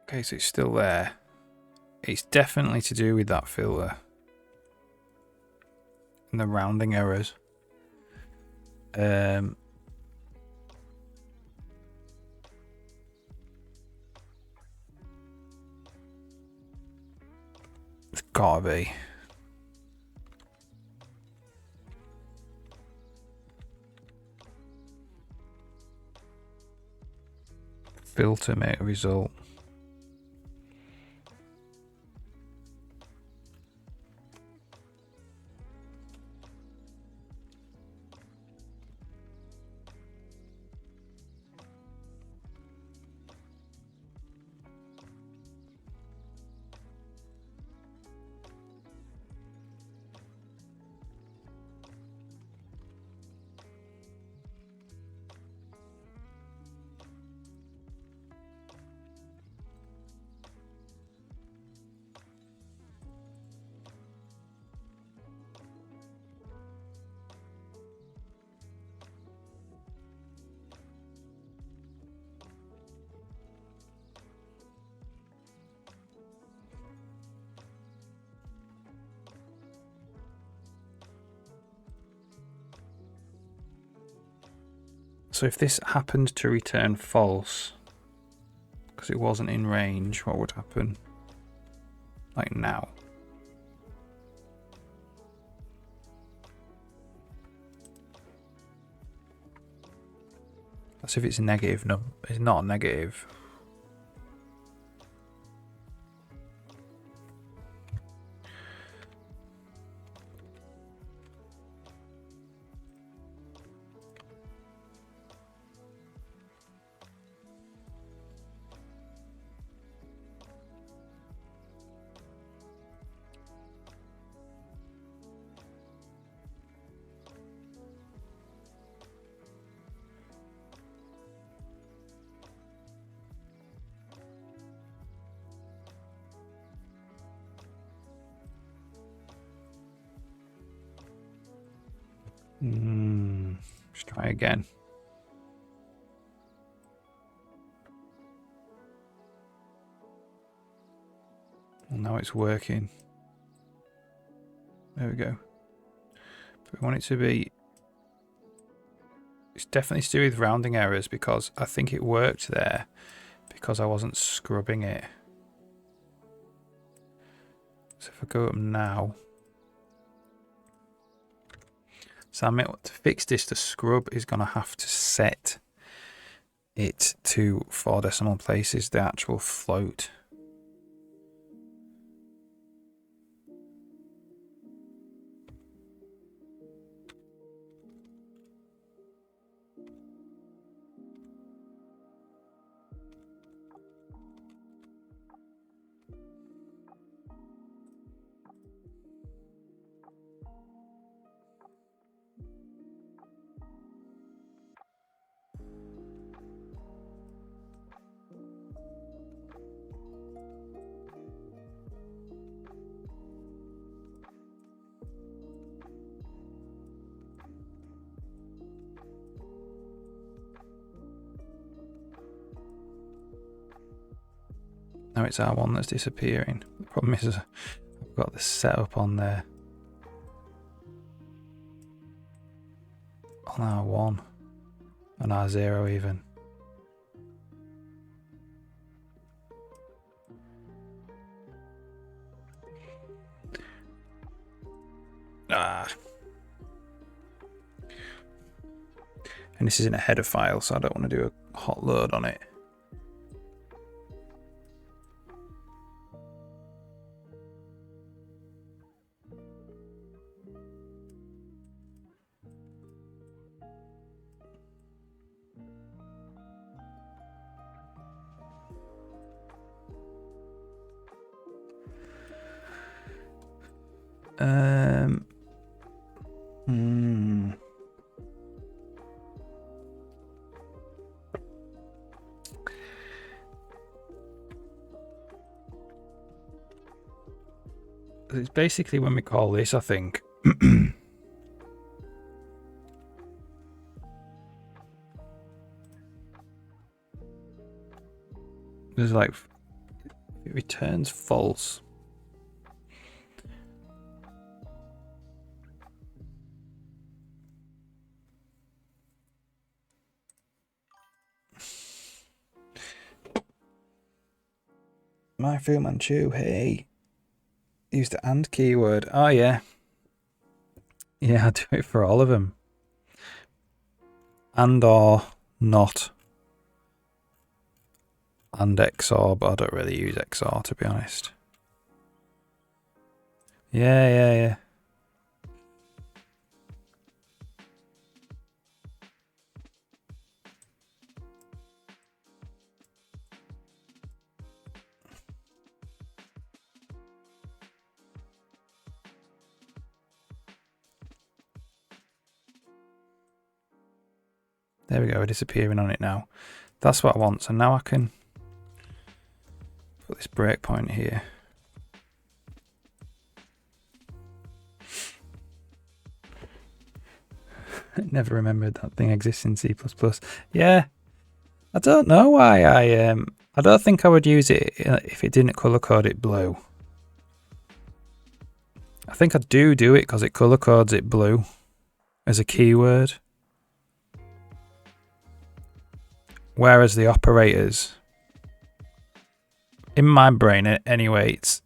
Okay, so it's still there. It's definitely to do with that filter and the rounding errors. It's gotta be. Filter make a result. So if this happened to return false, because it wasn't in range, what would happen? Like now. That's if it's negative. No, it's not negative. Let's try again. Well, now it's working. There we go. We want it to be... It's definitely to do with rounding errors because I think it worked there because I wasn't scrubbing it. So if I go up now... So to fix this, the scrub is going to have to set it to 4 decimal places, the actual float. Now it's R1 that's disappearing. The problem is I've got the setup on there. On R1. On R0 even. And this isn't a header file, so I don't want to do a hot load on it. It's basically when we call this, I think. There's like, it returns false. My Fu Manchu, hey. Use the and keyword. Oh, yeah. Yeah, I do it for all of them. And or not. And XOR, but I don't really use XOR, to be honest. Yeah. There we go, we're disappearing on it now. That's what I want. So now I can put this breakpoint here. Never remembered that thing exists in C++. Yeah, I don't know why I don't think I would use it if it didn't color code it blue. I think I do it because it color codes it blue as a keyword. Whereas the operators, in my brain anyway, it's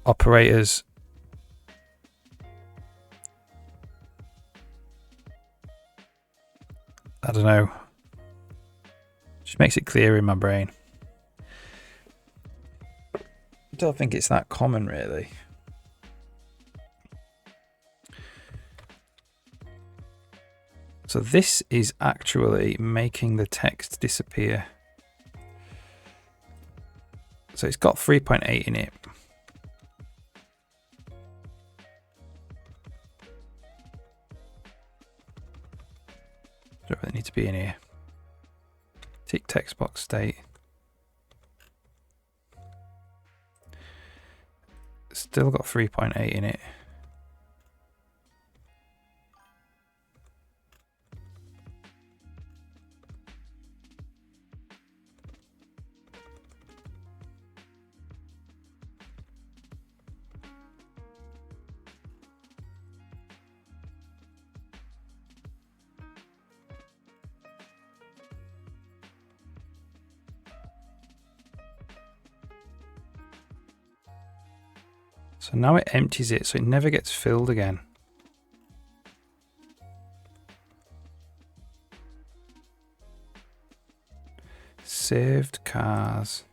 operators. I don't know. Just makes it clear in my brain. I don't think it's that common, really. So this is actually making the text disappear. So it's got 3.8 in it. Don't really need to be in here. Tick text box state. Still got 3.8 in it. So now it empties it, so it never gets filled again. Saved cars.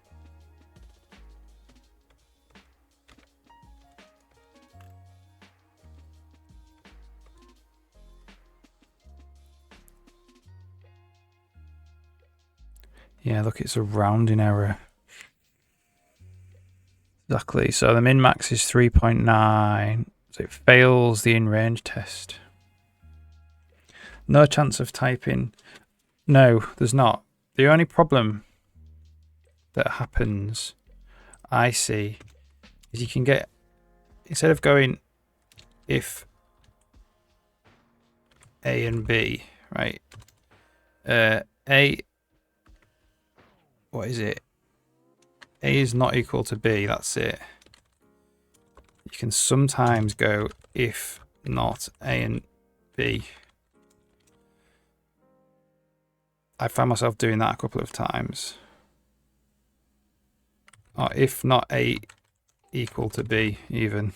Yeah, look, it's a rounding error. Exactly. So the min max is 3.9. So it fails the in range test. No chance of typing. No, there's not. The only problem that happens, I see, is you can get, instead of going if A and B, right? A, what is it? A is not equal to B, that's it. You can sometimes go if not A and B. I found myself doing that a couple of times. Or if not A equal to B, even.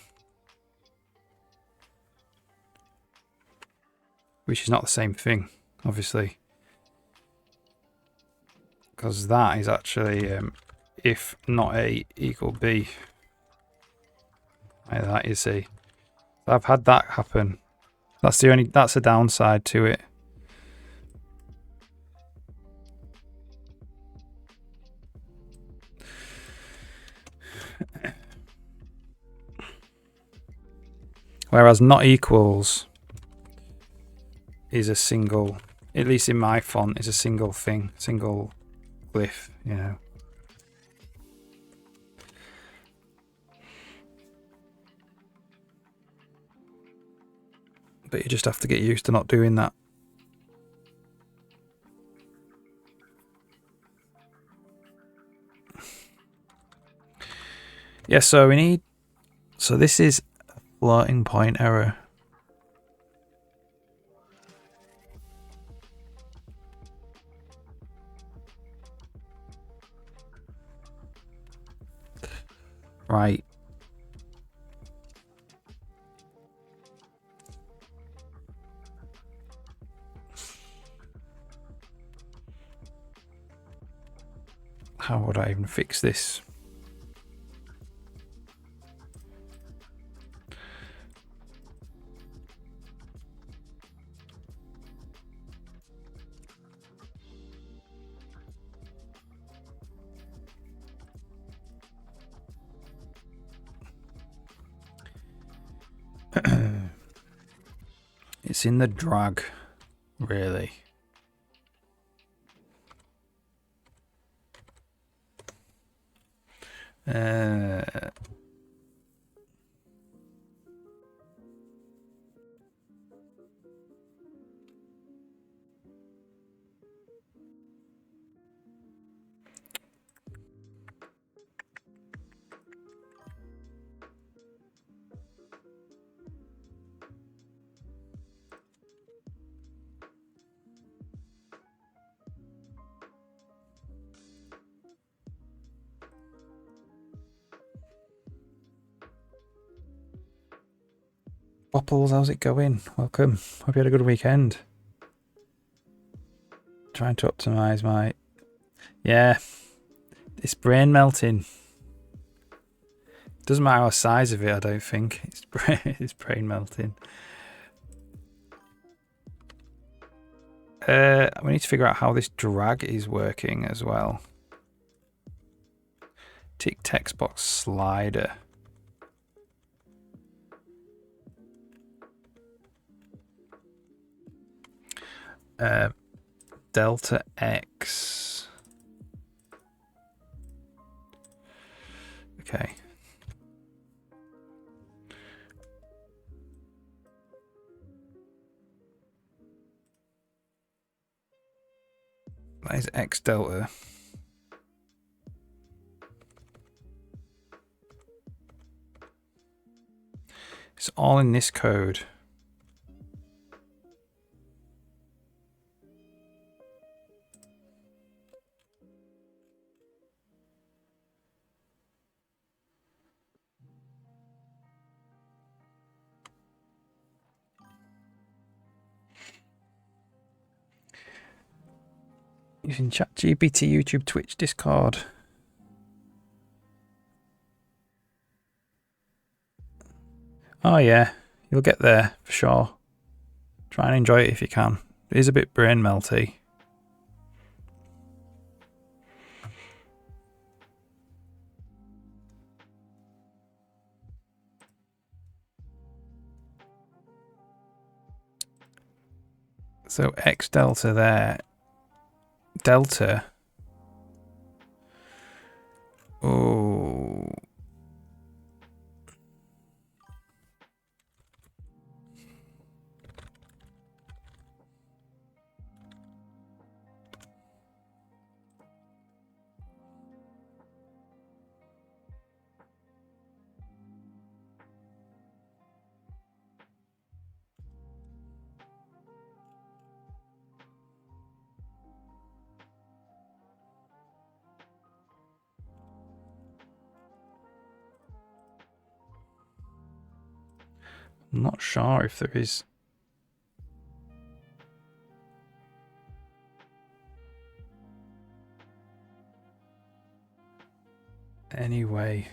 Which is not the same thing, obviously. Because that is actually if not A equal B. Right, that is C. I've had that happen. That's a downside to it. Whereas not equals is a single, at least in my font, is a single thing, single glyph, you know. But you just have to get used to not doing that. Yeah, so we need, so this is a floating point error. Right. How would I even fix this? It's in the drag, really. Bopples, how's it going? Welcome. Hope you had a good weekend. Trying to optimize my... Yeah. It's brain melting. Doesn't matter the size of it, I don't think. It's brain melting. We need to figure out how this drag is working as well. Tick text box slider. Delta X. Okay. That is X delta. It's all in this code. Using ChatGPT, YouTube, Twitch, Discord. Oh yeah, you'll get there for sure. Try and enjoy it if you can. It is a bit brain melty. So X delta there. Delta. Oh. I'm not sure if there is. Anyway.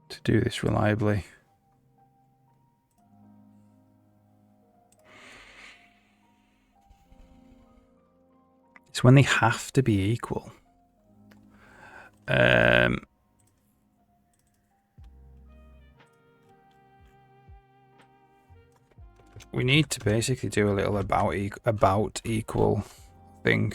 To do this reliably. It's when they have to be equal. We need to basically do a little about equal thing.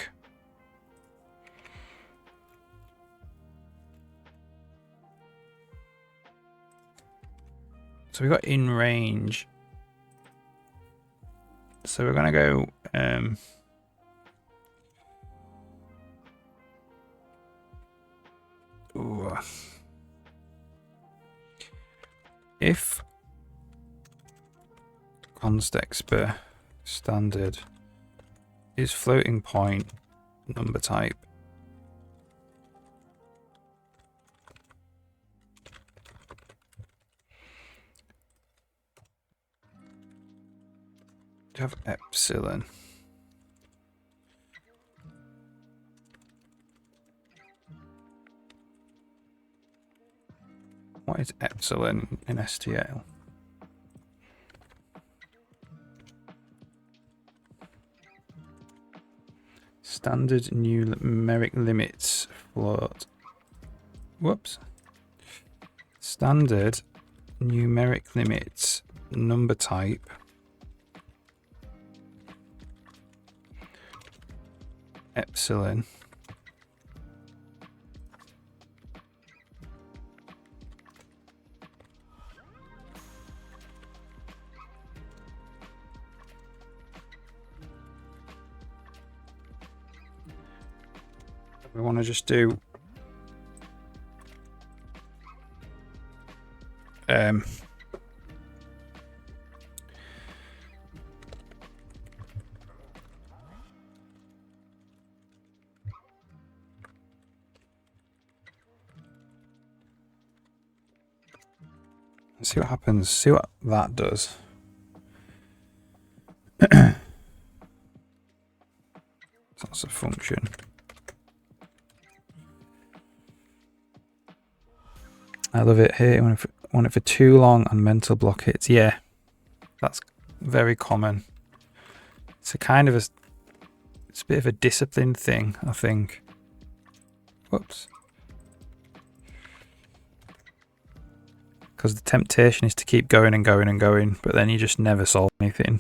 So we got in range. So we're gonna go if const expr standard is floating point number type, you have epsilon. What is epsilon in STL? Standard numeric limits float. Whoops. Standard numeric limits number type epsilon we want to just do see what happens, see what that does. That's a function. I love it here. Want it for too long and mental block hits. Yeah, that's very common. It's a kind of it's a bit of a discipline thing, I think. Whoops. Because the temptation is to keep going and going and going, but then you just never solve anything.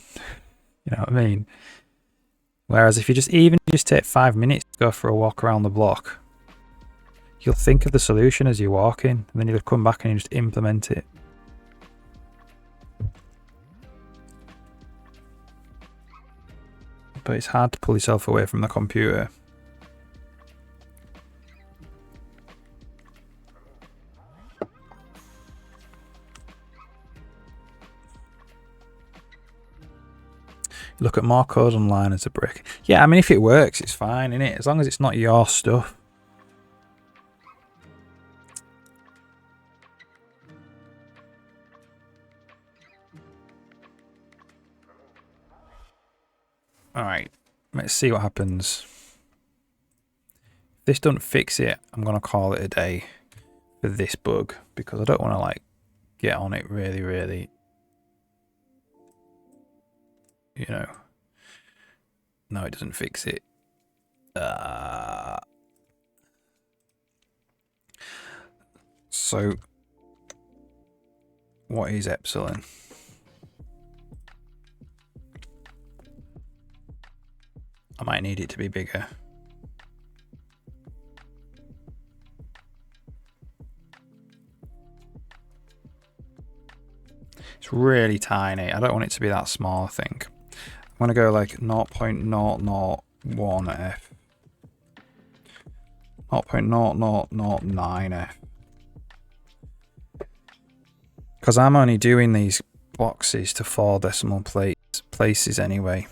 You know what I mean? Whereas if you just take 5 minutes to go for a walk around the block, you'll think of the solution as you're walking, and then you'll come back and you just implement it. But it's hard to pull yourself away from the computer. Look at more code online as a brick. Yeah, I mean, if it works, it's fine, innit? As long as it's not your stuff. Alright, let's see what happens. If this doesn't fix it, I'm going to call it a day for this bug, because I don't want to, like, get on it really, you know. No, it doesn't fix it. So, what is epsilon? I might need it to be bigger. It's really tiny. I don't want it to be that small, I think. I'm going to go like 0.0001f. 0.0009f. Because I'm only doing these boxes to 4 decimal places anyway.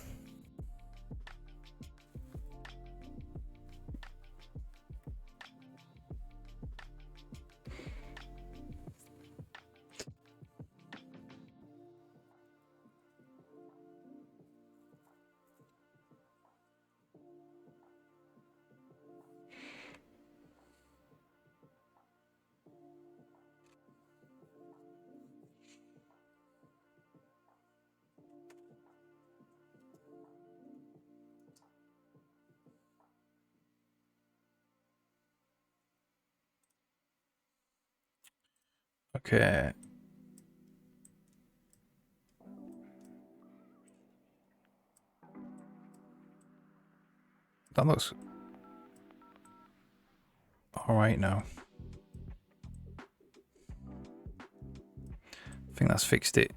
Okay. That looks alright now. I think that's fixed it.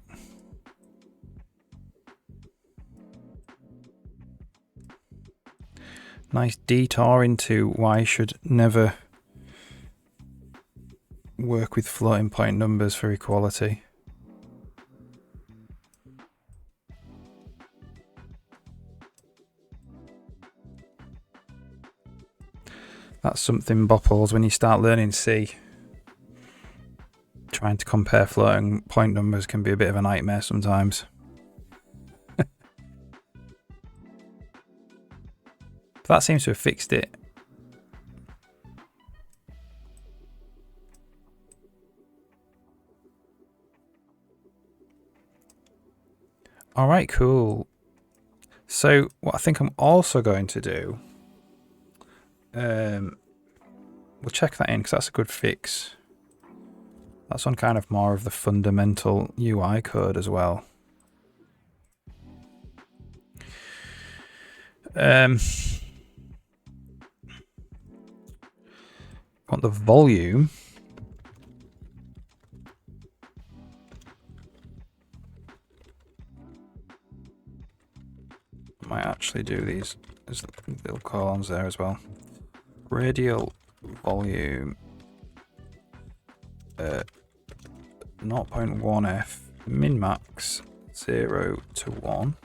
Nice detour into why I should never work with floating point numbers for equality. That's something, Bopples, when you start learning C. Trying to compare floating point numbers can be a bit of a nightmare sometimes. That seems to have fixed it. Alright, cool. So what I think I'm also going to do, we'll check that in because that's a good fix. That's on kind of more of the fundamental UI code as well. Want the volume. Might actually do these. There's little columns there as well. Radial volume 0.1f, min max 0 to 1.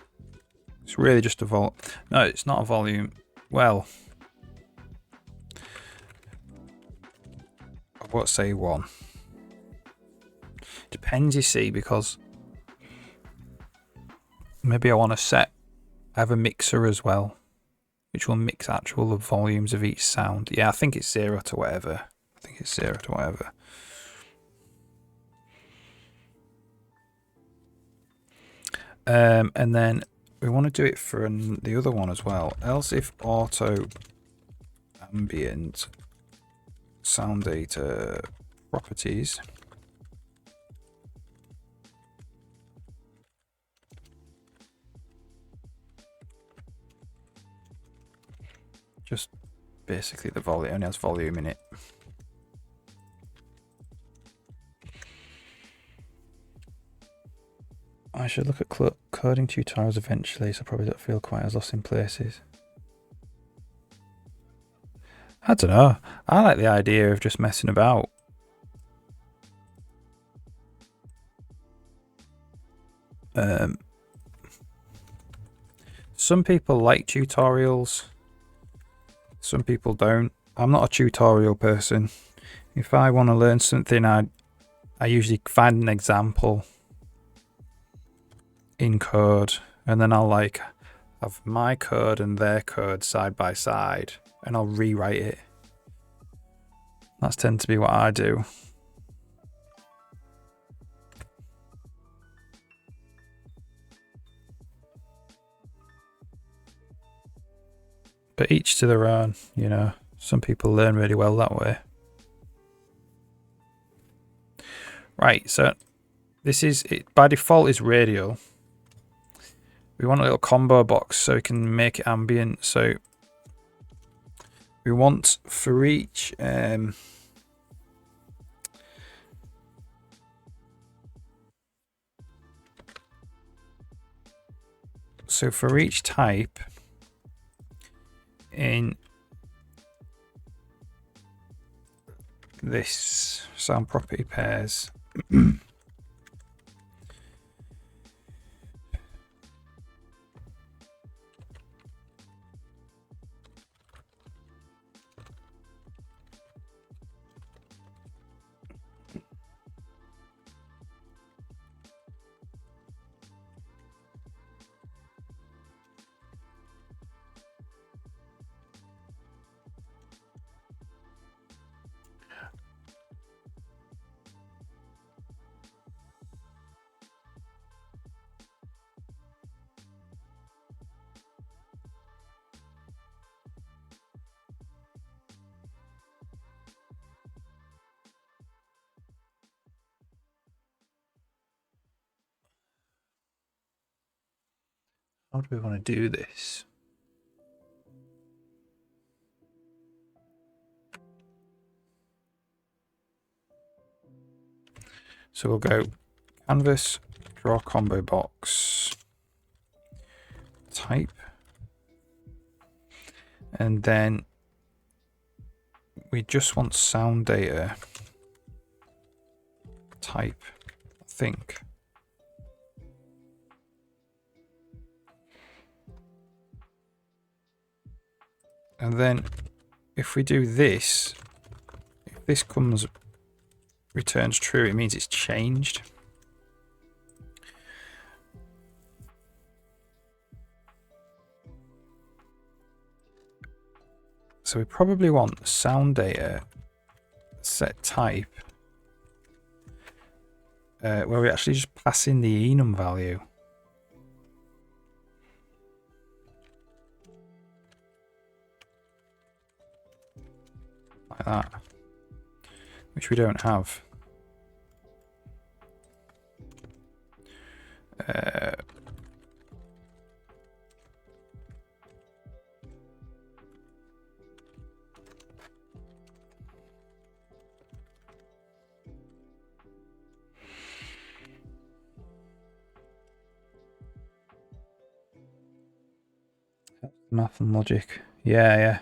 It's really just a no, it's not a volume. Well, I won't say 1. Depends, you see, because maybe I want to set. I have a mixer as well, which will mix actual volumes of each sound. Yeah, I think it's 0 to whatever. And then we want to do it for the other one as well. Else if auto ambient sound data properties. Just basically the volume, only has volume in it. I should look at coding tutorials eventually, so I probably don't feel quite as lost in places. I don't know. I like the idea of just messing about. Some people like tutorials, some people don't. I'm not a tutorial person. If I want to learn something, I usually find an example in code, and then I'll like have my code and their code side by side, and I'll rewrite it. That's tend to be what I do. But each to their own, you know. Some people learn really well that way. Right, so this is it by default is radial. We want a little combo box so we can make it ambient. So we want for each so for each type in this sound property pairs how do we want to do this? So we'll go canvas, draw combo box, type, and then we just want sound data type, I think. And then if we do this, if this returns true, it means it's changed. So we probably want sound data set type where we actually just pass in the enum value. Like that, which we don't have. Math and logic. Yeah.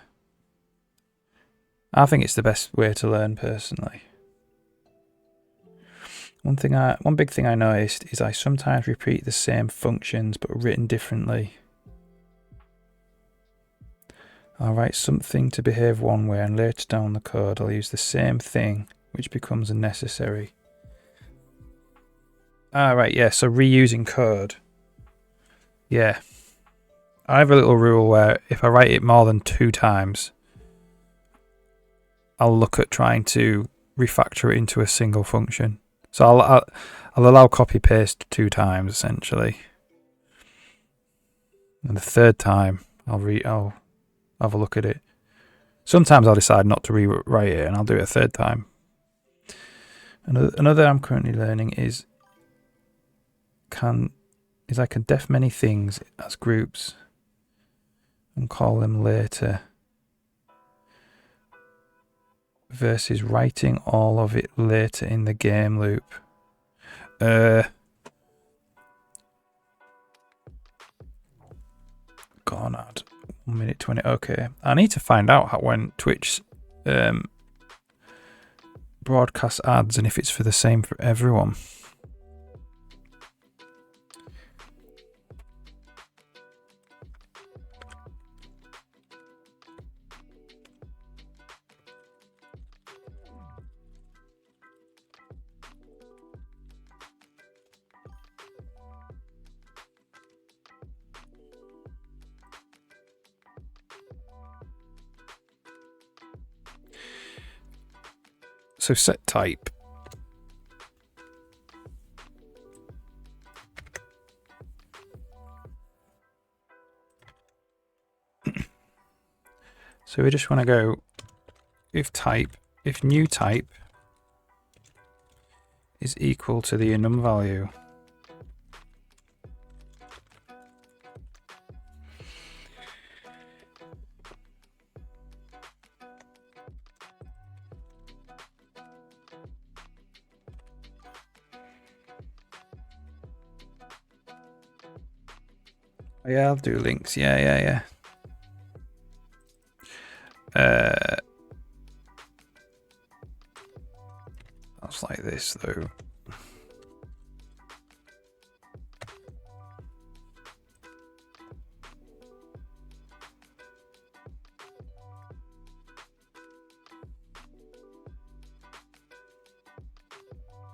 I think it's the best way to learn personally. One big thing I noticed is I sometimes repeat the same functions but written differently. I'll write something to behave one way and later down the code I'll use the same thing which becomes unnecessary. Right, yeah, so reusing code. Yeah. I have a little rule where if I write it more than 2 times, I'll look at trying to refactor it into a single function. So I'll allow copy paste 2 times essentially, and the 3rd time I'll have a look at it. Sometimes I'll decide not to rewrite it and I'll do it a 3rd time. Another I'm currently learning is I can def many things as groups and call them later, versus writing all of it later in the game loop. Gone at 1:20. Okay, I need to find out when Twitch broadcast ads and if it's for the same for everyone. So set type. So we just want to go if new type is equal to the enum value. Oh, yeah, I'll do links. Yeah. That's like this though.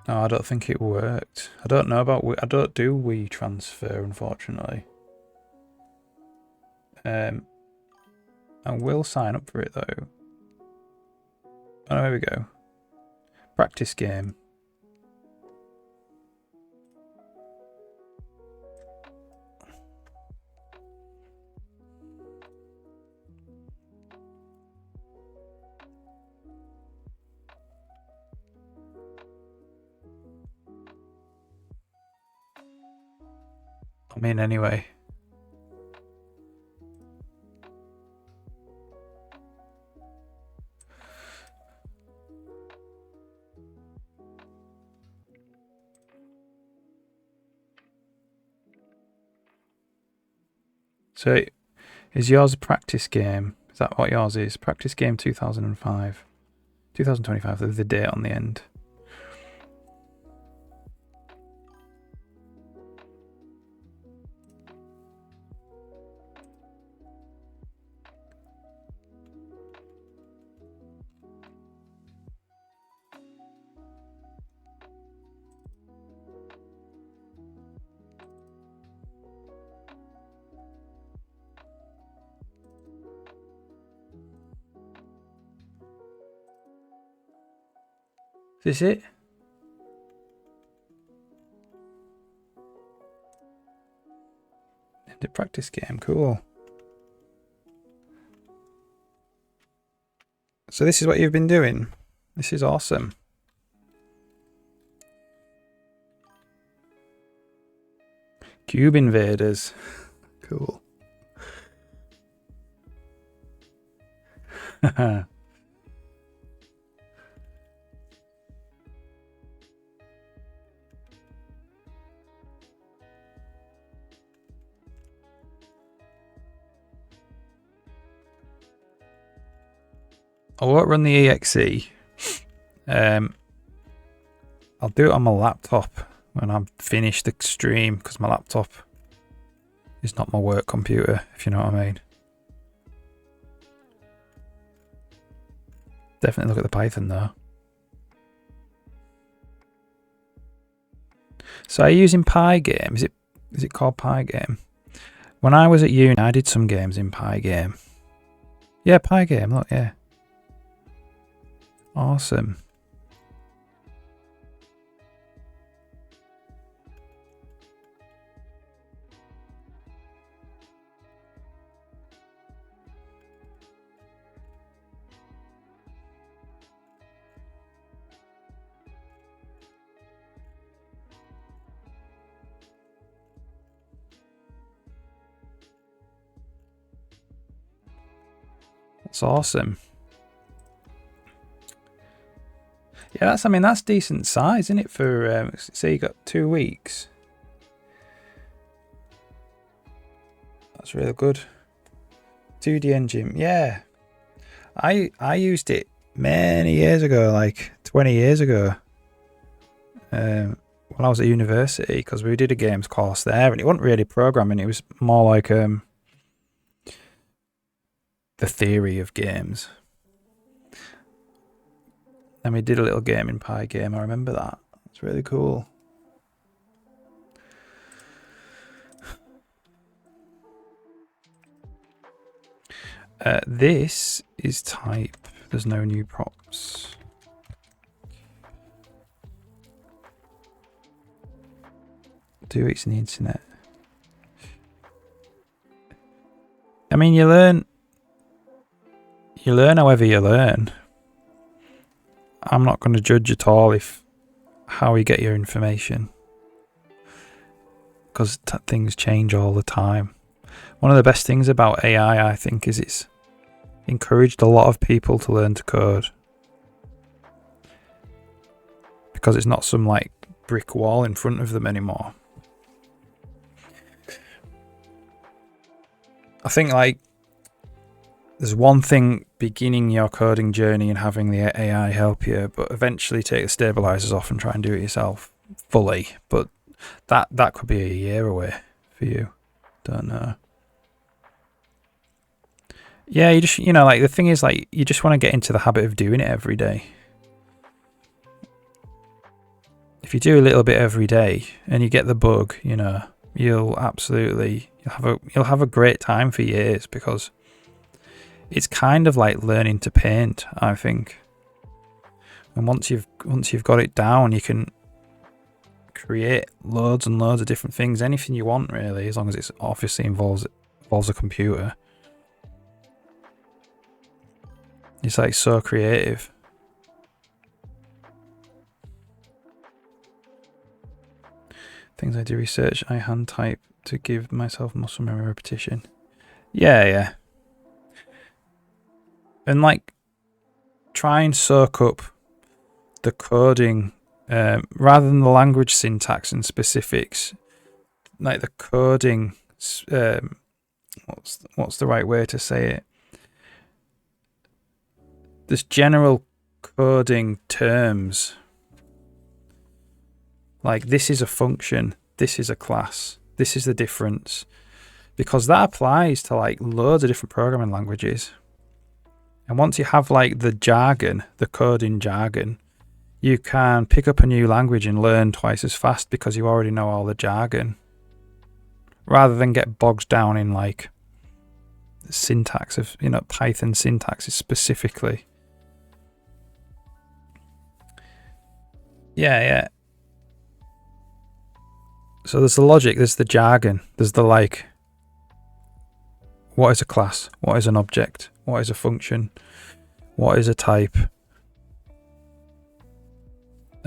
No, I don't think it worked. I don't know about. I don't do WeTransfer, unfortunately. I will sign up for it though. Oh, here we go. Practice game. I'm in anyway. So, is yours a practice game? Is that what yours is? Practice game 2005. 2025, there's the date on the end. Is this it? The practice game, cool. So this is what you've been doing. This is awesome. Cube invaders. Cool. I won't run the exe. I'll do it on my laptop when I'm finished the stream, because my laptop is not my work computer, if you know what I mean. Definitely look at the Python though. So are you using Pygame? Is it called Pygame? When I was at uni, I did some games in Pygame. Yeah, Pygame, look, yeah. Awesome. That's awesome. Yeah, that's decent size, isn't it? For say you got 2 weeks. That's really good. 2D engine, yeah. I used it many years ago, like 20 years ago. When I was at university, because we did a games course there, and it wasn't really programming. It was more like the theory of games. And we did a little game in Pygame. I remember that. It's really cool. This is type. There's no new props. do it's the internet. I mean, you learn however you learn. I'm not going to judge at all if how you get your information, because things change all the time. One of the best things about AI, I think, is it's encouraged a lot of people to learn to code, because it's not some like brick wall in front of them anymore. I think like there's one thing beginning your coding journey and having the AI help you, but eventually take the stabilizers off and try and do it yourself fully. But that could be a year away for you. Don't know. Yeah, you just, like the thing is, like, you just want to get into the habit of doing it every day. If you do a little bit every day and you get the bug, you'll have a great time for years, because it's kind of like learning to paint, I think. And once you've got it down, you can create loads and loads of different things, anything you want really, as long as it obviously involves a computer. It's like so creative. Things I do research, I hand type to give myself muscle memory repetition. Yeah. And like, try and soak up the coding rather than the language syntax and specifics. Like the coding, what's the right way to say it? There's general coding terms. Like, this is a function, this is a class, this is the difference. Because that applies to like loads of different programming languages. And once you have like the jargon, the coding jargon, you can pick up a new language and learn twice as fast because you already know all the jargon, rather than get bogged down in like syntax of, Python syntaxes specifically. Yeah. So there's the logic, there's the jargon, there's the like, what is a class? What is an object? What is a function? What is a type?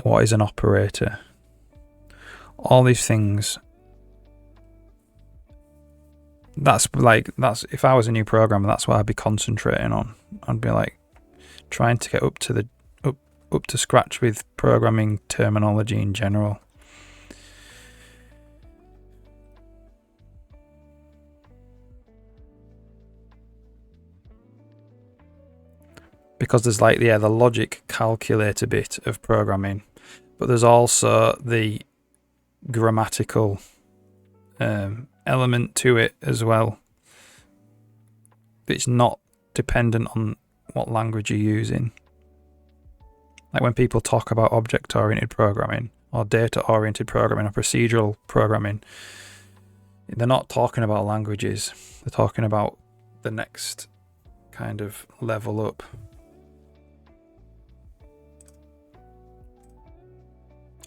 What is an operator? All these things. That's if I was a new programmer, that's what I'd be concentrating on. I'd be like trying to get up to scratch with programming terminology in general. Because there's like, the logic calculator bit of programming, but there's also the grammatical element to it as well. It's not dependent on what language you're using. Like when people talk about object-oriented programming or data-oriented programming or procedural programming, they're not talking about languages. They're talking about the next kind of level up.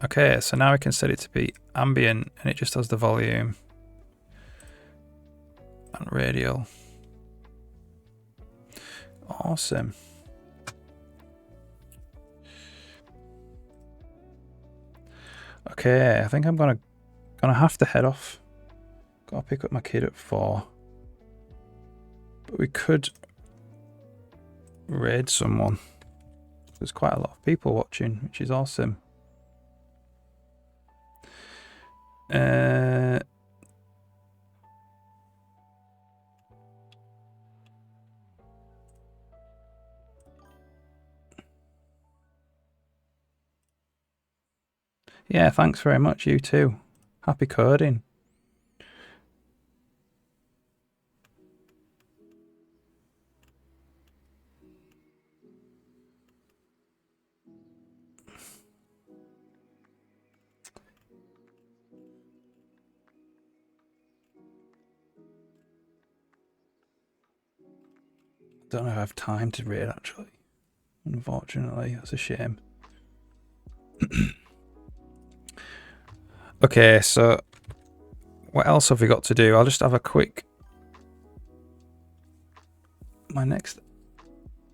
Okay, so now we can set it to be ambient, and it just has the volume and radial. Awesome. Okay, I think I'm gonna have to head off. Gotta pick up my kid at 4. But we could raid someone. There's quite a lot of people watching, which is awesome. Yeah, thanks very much, you too. Happy coding. Don't know if I have time to raid, actually. Unfortunately, that's a shame. Okay, so What else have we got to do? I'll just have a quick... My next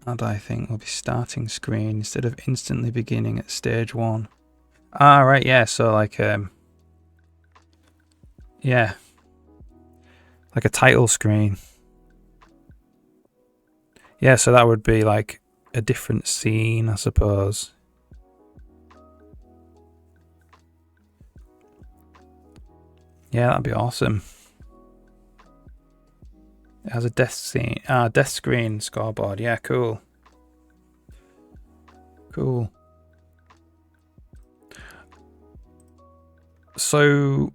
ad, I think, will be starting screen instead of instantly beginning at stage 1. Ah, right, yeah, so like, yeah. Like a title screen. Yeah, so that would be like a different scene, I suppose. Yeah, that'd be awesome. It has a death scene. Ah, death screen scoreboard. Yeah, cool. Cool. So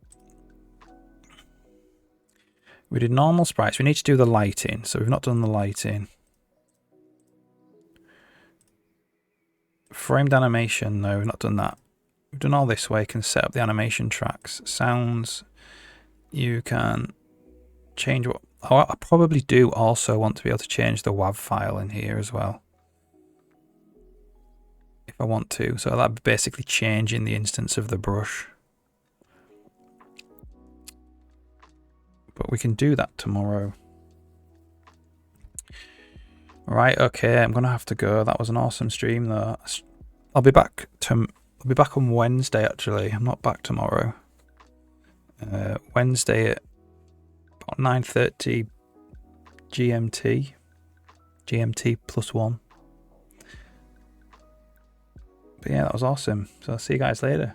we did normal sprites. We need to do the lighting. So we've not done the lighting. Framed animation. No, we've not done that. We've done all this way. You can set up the animation tracks. Sounds. You can change what... Oh, I probably do also want to be able to change the WAV file in here as well. If I want to. So that'd be basically changing the instance of the brush. But we can do that tomorrow. Right, okay, I'm gonna have to go. That was an awesome stream though. I'll be back on Wednesday actually. I'm not back tomorrow. Wednesday at about 9:30 GMT. GMT +1. But yeah, that was awesome. So I'll see you guys later.